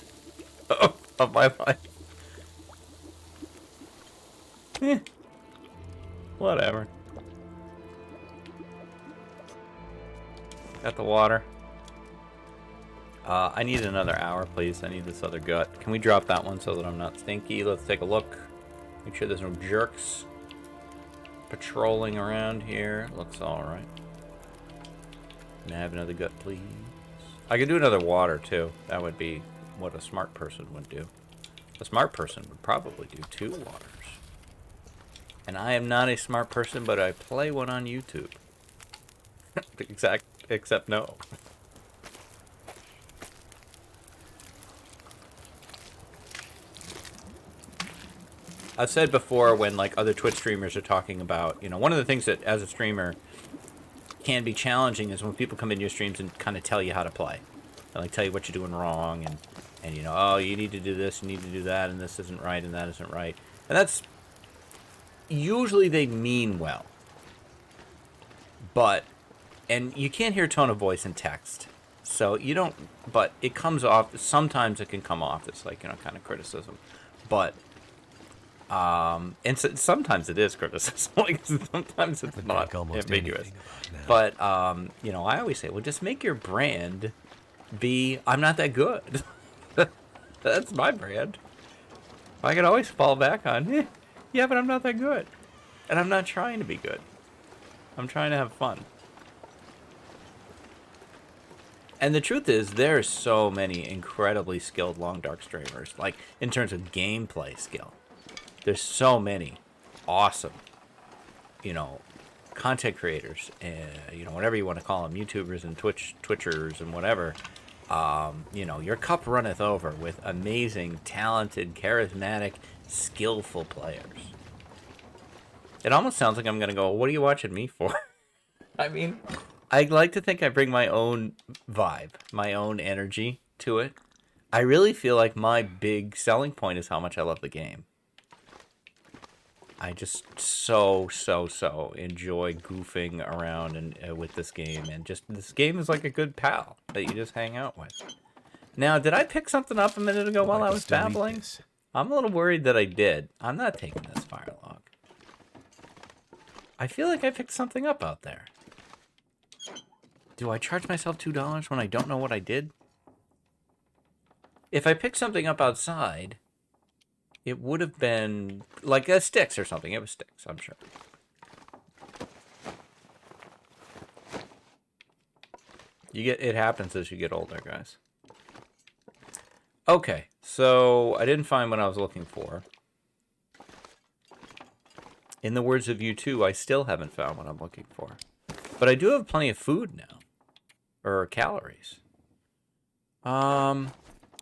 of my life. Whatever. Got the water. I need another hour, please. I need this other gut. Can we drop that one so that I'm not stinky? Let's take a look. Make sure there's no jerks patrolling around here. Looks alright. Can I have another gut, please? I could do another water, too. That would be what a smart person would do. A smart person would probably do 2 waters. And I am not a smart person, but I play one on YouTube. Except no. I've said before, when like other Twitch streamers are talking about, you know, one of the things that as a streamer can be challenging is when people come into your streams and kind of tell you how to play. They like tell you what you're doing wrong, and you know, oh, you need to do this, you need to do that, and this isn't right, and that isn't right. And that's usually they mean well. But and you can't hear tone of voice in text. So you don't, but it comes off, sometimes it can come off as like, you know, kind of criticism. But and so, sometimes it is criticism. Like, sometimes it's not ambiguous. But you know, I always say, well, just make your brand be, I'm not that good. That's my brand. I can always fall back on, yeah, but I'm not that good. And I'm not trying to be good. I'm trying to have fun. And the truth is, there are so many incredibly skilled Long Dark streamers. Like, in terms of gameplay skill. There's so many awesome, you know, content creators, you know, whatever you want to call them, YouTubers and Twitchers and whatever. You know, your cup runneth over with amazing, talented, charismatic, skillful players. It almost sounds like I'm going to go, what are you watching me for? I mean, I like to think I bring my own vibe, my own energy to it. I really feel like my big selling point is how much I love the game. I just so enjoy goofing around and with this game, and just this game is like a good pal that you just hang out with. Now, did I pick something up a minute ago while I was babbling? I'm a little worried that I did. I'm not taking this fire log. I feel like I picked something up out there. Do I charge myself $2 when I don't know what I did? If I picked something up outside, it would have been like sticks or something. It was sticks, I'm sure. It happens as you get older, guys. Okay, so I didn't find what I was looking for. In the words of U2, I still haven't found what I'm looking for. But I do have plenty of food now. Or calories.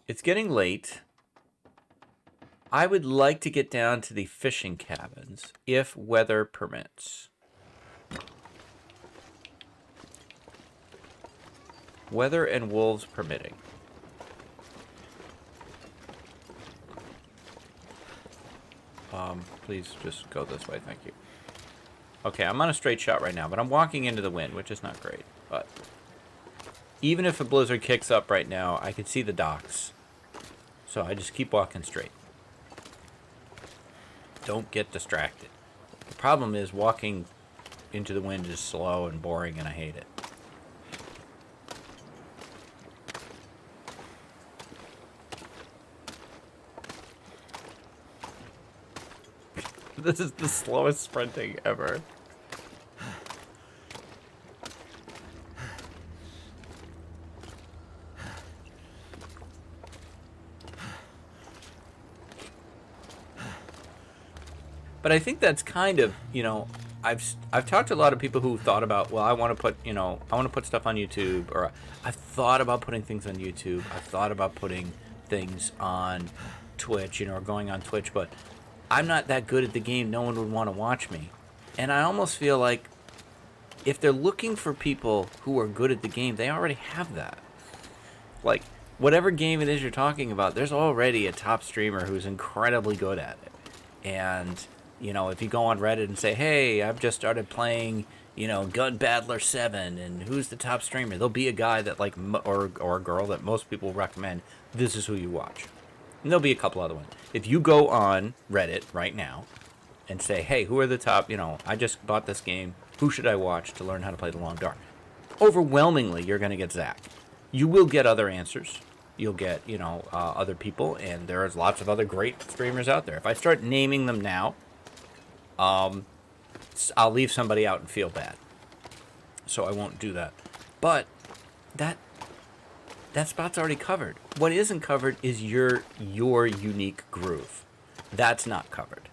It's getting late. I would like to get down to the fishing cabins, if weather permits. Weather and wolves permitting. Please just go this way, thank you. Okay, I'm on a straight shot right now, but I'm walking into the wind, which is not great. But even if a blizzard kicks up right now, I can see the docks. So I just keep walking straight. Don't get distracted. The problem is walking into the wind is slow and boring, and I hate it. This is the slowest sprinting ever. But I think that's kind of, you know, I've talked to a lot of people who thought about, well, I want to put, you know, I want to put stuff on YouTube, or I've thought about putting things on YouTube. I've thought about putting things on Twitch, you know, or going on Twitch, but I'm not that good at the game. No one would want to watch me. And I almost feel like if they're looking for people who are good at the game, they already have that. Like, whatever game it is you're talking about, there's already a top streamer who's incredibly good at it. And, you know, if you go on Reddit and say, hey, I've just started playing, you know, Gun Battler 7, and who's the top streamer? There'll be a guy that, like, or a girl that most people recommend. This is who you watch. And there'll be a couple other ones. If you go on Reddit right now and say, hey, who are the top, you know, I just bought this game. Who should I watch to learn how to play The Long Dark? Overwhelmingly, you're going to get Zach. You will get other answers. You'll get, you know, other people, and there's lots of other great streamers out there. If I start naming them now, I'll leave somebody out and feel bad. So I won't do that. But that spot's already covered. What isn't covered is your unique groove. That's not covered.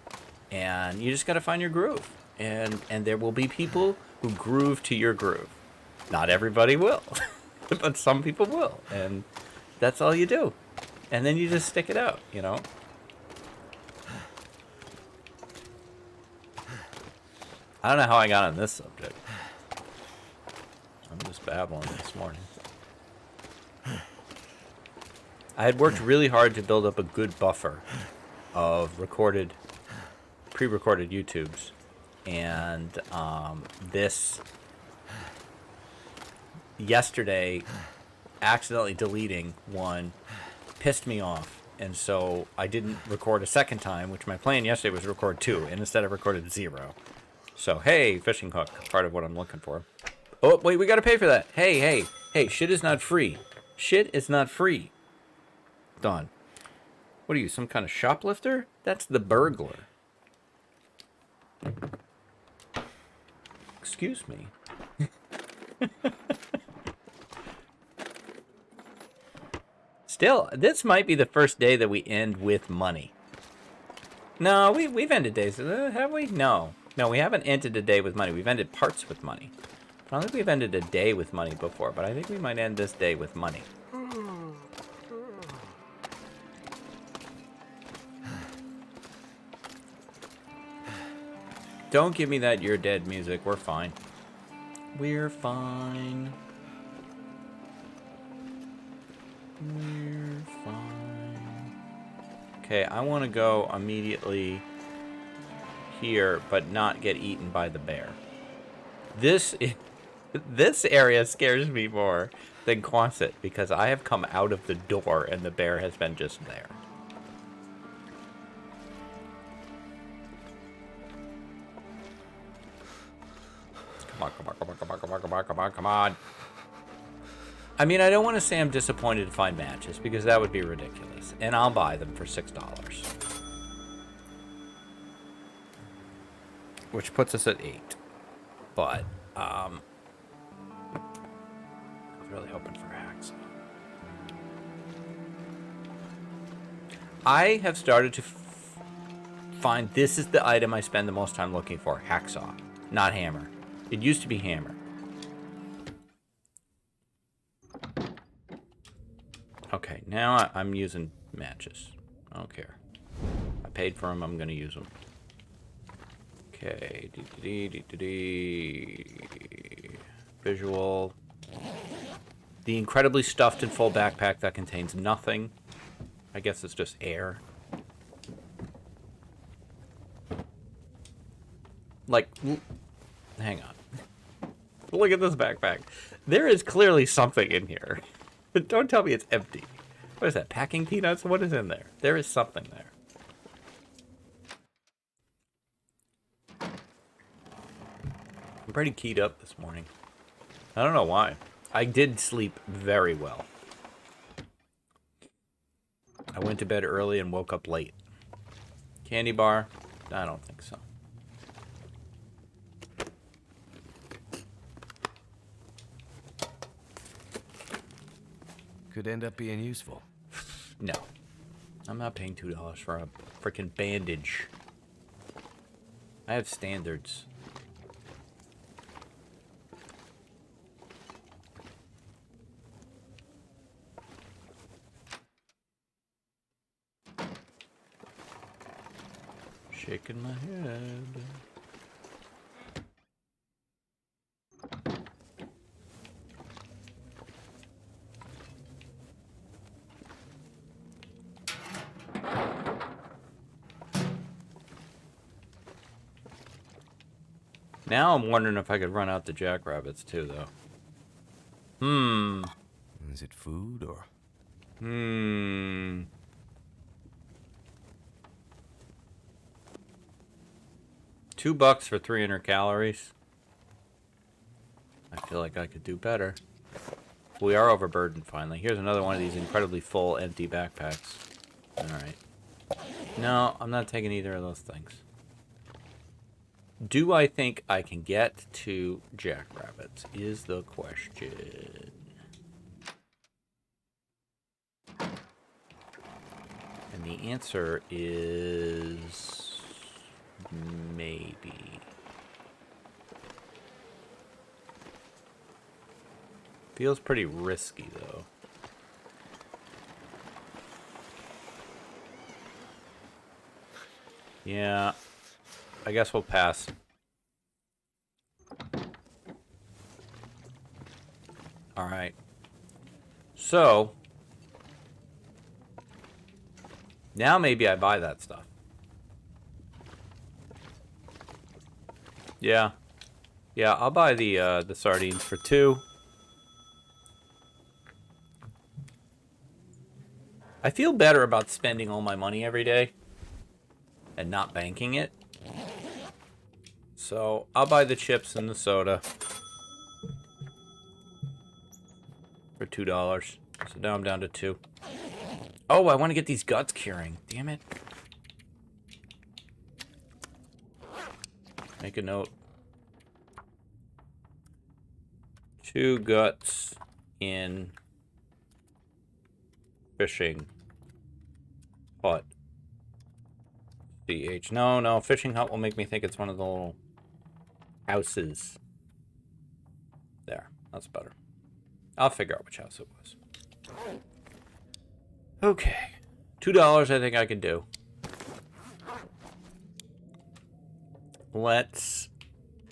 And you just got to find your groove. And there will be people who groove to your groove. Not everybody will, but some people will. And that's all you do. And then you just stick it out, you know? I don't know how I got on this subject. I'm just babbling this morning. I had worked really hard to build up a good buffer of pre-recorded YouTubes. And this, yesterday, accidentally deleting one pissed me off. And so I didn't record a second time, which my plan yesterday was to record 2, and instead I recorded 0. So, hey, fishing hook, part of what I'm looking for. Oh, wait, we gotta pay for that. Hey, shit is not free. Shit is not free. Dunn. What are you, some kind of shoplifter? That's the burglar. Excuse me. Still, this might be the first day that we end with money. No, we've ended days, have we? No, we haven't ended a day with money. We've ended parts with money. I don't think we've ended a day with money before, but I think we might end this day with money. Don't give me that you're dead music. We're fine. We're fine. We're fine. Okay, I want to go immediately here, but not get eaten by the bear. This area scares me more than Quonset, because I have come out of the door and the bear has been just there. Come on, come on, come on, come on, come on, come on, come on, come on. I mean, I don't want to say I'm disappointed to find matches, because that would be ridiculous. And I'll buy them for $6. Which puts us at 8. But, I was really hoping for hacks. I have started to find this is the item I spend the most time looking for. Hacksaw, not hammer. It used to be hammer. Okay, now I'm using matches. I don't care. I paid for them. I'm going to use them. Okay. Visual. The incredibly stuffed and full backpack that contains nothing. I guess it's just air. Like, hang on. Look at this backpack. There is clearly something in here. Don't tell me it's empty. What is that, packing peanuts? What is in there? There is something there. I'm pretty keyed up this morning. I don't know why. I did sleep very well. I went to bed early and woke up late. Candy bar? I don't think so. Could end up being useful. No. I'm not paying $2 for a freaking bandage. I have standards. Shaking my head. Now I'm wondering if I could run out the jackrabbits too, though. Is it food or? $2 for 300 calories. I feel like I could do better. We are overburdened finally. Here's another one of these incredibly full, empty backpacks. Alright. No, I'm not taking either of those things. Do I think I can get to jackrabbits is the question. And the answer is maybe. Feels pretty risky though. Yeah. I guess we'll pass. Alright. So. Now maybe I buy that stuff. Yeah. Yeah, I'll buy the sardines for 2. I feel better about spending all my money every day and not banking it. So, I'll buy the chips and the soda for $2. So now I'm down to 2. Oh, I want to get these guts curing. Damn it. Make a note. 2 guts in fishing hut. CH. No, fishing hut will make me think it's one of the little houses. There, that's better. I'll figure out which house it was. Okay. $2 I think I can do. Let's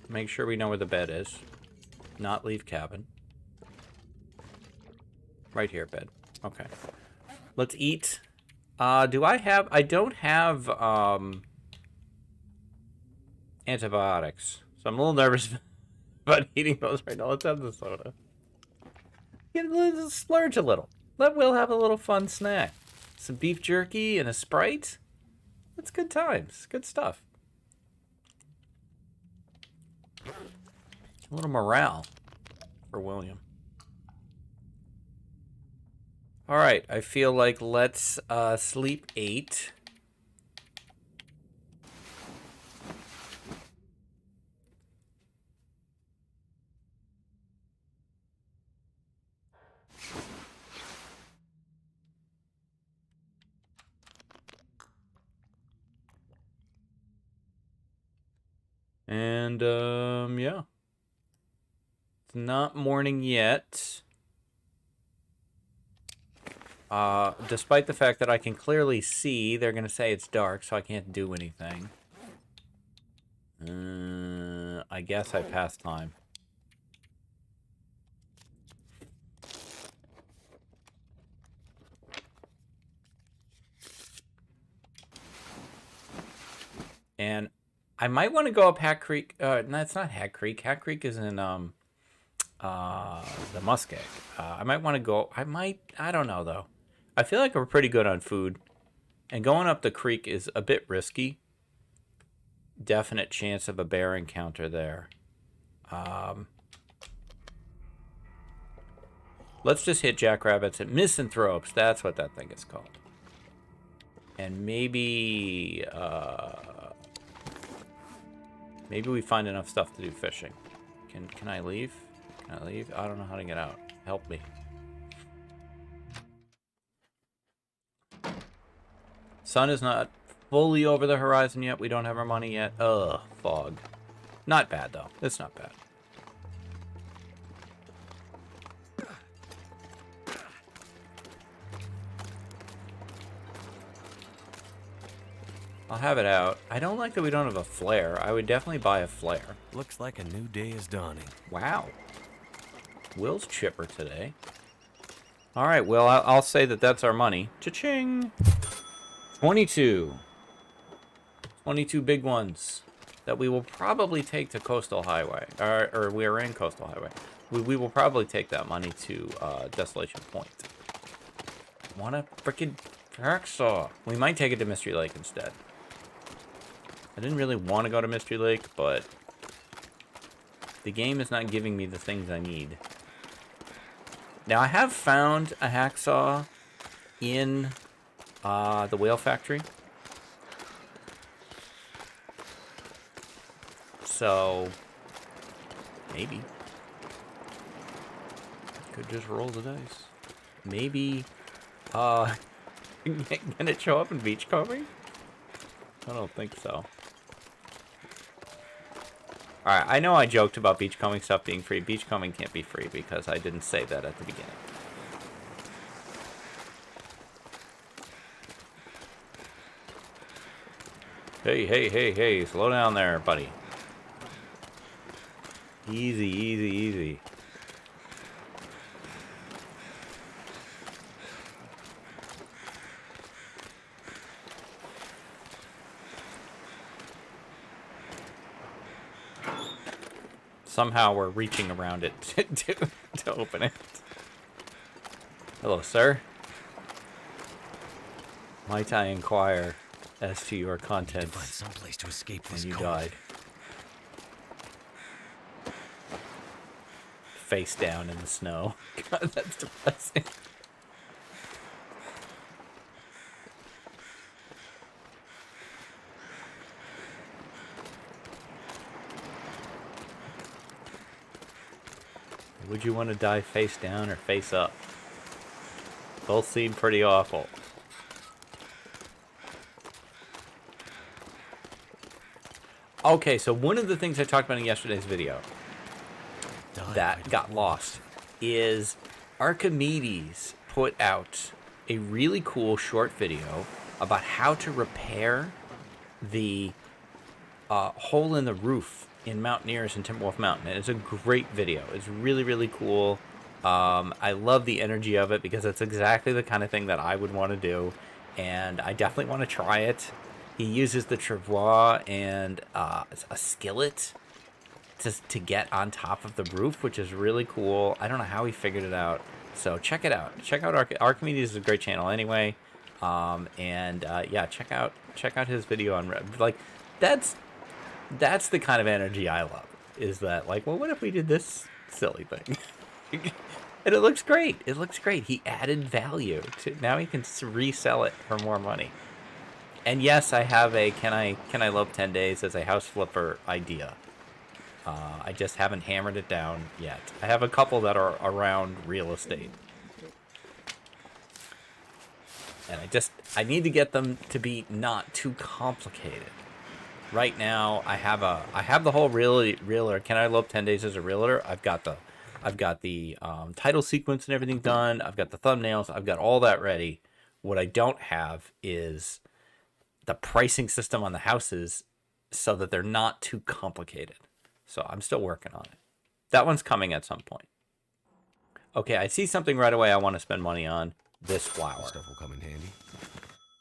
make sure we know where the bed is. Not leave cabin. Right here, bed. Okay. Let's eat. Do I have... I don't have antibiotics. So I'm a little nervous about eating those right now. Let's have the soda. Let's splurge a little. Let Will have a little fun snack. Some beef jerky and a Sprite. That's good times. Good stuff. A little morale for William. All right, I feel like let's sleep 8. And, yeah. It's not morning yet. Despite the fact that I can clearly see, they're going to say it's dark, so I can't do anything. I guess I passed time. And I might want to go up Hat Creek. No, it's not Hat Creek. Hat Creek is in, the Muskeg. I might want to go. I don't know, though. I feel like we're pretty good on food. And going up the creek is a bit risky. Definite chance of a bear encounter there. Let's just hit jackrabbits and misanthropes. That's what that thing is called. And maybe maybe we find enough stuff to do fishing. Can I leave? Can I leave? I don't know how to get out. Help me. Sun is not fully over the horizon yet. We don't have our money yet. Ugh, fog. Not bad, though. It's not bad. I'll have it out. I don't like that we don't have a flare. I would definitely buy a flare. Looks like a new day is dawning. Wow. Will's chipper today. All right, well, I'll say that that's our money. Cha-ching! 22. 22 big ones that we will probably take to Coastal Highway. Or we are in Coastal Highway. We will probably take that money to Desolation Point. Want a frickin' hacksaw. We might take it to Mystery Lake instead. I didn't really want to go to Mystery Lake, but the game is not giving me the things I need. Now, I have found a hacksaw in the Whale Factory. So, maybe. Could just roll the dice. Maybe, can it show up in Beachcombing? I don't think so. Alright, I know I joked about Beachcombing stuff being free. Beachcombing can't be free because I didn't say that at the beginning. Hey, slow down there, buddy. Easy, easy, easy. Somehow we're reaching around it to open it. Hello, sir. Might I inquire as to your contents Find some place to escape when this you cold. died? Face down in the snow. God, that's depressing. Would you want to die face down or face up? Both seem pretty awful. Okay, so one of the things I talked about in yesterday's video that got lost is Archimedes put out a really cool short video about how to repair the hole in the roof in Mountaineers in Timberwolf Mountain. And it's a great video. It's really, really cool. I love the energy of it because it's exactly the kind of thing that I would want to do. And I definitely want to try it. He uses the travois and a skillet to get on top of the roof, which is really cool. I don't know how he figured it out. So check it out. Check out Archimedes is a great channel anyway. Yeah, check out his video on like that's the kind of energy I love. is that, like, well, what if we did this silly thing? And it looks great. It looks great. He added value to, now he can resell it for more money. And yes, I have a can I Lope 10 days as a house flipper idea. I just haven't hammered it down yet. I have a couple that are around real estate. And I need to get them to be not too complicated. Right now, I have the whole realtor. Can I Lope 10 days as a realtor? I've got the title sequence and everything done. I've got the thumbnails. I've got all that ready. What I don't have is the pricing system on the houses so that they're not too complicated. So I'm still working on it. That one's coming at some point. Okay, I see something right away I want to spend money on. This flower. Stuff will come in handy.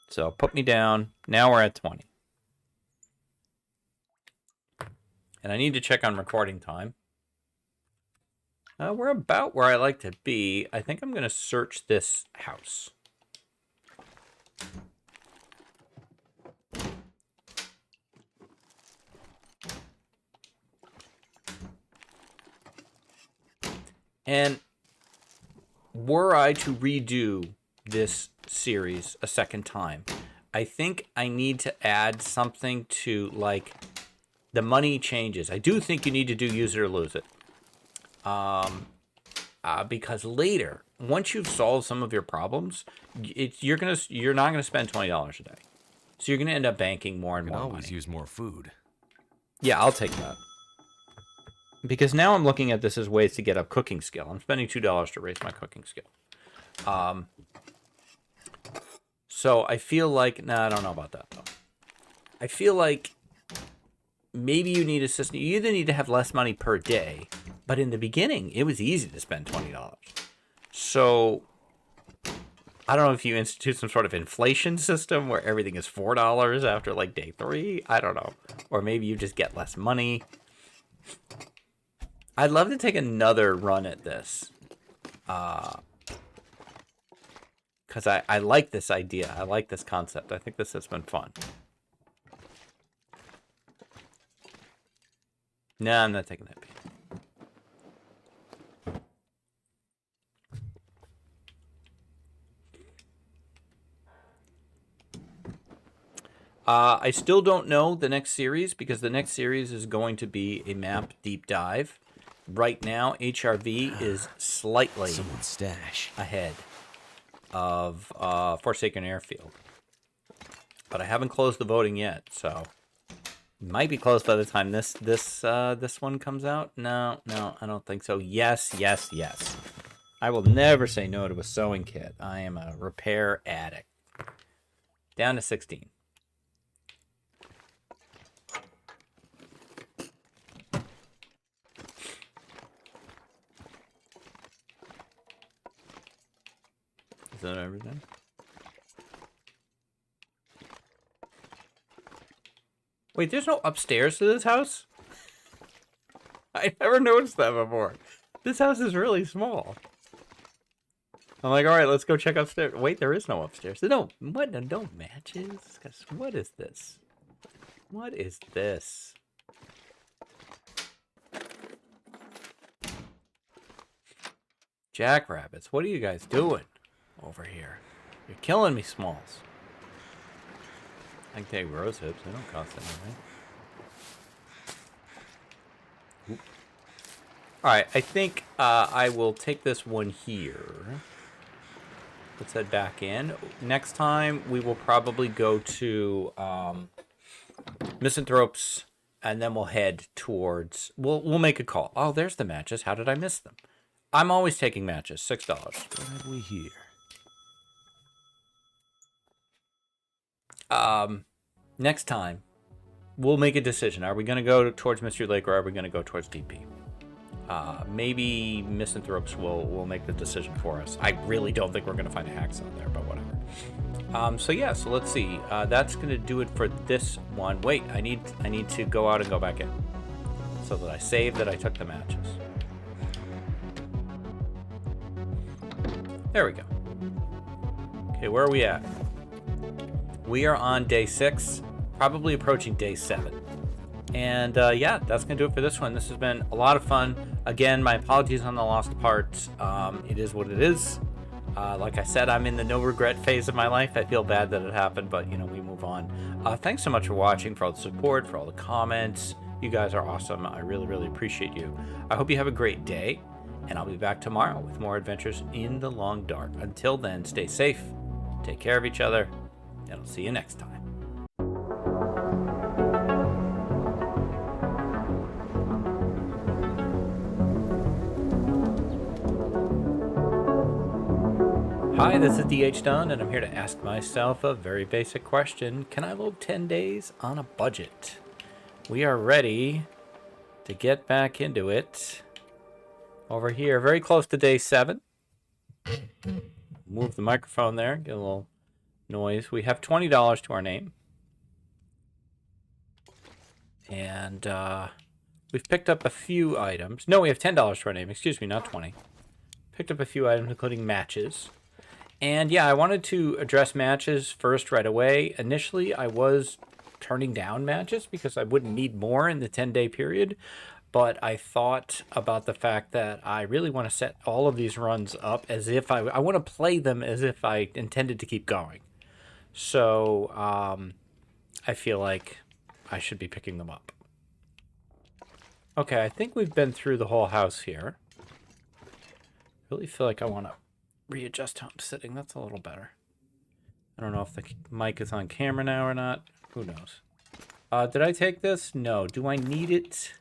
So put me down. Now we're at 20. And I need to check on recording time. We're about where I like to be. I think I'm going to search this house. And were I to redo this series a second time, I think I need to add something to, like, the money changes. I do think you need to do use it or lose it. Because later, once you've solved some of your problems, you're not gonna spend $20 a day. So you're gonna end up banking more and You more can always money. use more food. Yeah, I'll take that. Because now I'm looking at this as ways to get up cooking skill. I'm spending $2 to raise my cooking skill. So I feel like, I don't know about that though. I feel like maybe you need a system. You either need to have less money per day, but in the beginning, it was easy to spend $20. So I don't know if you institute some sort of inflation system where everything is $4 after like day 3. I don't know. Or maybe you just get less money. I'd love to take another run at this. Because I like this idea. I like this concept. I think this has been fun. No, I'm not taking that beat. I still don't know the next series because the next series is going to be a map deep dive. Right now, HRV is slightly Someone's stash ahead of Forsaken Airfield. But I haven't closed the voting yet, so it might be closed by the time this one comes out. No, I don't think so. Yes. I will never say no to a sewing kit. I am a repair addict. Down to 16. Is that everything? Wait, there's no upstairs to this house? I never noticed that before. This house is really small. I'm like, all right, let's go check upstairs. Wait, there is no upstairs. No matches? What is this? What is this? Jackrabbits, what are you guys doing over here? You're killing me, Smalls. I can take rose hips. They don't cost anything. Oop. All right, I think I will take this one here. Let's head back in. Next time, we will probably go to Misanthropes, and then we'll head towards... We'll make a call. Oh, there's the matches. How did I miss them? I'm always taking matches. $6. What have we here? Next time, we'll make a decision. Are we going to go towards Mystery Lake or are we going to go towards DP? Maybe Misanthropes will make the decision for us. I really don't think we're going to find a hacksaw there, but whatever. So let's see. That's going to do it for this one. Wait, I need to go out and go back in so that I save that I took the matches. There we go. Okay, where are we at? We are on day 6, probably approaching day 7. And yeah, that's going to do it for this one. This has been a lot of fun. Again, my apologies on the lost parts. It is what it is. Like I said, I'm in the no regret phase of my life. I feel bad that it happened, but you know, we move on. Thanks so much for watching, for all the support, for all the comments. You guys are awesome. I really, really appreciate you. I hope you have a great day, and I'll be back tomorrow with more adventures in the long dark. Until then, stay safe, take care of each other, and I'll see you next time. Hi, this is DH Dunn, and I'm here to ask myself a very basic question. Can I load 10 days on a budget? We are ready to get back into it. Over here, very close to day 7. Move the microphone there, get a little noise. We have $20 to our name. And we've picked up a few items. No, we have $10 to our name. Excuse me, not 20. Picked up a few items, including matches. And yeah, I wanted to address matches first right away. Initially, I was turning down matches because I wouldn't need more in the 10-day period. But I thought about the fact that I really want to set all of these runs up as if I want to play them as if I intended to keep going. So I feel like I should be picking them up. Okay, I think we've been through the whole house here. Really feel like I want to readjust how I'm sitting. That's a little better. I don't know if the mic is on camera now or not. Who knows? Did I take this? No. Do I need it?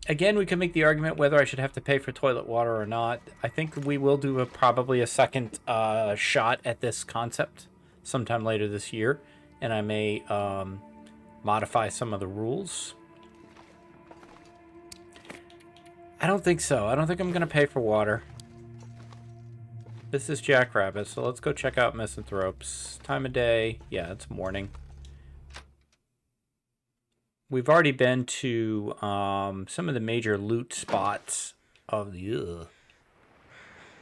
Again, we can make the argument whether I should have to pay for toilet water or not. I think we will do probably a second shot at this concept sometime later this year. And I may modify some of the rules. I don't think so. I don't think I'm going to pay for water. This is Jackrabbit, so let's go check out Misanthropes. Time of day. Yeah, it's morning. We've already been to some of the major loot spots of the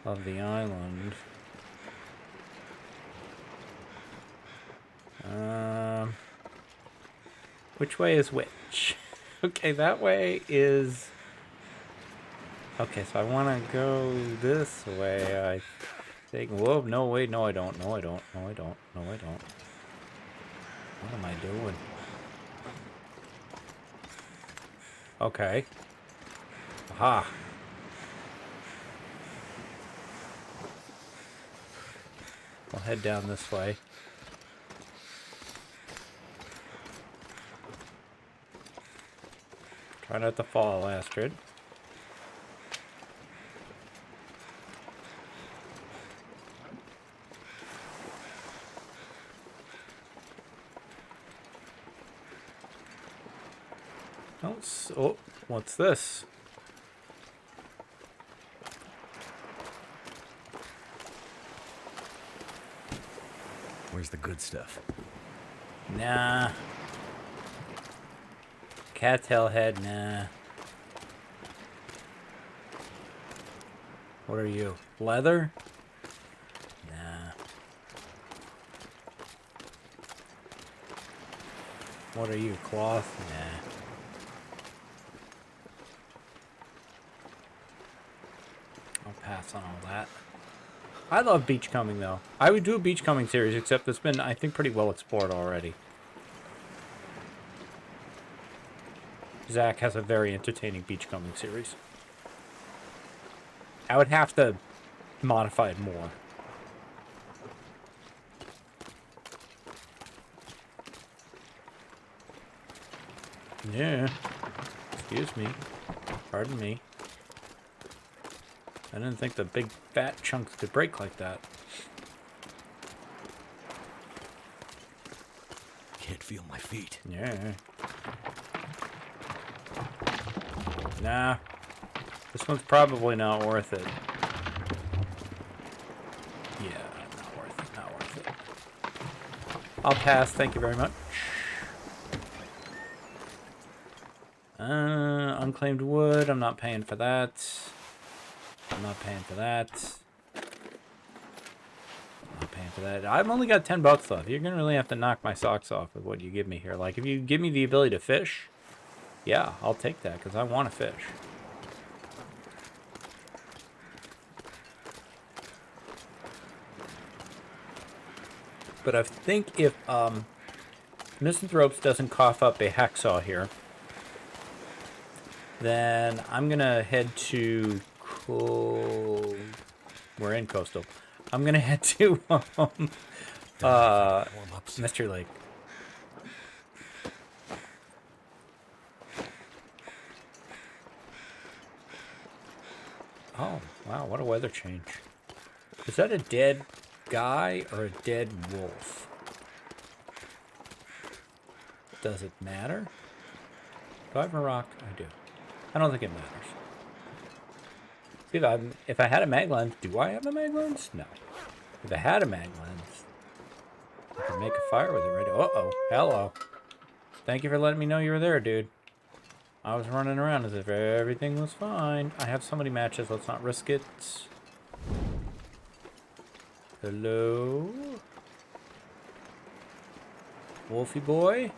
island. Which way is which? Okay, that way is... Okay, so I want to go this way, I think. Whoa, no, wait, no, I don't. No, I don't. No, I don't. No, I don't. What am I doing? Okay. Aha. We'll head down this way. Try not to fall, Astrid. Oh, what's this? Where's the good stuff? Nah. Cattail head, nah. What are you? Leather? Nah. What are you? Cloth? Nah. I'll pass on all that. I love beachcombing, though. I would do a beachcombing series, except it's been, I think, pretty well explored already. Zach has a very entertaining beachcombing series. I would have to modify it more. Yeah. Excuse me. Pardon me. I didn't think the big fat chunks could break like that. Can't feel my feet. Yeah. Nah. This one's probably not worth it. Yeah, not worth it, not worth it. I'll pass, thank you very much. Unclaimed wood, I'm not paying for that. I'm not paying for that. I'm not paying for that. I've only got $10 left. You're gonna really have to knock my socks off with what you give me here. Like, if you give me the ability to fish, yeah, I'll take that because I want to fish. But I think if Misanthropes doesn't cough up a hacksaw here, then I'm gonna head to we're in Coastal. I'm gonna head to Mystery Lake. Oh, wow, what a weather change. Is that a dead guy or a dead wolf? Does it matter? Do I have a rock? I do. I don't think it matters. See, if I had a mag lens, do I have a mag lens? No. If I had a mag lens, I could make a fire with it right. Uh-oh. Hello. Thank you for letting me know you were there, dude. I was running around as if everything was fine. I have so many matches. Let's not risk it. Hello? Wolfie boy?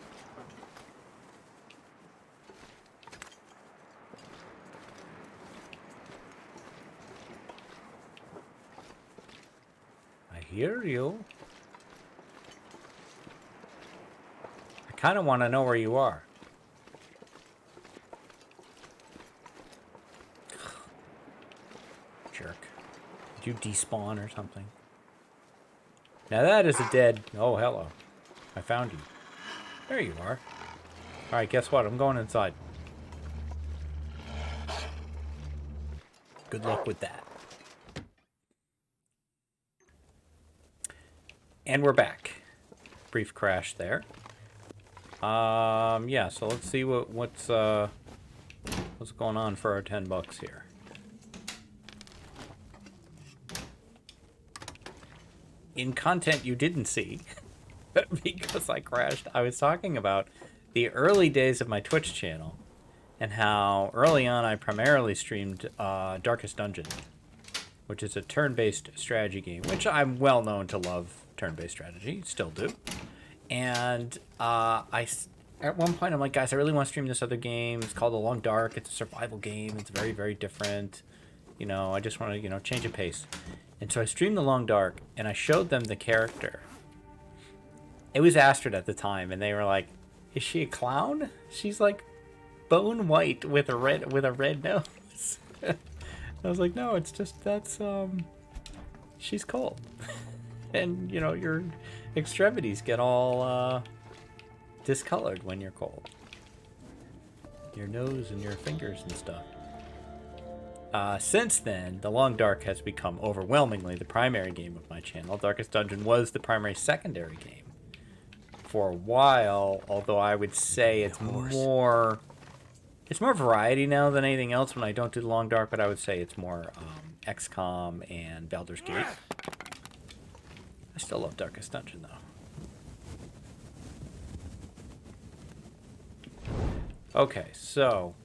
I hear you. I kind of want to know where you are. Jerk. Did you despawn or something? Now that is a dead... Oh, hello. I found you. There you are. Alright, guess what? I'm going inside. Good luck with that. And we're back. Brief crash there. Yeah, so let's see what's going on for our $10 here. In content you didn't see, because I crashed, I was talking about the early days of my Twitch channel and how early on I primarily streamed Darkest Dungeon, which is a turn-based strategy game, which I'm well known to love turn-based strategy, still do. And at one point I'm like, guys, I really want to stream this other game. It's called The Long Dark. It's a survival game. It's very, very different. You know, I just want to, you know, change of pace. And so I streamed The Long Dark, and I showed them the character. It was Astrid at the time, and they were like, "Is she a clown? She's like bone white with a red nose." I was like, "No, it's just she's cold, and you know your extremities get all discolored when you're cold. Your nose and your fingers and stuff." Since then, The Long Dark has become overwhelmingly the primary game of my channel. Darkest Dungeon was the primary secondary game for a while, although I would say it's more variety now than anything else when I don't do The Long Dark, but I would say it's more XCOM and Baldur's Gate. I still love Darkest Dungeon, though. Okay, so...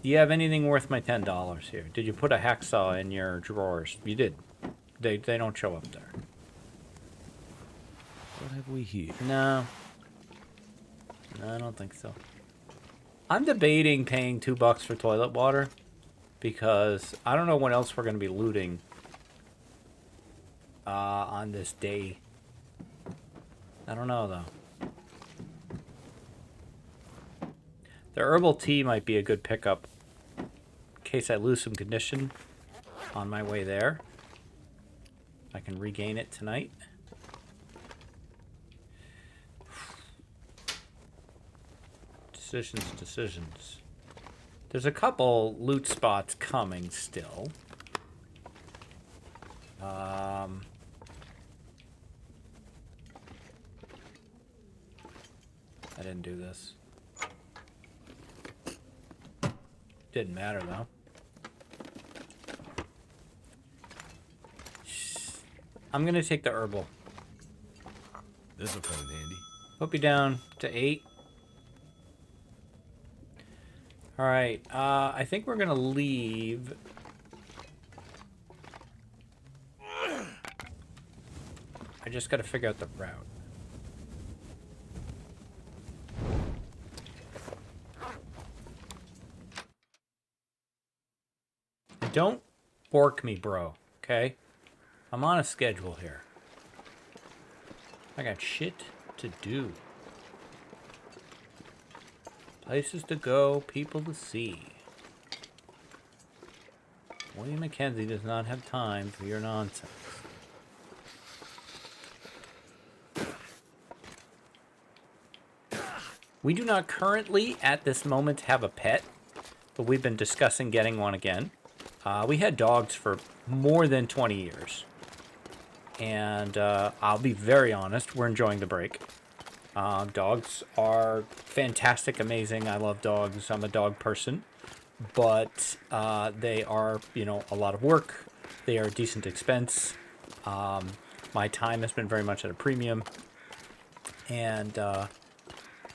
Do you have anything worth my $10 here? Did you put a hacksaw in your drawers? You did. They don't show up there. What have we here? No. No, I don't think so. I'm debating paying $2 for toilet water because I don't know what else we're going to be looting on this day. I don't know, though. The herbal tea might be a good pickup in case I lose some condition on my way there. I can regain it tonight. Decisions. There's a couple loot spots coming still. I didn't do this. Didn't matter, though. I'm going to take the herbal. This'll come in handy. Put me down to 8. Alright, I think we're going to leave. just got to figure out the route. Don't bork me, bro, okay? I'm on a schedule here. I got shit to do. Places to go, people to see. William Mackenzie does not have time for your nonsense. We do not currently, at this moment, have a pet, but we've been discussing getting one again. We had dogs for more than 20 years. And I'll be very honest, we're enjoying the break. Dogs are fantastic, amazing. I love dogs. I'm a dog person. But they are, you know, a lot of work. They are a decent expense. My time has been very much at a premium. And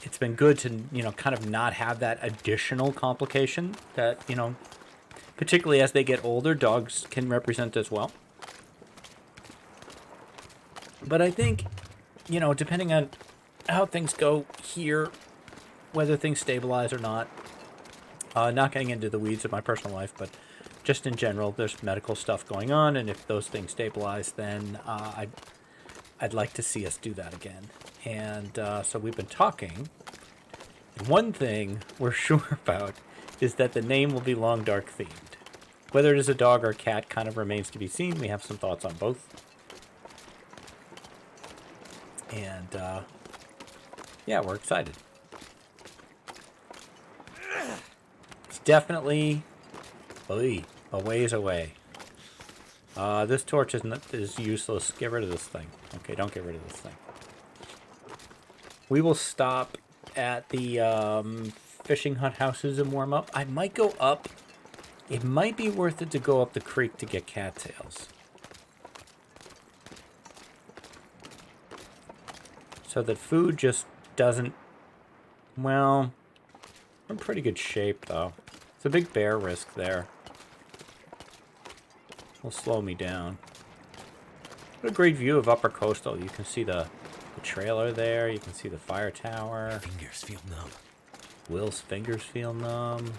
it's been good to, you know, kind of not have that additional complication that, you know, particularly as they get older, dogs can represent as well. But I think, you know, depending on how things go here, whether things stabilize or not, not getting into the weeds of my personal life, but just in general, there's medical stuff going on, and if those things stabilize, then I'd like to see us do that again. And so we've been talking. And one thing we're sure about is that the name will be Long Dark themed. Whether it is a dog or a cat kind of remains to be seen. We have some thoughts on both. And yeah, we're excited. It's definitely a ways away. This torch is useless. Get rid of this thing. Okay, don't get rid of this thing. We will stop at the fishing hut houses and warm up. I might go up. It might be worth it to go up the creek to get cattails. So that food just doesn't... Well, we're in pretty good shape, though. It's a big bear risk there. Will slow me down. What a great view of Upper Coastal. You can see the trailer there. You can see the fire tower. Fingers feel numb. Will's fingers feel numb.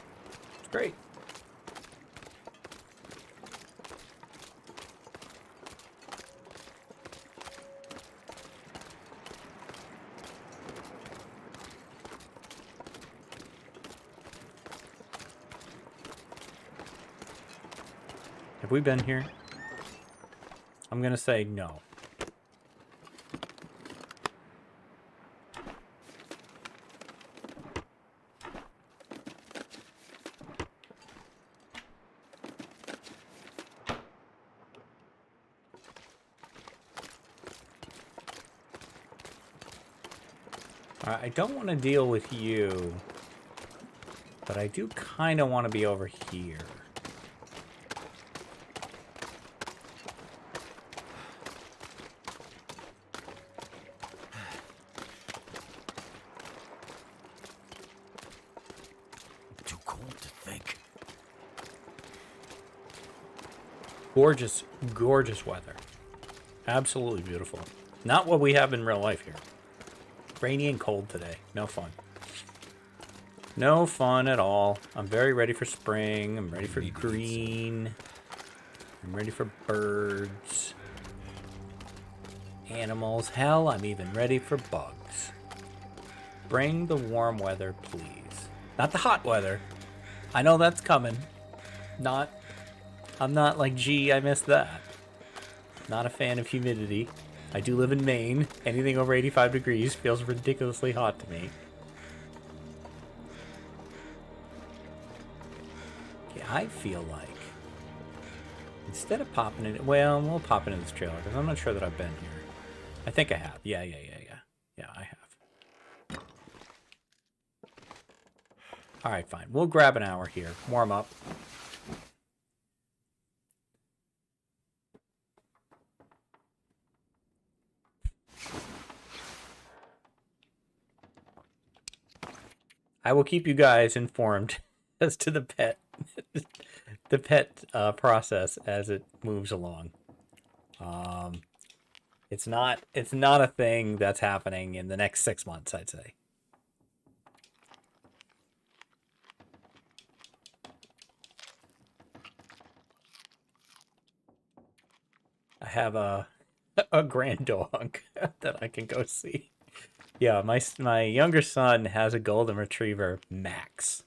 It's great. Have we been here? I'm gonna say no. I don't want to deal with you, but I do kind of want to be over here. Gorgeous, gorgeous weather. Absolutely beautiful. Not what we have in real life here. Rainy and cold today. No fun. No fun at all. I'm very ready for spring. I'm ready for green. I'm ready for birds. Animals. Hell, I'm even ready for bugs. Bring the warm weather, please. Not the hot weather. I know that's coming. I'm not like, gee, I missed that. Not a fan of humidity. I do live in Maine. Anything over 85 degrees feels ridiculously hot to me. Okay, I feel like instead of popping in, well, we'll pop into this trailer because I'm not sure that I've been here. I think I have. Yeah, I have. All right, fine. We'll grab an hour here. Warm up. I will keep you guys informed as to the pet process as it moves along. It's not a thing that's happening in the next 6 months, I'd say. I have a grand dog that I can go see. Yeah, my younger son has a golden retriever, Max,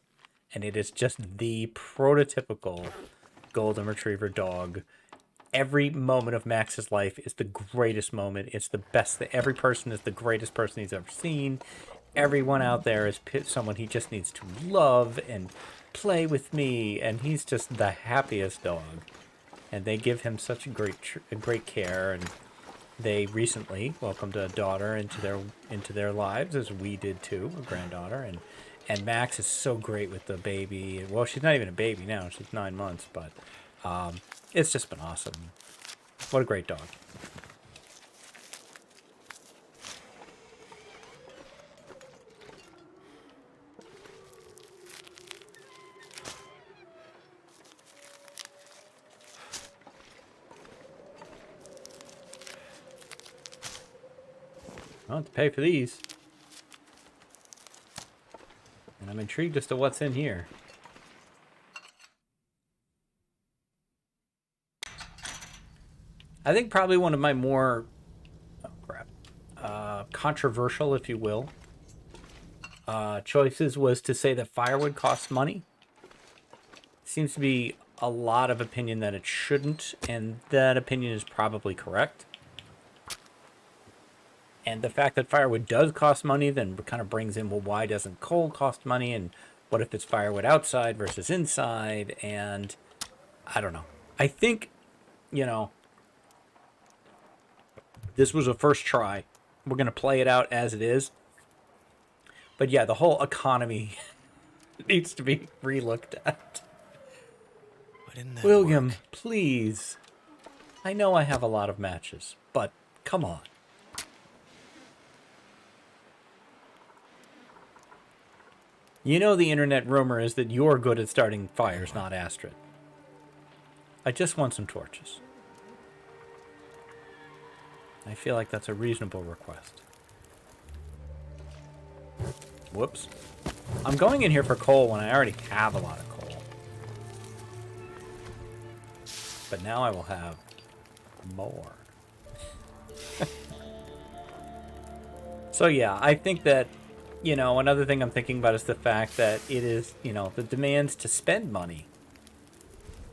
and it is just the prototypical golden retriever dog. Every moment of Max's life is the greatest moment. It's the best. Every person is the greatest person he's ever seen. Everyone out there is someone he just needs to love and play with me, and he's just the happiest dog. And they give him such great care, and they recently welcomed a daughter into their lives, as we did too, a granddaughter, and Max is so great with the baby. Well, she's not even a baby now; she's 9 months, but it's just been awesome. What a great dog. I'll have to pay for these. And I'm intrigued as to what's in here. I think probably one of my more controversial, if you will, choices was to say that firewood costs money. Seems to be a lot of opinion that it shouldn't, and that opinion is probably correct. And the fact that firewood does cost money then kind of brings in, well, why doesn't coal cost money? And what if it's firewood outside versus inside? And I don't know. I think, this was a first try. We're going to play it out as it is. But yeah, the whole economy needs to be relooked at. Why didn't that William, work? please. I know I have a lot of matches, but come on. You know the internet rumor is that you're good at starting fires, not Astrid. I just want some torches. I feel like that's a reasonable request. Whoops. I'm going in here for coal when I already have a lot of coal. But now I will have more. So yeah, I think that, another thing I'm thinking about is the fact that it is, the demands to spend money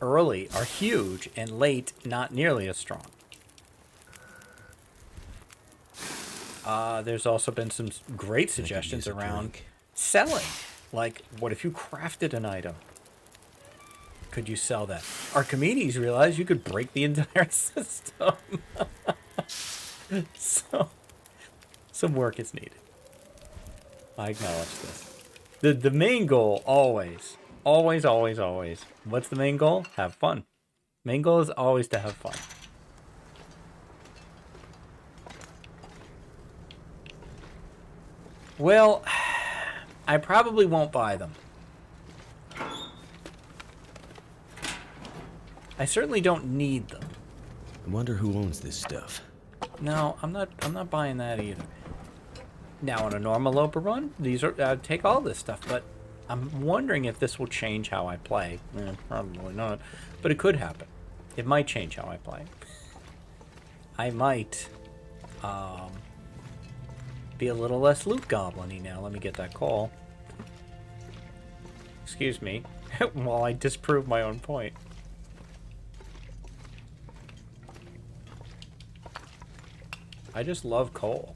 early are huge and late not nearly as strong. There's also been some great suggestions around selling. Like, what if you crafted an item? Could you sell that? Archimedes realized you could break the entire system. So, some work is needed. I acknowledge this. The main goal, always. What's the main goal? Have fun. Main goal is always to have fun. Well, I probably won't buy them. I certainly don't need them. I wonder who owns this stuff. No, I'm not buying that either. Now, on a normal Loper run, these are I'd take all this stuff, but I'm wondering if this will change how I play. Probably not, but it could happen. It might change how I play. I might be a little less loot goblin-y now. Let me get that call. Excuse me, while I disprove my own point. I just love coal.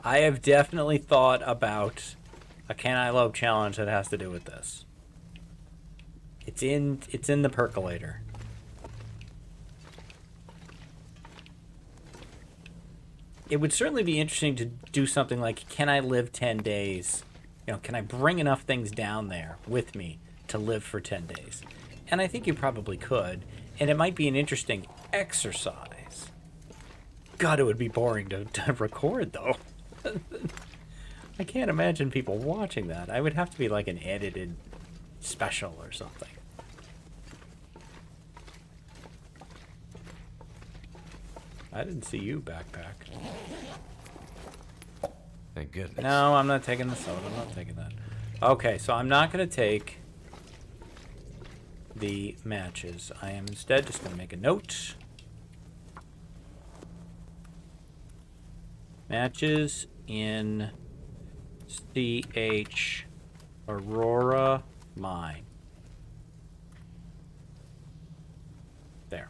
I have definitely thought about a Can I Lope challenge that has to do with this. It's in the percolator. It would certainly be interesting to do something like, can I live 10 days? Can I bring enough things down there with me to live for 10 days? And I think you probably could. And it might be an interesting exercise God, it would be boring to record, though. I can't imagine people watching that. I would have to be like an edited special or something. I didn't see you, backpack. Thank goodness. No, I'm not taking the soda. I'm not taking that. Okay, so I'm not going to take the matches. I am instead just going to make a note. Matches in CH Aurora Mine. There.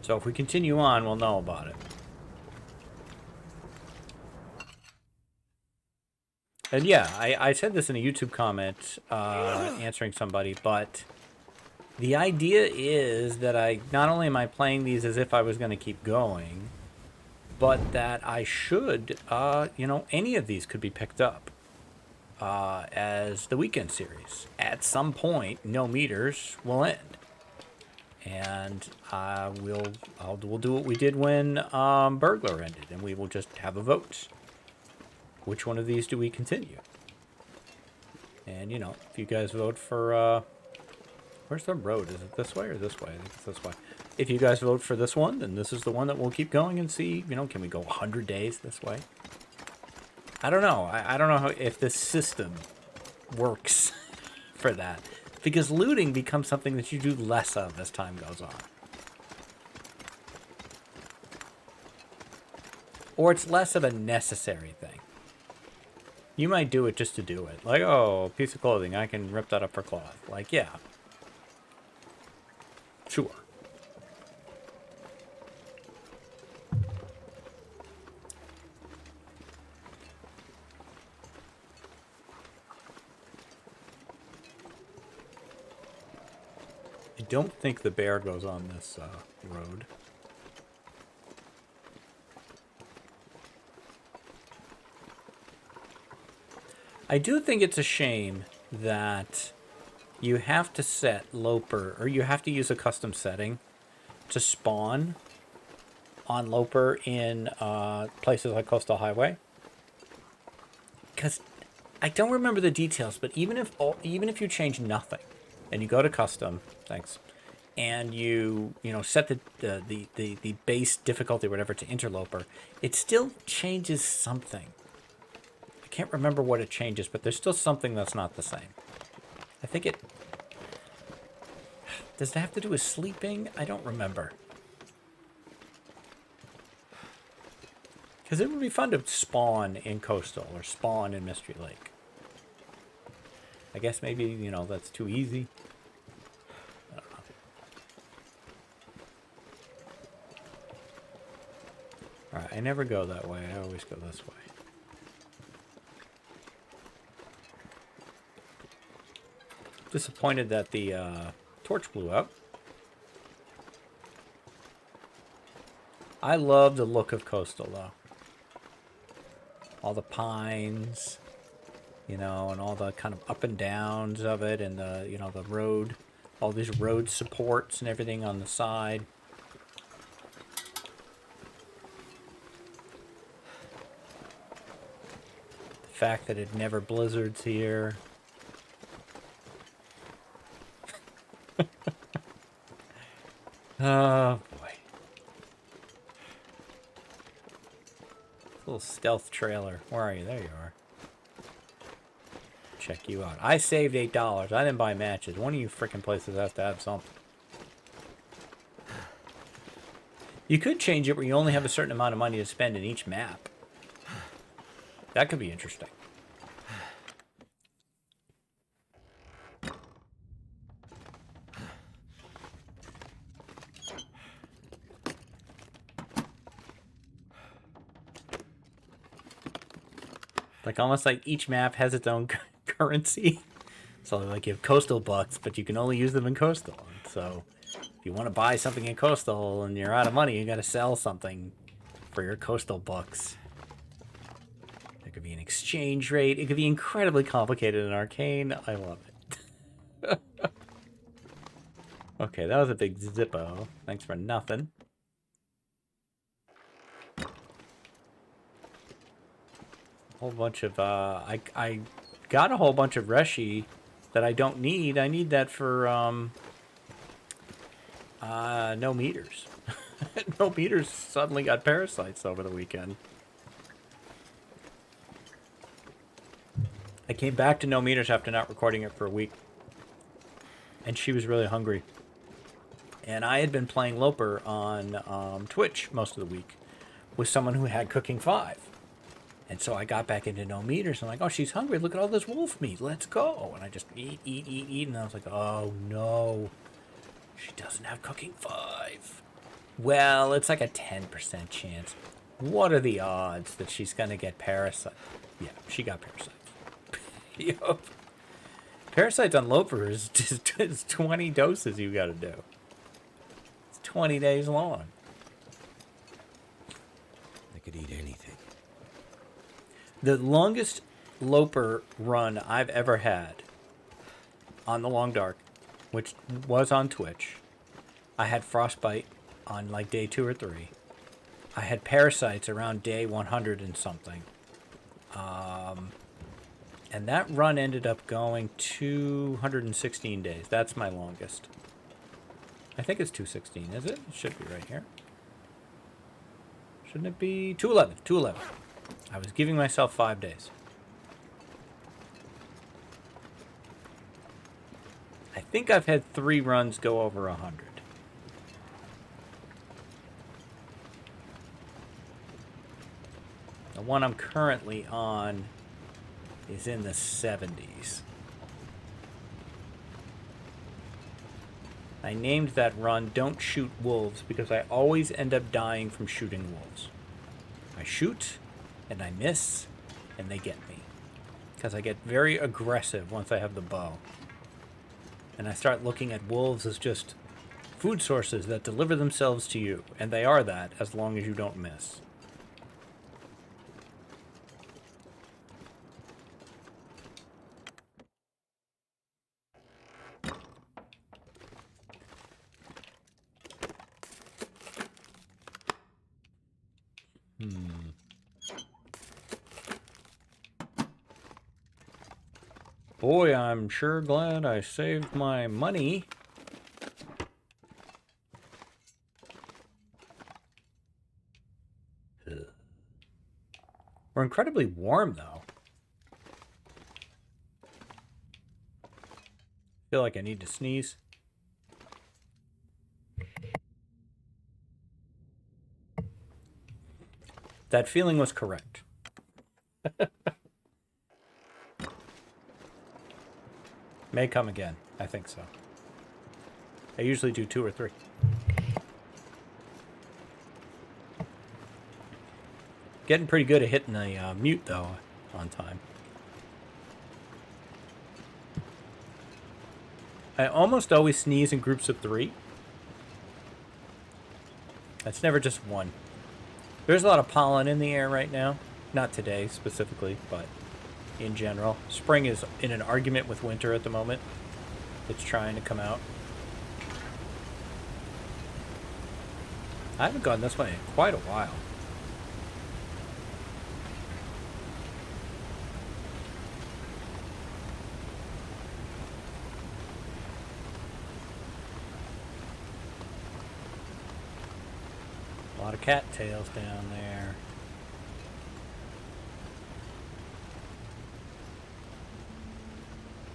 So if we continue on, we'll know about it. And yeah, I said this in a YouTube comment answering somebody, but the idea is that not only am I playing these as if I was going to keep going, but that I should, any of these could be picked up as the weekend series. At some point, No Meters will end. And we'll do what we did when Burglar ended, and we will just have a vote. Which one of these do we continue? And, if you guys vote for, where's the road? Is it this way or this way? I think it's this way. If you guys vote for this one, then this is the one that we'll keep going and see, can we go 100 days this way? I don't know. I don't know if this system works for that. Because looting becomes something that you do less of as time goes on. Or it's less of a necessary thing. You might do it just to do it. Like, oh, a piece of clothing, I can rip that up for cloth. Like, yeah. Sure. I don't think the bear goes on this road. I do think it's a shame that you have to set Loper, or you have to use a custom setting to spawn on Loper in places like Coastal Highway. Because I don't remember the details, but even if you change nothing, and you go to custom, thanks, and you set the base difficulty or whatever to interloper, it still changes something. I can't remember what it changes, but there's still something that's not the same. I think it... Does it have to do with sleeping? I don't remember. Because it would be fun to spawn in Coastal or spawn in Mystery Lake. I guess maybe, that's too easy. I don't know. Alright, I never go that way. I always go this way. Disappointed that the torch blew up. I love the look of Coastal, though. All the pines, and all the kind of up and downs of it, and the, the road, all these road supports and everything on the side. The fact that it never blizzards here. Oh, boy. Little stealth trailer. Where are you? There you are. Check you out. I saved $8. I didn't buy matches. One of you freaking places has to have something. You could change it where you only have a certain amount of money to spend in each map. That could be interesting. Like, almost like each map has its own currency. So, like, you have coastal bucks, but you can only use them in coastal. So, if you want to buy something in coastal and you're out of money, you got to sell something for your coastal bucks. It could be an exchange rate. It could be incredibly complicated and arcane. I love it. Okay, that was a big Zippo. Thanks for nothing. Whole bunch of I got a whole bunch of Reshi that I don't need. I need that for no meters. No meters suddenly got parasites over the weekend. I came back to no meters after not recording it for a week, and she was really hungry. And I had been playing Loper on Twitch most of the week with someone who had Cooking 5. And so I got back into no meters. I'm like, oh, she's hungry. Look at all this wolf meat. Let's go. And I just eat. And I was like, oh, no. She doesn't have Cooking 5. Well, it's like a 10% chance. What are the odds that she's going to get parasites? Yeah, she got parasites. Yup. Parasites on Loper is just 20 doses you got to do. It's 20 days long. I could eat anything. The longest Loper run I've ever had on the Long Dark, which was on Twitch, I had frostbite on like day 2 or 3. I had parasites around day 100 and something. And that run ended up going 216 days. That's my longest. I think it's 216, is it? It should be right here. Shouldn't it be 211? 211. I was giving myself 5 days. I think I've had 3 runs go over 100. The one I'm currently on is in the 70s. I named that run Don't Shoot Wolves because I always end up dying from shooting wolves. I shoot, and I miss, and they get me. Because I get very aggressive once I have the bow. And I start looking at wolves as just food sources that deliver themselves to you. And they are that, as long as you don't miss. Boy, I'm sure glad I saved my money. Ugh. We're incredibly warm, though. Feel like I need to sneeze. That feeling was correct. May come again. I think so. I usually do 2 or 3. Getting pretty good at hitting the mute, though, on time. I almost always sneeze in groups of 3. It's never just one. There's a lot of pollen in the air right now. Not today, specifically, but in general. Spring is in an argument with winter at the moment. It's trying to come out. I haven't gone this way in quite a while. A lot of cattails down there.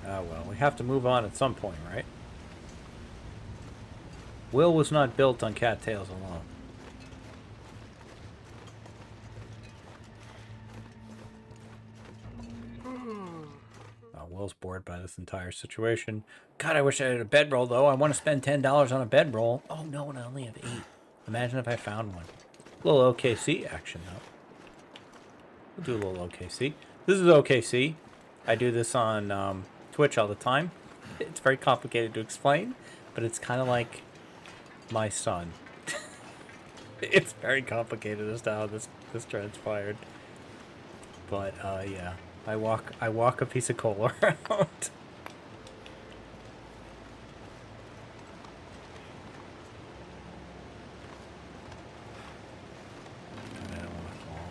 Oh well, we have to move on at some point, right? Will was not built on cattails alone. Oh, Will's bored by this entire situation. God, I wish I had a bedroll, though. I want to spend $10 on a bedroll. Oh no, and I only have 8. Imagine if I found one. A little OKC action, though. We'll do a little OKC. This is OKC. I do this on Twitch all the time. It's very complicated to explain, but it's kind of like my son. It's very complicated as to how this transpired. But yeah, I walk a piece of coal around. I don't want to fall.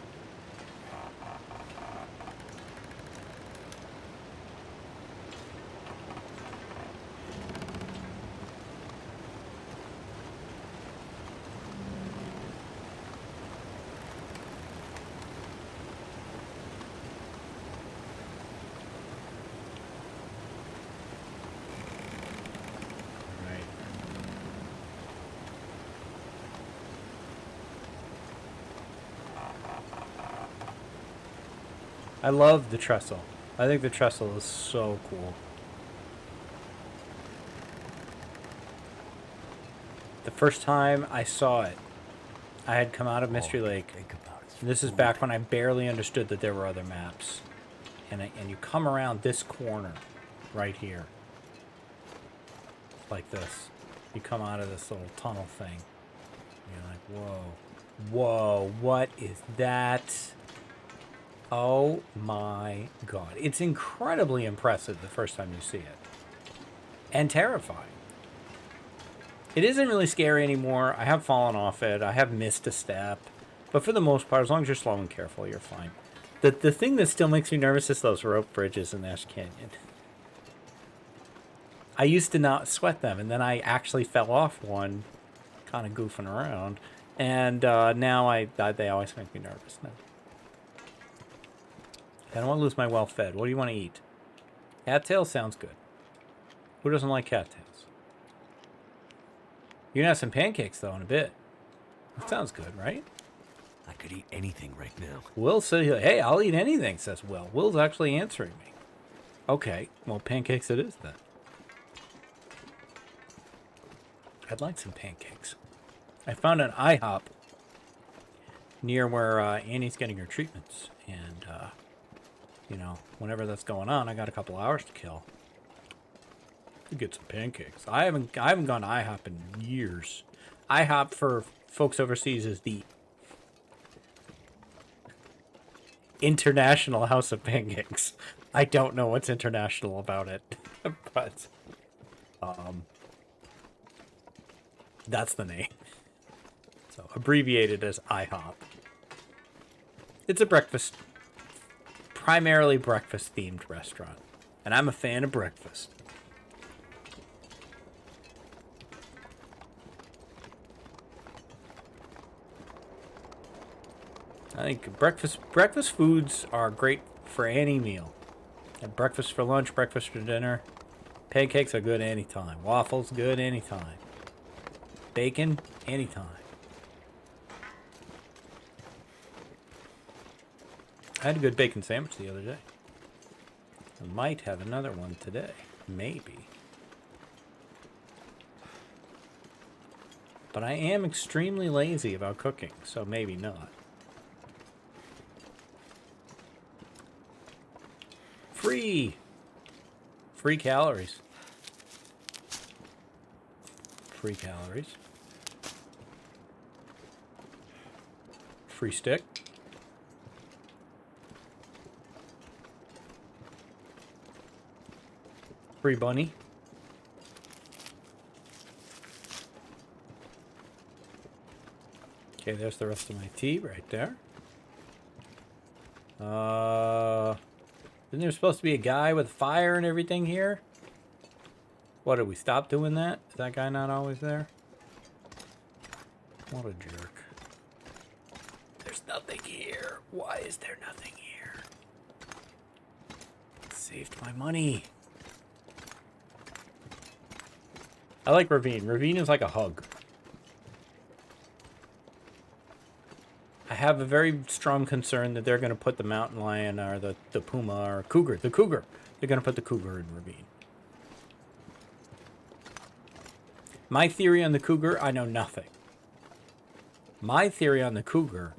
Right. I love the trestle. I think the trestle is so cool. The first time I saw it, I had come out of Mystery Lake. Think about it. This is back when I barely understood that there were other maps. And you come around this corner right here. Like this. You come out of this little tunnel thing. You're like, whoa. Whoa, what is that? Oh my god. It's incredibly impressive the first time you see it. And terrifying. It isn't really scary anymore. I have fallen off it. I have missed a step. But for the most part, as long as you're slow and careful, you're fine. The thing that still makes me nervous is those rope bridges in Ash Canyon. I used to not sweat them, and then I actually fell off one, kind of goofing around. And now they always make me nervous now. I don't want to lose my well-fed. What do you want to eat? Cattails sounds good. Who doesn't like cattails? You can have some pancakes, though, in a bit. That sounds good, right? I could eat anything right now. Will said, hey, I'll eat anything, says Will. Will's actually answering me. Okay, well, pancakes it is, then. I'd like some pancakes. I found an IHOP near where Annie's getting her treatments. And, you know, whenever that's going on, I got a couple hours to kill. Could get some pancakes. I haven't gone to IHOP in years. IHOP for folks overseas is the International House of Pancakes. I don't know what's international about it, but that's the name. So abbreviated as IHOP. It's a primarily breakfast themed restaurant, and I'm a fan of breakfast. I think breakfast foods are great for any meal. And breakfast for lunch, breakfast for dinner. Pancakes are good anytime. Waffles, good anytime. Bacon, anytime. I had a good bacon sandwich the other day. I might have another one today. Maybe. But I am extremely lazy about cooking, so maybe not. Free calories. Free calories. Free stick. Free bunny. Okay, there's the rest of my tea right there. Isn't there supposed to be a guy with fire and everything here? What, did we stop doing that? Is that guy not always there? What a jerk. There's nothing here. Why is there nothing here? Saved my money. I like Ravine. Ravine is like a hug. I have a very strong concern that they're going to put the mountain lion or the puma or cougar. The cougar. They're going to put the cougar in Ravine. My theory on the cougar, I know nothing. My theory on the cougar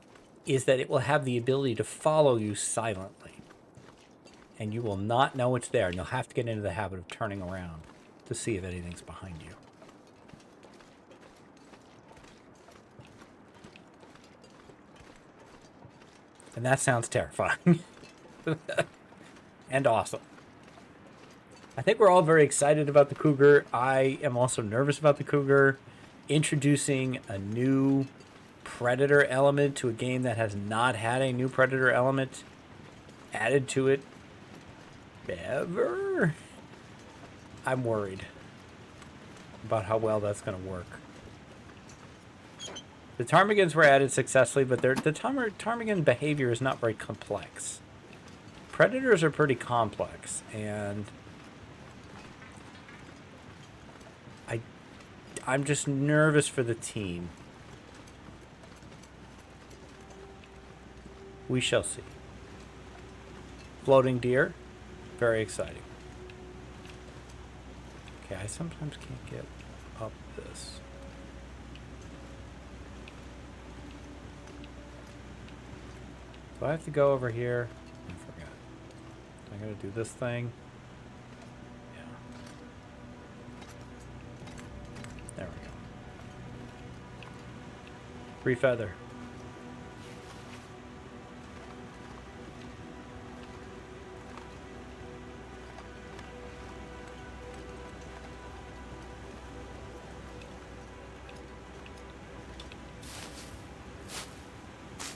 is that it will have the ability to follow you silently. And you will not know it's there. And you'll have to get into the habit of turning around to see if anything's behind you. And that sounds terrifying. And awesome. I think we're all very excited about the Cougar. I am also nervous about the Cougar. Introducing a new Predator element to a game that has not had a new Predator element added to it ever. I'm worried about how well that's going to work. The ptarmigans were added successfully, but the ptarmigan behavior is not very complex. Predators are pretty complex, and I'm just nervous for the team. We shall see. Floating deer, very exciting. Okay, I sometimes can't get up this. Do I have to go over here? I forgot. I gotta do this thing. Yeah. There we go. Free feather.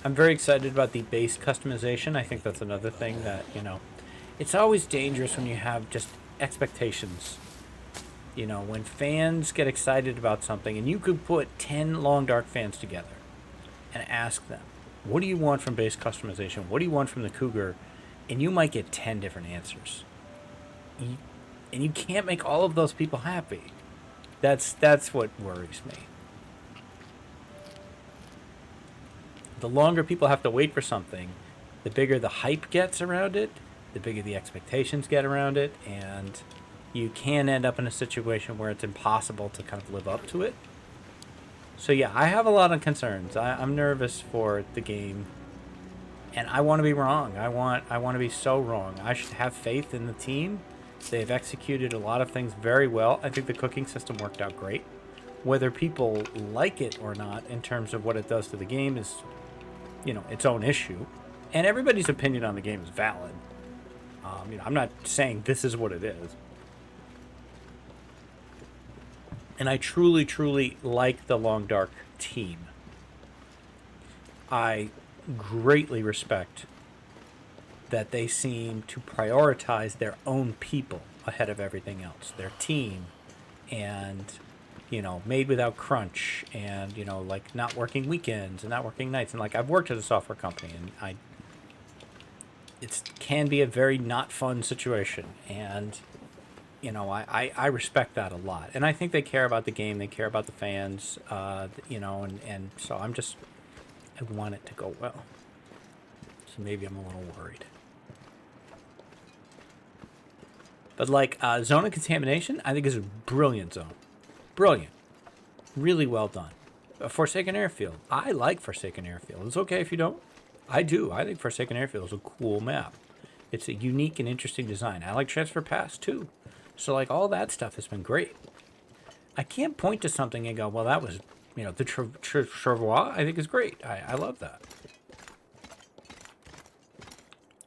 I'm very excited about the base customization. I think that's another thing that, you know, it's always dangerous when you have just expectations. You know, when fans get excited about something, and you could put 10 Long Dark fans together and ask them, what do you want from base customization? What do you want from the Cougar? And you might get 10 different answers. And you can't make all of those people happy. That's what worries me. The longer people have to wait for something, the bigger the hype gets around it, the bigger the expectations get around it, and you can end up in a situation where it's impossible to kind of live up to it. So yeah, I have a lot of concerns. I'm nervous for the game, and I want to be wrong. I want to be so wrong. I should have faith in the team. They've executed a lot of things very well. I think the cooking system worked out great. Whether people like it or not in terms of what it does to the game is, you know, its own issue, and everybody's opinion on the game is valid. You know, I'm not saying this is what it is, and I truly, truly like the Long Dark team. I greatly respect that they seem to prioritize their own people ahead of everything else, their team, and you know, made without crunch, and you know, like not working weekends and not working nights. And like, I've worked at a software company, and it can be a very not fun situation, and you know, I respect that a lot, and I think they care about the game, they care about the fans, you know, and so I want it to go well. So maybe I'm a little worried. But like Zone of Contamination, I think is a brilliant zone. Brilliant. Really well done. Forsaken Airfield. I like Forsaken Airfield. It's okay if you don't. I do. I think Forsaken Airfield is a cool map. It's a unique and interesting design. I like Transfer Pass too. So like all that stuff has been great. I can't point to something and go, well, that was, you know, the Travois I think is great. I love that.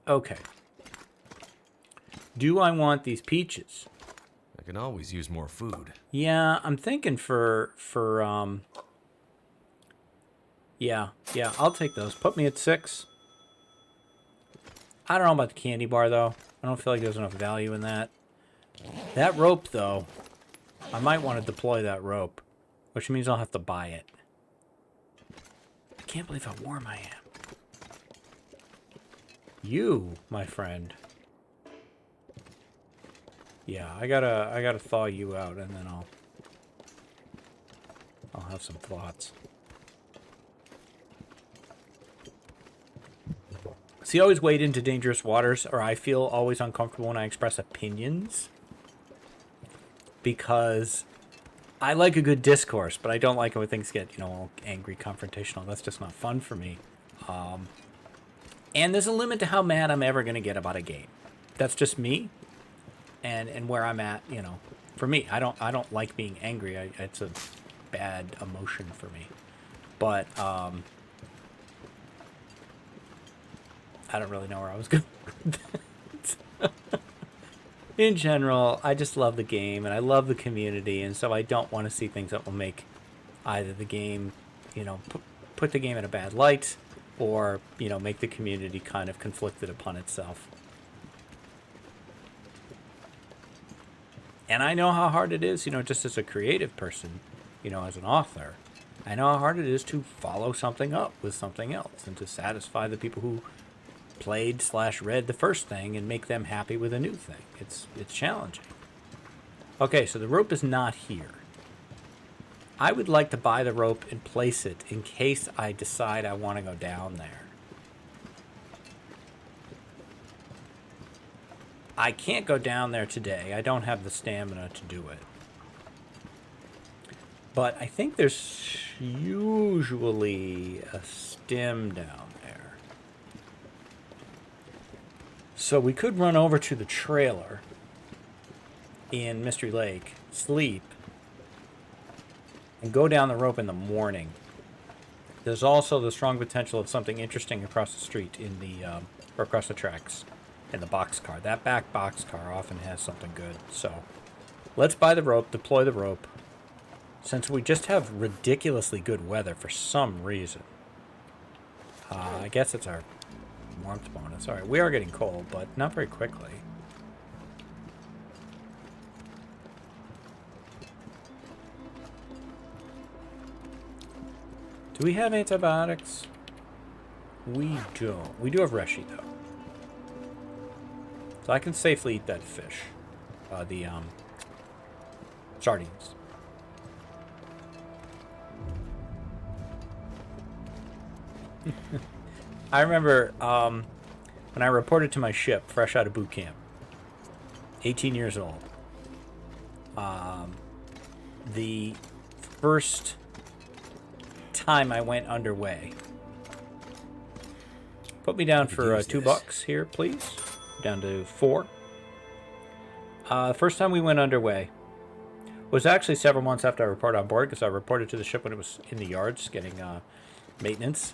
Okay. Do I want these peaches? I can always use more food. Yeah, I'm thinking yeah, I'll take those. Put me at 6. I don't know about the candy bar, though. I don't feel like there's enough value in that. That rope, though, I might want to deploy that rope, which means I'll have to buy it. I can't believe how warm I am. You, my friend. Yeah, I gotta thaw you out, and then I'll have some thoughts. See, I always wade into dangerous waters, or I feel always uncomfortable when I express opinions, because I like a good discourse, but I don't like it when things get, you know, all angry, confrontational. That's just not fun for me. And there's a limit to how mad I'm ever gonna get about a game. That's just me. And where I'm at, you know, for me, I don't like being angry. It's a bad emotion for me. But I don't really know where I was going. In general, I just love the game and I love the community, and so I don't want to see things that will make either the game, put the game in a bad light, or, make the community kind of conflicted upon itself. And I know how hard it is, just as a creative person, as an author. I know how hard it is to follow something up with something else and to satisfy the people who played/read the first thing and make them happy with a new thing. It's challenging. Okay, so the rope is not here. I would like to buy the rope and place it in case I decide I want to go down there. I can't go down there today. I don't have the stamina to do it. But I think there's usually a stem down there. So we could run over to the trailer in Mystery Lake, sleep, and go down the rope in the morning. There's also the strong potential of something interesting across the street in the, or across the tracks in the boxcar. That back boxcar often has something good. So let's buy the rope, deploy the rope. Since we just have ridiculously good weather for some reason. I guess it's our warmth bonus. Alright, we are getting cold, but not very quickly. Do we have antibiotics? We don't. We do have Reshi, though. So I can safely eat that fish. The sardines. I remember when I reported to my ship, fresh out of boot camp, 18 years old. The first time I went underway. Put me down for $2 here, please. Down to 4. First time we went underway was actually several months after I reported on board, because I reported to the ship when it was in the yards getting maintenance.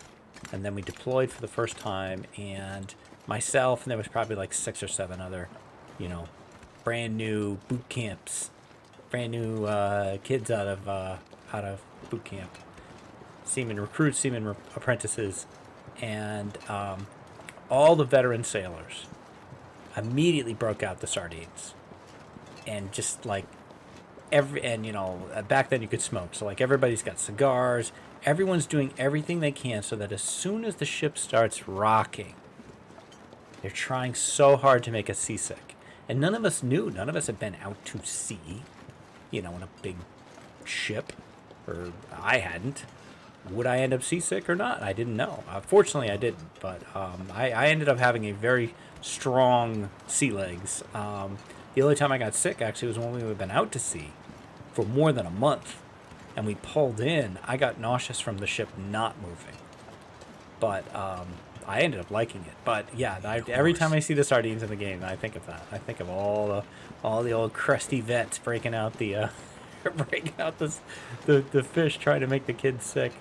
And then we deployed for the first time, and myself, and there was probably like 6 or 7 other, brand new boot camps, brand new kids out of boot camp, seaman recruits, seaman apprentices, and all the veteran sailors immediately broke out the sardines, and just like back then you could smoke, so like everybody's got cigars. Everyone's doing everything they can so that as soon as the ship starts rocking, they're trying so hard to make us seasick. And none of us knew. None of us had been out to sea, in a big ship. Or I hadn't. Would I end up seasick or not? I didn't know. Fortunately, I didn't. But I ended up having a very strong sea legs. The only time I got sick, actually, was when we had been out to sea for more than a month. And we pulled in. I got nauseous from the ship not moving. But I ended up liking it. But yeah, every time I see the sardines in the game, I think of that. I think of all the old crusty vets breaking out the the fish, trying to make the kids sick.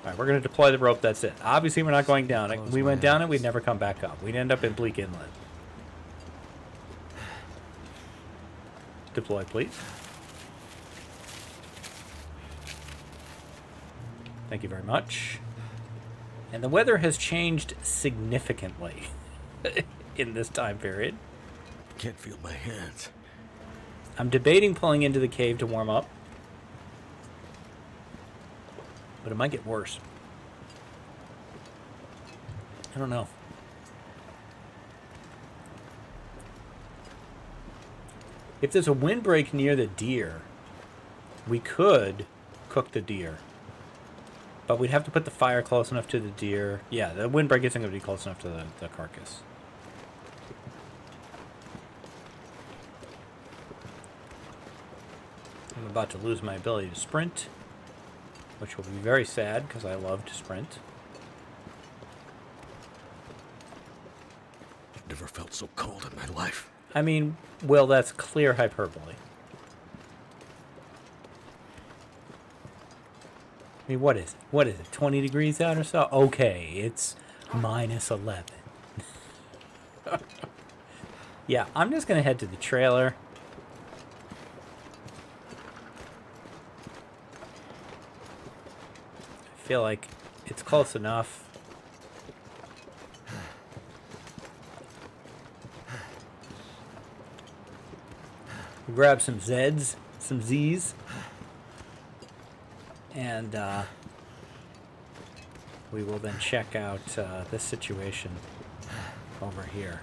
Alright, we're going to deploy the rope, that's it. Obviously, we're not going down it. We went down it, we'd never come back up. We'd end up in Bleak Inlet. Deploy, please. Thank you very much. And the weather has changed significantly in this time period. Can't feel my hands. I'm debating pulling into the cave to warm up. But it might get worse. I don't know. If there's a windbreak near the deer, we could cook the deer. But we'd have to put the fire close enough to the deer. Yeah, the windbreak isn't going to be close enough to the carcass. I'm about to lose my ability to sprint, which will be very sad because I love to sprint. I've never felt so cold in my life. I mean, well, that's clear hyperbole. I mean, what is it? What is it? 20 degrees out or so? Okay, it's minus 11. Yeah, I'm just going to head to the trailer. I feel like it's close enough. Grab some Zeds, some Zs, and we will then check out this situation over here.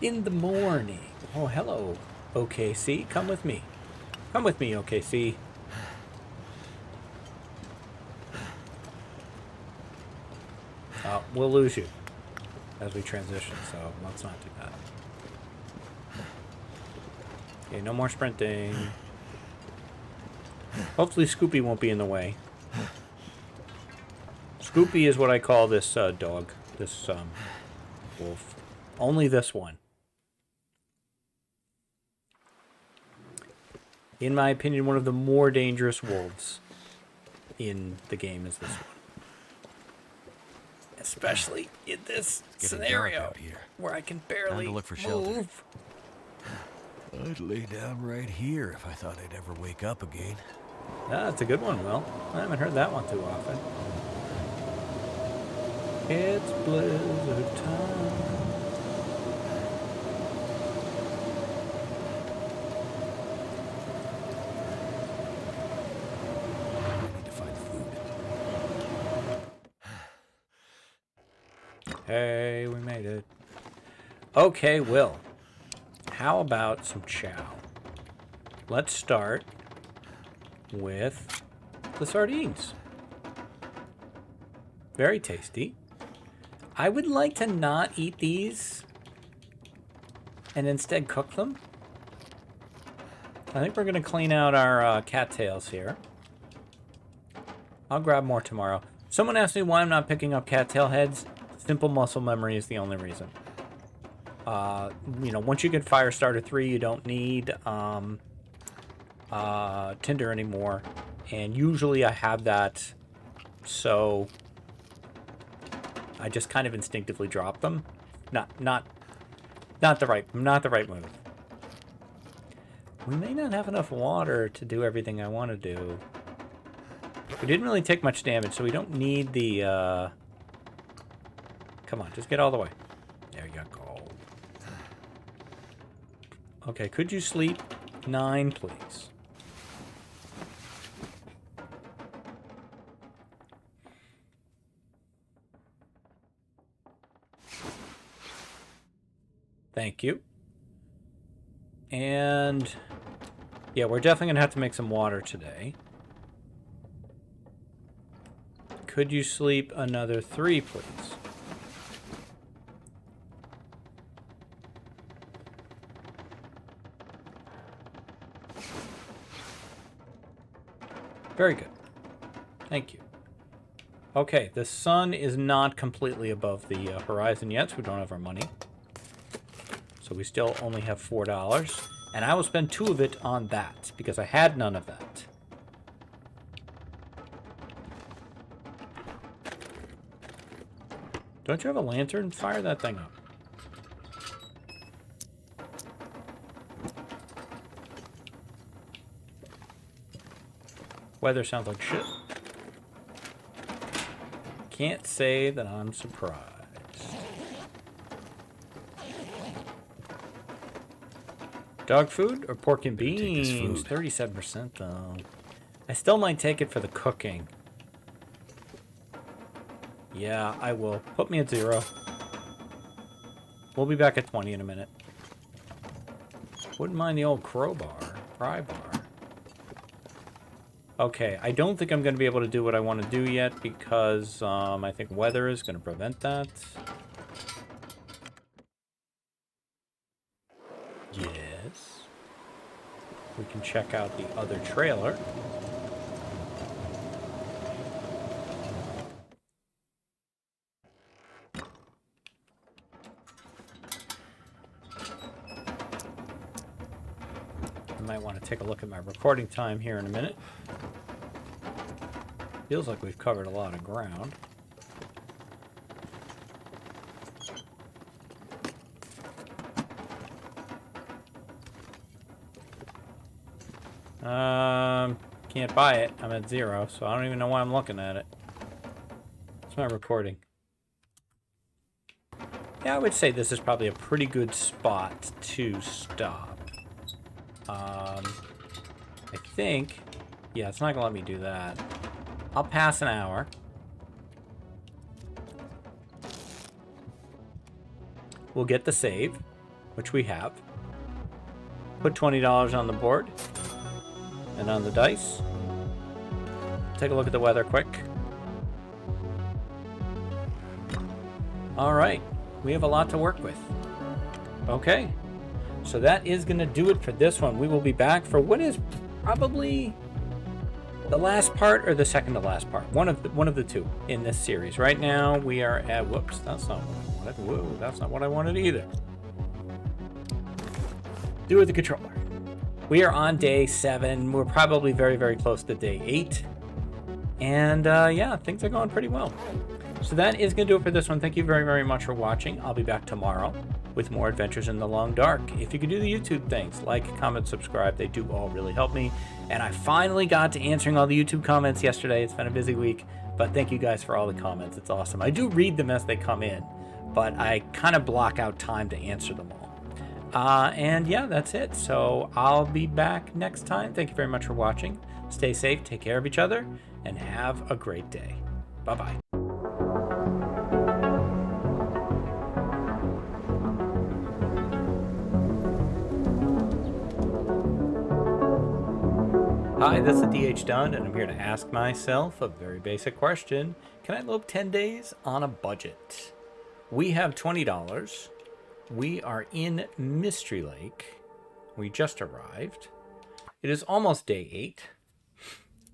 In the morning. Oh, hello, OKC. Come with me. Come with me, OKC. We'll lose you as we transition, so let's not do that. Okay, no more sprinting. Hopefully Scoopy won't be in the way. Scoopy is what I call this dog, this wolf. Only this one. In my opinion, one of the more dangerous wolves in the game is this one. Especially in this scenario where I can barely Time to look for move. shelter. I'd lay down right here if I thought I'd ever wake up again. That's a good one, Will. I haven't heard that one too often. It's blizzard time. I need to find food. Hey, we made it. Okay, Will. How about some chow? Let's start with the sardines. Very tasty. I would like to not eat these and instead cook them. I think we're going to clean out our cattails here. I'll grab more tomorrow. Someone asked me why I'm not picking up cattail heads. Simple muscle memory is the only reason. You know, once you get Firestarter 3, you don't need Tinder anymore. And usually I have that, so I just kind of instinctively drop them. Not the right move. We may not have enough water to do everything I want to do. We didn't really take much damage, so we don't need the come on, just get all the way. There you go. Okay, could you sleep 9, please? Thank you. And yeah, we're definitely gonna have to make some water today. Could you sleep another 3, please? Very good. Thank you. Okay, the sun is not completely above the horizon yet, so we don't have our money. So we still only have $4. And I will spend 2 of it on that, because I had none of that. Don't you have a lantern? Fire that thing up. Weather sounds like shit. Can't say that I'm surprised. Dog food or pork and beans? 37% though. I still might take it for the cooking. Yeah, I will. Put me at 0. We'll be back at 20 in a minute. Wouldn't mind the old pry bar. Okay, I don't think I'm going to be able to do what I want to do yet because I think weather is going to prevent that. Yes. We can check out the other trailer. might want to take a look at my recording time here in a minute. Feels like we've covered a lot of ground. Can't buy it. I'm at 0, so I don't even know why I'm looking at it. It's my recording. Yeah, I would say this is probably a pretty good spot to stop. I think... Yeah, it's not going to let me do that. I'll pass an hour. We'll get the save, which we have. Put $20 on the board. And on the dice. Take a look at the weather quick. Alright. We have a lot to work with. Okay. So that is going to do it for this one. We will be back for what is probably the last part or the second to last part. One of the two in this series. Right now we are at... Whoops. That's not what I wanted. Whoa. That's not what I wanted either. Do it with the controller. We are on day 7. We're probably very, very close to day 8. And yeah, things are going pretty well. So that is going to do it for this one. Thank you very, very much for watching. I'll be back tomorrow with more adventures in the long dark. If you could do the YouTube things, like, comment, subscribe, they do all really help me. And I finally got to answering all the YouTube comments yesterday. It's been a busy week, but thank you guys for all the comments. It's awesome. I do read them as they come in, but I kind of block out time to answer them all. And yeah, that's it. So I'll be back next time. Thank you very much for watching. Stay safe, take care of each other, and have a great day. Bye-bye. Hi, this is DH Dunn, and I'm here to ask myself a very basic question. Can I lope 10 days on a budget? We have $20. We are in Mystery Lake. We just arrived. It is almost day 8.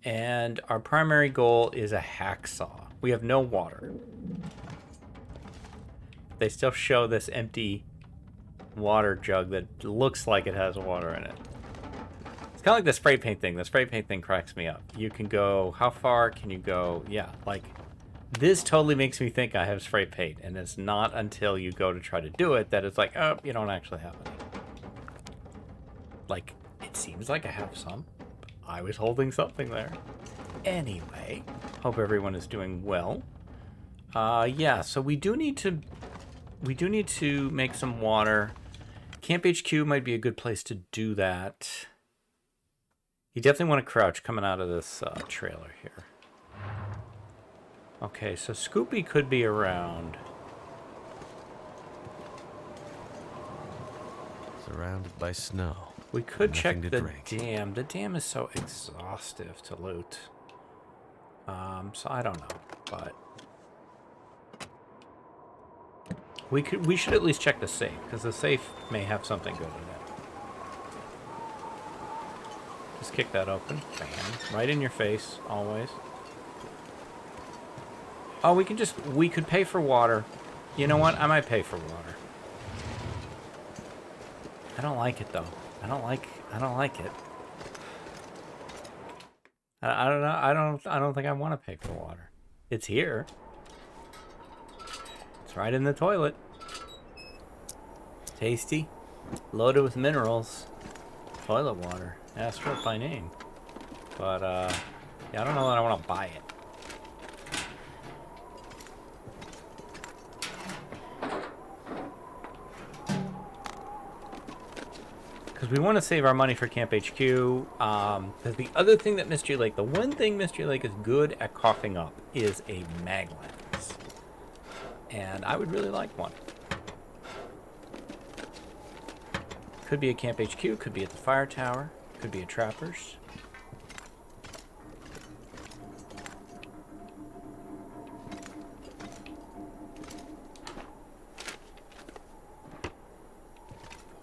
And our primary goal is a hacksaw. We have no water. They still show this empty water jug that looks like it has water in it. It's kind of like the spray paint thing. The spray paint thing cracks me up. You can go, how far can you go? Yeah, like... This totally makes me think I have spray paint, and it's not until you go to try to do it that it's like, oh, you don't actually have any. Like, it seems like I have some. I was holding something there. Anyway, hope everyone is doing well. Yeah, so we do need to make some water. Camp HQ might be a good place to do that. You definitely want to crouch coming out of this trailer here. Okay, so Scoopy could be around. Surrounded by snow. We could check the drink. dam. The dam is so exhaustive to loot. So I don't know, but we should at least check the safe, because the safe may have something good in it. Just kick that open. Bam. Right in your face, always. Oh, we could pay for water. You know what? I might pay for water. I don't like it though. I don't like it. I don't know. I don't think I want to pay for water. It's here. It's right in the toilet. Tasty. Loaded with minerals. Toilet water. Asked for it by name. But yeah, I don't know that I want to buy it. Because we want to save our money for Camp HQ. Because the other thing that Mystery Lake, the one thing Mystery Lake is good at coughing up is a mag lens. And I would really like one. Could be at Camp HQ, could be at the fire tower, could be at Trappers.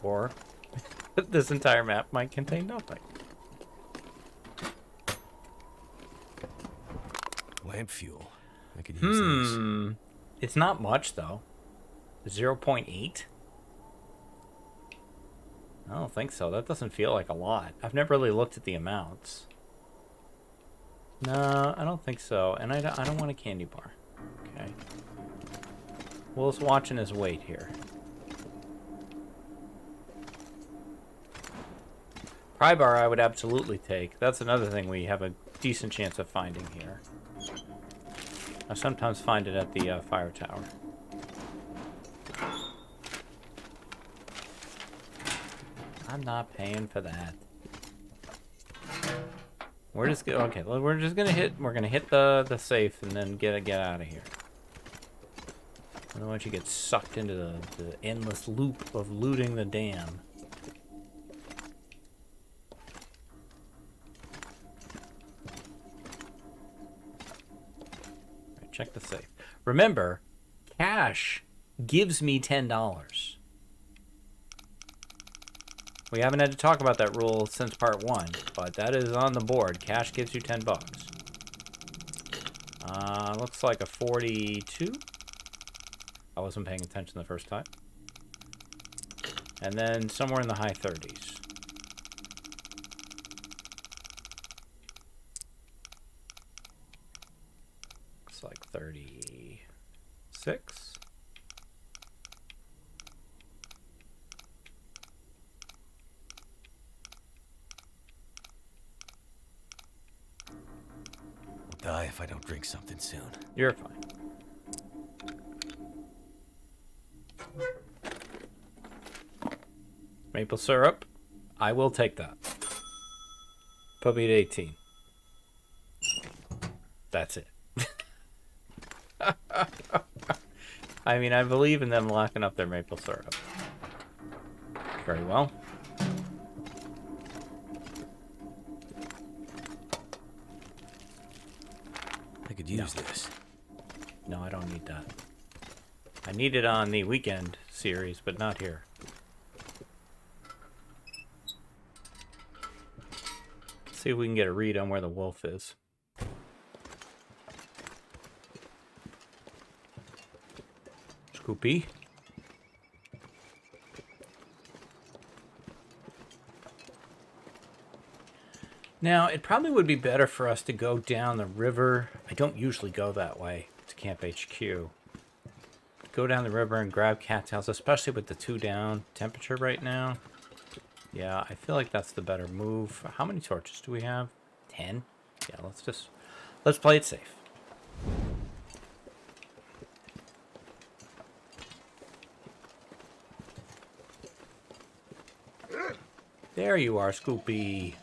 Or this entire map might contain nothing. Lamp fuel. I could use this. It's not much though. 0.8. I don't think so. That doesn't feel like a lot. I've never really looked at the amounts. No, I don't think so. And I don't want a candy bar. Okay. Will's watching his weight here. Pry bar I would absolutely take. That's another thing we have a decent chance of finding here. I sometimes find it at the fire tower. I'm not paying for that. We're just okay. We're just gonna hit. We're gonna hit the safe and then get out of here. I don't want you to get sucked into the endless loop of looting the dam. Right, check the safe. Remember, cash gives me $10. We haven't had to talk about that rule since part 1, but that is on the board. Cash gives you $10. Looks like a 42. I wasn't paying attention the first time. And then somewhere in the high 30s. Looks like 36. Die if I don't drink something soon. You're fine. Maple syrup. I will take that. Put me at 18. That's it. I mean, I believe in them locking up their maple syrup. Very well. I could use this. No, I don't need that. I need it on the weekend series, but not here. Let's see if we can get a read on where the wolf is. Scoopy. Now, it probably would be better for us to go down the river. I don't usually go that way to Camp HQ. Go down the river and grab cattails, especially with the 2 down temperature right now. Yeah, I feel like that's the better move. How many torches do we have? 10? Yeah, let's play it safe. There you are, Scoopy.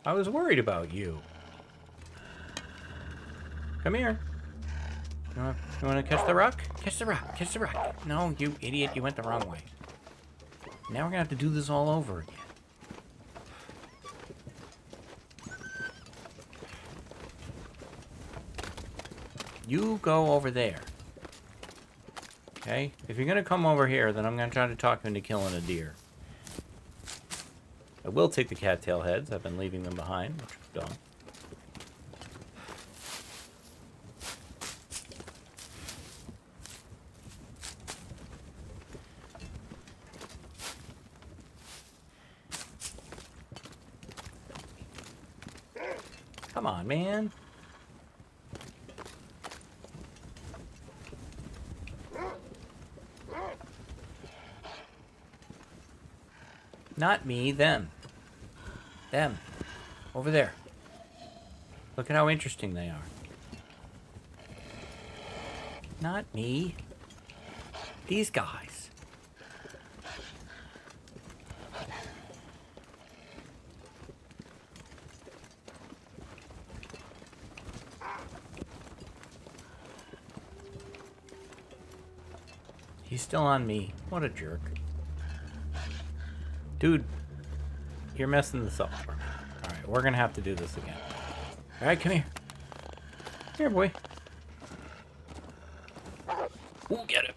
I was worried about you. Come here. You want to catch the rock? Catch the rock. Catch the rock. No, you idiot. You went the wrong way. Now we're going to have to do this all over again. You go over there. Okay? If you're going to come over here, then I'm going to try to talk you into killing a deer. I will take the cattail heads. I've been leaving them behind, which I've done. Come on, man. Not me, them. Them. Over there. Look at how interesting they are. Not me. These guys. He's still on me. What a jerk. Dude, you're messing this up for me. Alright, we're gonna have to do this again. Alright, come here. Here, boy. Ooh, get it.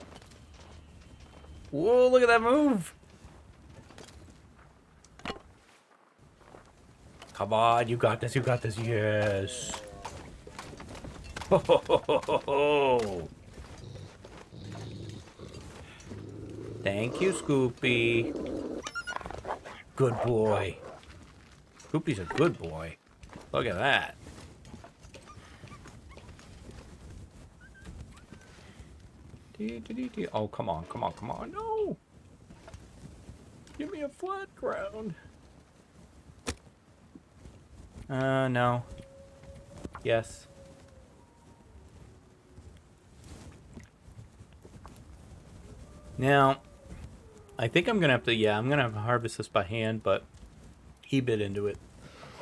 Whoa, look at that move. Come on, you got this, you got this. Yes. Ho, ho, ho, ho, ho, ho. Thank you, Scoopy. good boy. Poopy's a good boy. Look at that. Oh, come on, come on, come on. No! Give me a flat ground. No. Yes. Now, I think I'm gonna have to, I'm gonna have to harvest this by hand, but he bit into it.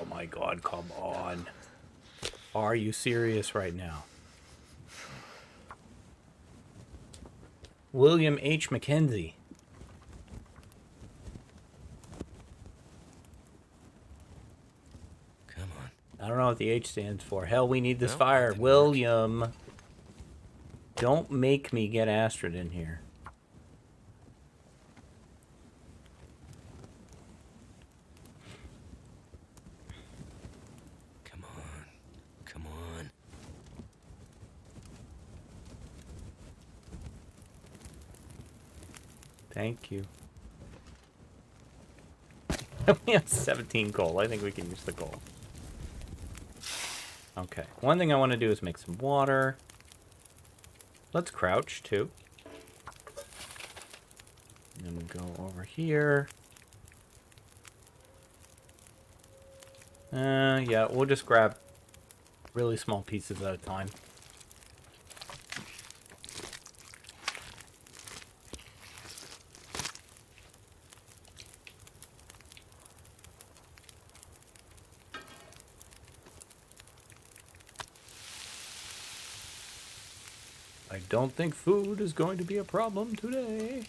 Oh my god, come on. Are you serious right now? William H. Mackenzie. Come on. I don't know what the H stands for. Hell, we need this Nope, fire. that didn't William. Don't make me get Astrid in here. Come on. Come on. Thank you. We have 17 coal. I think we can use the coal. Okay. One thing I want to do is make some water. Let's crouch, too. And then we go over here. Yeah, we'll just grab really small pieces at a time. I don't think food is going to be a problem today.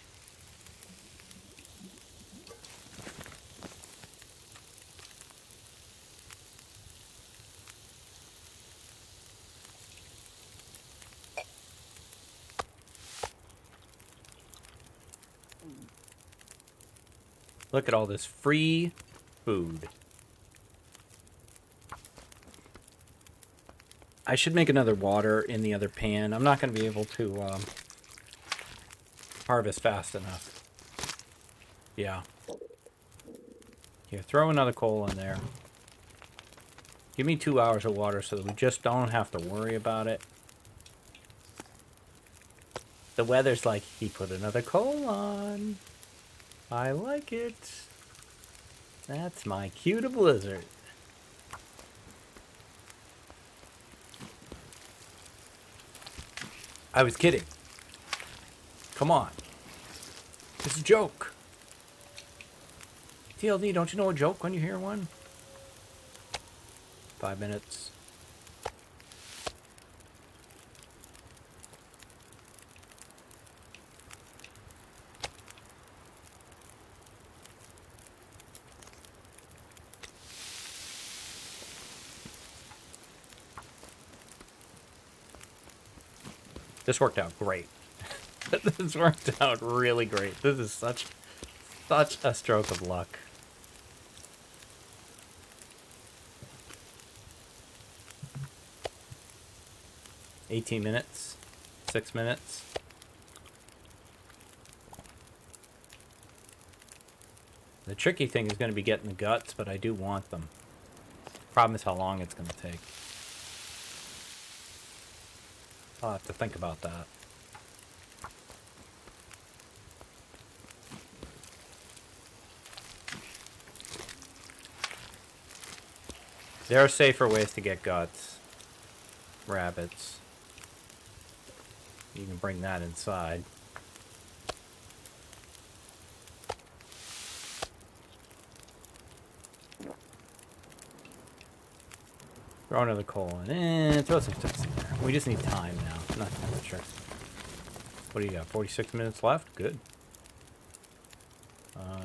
Look at all this free food. I should make another water in the other pan. I'm not going to be able to harvest fast enough. Yeah. Here, throw another coal in there. Give me 2 hours of water so that we just don't have to worry about it. The weather's like, he put another coal on. I like it. That's my cue to blizzard. I was kidding. Come on. It's a joke. TLD, don't you know a joke when you hear one? 5 minutes. This worked out great. This worked out really great. This is such a stroke of luck. $18 minutes. 6 minutes. The tricky thing is going to be getting the guts, but I do want them. Problem is how long it's going to take. I'll have to think about that. There are safer ways to get guts. Rabbits. You can bring that inside. Throw another coal in. Throw some sticks in there. We just need time now. Not temperature. What do you got? 46 minutes left? Good.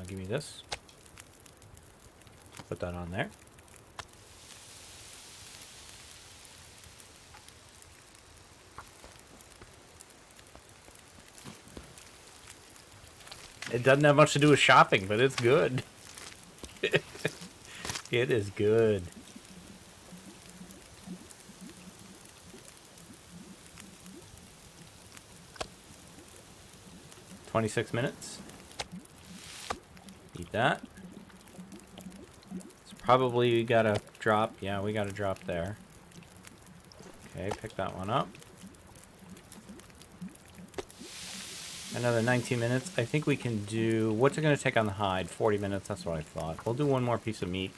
Give me this. Put that on there. It doesn't have much to do with shopping, but it's good. It is good. $26 minutes. Eat that. Probably gotta drop. Yeah, we gotta drop there. Okay, pick that one up. Another 19 minutes. I think we can do... What's it going to take on the hide? 40 minutes, that's what I thought. We'll do one more piece of meat.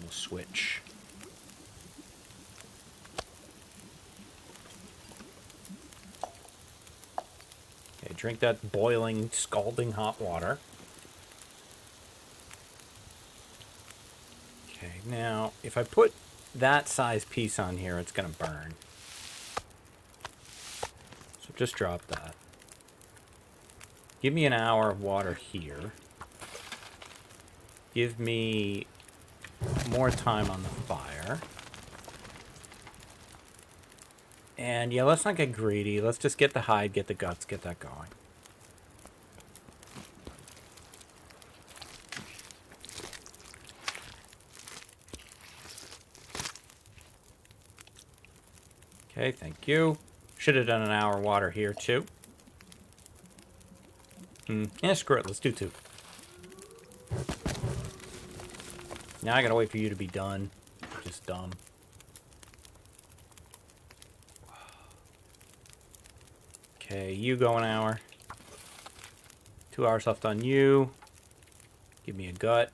We'll switch. Okay, drink that boiling, scalding hot water. Okay, now, if I put that size piece on here, it's going to burn. So just drop that. Give me an hour of water here. Give me more time on the fire. And yeah, let's not get greedy. Let's just get the hide, get the guts, get that going. Okay, thank you. Should have done an hour water here, too. Yeah, screw it. Let's do 2. Now I gotta wait for you to be done. Just dumb. Okay, you go an hour. 2 hours left on you. Give me a gut.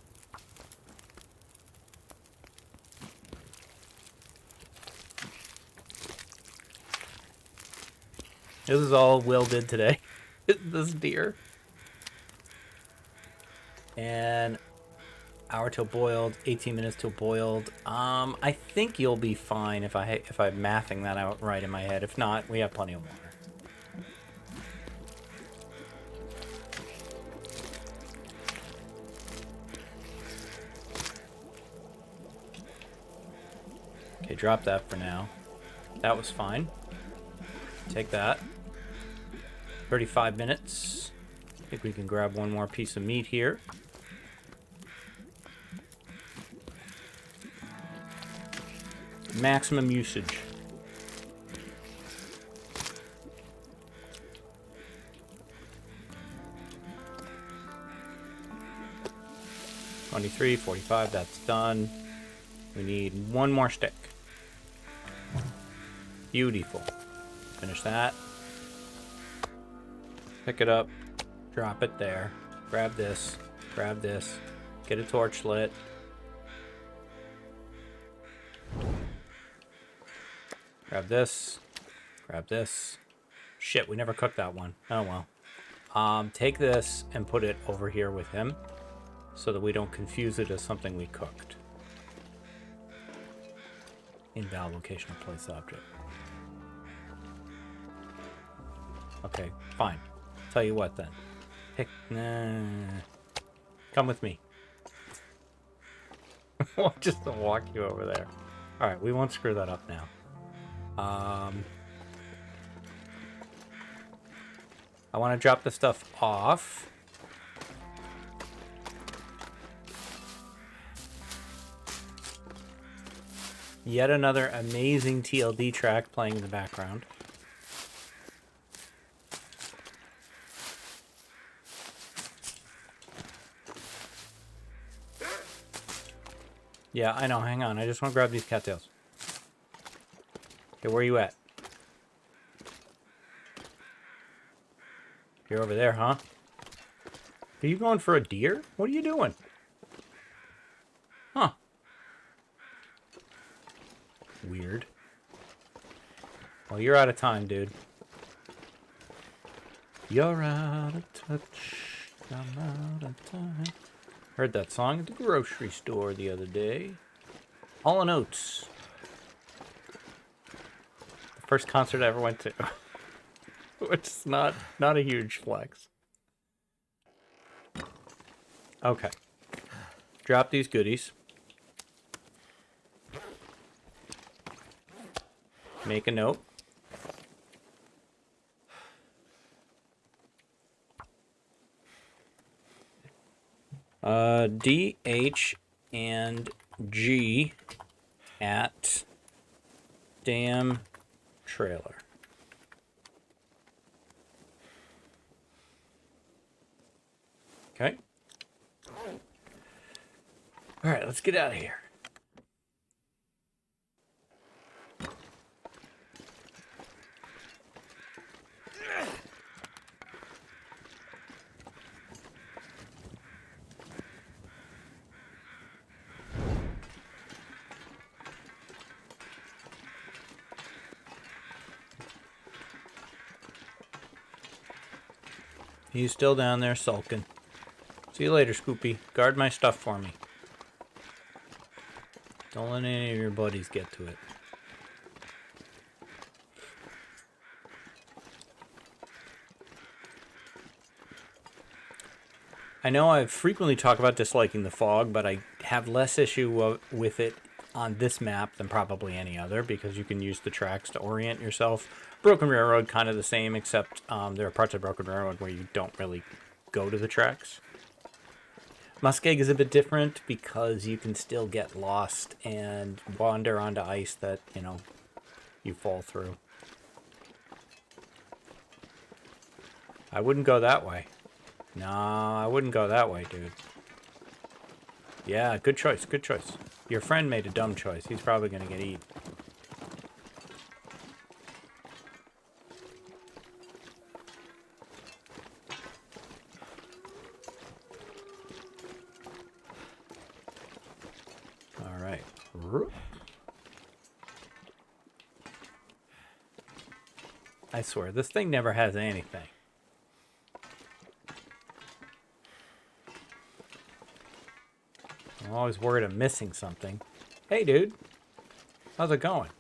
This is all Will did today. This deer. And hour till boiled, 18 minutes till boiled. I think you'll be fine if I'm mathing that out right in my head. If not, we have plenty of water. Okay, drop that for now. That was fine. Take that. 35 minutes. I think we can grab one more piece of meat here. Maximum usage. $23, $45, that's done. We need one more stick. Beautiful. Finish that. Pick it up. Drop it there. Grab this. Grab this. Get a torch lit. Grab this. Grab this. Shit, we never cooked that one. Oh well. Take this and put it over here with him so that we don't confuse it as something we cooked. Invalid location of place object. Okay, fine. Tell you what then. Come with me. Just to walk you over there. Alright, we won't screw that up now. I want to drop the stuff off. Yet another amazing TLD track playing in the background. Yeah, I know. Hang on. I just want to grab these cattails. Okay, where are you at? You're over there, huh? Are you going for a deer? What are you doing? Huh. Weird. Well, you're out of time, dude. You're out of touch. I'm out of time. Heard that song at the grocery store the other day. Hall & Oates. The first concert I ever went to. Which is not a huge flex. Okay. Drop these goodies. Make a note. D, H, and G at damn trailer. Okay. All right, let's get out of here. He's still down there sulking. See you later, Scoopy. Guard my stuff for me. Don't let any of your buddies get to it. I know I've frequently talked about disliking the fog, but I have less issue with it on this map than probably any other, because you can use the tracks to orient yourself. Broken Railroad, kind of the same, except there are parts of Broken Railroad where you don't really go to the tracks. Muskeg is a bit different because you can still get lost and wander onto ice that, you know, you fall through. I wouldn't go that way. No, I wouldn't go that way, dude. Yeah, good choice, good choice. Your friend made a dumb choice. He's probably going to get eaten. All right. I swear, this thing never has anything. I'm always worried I'm missing something. Hey, dude. How's it going?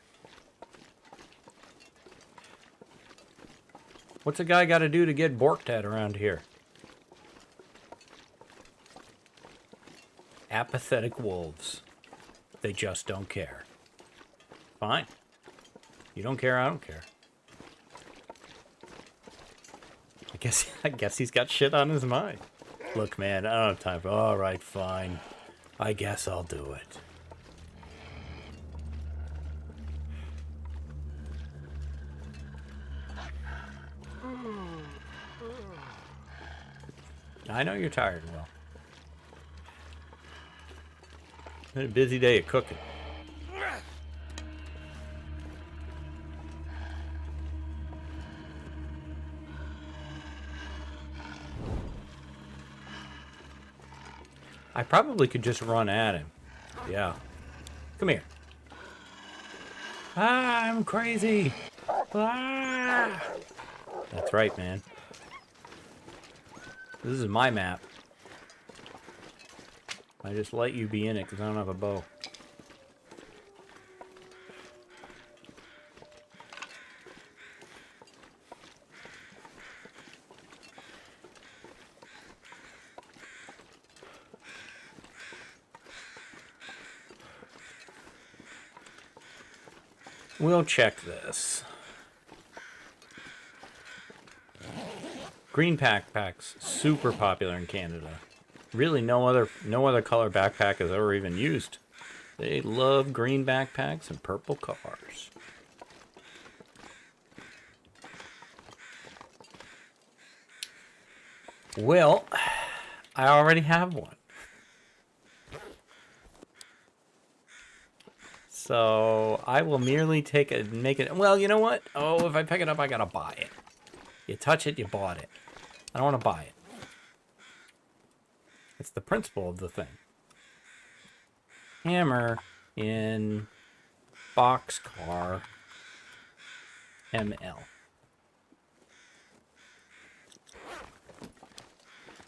What's a guy got to do to get borked at around here? Apathetic wolves. They just don't care. Fine. You don't care, I don't care. I guess he's got shit on his mind. Look, man, I don't have time for... All right, fine. I guess I'll do it. I know you're tired, Will. Been a busy day of cooking. I probably could just run at him. Yeah. Come here. Ah, I'm crazy. Ah. That's right, man. This is my map. I just let you be in it because I don't have a bow. We'll check this. Green backpacks, super popular in Canada. Really, no other color backpack is ever even used. They love green backpacks and purple cars. Well, I already have one. So I will merely make it. Well, you know what? Oh, if I pick it up, I gotta buy it. You touch it, you bought it. I don't want to buy it. It's the principle of the thing. Hammer in boxcar ML.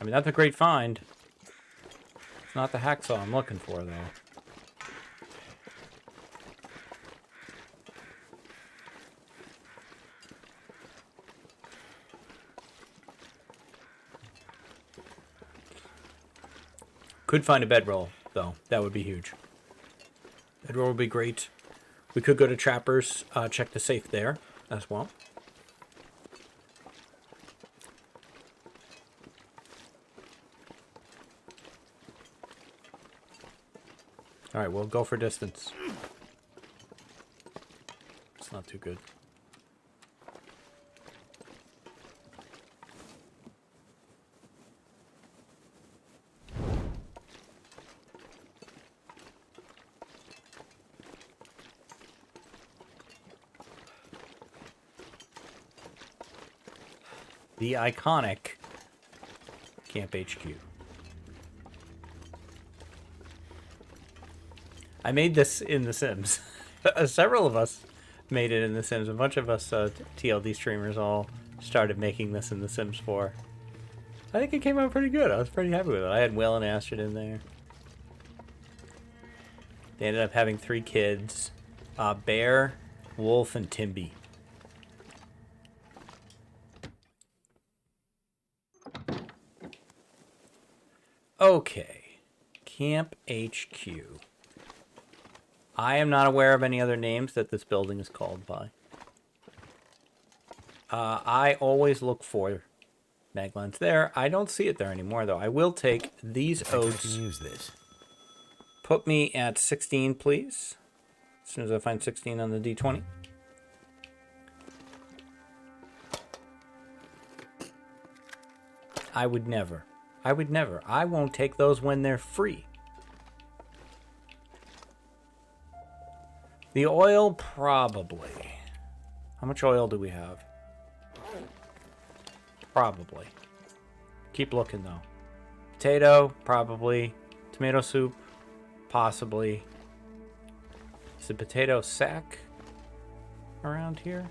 I mean, that's a great find. It's not the hacksaw I'm looking for, though. Could find a bedroll, though. That would be huge. Bedroll would be great. We could go to Trapper's, check the safe there as well. All right, we'll go for distance. It's not too good. The iconic Camp HQ. I made this in The Sims. Several of us made it in The Sims. A bunch of us TLD streamers all started making this in The Sims 4. I think it came out pretty good. I was pretty happy with it. I had Will and Astrid in there. They ended up having 3 kids. Bear, Wolf, and Timby. Okay. Camp HQ. I am not aware of any other names that this building is called by. I always look for maglens there. I don't see it there anymore, though. I will take these oats. I can use this. Put me at 16, please. As soon as I find 16 on the D20. I would never. I would never. I won't take those when they're free. The oil, probably. How much oil do we have? Probably. Keep looking, though. Potato, probably. Tomato soup, possibly. Is the potato sack around here?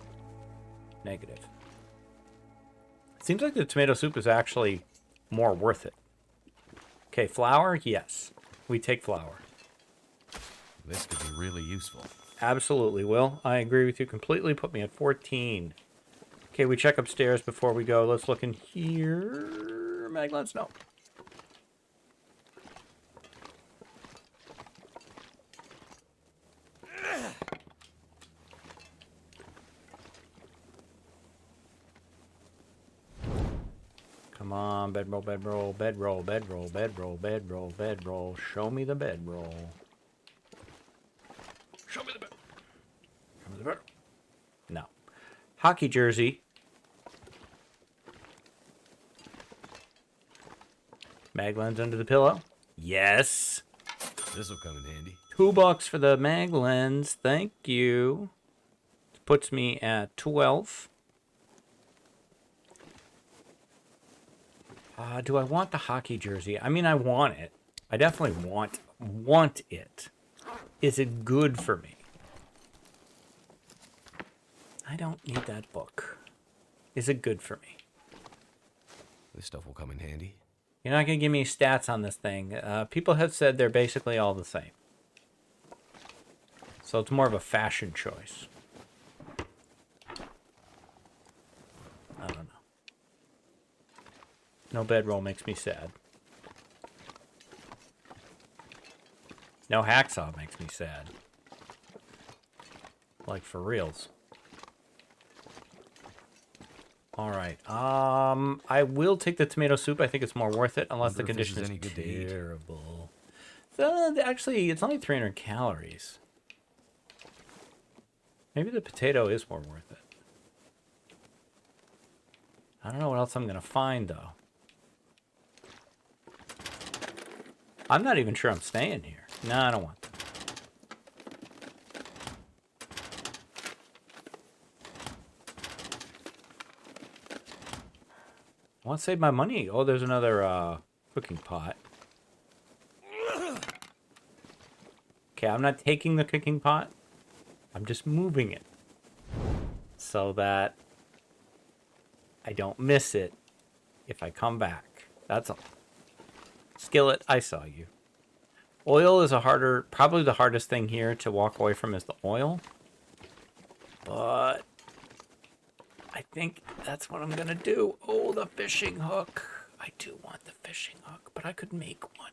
Negative. It seems like the tomato soup is actually more worth it. Okay, flour, yes. We take flour. This could be really useful. Absolutely, Will. I agree with you completely. Put me at 14. Okay, we check upstairs before we go. Let's look in here. Maglens, no. Come on, bedroll, bedroll, bedroll, bedroll, bedroll, bedroll, bedroll. Show me the bedroll. Show me the bed. Show me the bed. No. Hockey jersey. Maglens under the pillow. Yes. This'll come in handy. $2 for the maglens. Thank you. Puts me at 12. Do I want the hockey jersey? I mean, I want it. I definitely want it. Is it good for me? I don't need that book. Is it good for me? This stuff will come in handy. You're not going to give me stats on this thing. People have said they're basically all the same. So it's more of a fashion choice. I don't know. No bedroll makes me sad. No hacksaw makes me sad. Like, for reals. Alright, I will take the tomato soup. I think it's more worth it, unless the condition is terrible. Actually, it's only 300 calories. Maybe the potato is more worth it. I don't know what else I'm going to find, though. I'm not even sure I'm staying here. No, I don't want that. I want to save my money. Oh, there's another cooking pot. Okay, I'm not taking the cooking pot. I'm just moving it so that I don't miss it if I come back. That's all. Skillet, I saw you. Oil is probably the hardest thing here to walk away from is the oil. But I think that's what I'm going to do. Oh, the fishing hook. I do want the fishing hook, but I could make one.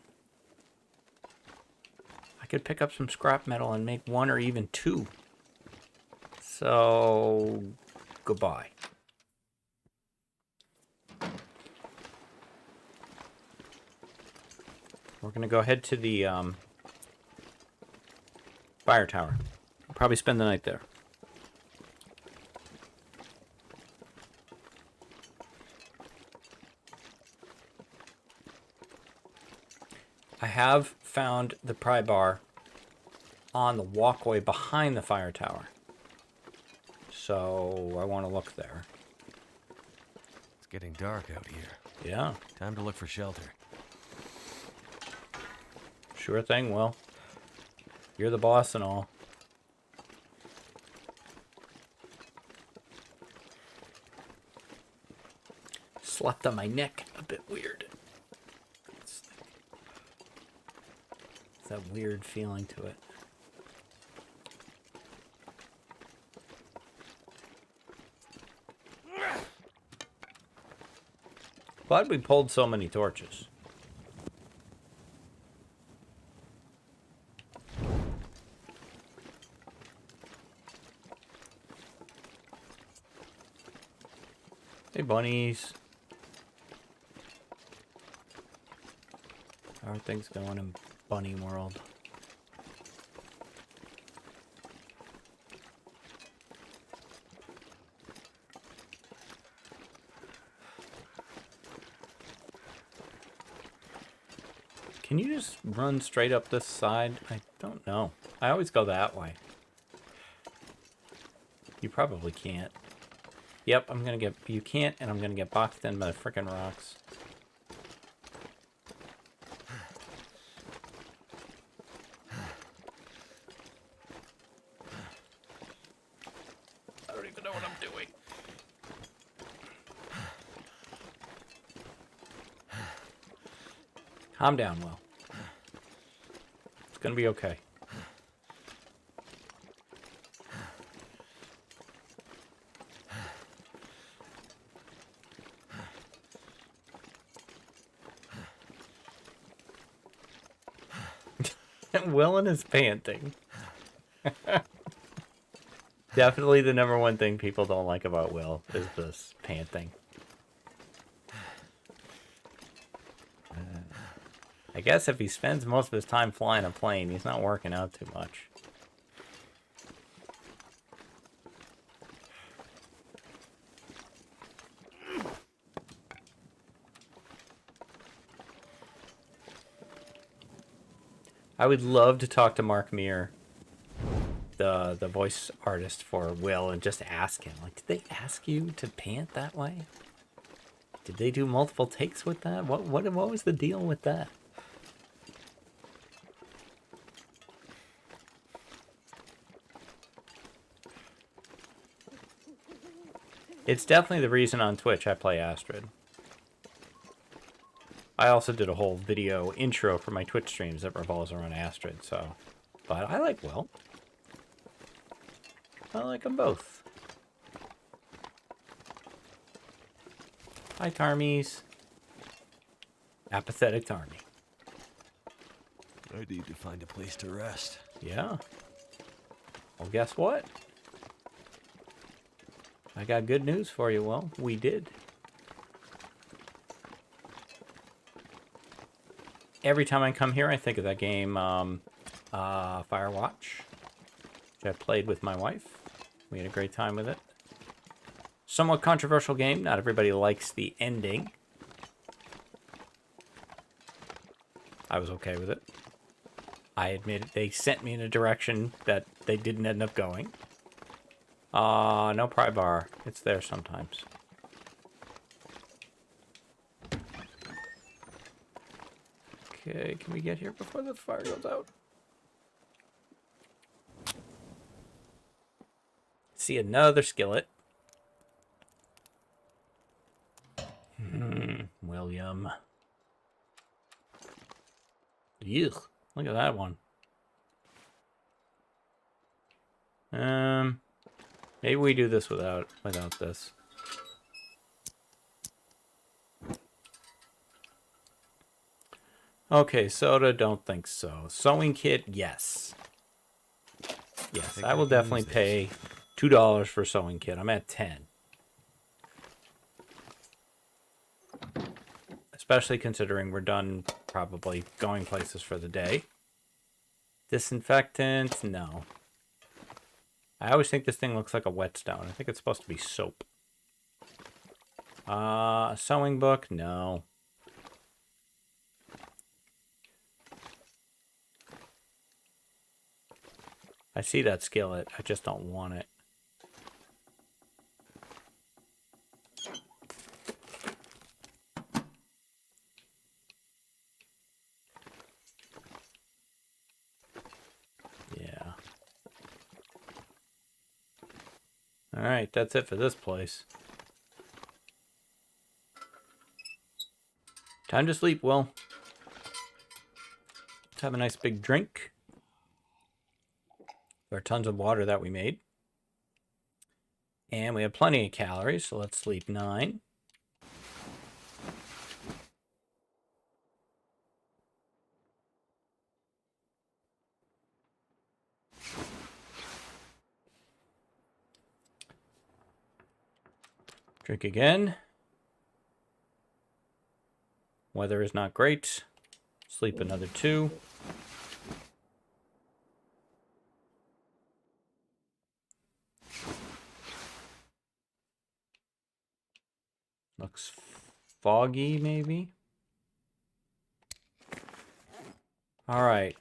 I could pick up some scrap metal and make 1 or even 2. So, goodbye. We're going to go ahead to the fire tower. We'll probably spend the night there. I have found the pry bar on the walkway behind the fire tower. So I want to look there. Let's getting dark out here. Yeah, Time to look for shelter. sure thing, Will. You're the boss and all. Slept on my neck. A bit weird. It's that weird feeling to it. Glad we pulled so many torches. Hey, bunnies. How are things going in bunny world? Can you just run straight up this side? I don't know. I always go that way. You probably can't. Yep, I'm gonna get... You can't, and I'm gonna get boxed in by the frickin' rocks. I don't even know what I'm doing. Calm down, Will. It's gonna be okay. Willin is panting. Definitely the number one thing people don't like about Will is this panting. I guess if he spends most of his time flying a plane, he's not working out too much. I would love to talk to Mark Meir, the voice artist for Will, and just ask him, like, did they ask you to pant that way? Did they do multiple takes with that? What was the deal with that? It's definitely the reason on Twitch I play Astrid. I also did a whole video intro for my Twitch streams that revolves around Astrid, so... But I like Will. I like them both. Hi, Tarmies. Apathetic Tarmy. I need to find a place to rest. Yeah. Well, guess what? I got good news for you, Will. We did. Every time I come here, I think of that game, Firewatch, which I played with my wife. We had a great time with it. Somewhat controversial game. Not everybody likes the ending. I was okay with it. I admit it, they sent me in a direction that they didn't end up going. No pry bar. It's there sometimes. Okay, can we get here before the fire goes out? See another skillet. William. Yuck. Look at that one. Maybe we do this without this. Okay, soda, don't think so. Sewing kit, yes. Yes, I will definitely pay $2 for a sewing kit. I'm at 10. Especially considering we're done probably going places for the day. Disinfectant, no. I always think this thing looks like a whetstone. I think it's supposed to be soap. A sewing book, no. I see that skillet. I just don't want it. Alright, that's it for this place. Time to sleep, Will. Let's have a nice big drink. There are tons of water that we made. And we have plenty of calories, so let's sleep 9. Drink again. Weather is not great. Sleep another 2. Looks foggy, maybe. All right.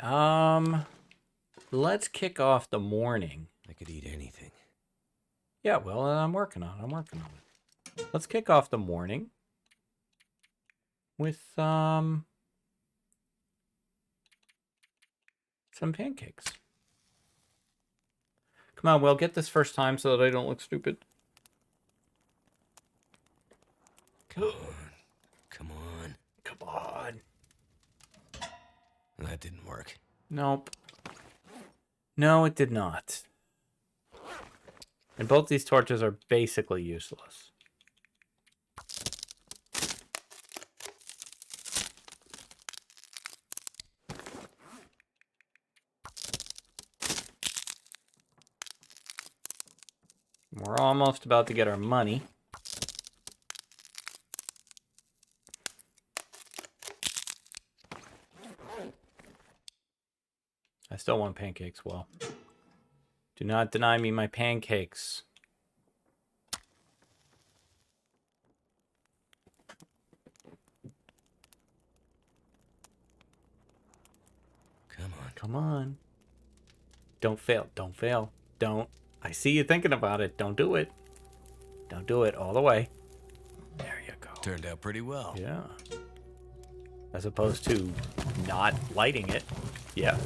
Let's kick off the morning. I could eat anything. Yeah, well, I'm working on it. Let's kick off the morning with some pancakes. Come on, Will, get this first time so that I don't look stupid. Come on. Come on. Come on. That didn't work. Nope. No, it did not. And both these torches are basically useless. We're almost about to get our money. I still want pancakes, Will. Do not deny me my pancakes. Come on. Come on. Don't fail. Don't fail. Don't. I see you thinking about it. Don't do it. Don't do it all the way. There you go. Turned out pretty well. Yeah. As opposed to not lighting it. Yeah.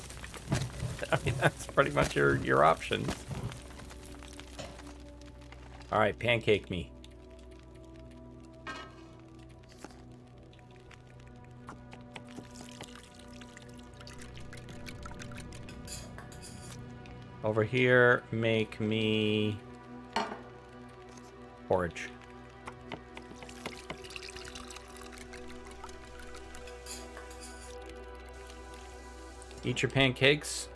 I mean, that's pretty much your options. All right, pancake me. Over here, make me porridge. Eat your pancakes.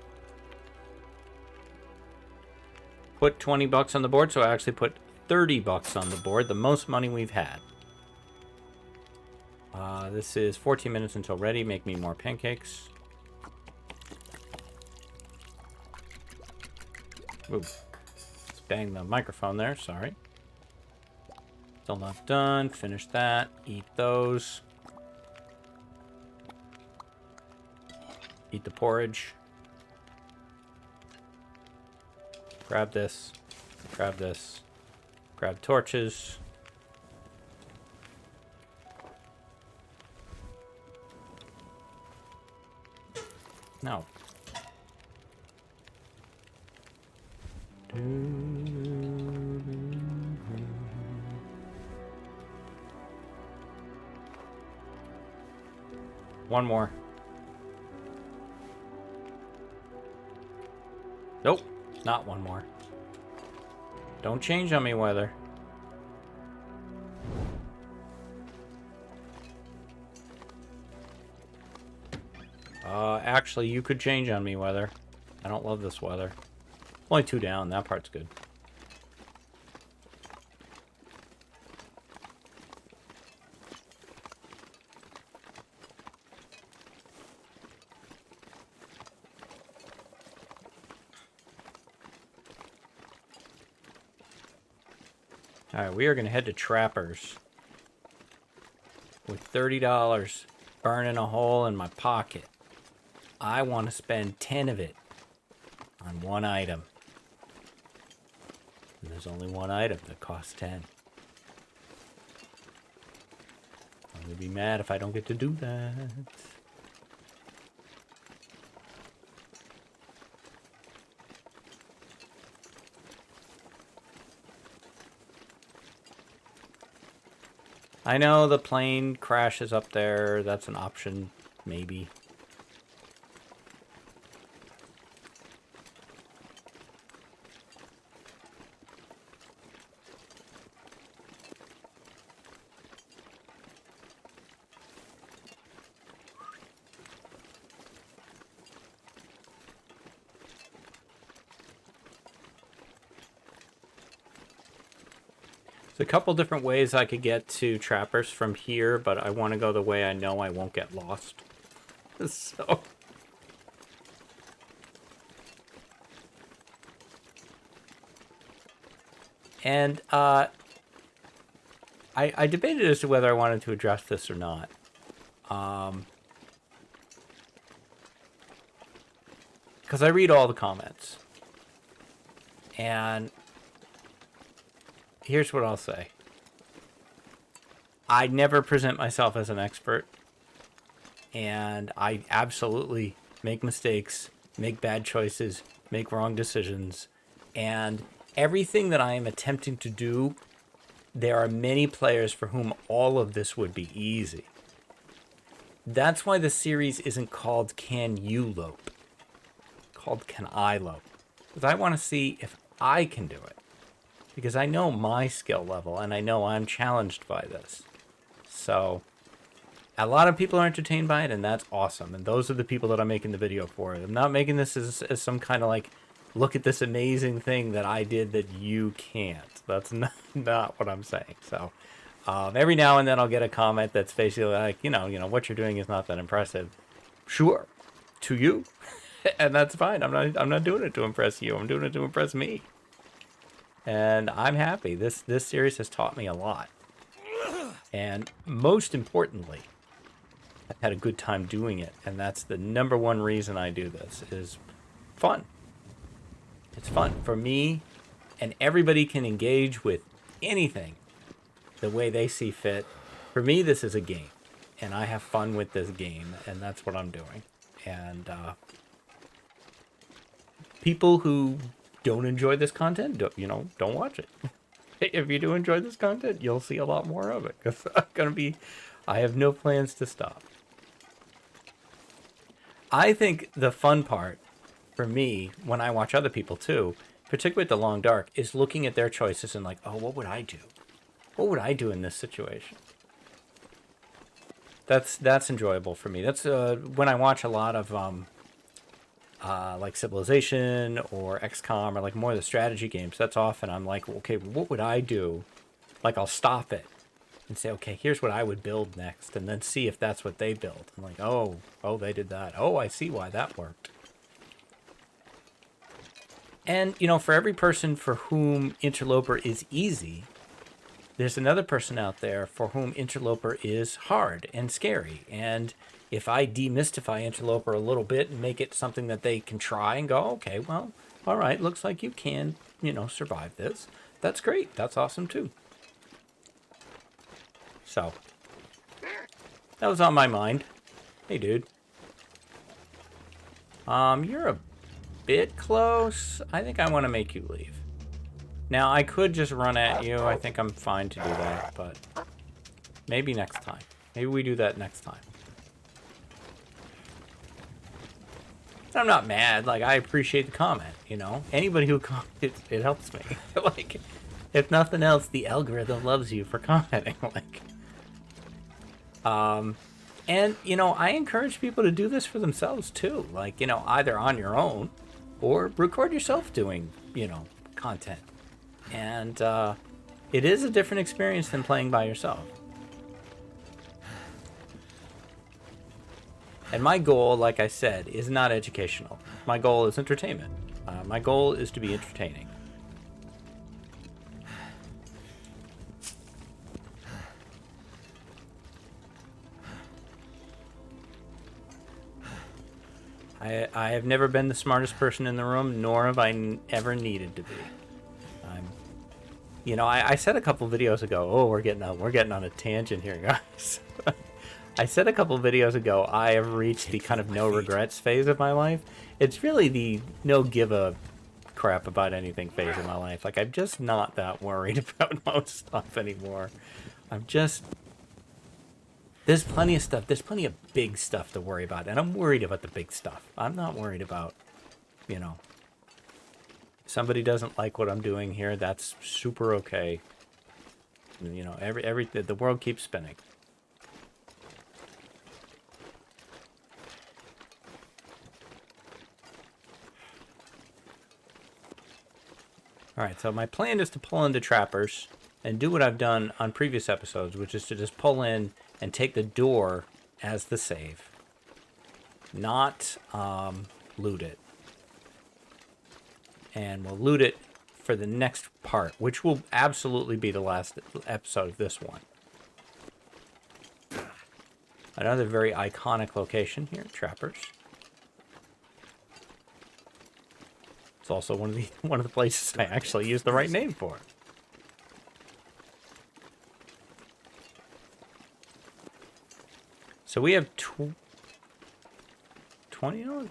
Put 20 bucks on the board, so I actually put 30 bucks on the board, the most money we've had. This is 14 minutes until ready. Make me more pancakes. Ooh. Let's bang the microphone there, sorry. Still not done. Finish that. Eat those. Eat the porridge. Grab this. Grab this. Grab torches. No. One more. Nope, not one more. Don't change on me, weather. Actually, you could change on me, weather. I don't love this weather. Only 2 down, that part's good. Alright, we are going to head to Trapper's with $30 burning a hole in my pocket. I want to spend 10 of it on one item. And there's only one item that costs 10. I'm going to be mad if I don't get to do that. I know the plane crashes up there. That's an option, maybe. A couple different ways I could get to trappers from here, but I want to go the way I know I won't get lost. So... And, I debated as to whether I wanted to address this or not. Because I read all the comments. And... here's what I'll say. I never present myself as an expert. And I absolutely make mistakes, make bad choices, make wrong decisions. And everything that I am attempting to do, there are many players for whom all of this would be easy. That's why the series isn't called Can You Lope? Called Can I Lope? Because I want to see if I can do it. Because I know my skill level, and I know I'm challenged by this. So, a lot of people are entertained by it, and that's awesome. And those are the people that I'm making the video for. I'm not making this as some kind of like, look at this amazing thing that I did that you can't. That's not what I'm saying. So, every now and then I'll get a comment that's basically like, you know, what you're doing is not that impressive. Sure, to you, and that's fine. I'm not doing it to impress you. I'm doing it to impress me. And I'm happy. This series has taught me a lot. And most importantly, I've had a good time doing it. And that's the number one reason I do this, is fun. It's fun for me, and everybody can engage with anything the way they see fit. For me, this is a game, and I have fun with this game, and that's what I'm doing. And people who don't enjoy this content, don't watch it. If you do enjoy this content, you'll see a lot more of it. Because I have no plans to stop. I think the fun part for me, when I watch other people too, particularly with the Long Dark, is looking at their choices and like, oh, what would I do? What would I do in this situation? That's enjoyable for me. That's when I watch a lot of like Civilization or XCOM or like more of the strategy games. That's often I'm like, okay, what would I do? Like I'll stop it and say, okay, here's what I would build next, and then see if that's what they build. I'm like, oh, they did that. Oh, I see why that worked. And, for every person for whom Interloper is easy, there's another person out there for whom Interloper is hard and scary. And if I demystify Interloper a little bit and make it something that they can try and go, okay, well, all right, looks like you can, survive this. That's great. That's awesome, too. So, that was on my mind. Hey, dude. You're a bit close. I think I want to make you leave. Now, I could just run at you. I think I'm fine to do that, but maybe next time. Maybe we do that next time. I'm not mad. Like, I appreciate the comment, Anybody who comments, it helps me. Like, if nothing else, the algorithm loves you for commenting. Like, and, I encourage people to do this for themselves, too. Like, either on your own or record yourself doing, content. And it is a different experience than playing by yourself. And my goal, like I said, is not educational. My goal is entertainment. My goal is to be entertaining. I have never been the smartest person in the room, nor have I ever needed to be. I said a couple videos ago, oh, we're getting on a tangent here, guys. I said a couple videos ago, I have reached the kind of no regrets phase of my life. It's really the no give a crap about anything phase of my life. Like, I'm just not that worried about most stuff anymore. I'm just There's plenty of stuff. There's plenty of big stuff to worry about. And I'm worried about the big stuff. I'm not worried about, you know, somebody doesn't like what I'm doing here. That's super okay. You know, the world keeps spinning. All right, so my plan is to pull into trappers and do what I've done on previous episodes, which is to just pull in and take the door as the save. Not loot it. And we'll loot it for the next part, which will absolutely be the last episode of this one. Another very iconic location here, trappers. It's also one of the places I actually used the right name for. So we have $20?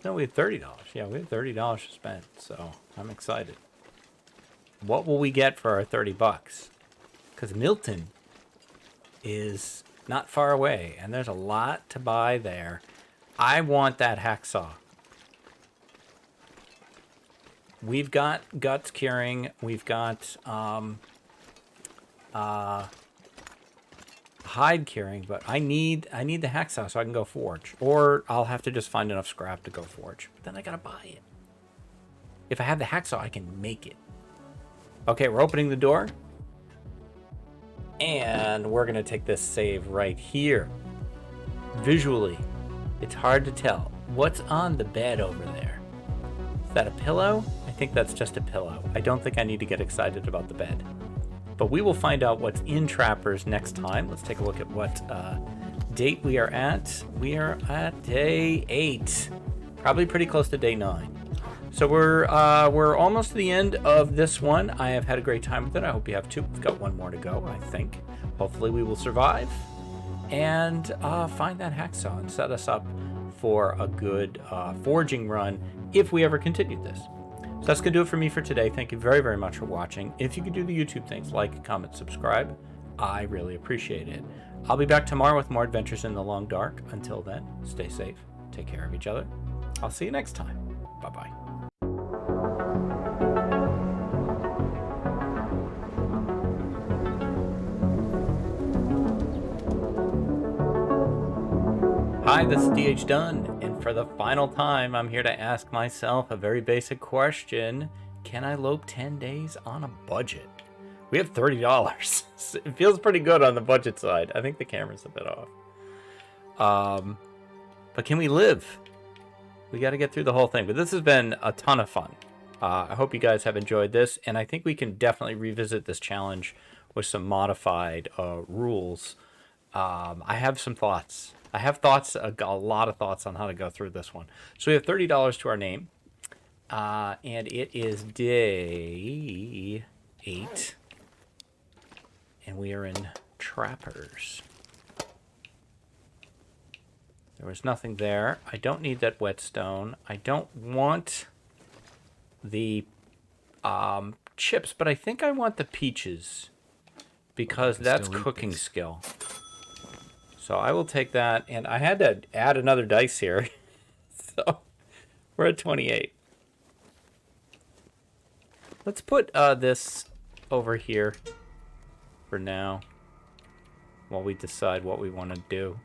No, we have $30. Yeah, we have $30 to spend, so I'm excited. What will we get for our 30 bucks? Because Milton is not far away, and there's a lot to buy there. I want that hacksaw. We've got guts curing. We've got hide curing, but I need the hacksaw so I can go forge. Or I'll have to just find enough scrap to go forge. But then I gotta buy it. If I have the hacksaw, I can make it. Okay, we're opening the door. And we're gonna take this save right here. Visually, it's hard to tell. What's on the bed over there? Is that a pillow? I think that's just a pillow. I don't think I need to get excited about the bed. But we will find out what's in Trappers next time. Let's take a look at what date we are at. We are at day 8. Probably pretty close to day 9. So we're almost to the end of this one. I have had a great time with it. I hope you have too. We've got one more to go, I think. Hopefully we will survive and find that hacksaw and set us up for a good forging run if we ever continue this. So that's going to do it for me for today. Thank you very, very much for watching. If you could do the YouTube things, like, comment, subscribe, I really appreciate it. I'll be back tomorrow with more adventures in the long dark. Until then, stay safe, take care of each other. I'll see you next time. Bye-bye. Hi, this is DH Dunn, and for the final time, I'm here to ask myself a very basic question. Can I lope 10 days on a budget? We have $30. It feels pretty good on the budget side. I think the camera's a bit off. But can we live? We got to get through the whole thing. But this has been a ton of fun. I hope you guys have enjoyed this, and I think we can definitely revisit this challenge with some modified rules. I have some thoughts. I have thoughts, a lot of thoughts on how to go through this one. So we have $30 to our name, and it is day 8, and we are in Trappers. There was nothing there. I don't need that whetstone. I don't want the chips, but I think I want the peaches because that's cooking skill. So I will take that, and I had to add another dice here, so we're at 28. Let's put this over here for now while we decide what we want to do.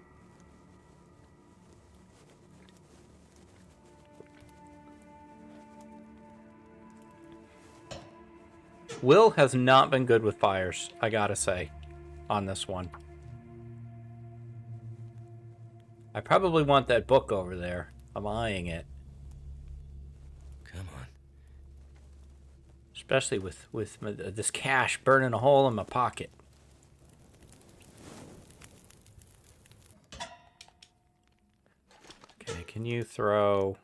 Will has not been good with fires, I gotta say, on this one. I probably want that book over there. I'm eyeing it. Come on. Especially with this cash burning a hole in my pocket. Okay, can you throw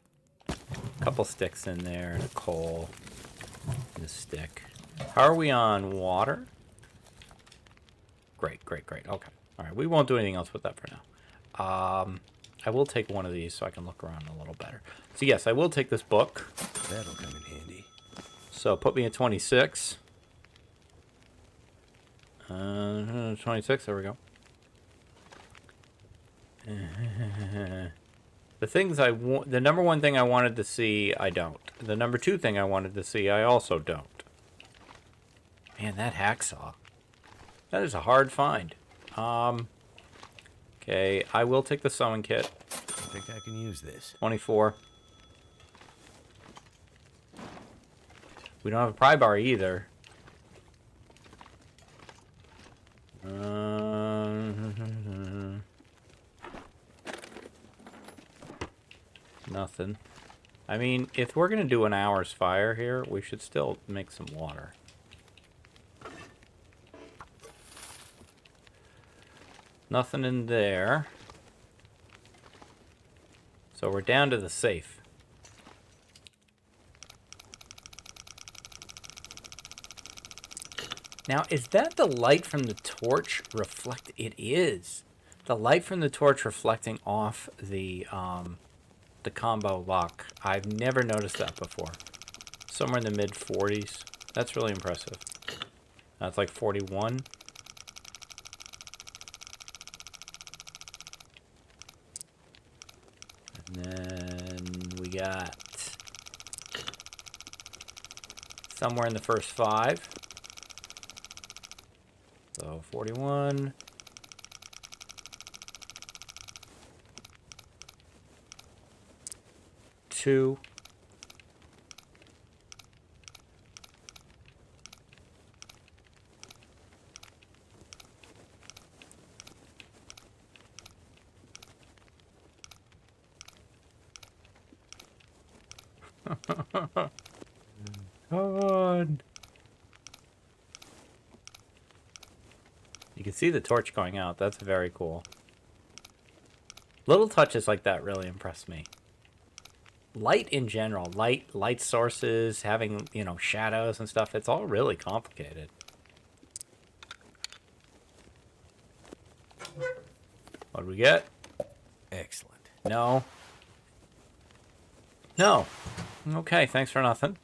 a couple sticks in there and a coal and a stick? How are we on water? Great, great, great. Okay. All right, we won't do anything else with that for now. I will take one of these so I can look around a little better. So yes, I will take this book. That'll come in handy. So put me at 26. 26, there we go. The things the number one thing I wanted to see, I don't. The number two thing I wanted to see, I also don't. Man, that hacksaw. That is a hard find. Okay, I will take the sewing kit. I think I can use this. 24. We don't have a pry bar either. Nothing. I mean, if we're gonna do an hour's fire here, we should still make some water. Nothing in there. So we're down to the safe. Now, is that the light from the torch reflect? It is. The light from the torch reflecting off the combo lock. I've never noticed that before. Somewhere in the mid 40s. That's really impressive. That's like 41. And then we got somewhere in the first 5. So 41. Two. God. You can see the torch going out. That's very cool. Little touches like that really impress me. Light in general, light sources, having, you know, shadows and stuff, it's all really complicated. What do we get? Excellent. No. No. Okay, thanks for nothing.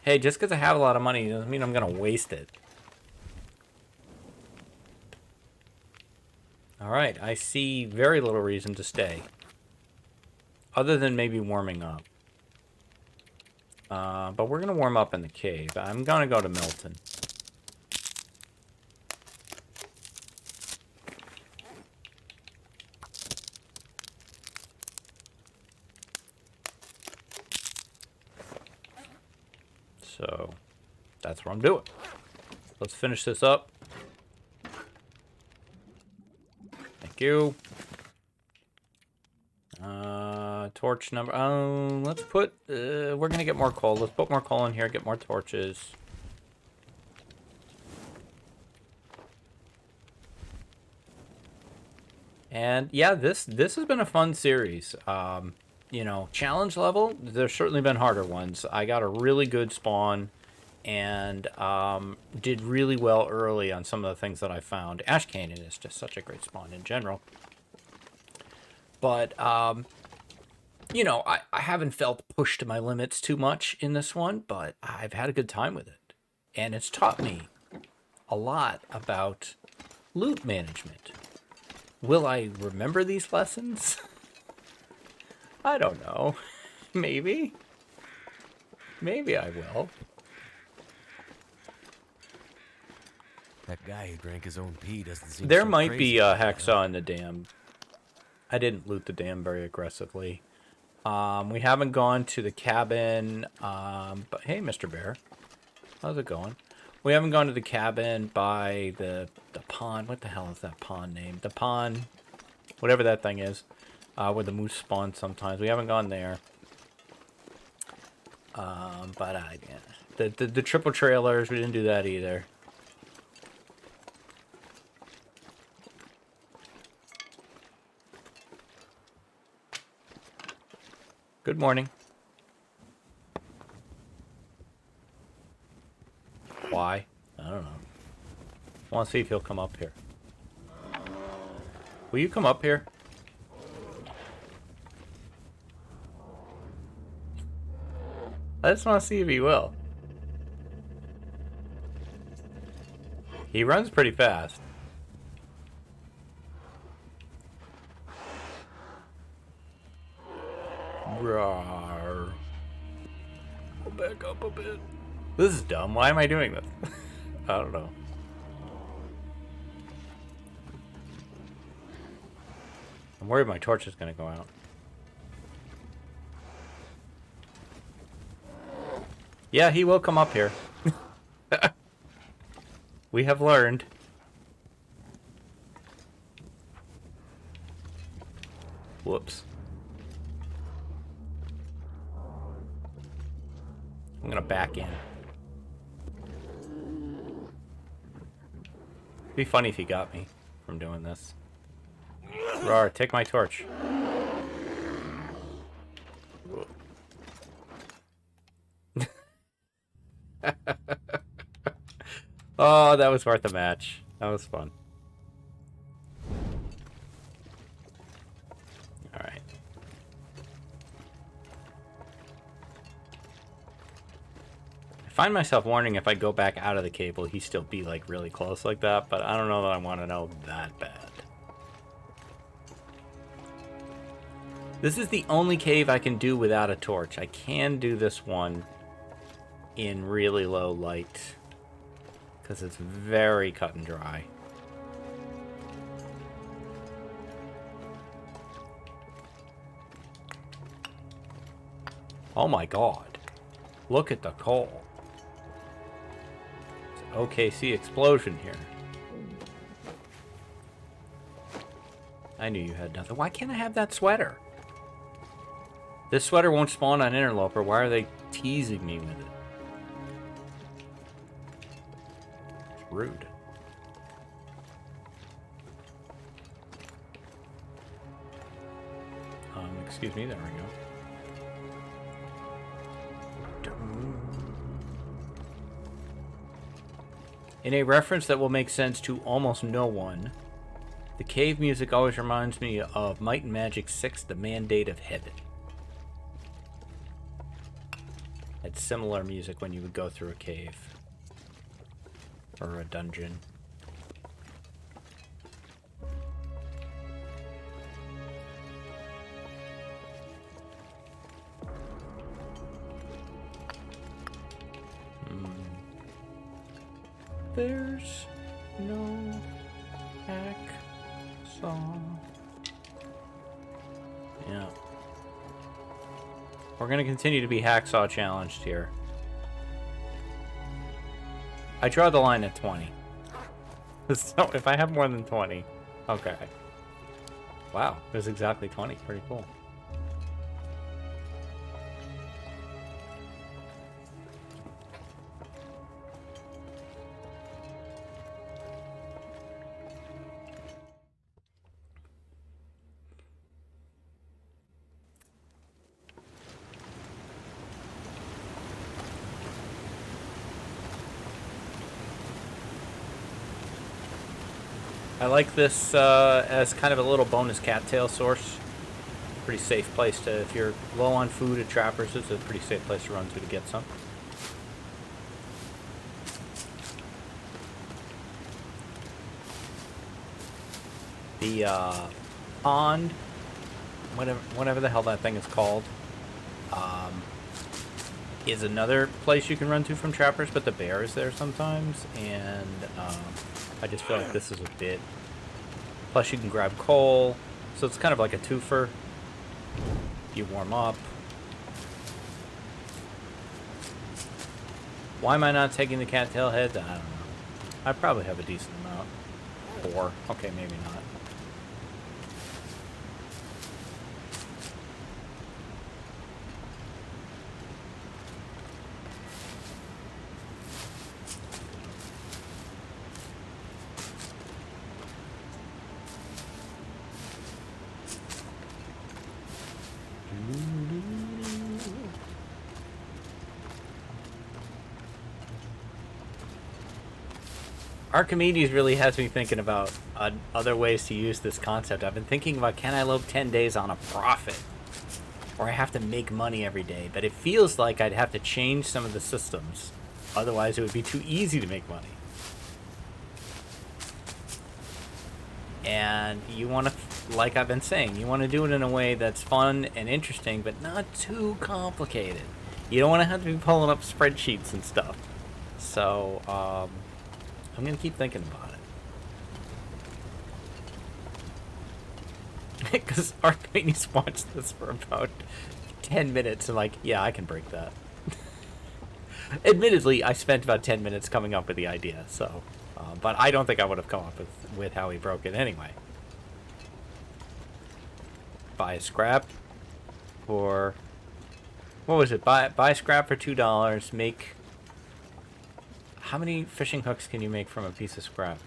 Hey, just because I have a lot of money doesn't mean I'm going to waste it. Alright, I see very little reason to stay. Other than maybe warming up. But we're going to warm up in the cave. I'm going to go to Milton. So, that's what I'm doing. Let's finish this up. Thank you. Torch number. Let's put. We're gonna get more coal. Let's put more coal in here. Get more torches. And yeah, this has been a fun series. You know, challenge level. There's certainly been harder ones. I got a really good spawn, and did really well early on some of the things that I found. Ash Canyon is just such a great spawn in general. But you know, I haven't felt pushed to my limits too much in this one, but I've had a good time with it. And it's taught me a lot about loot management. Will I remember these lessons? I don't know. Maybe. Maybe I will. That guy who drank his own pee doesn't seem There so might crazy be a about hacksaw in the dam. I didn't loot the dam very aggressively. We haven't gone to the cabin, but hey, Mr. Bear, how's it going? We haven't gone to the cabin by the pond. What the hell is that pond name? The pond, whatever that thing is, where the moose spawn sometimes. We haven't gone there. But yeah, the triple trailers, we didn't do that either. Good morning. Why? I don't know. I want to see if he'll come up here. Will you come up here? I just want to see if he will. He runs pretty fast. Rawr. I'll back up a bit. This is dumb. Why am I doing this? I don't know. I'm worried my torch is going to go out. Yeah, he will come up here. We have learned. Whoops. I'm gonna back in. It'd be funny if he got me from doing this. Rar, take my torch. Oh, that was worth a match. That was fun. Alright. I find myself wondering if I go back out of the cave, will he still be like really close like that? But I don't know that I want to know that bad. This is the only cave I can do without a torch. I can do this one in really low light because it's very cut and dry. Oh my god. Look at the coal. It's an OKC explosion here. I knew you had nothing. Why can't I have that sweater? This sweater won't spawn on Interloper. Why are they teasing me with it? It's rude. Excuse me, there we go. In a reference that will make sense to almost no one, the cave music always reminds me of Might and Magic 6, The Mandate of Heaven. Had similar music when you would go through a cave or a dungeon. There's no hacksaw. Yeah. We're going to continue to be hacksaw challenged here. I draw the line at 20. So if I have more than 20, okay. Wow, there's exactly 20. Pretty cool. I like this as kind of a little bonus cattail source. Pretty safe place to, if you're low on food at Trappers, it's a pretty safe place to run to get some. The pond, whatever the hell that thing is called, is another place you can run to from Trappers, but the bear is there sometimes, and I just feel like this is a bit. Plus you can grab coal, so it's kind of like a twofer. You warm up. Why am I not taking the cattail head? I don't know. I probably have a decent amount. 4. Okay, maybe not. Archimedes really has me thinking about other ways to use this concept. I've been thinking about, can I lope 10 days on a profit? Or I have to make money every day. But it feels like I'd have to change some of the systems. Otherwise, it would be too easy to make money. And you want to like I've been saying, you want to do it in a way that's fun and interesting, but not too complicated. You don't want to have to be pulling up spreadsheets and stuff. So, I'm going to keep thinking about it. Because Arcani's watched this for about 10 minutes and like, yeah, I can break that. Admittedly, I spent about 10 minutes coming up with the idea, so... but I don't think I would have come up with how he broke it anyway. Buy a scrap for... What was it? Buy scrap for $2. Make... How many fishing hooks can you make from a piece of scrap?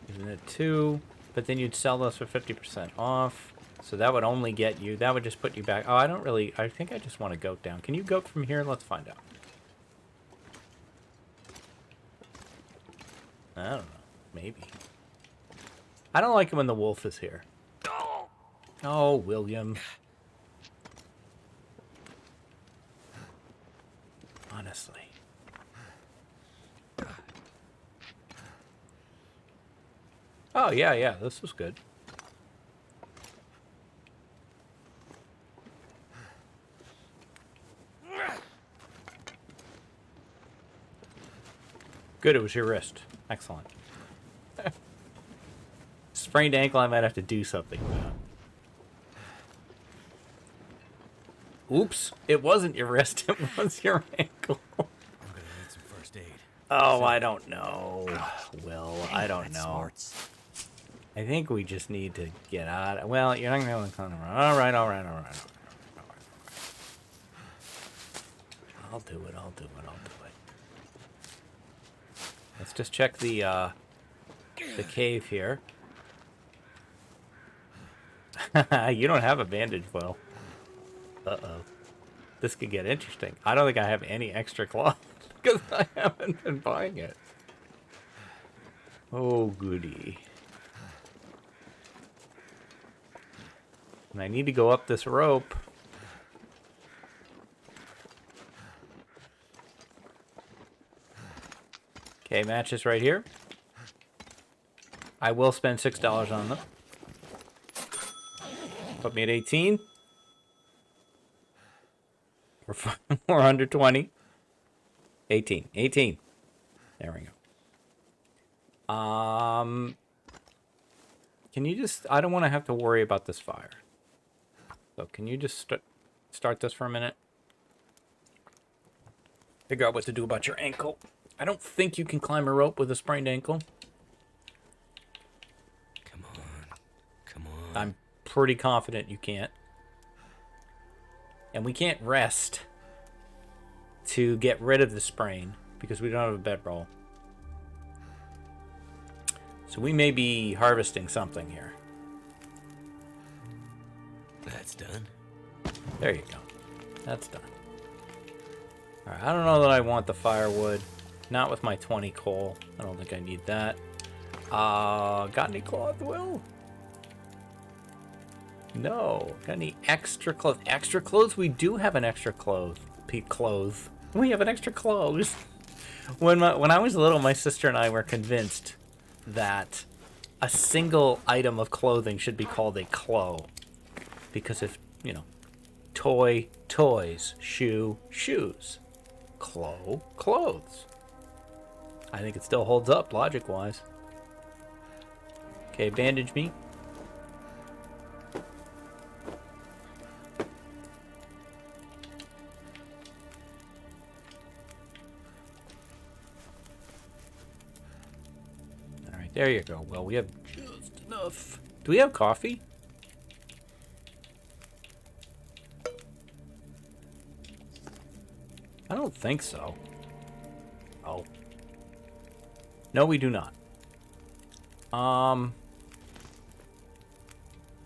Isn't it 2? But then you'd sell those for 50% off. So that would only get you... That would just put you back... Oh, I don't really... I think I just want to goat down. Can you goat from here? Let's find out. I don't know. Maybe. I don't like it when the wolf is here. Oh, William. Honestly. Oh, yeah, this was good. Good, it was your wrist. Excellent. Sprained ankle, I might have to do something about. Oops, it wasn't your wrist, it was your ankle. I'm gonna need some first aid. Oh, I don't know. Will, I don't know. Smarts. I think we just need to get out. Well, you're not going to be able to come around. All right. I'll do it. Let's just check the cave here. You don't have a bandage, Will. Uh-oh. This could get interesting. I don't think I have any extra cloth because I haven't been buying it. Oh, goody. And I need to go up this rope. Okay, matches right here. I will spend $6 on them. Put me at 18. We're under 20. 18. There we go. Can you just... I don't want to have to worry about this fire. So can you just start this for a minute? Figure out what to do about your ankle. I don't think you can climb a rope with a sprained ankle. Come on. I'm pretty confident you can't. And we can't rest to get rid of the sprain because we don't have a bedroll. So we may be harvesting something here. That's done. There you go. That's done. Alright, I don't know that I want the firewood. Not with my 20 coal. I don't think I need that. Got any cloth, Will? No. Got any extra clothes? Extra clothes? We do have an extra clothes. We have an extra clothes. When I was little, my sister and I were convinced that a single item of clothing should be called a clo. Because if, you know, toy, toys, shoe, shoes, clo, clothes. I think it still holds up, logic-wise. Okay, bandage me. Alright, there you go. Well, we have just enough. Do we have coffee? I don't think so. Oh. No, we do not. I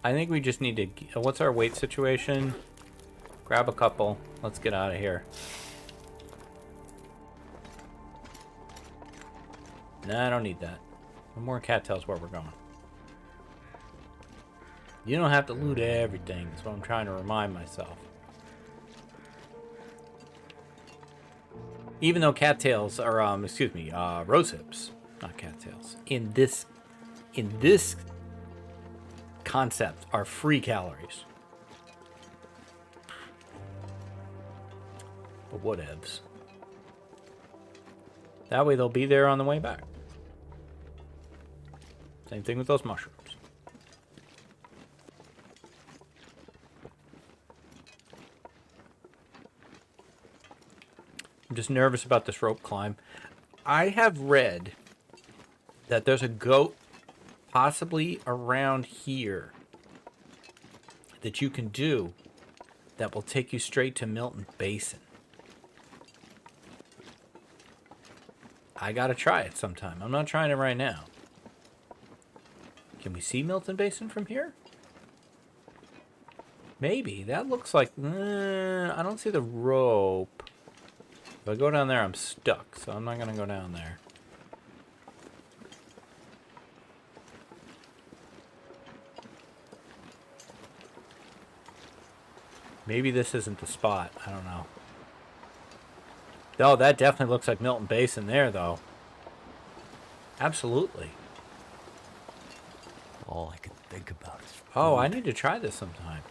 think we just need to... What's our weight situation? Grab a couple. Let's get out of here. Nah, I don't need that. One more cattails where we're going. You don't have to loot everything. That's what I'm trying to remind myself. Even though cattails are, rose hips, not cattails. In this concept are free calories. But whatevs. That way they'll be there on the way back. Same thing with those mushrooms. I'm just nervous about this rope climb. I have read that there's a goat possibly around here that you can do that will take you straight to Milton Basin. I gotta try it sometime. I'm not trying it right now. Can we see Milton Basin from here? Maybe. That looks like... I don't see the rope. If I go down there, I'm stuck, so I'm not gonna go down there. Maybe this isn't the spot. I don't know. Oh, that definitely looks like Milton Basin there, though. Absolutely. All I could think about is food. Oh, I need to try this sometime.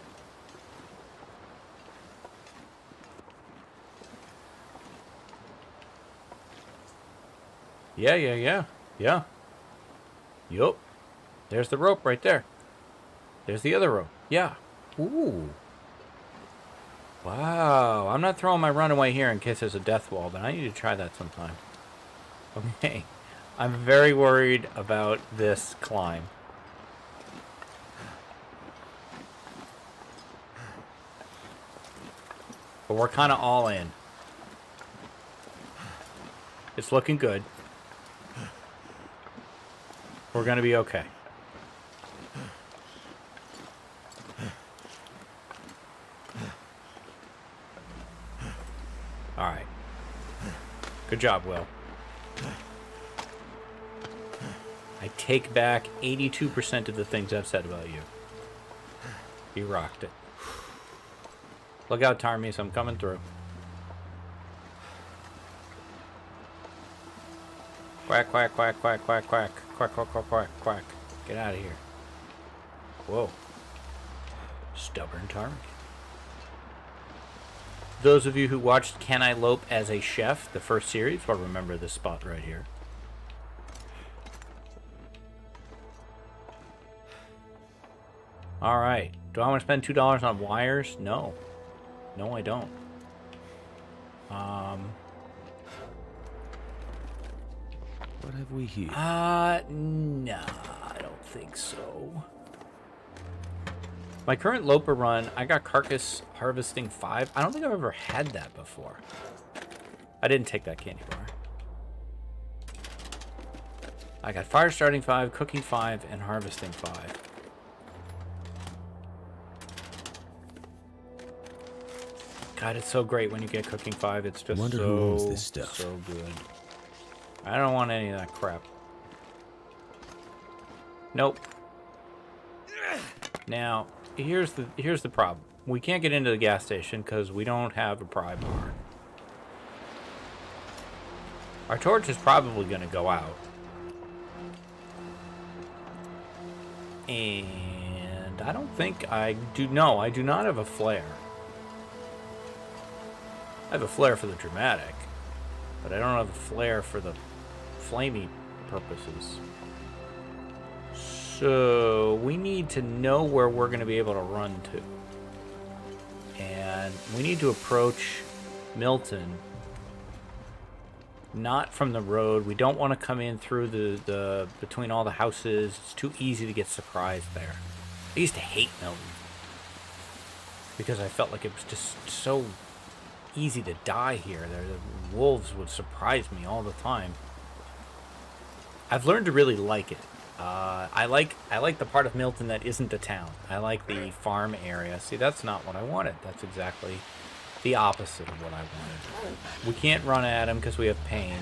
Yeah. Yup. There's the rope right there. There's the other rope. Yeah. Ooh. Wow. I'm not throwing my runaway here in case there's a death wall, but I need to try that sometime. Okay. I'm very worried about this climb. But we're kind of all in. It's looking good. We're going to be okay. All right. Good job, Will. I take back 82% of the things I've said about you. You rocked it. Look out, Tarmies. I'm coming through. Quack, quack, quack, quack, quack, quack. Quack, quack, quack, quack, quack. Get out of here. Whoa. Stubborn Tarmy. Those of you who watched Can I Lope as a Chef, the first series, will remember this spot right here. Alright. Do I want to spend $2 on wires? No. No, I don't. What have we here? Nah, I don't think so. My current Loper run, I got Carcass Harvesting 5. I don't think I've ever had that before. I didn't take that candy bar. I got Fire Starting 5, Cooking 5, and Harvesting 5. God, it's so great when you get Cooking 5. It's just Wonder so, who owns this stuff. So good. I don't want any of that crap. Nope. Now, here's the problem. We can't get into the gas station because we don't have a pry bar. Our torch is probably going to go out. And I don't think I do. No, I do not have a flare. I have a flare for the dramatic, but I don't have a flare for the flamey purposes. So we need to know where we're going to be able to run to. And we need to approach Milton not from the road. We don't want to come in through the between all the houses. It's too easy to get surprised there. I used to hate Milton because I felt like it was just so easy to die here. The wolves would surprise me all the time. I've learned to really like it. I like the part of Milton that isn't the town. I like the farm area. See, that's not what I wanted. That's exactly the opposite of what I wanted. We can't run at him because we have pain.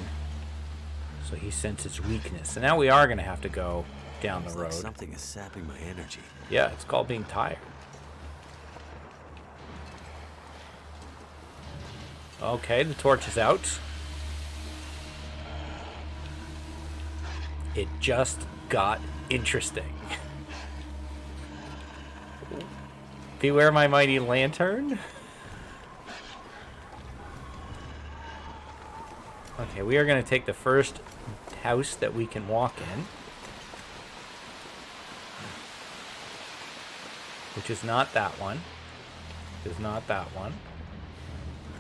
So he senses weakness. And now we are going to have to go down the road. Like something is sapping my energy. Yeah, it's called being tired. Okay, the torch is out. It just got interesting. Beware my mighty lantern. Okay, we are going to take the first house that we can walk in. Which is not that one. Is not that one.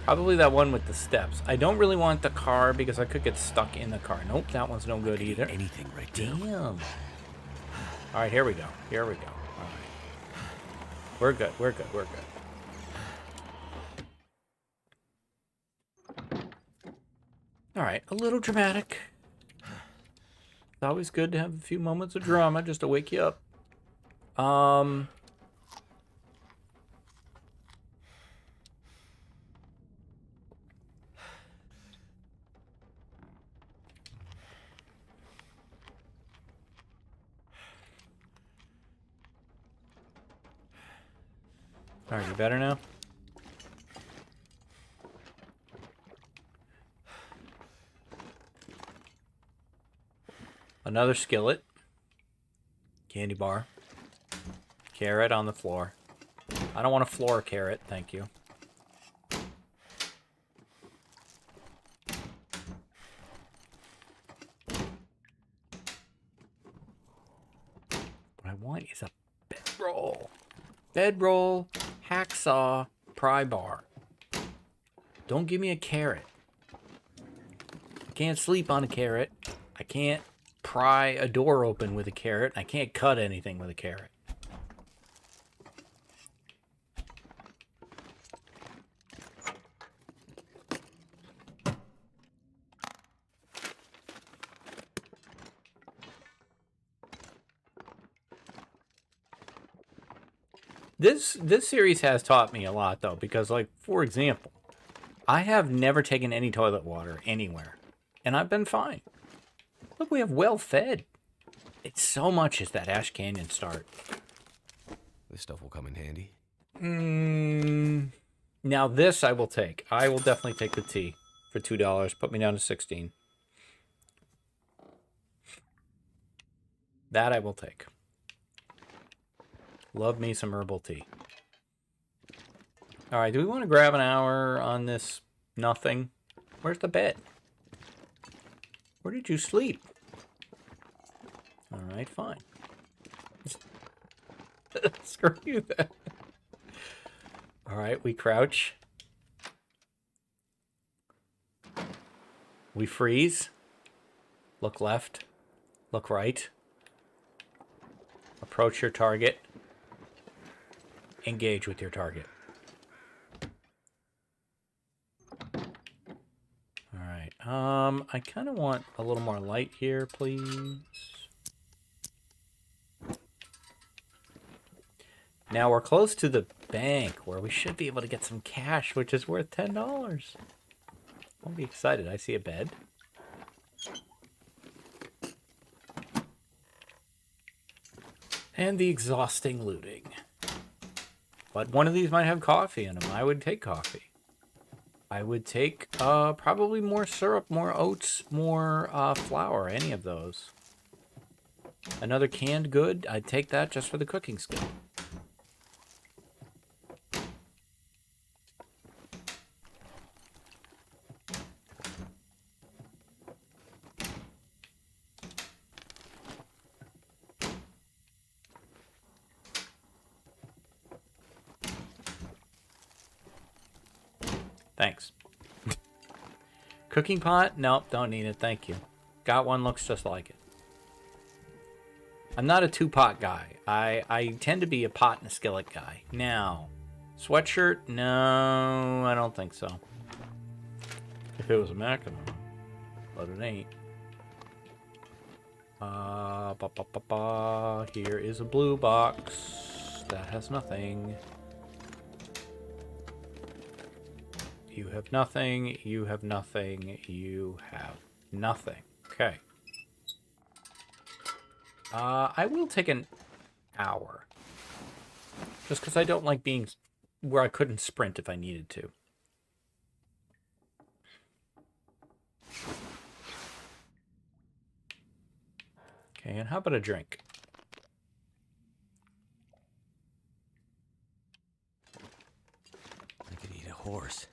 Probably that one with the steps. I don't really want the car because I could get stuck in the car. Nope, that one's no good either. Anything right Damn. now. All right, here we go. Here we go. All right. We're good. We're good. We're good. All right, a little dramatic. It's always good to have a few moments of drama just to wake you up. All right, you better now? Another skillet. Candy bar. Carrot on the floor. I don't want a floor carrot, thank you. What I want is a bedroll. Bedroll, hacksaw, pry bar. Don't give me a carrot. I can't sleep on a carrot. I can't pry a door open with a carrot. I can't cut anything with a carrot. This series has taught me a lot, though, because, like, for example, I have never taken any toilet water anywhere, and I've been fine. Look, we have well fed. It's so much as that Ash Canyon start. This stuff will come in handy. Now this I will take. I will definitely take the tea for $2. Put me down to 16. That I will take. Love me some herbal tea. All right, do we want to grab an hour on this nothing? Where's the bed? Where did you sleep? All right, fine. Screw you then. All right, we crouch. We freeze. Look left. Look right. Approach your target. Engage with your target. All right. I kind of want a little more light here, please. Now we're close to the bank where we should be able to get some cash, which is worth $10. I'll be excited. I see a bed. And the exhausting looting. But one of these might have coffee in them. I would take coffee. I would take probably more syrup, more oats, more flour, any of those. Another canned good, I'd take that just for the cooking skill. Thanks. Cooking pot? Nope, don't need it. Thank you. Got one, looks just like it. I'm not a two-pot guy. I tend to be a pot and a skillet guy. Now, sweatshirt? No, I don't think so. If it was a Mackinac, but it ain't. Here is a blue box that has nothing. You have nothing, you have nothing, you have nothing. Okay. I will take an hour. Just because I don't like being where I couldn't sprint if I needed to. Okay, and how about a drink? horse.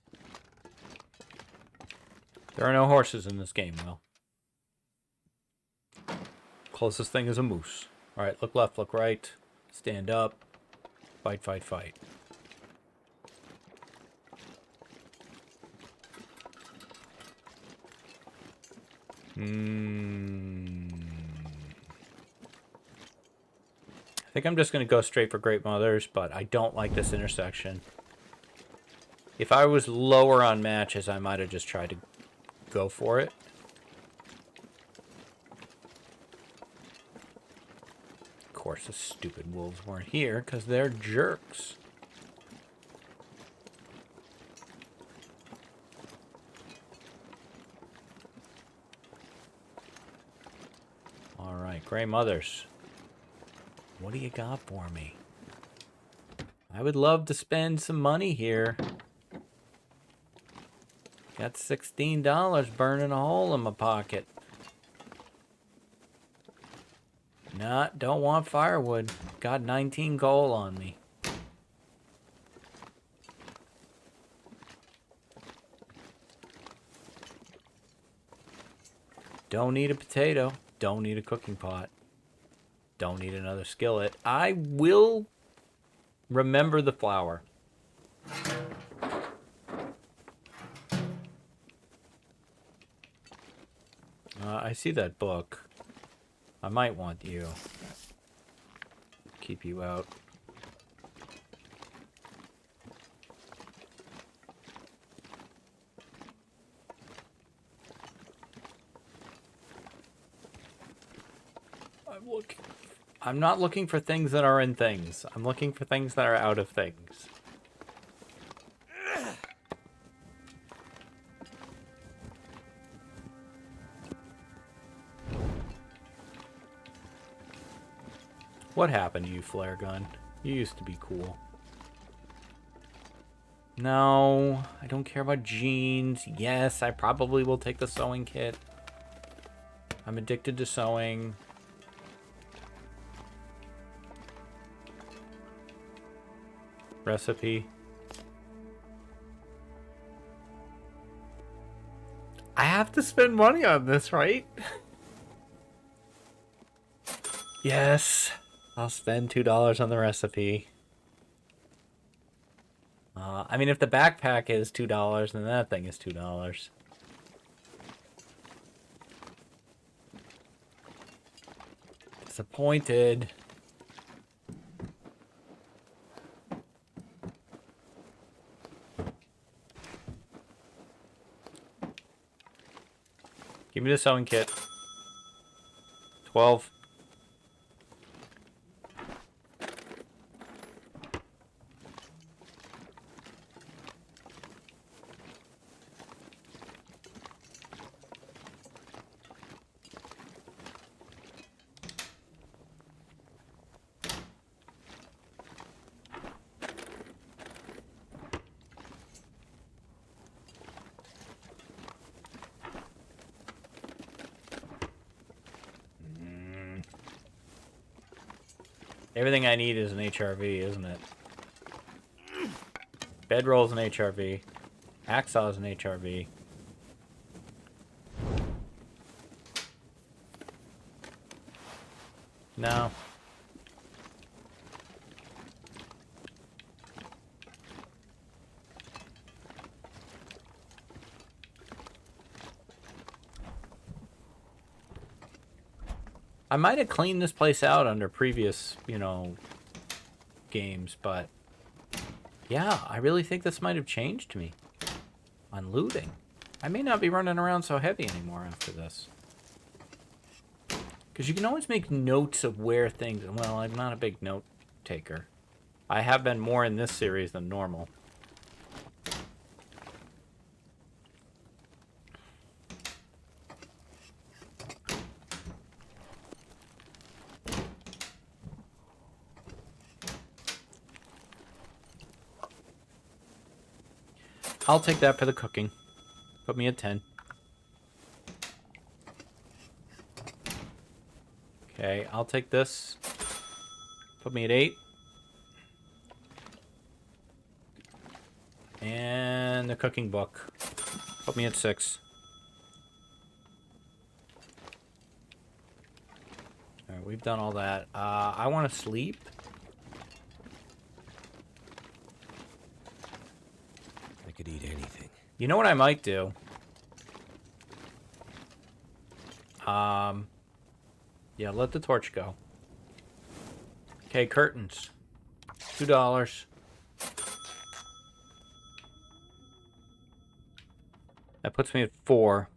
There are no horses in this game, Will. Closest thing is a moose. Alright, look left, look right. Stand up. Fight, fight, fight. I think I'm just going to go straight for Great Mothers, but I don't like this intersection. If I was lower on matches, I might have just tried to go for it. Of course, the stupid wolves weren't here because they're jerks. Alright, Grey Mothers. What do you got for me? I would love to spend some money here. Got $16 burning a hole in my pocket. Nah, don't want firewood. Got 19 gold on me. Don't need a potato. Don't need a cooking pot. Don't need another skillet. I will remember the flour. I see that book. I might want you. Keep you out. I'm not looking for things that are in things. I'm looking for things that are out of things. What happened to you, flare gun? You used to be cool. No, I don't care about jeans. Yes, I probably will take the sewing kit. I'm addicted to sewing. Recipe. I have to spend money on this, right? Yes. I'll spend $2 on the recipe. I mean, if the backpack is $2, then that thing is $2. Disappointed. Give me the sewing kit. 12. Everything I need is an HRV, isn't it? Bedroll's an HRV. Hacksaw's an HRV. No. I might have cleaned this place out under previous, games, but yeah, I really think this might have changed me on looting. I may not be running around so heavy anymore after this. Because you can always make notes of where things... Well, I'm not a big note taker. I have been more in this series than normal. I'll take that for the cooking. Put me at 10. Okay, I'll take this. Put me at 8. And the cooking book. Put me at 6. Alright, we've done all that. I want to sleep. I could eat anything. You know what I might do? Yeah, let the torch go. Okay, curtains. $2. That puts me at 4.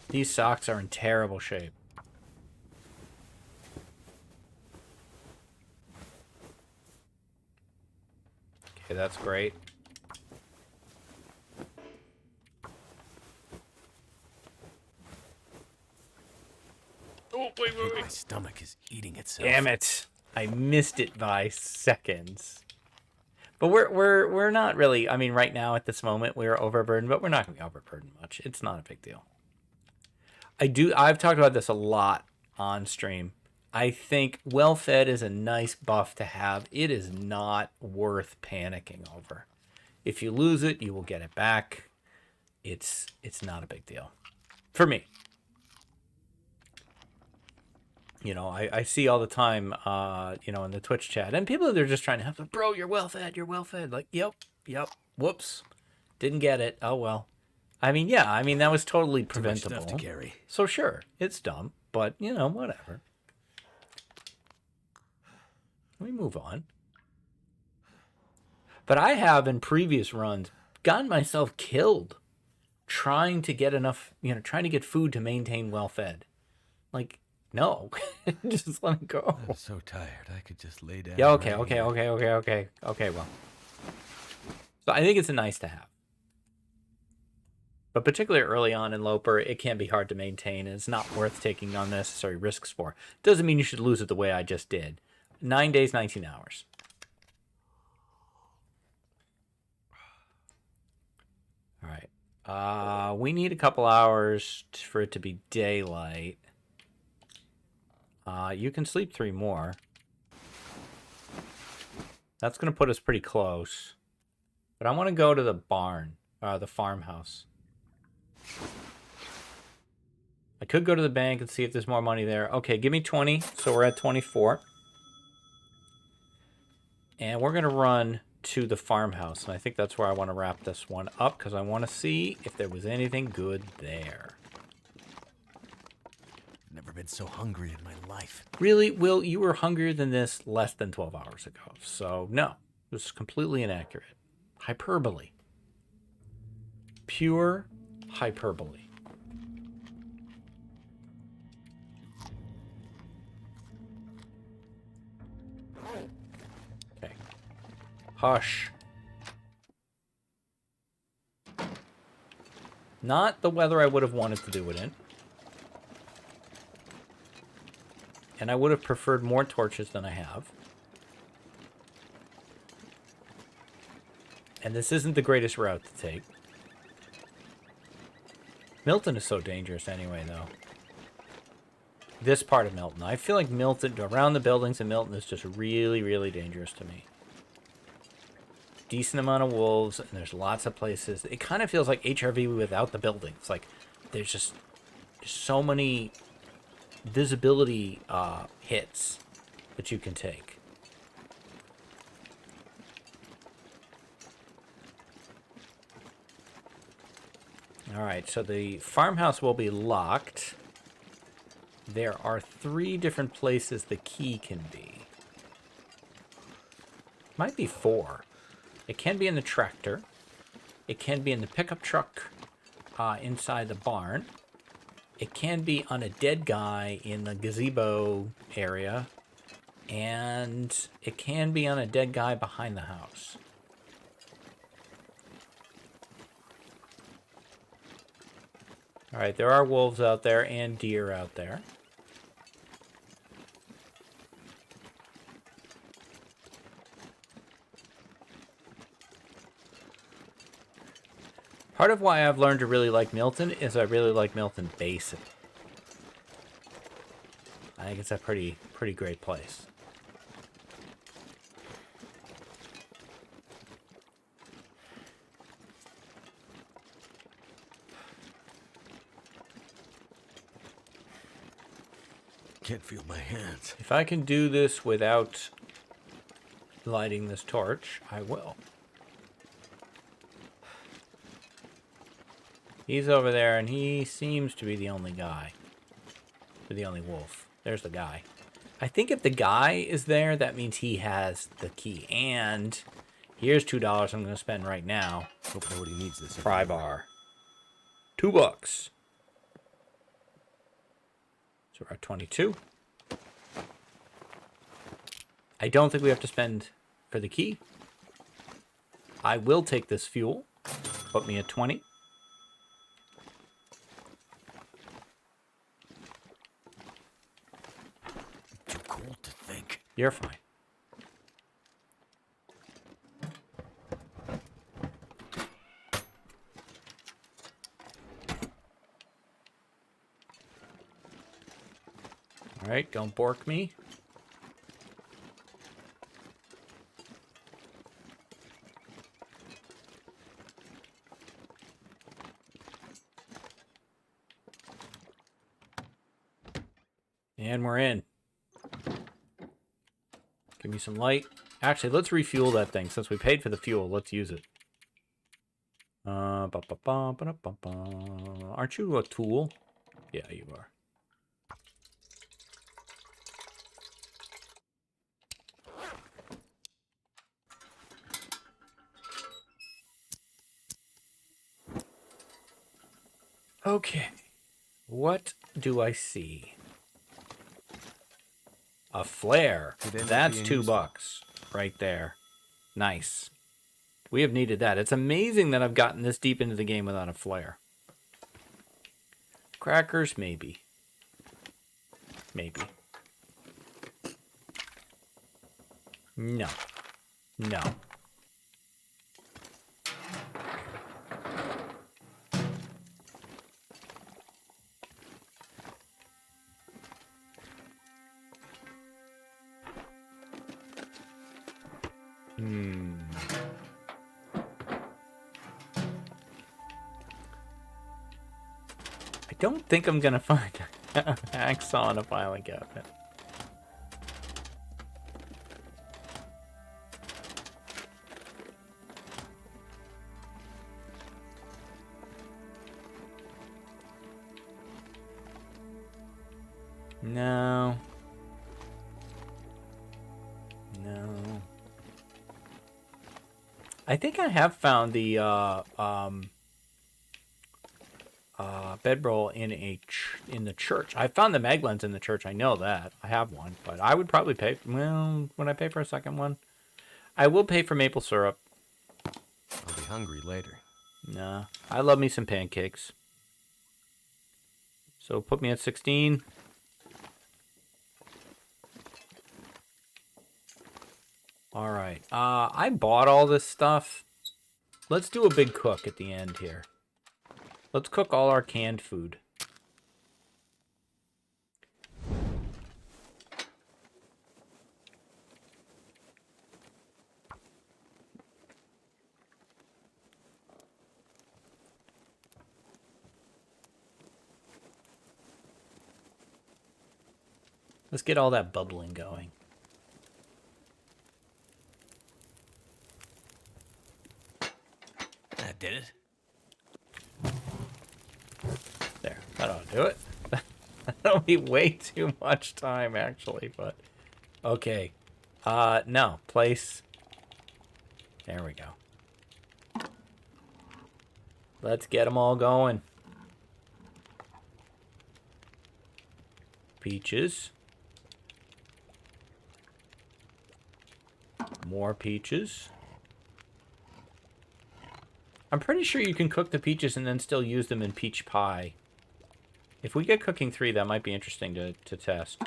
These socks are in terrible shape. Okay, that's great. Oh, wait. My stomach is eating itself. Damn it. I missed it by seconds. But we're not really, I mean, right now at this moment we're overburdened, but we're not going to be overburdened much. It's not a big deal. I've talked about this a lot on stream. I think well-fed is a nice buff to have. It is not worth panicking over. If you lose it, you will get it back. It's not a big deal. For me. You know, I see all the time, you know, in the Twitch chat, and people, they're just trying to have, bro, you're well-fed, you're well-fed. Like, yep, whoops, didn't get it, oh well. I mean, yeah, I mean, that was totally preventable. Too much stuff to carry. So sure, it's dumb, but, you know, whatever. Let me move on. But I have, in previous runs, gotten myself killed trying to get enough, you know, trying to get food to maintain well-fed. Like, no, just let it go. I'm so tired. I could just lay down. Yeah, okay, right okay, here. okay, well. So I think it's a nice to have. But particularly early on in Loper, it can be hard to maintain, and it's not worth taking unnecessary risks for. Doesn't mean you should lose it the way I just did. 9 days, 19 hours. All right. We need a couple hours for it to be daylight. You can sleep 3 more. That's going to put us pretty close. But I want to go to the barn, the farmhouse. I could go to the bank and see if there's more money there. Okay, give me 20, so we're at 24. And we're going to run to the farmhouse, and I think that's where I want to wrap this one up, because I want to see if there was anything good there. Never been so hungry in my life. Really, Will, you were hungrier than this less than 12 hours ago. So, no, it was completely inaccurate. Hyperbole. Pure hyperbole. Okay. Hush. Not the weather I would have wanted to do it in. And I would have preferred more torches than I have. And this isn't the greatest route to take. Milton is so dangerous anyway, though. This part of Milton. I feel like Milton, around the buildings in Milton, is just really, really dangerous to me. Decent amount of wolves, and there's lots of places. It kind of feels like HRV without the buildings. Like, there's just so many visibility hits that you can take. All right, so the farmhouse will be locked. There are 3 different places the key can be. Might be 4. It can be in the tractor. It can be in the pickup truck inside the barn. It can be on a dead guy in the gazebo area. And it can be on a dead guy behind the house. All right, there are wolves out there and deer out there. Part of why I've learned to really like Milton is I really like Milton Basin. I think it's a pretty great place. Can't feel my hands. If I can do this without lighting this torch, I will. He's over there, and he seems to be the only guy. Or the only wolf. There's the guy. I think if the guy is there, that means he has the key. And here's $2 I'm going to spend right now. Hope nobody needs this. Pry bar. $2. So we're at 22. I don't think we have to spend for the key. I will take this fuel. Put me at 20. Too cold to think. You're fine. All right, don't bork me. And we're in. Give me some light. Actually, let's refuel that thing. Since we paid for the fuel, let's use it. Aren't you a tool? Yeah, you are. Okay. What do I see? A flare. That's $2 right there. Nice. We have needed that. It's amazing that I've gotten this deep into the game without a flare. Crackers, maybe. Maybe. No. No. I don't think I'm gonna find a hacksaw in a filing cabinet. No. No. I think I have found the bedroll in the church. I found the Meglens in the church. I know that. I have one, but I would probably pay. Well, would I pay for a second one? I will pay for maple syrup. I'll be hungry later. Nah, I love me some pancakes. So put me at 16. All right. I bought all this stuff. Let's do a big cook at the end here. Let's cook all our canned food. Let's get all that bubbling going. That did it. There, that ought to do it. That'll be way too much time, actually, but... Okay. No. Place. There we go. Let's get them all going. Peaches. More peaches. I'm pretty sure you can cook the peaches and then still use them in peach pie. If we get cooking 3, that might be interesting to test.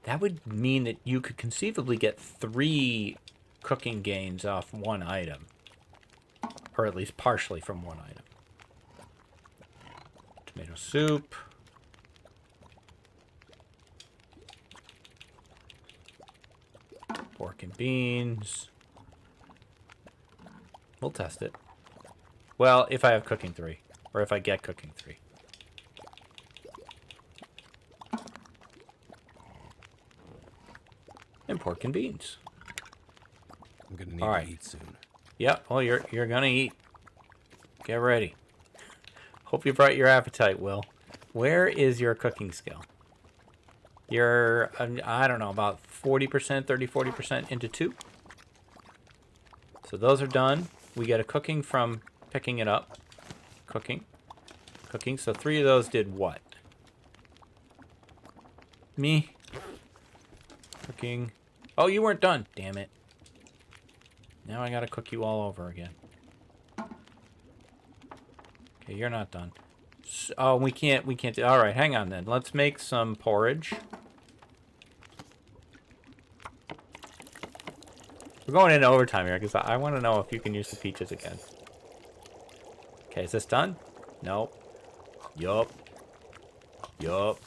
That would mean that you could conceivably get 3 cooking gains off one item. Or at least partially from one item. Tomato soup. Pork and beans. We'll test it. Well, if I have cooking 3. Or if I get cooking 3. And pork and beans. I'm gonna need All right. to eat soon. Yep. Well, you're gonna eat. Get ready. Hope you brought your appetite, Will. Where is your cooking skill? You're, I don't know, about 40%, 30, 40% into 2. So those are done. We get a cooking from picking it up. Cooking. Cooking. So 3 of those did what? Me. Cooking. Oh, you weren't done. Damn it. Now I gotta cook you all over again. Okay, you're not done. So, oh, we can't do... Alright, hang on then. Let's make some porridge. We're going into overtime here, because I want to know if you can use the peaches again. Okay, is this done? Nope. Yup. Yup.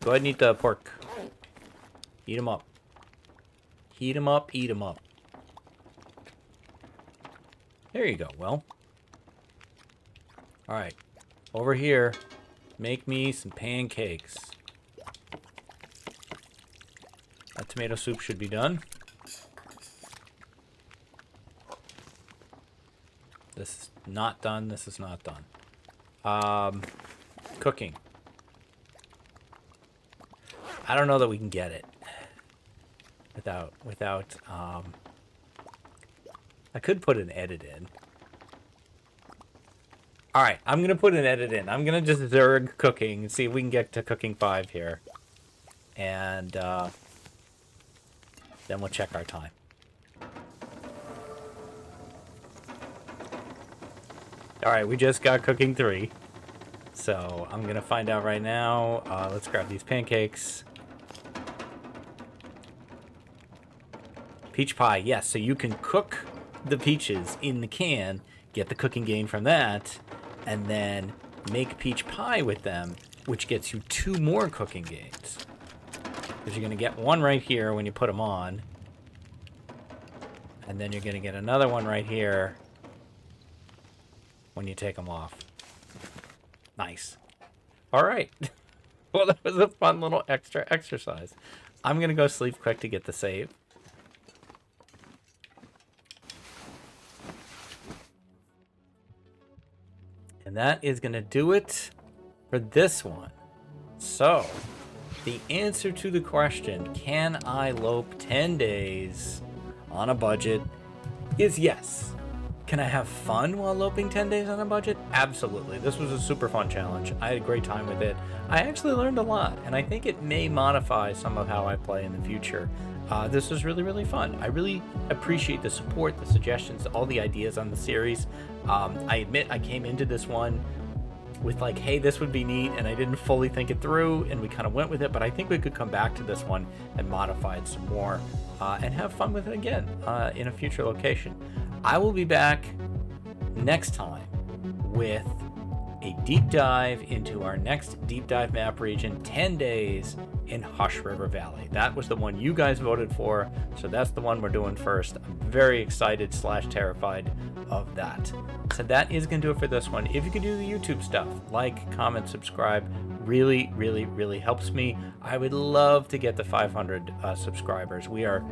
Go ahead and eat the pork. Eat them up. Heat them up, eat them up. There you go, Will. Alright. Over here, make me some pancakes. That tomato soup should be done. This is not done. This is not done. Cooking. I don't know that we can get it without. I could put an edit in. All right, I'm gonna put an edit in. I'm gonna just zerg cooking and see if we can get to cooking 5 here, and then we'll check our time. All right, we just got cooking 3, so I'm gonna find out right now. Let's grab these pancakes. Peach pie, yes. So you can cook the peaches in the can, get the cooking gain from that, and then make peach pie with them, which gets you 2 more cooking gains. Because you're gonna get 1 right here when you put them on, and then you're gonna get another one right here when you take them off. Nice. All right. Well, that was a fun little extra exercise. I'm going to go sleep quick to get the save. And that is going to do it for this one. So, the answer to the question, can I lope 10 days on a budget, is yes. Can I have fun while loping 10 days on a budget? Absolutely. This was a super fun challenge. I had a great time with it. I actually learned a lot, and I think it may modify some of how I play in the future. This was really, really fun. I really appreciate the support, the suggestions, all the ideas on the series. I admit I came into this one with like, hey, this would be neat, and I didn't fully think it through, and we kind of went with it, but I think we could come back to this one and modify it some more and have fun with it again in a future location. I will be back next time with a deep dive into our next deep dive map region, 10 days in Hush River Valley. That was the one you guys voted for, so that's the one we're doing first. I'm very excited / terrified of that. So that is going to do it for this one. If you could do the YouTube stuff, like, comment, subscribe, really, really, really helps me. I would love to get the 500 subscribers. We are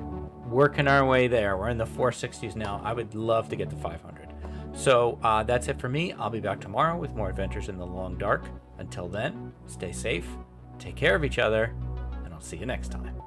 working our way there. We're in the 460s now. I would love to get to 500. So that's it for me. I'll be back tomorrow with more adventures in the long dark. Until then, stay safe, take care of each other, and I'll see you next time.